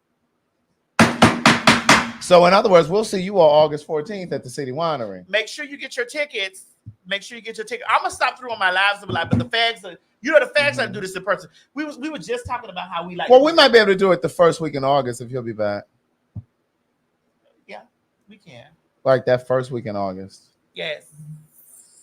So, in other words, we'll see you all August 14th at the City Winery. Make sure you get your tickets. I'm gonna stop through on my lives and be like, but the fags are, the fags that do this in person. We were just talking about how we like. Well, we might be able to do it the first week in August if he'll be back. Yeah, we can. Like that first week in August. Yes.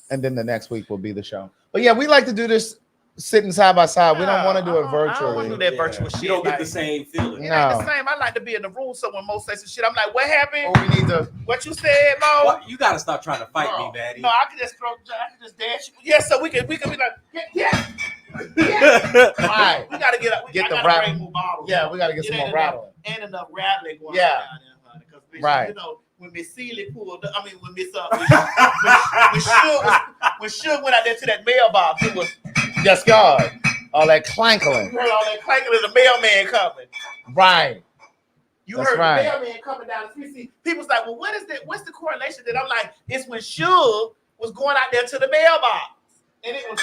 And then the next week will be the show. But yeah, we like to do this sitting side by side. We don't want to do it virtually. I don't want to do that virtual shit. You don't get the same feeling. It ain't the same. I like to be in the room so when Mo says some shit, I'm like, what happened? Or we need to. What you said, Mo? What? You gotta stop trying to fight me, Maddie. No, I can just dash you. Yeah, so we can be like, yeah. Right. We gotta get up. Get the rattle. Yeah, we gotta get some more rattle. And enough rattling going on down there, honey. Because right. You know, when Miss Seeley pulled, when Suge went out there to that mailbox, it was just God. All that clankling. You heard all that clankling, the mailman coming. Right. You heard the mailman coming down the street. See, people's like, well, what is that? What's the correlation? That I'm like, it's when Suge was going out there to the mailbox, and it was.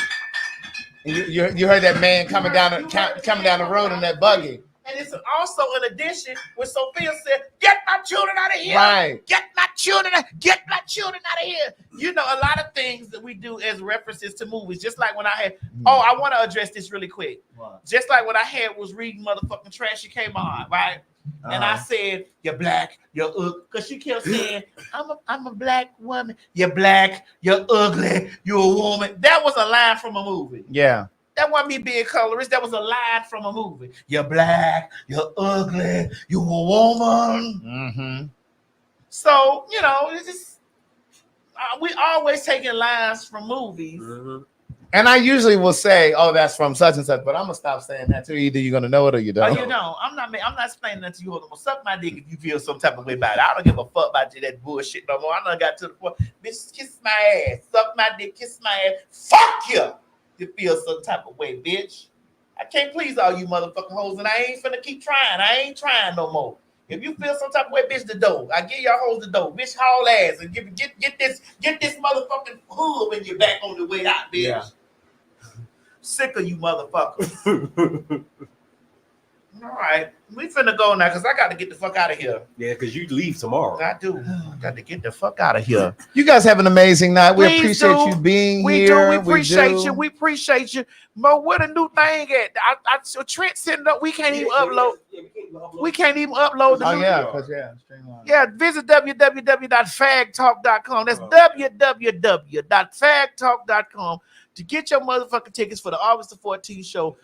You heard that man coming down the road in that buggy. And it's also in addition when Sophia said, get my children out of here. Right. Get my children out of here. You know, a lot of things that we do as references to movies. Just like when I had, I want to address this really quick. What? Just like when I was reading motherfucking Trashy Came On, right? And I said, you're black, you're ugly. Because she kept saying, I'm a black woman. You're black, you're ugly, you're a woman. That was a line from a movie. Yeah. That wasn't me being colorist. That was a line from a movie. You're black, you're ugly, you're a woman. Mm-hmm. So, you know, it's just, we always taking lines from movies. Mm-hmm. And I usually will say, oh, that's from such and such, but I'm going to stop saying that too. Either you're going to know it or you don't. Oh, you don't. I'm not explaining that to you. I'm going to suck my dick if you feel some type of way about it. I don't give a fuck about that bullshit no more. I done got to the point, bitch, kiss my ass. Suck my dick, kiss my ass. Fuck you. You feel some type of way, bitch. I can't please all you motherfucking hoes, and I ain't finna keep trying. I ain't trying no more. If you feel some type of way, bitch, the dough. I give y'all hoes the dough. Bitch, haul ass and get this motherfucking hood when you're back on the way out, bitch. Yeah. Sick of you motherfuckers. All right, we finna go now because I got to get the fuck out of here. Yeah, because you leave tomorrow. I do. I got to get the fuck out of here. You guys have an amazing night. We appreciate you being here. We appreciate you. We appreciate you. Mo, what a new thing at? Trent sitting up. We can't even upload. We can't even upload the Oh, new yeah, because streamline. Yeah, visit www.fagtalk.com. That's www.fagtalk.com to get your motherfucking tickets for the August the 14th show.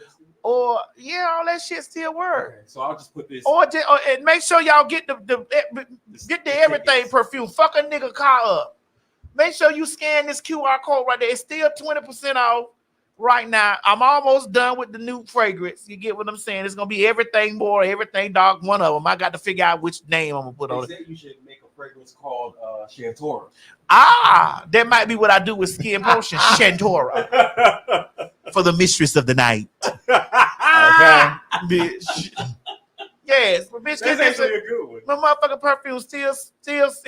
Or all that shit still works. Okay, so I'll just put this. Or and make sure y'all get the everything perfume. Fuck a nigga car up. Make sure you scan this QR code right there. It's still 20% off right now. I'm almost done with the new fragrance. You get what I'm saying? It's gonna be everything more, everything dark. One of them. I got to figure out which name I'm gonna put on it. They said you should make a fragrance called Shantora. That might be what I do with Skin Potion. Shantora. For the mistress of the night. Okay, bitch. Yes, but bitch, that's actually a good one. My motherfucking perfume it's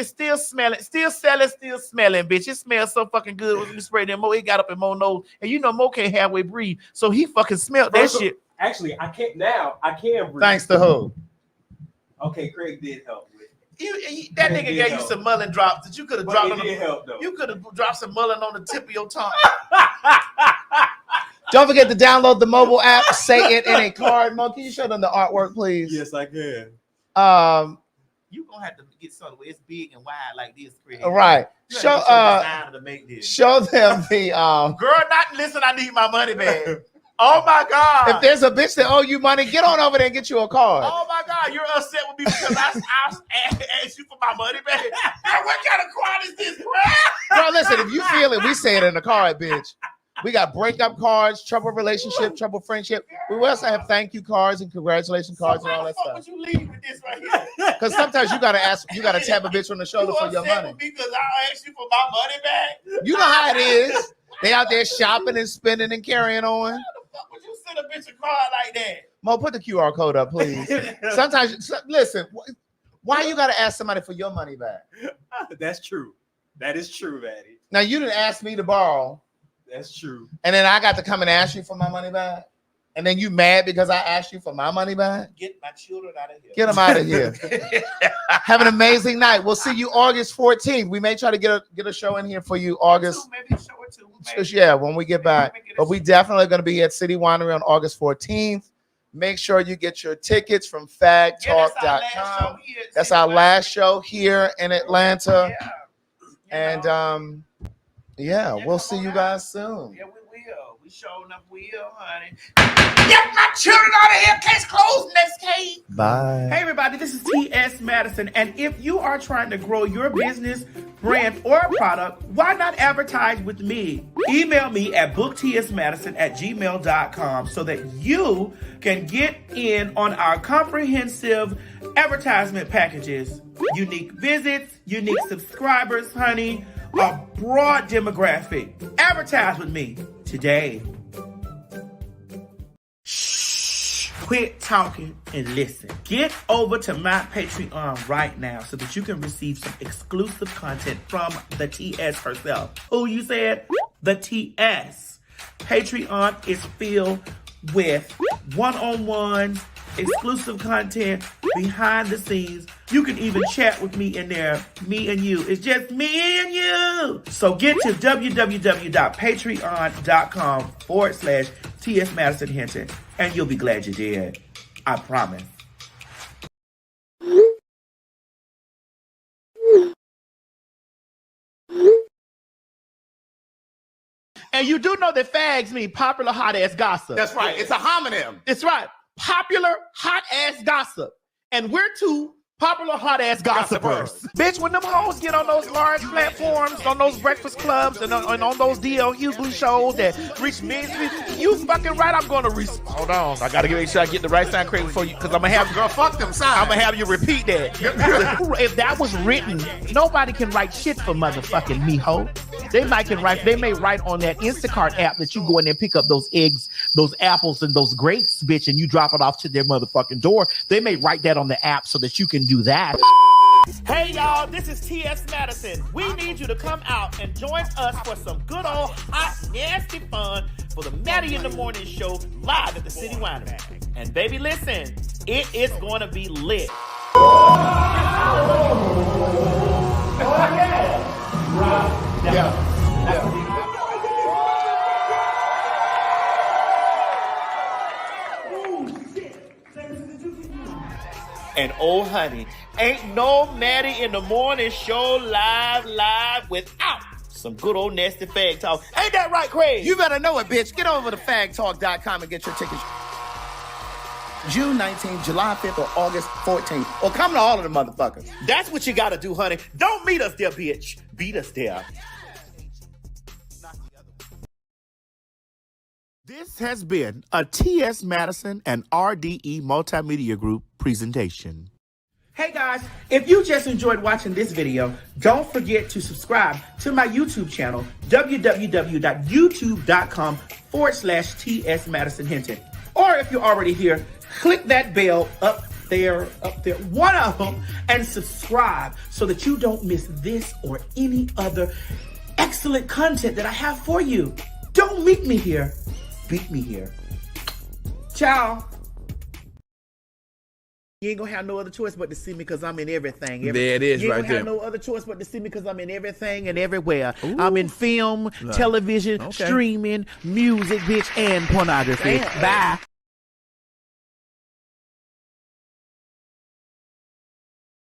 still smelling, still selling, still smelling, bitch. It smells so fucking good when we spray them. Mo, it got up in Mo nose, and you know Mo can't halfway breathe, so he fucking smelled that shit. Actually, I can't now. I can breathe. Thanks to who? Okay, Craig did help with. That nigga gave you some mullen drops that you could have dropped on the help, though. You could have dropped some mullen on the tip of your tongue. Don't forget to download the mobile app. Say it in a card. Mo, can you show them the artwork, please? Yes, I can. You gonna have to get something where it's big and wide like this, Craig. All right. Show to make this. Show them the girl. Not listen. I need my money back. Oh my God! If there's a bitch that owe you money, get on over there and get you a card. Oh my God! You're upset with me because I asked you for my money back. Girl, what kind of card is this, bro? Listen, if you feel it, we say it in the card, bitch. We got breakup cards, trouble relationship, trouble friendship. We also have thank you cards and congratulations cards and all that stuff. Would you leave with this right here? Because sometimes you gotta tap a bitch on the shoulder for your money. Because I asked you for my money back. You know how it is. They out there shopping and spending and carrying on. How the fuck would you send a bitch a card like that? Mo, put the QR code up, please. Sometimes, listen, why you gotta ask somebody for your money back? That's true. That is true, Maddie. Now you didn't ask me to borrow. That's true. And then I got to come and ask you for my money back. And then you mad because I asked you for my money back? Get my children out of here. Get them out of here. Have an amazing night. We'll see you August 14th. We may try to get a show in here for you August. Maybe a show or two. Yeah, when we get back. But we definitely going to be at City Winery on August 14th. Make sure you get your tickets from fagtalk.com. That's our last show here in Atlanta. And yeah, we'll see you guys soon. Yeah, we will. We showing up, honey. Get my children out of here. Case closed. Next case. Bye. Hey, everybody. This is T.S. Madison. And if you are trying to grow your business, brand, or product, why not advertise with me? Email me at booktsmadison@gmail.com so that you can get in on our comprehensive advertisement packages. Unique visits, unique subscribers, honey. A broad demographic. Advertise with me today. Shh. Quit talking and listen. Get over to my Patreon right now so that you can receive some exclusive content from the TS herself. Who you said? The TS. Patreon is filled with one-on-ones, exclusive content, behind the scenes. You can even chat with me in there. Me and you. It's just me and you. So get to www.patreon.com/TS Madison Hinton and you'll be glad you did. I promise. And you do know that fags mean popular hot ass gossip. That's right. It's a homonym. It's right. Popular hot ass gossip. And we're two popular hot ass gossipers. Bitch, when them hoes get on those large platforms, on those breakfast clubs, and on those D.L. Hughley shows that reach millions, you fucking right. I'm going to hold on. I got to make sure I get the right sound correct before you, because I'm going to have girl fuck them signs. I'm going to have you repeat that. If that was written, nobody can write shit for motherfucking me, ho. They may write on that Instacart app that you go in there and pick up those eggs, those apples, and those grapes, bitch, and you drop it off to their motherfucking door. They may write that on the app so that you can do that. Hey y'all, this is T.S. Madison. We need you to come out and join us for some good old hot, nasty fun for the Maddie in the Morning Show live at the City Winery. And baby, listen, it is going to be lit. And oh honey, ain't no Maddie in the Morning Show live without some good old nasty fag talk. Ain't that right, Craig? You better know it, bitch. Get over to fagtalk.com and get your tickets. June 19th, July 5th, or August 14th. Or come to all of the motherfuckers. That's what you gotta do, honey. Don't meet us there, bitch. Beat us there. This has been a T.S. Madison and RDE Multimedia Group presentation. Hey guys, if you just enjoyed watching this video, don't forget to subscribe to my YouTube channel, www.youtube.com/TS Madison Hinton. Or if you're already here, click that bell up there, one of them, and subscribe so that you don't miss this or any other excellent content that I have for you. Don't meet me here, beat me here. Ciao. You ain't gonna have no other choice but to see me because I'm in everything. There it is, you ain't right gonna there. have no other choice but to see me because I'm in everything and everywhere. Ooh. I'm in film, television, streaming, music, bitch, and pornography. Bye.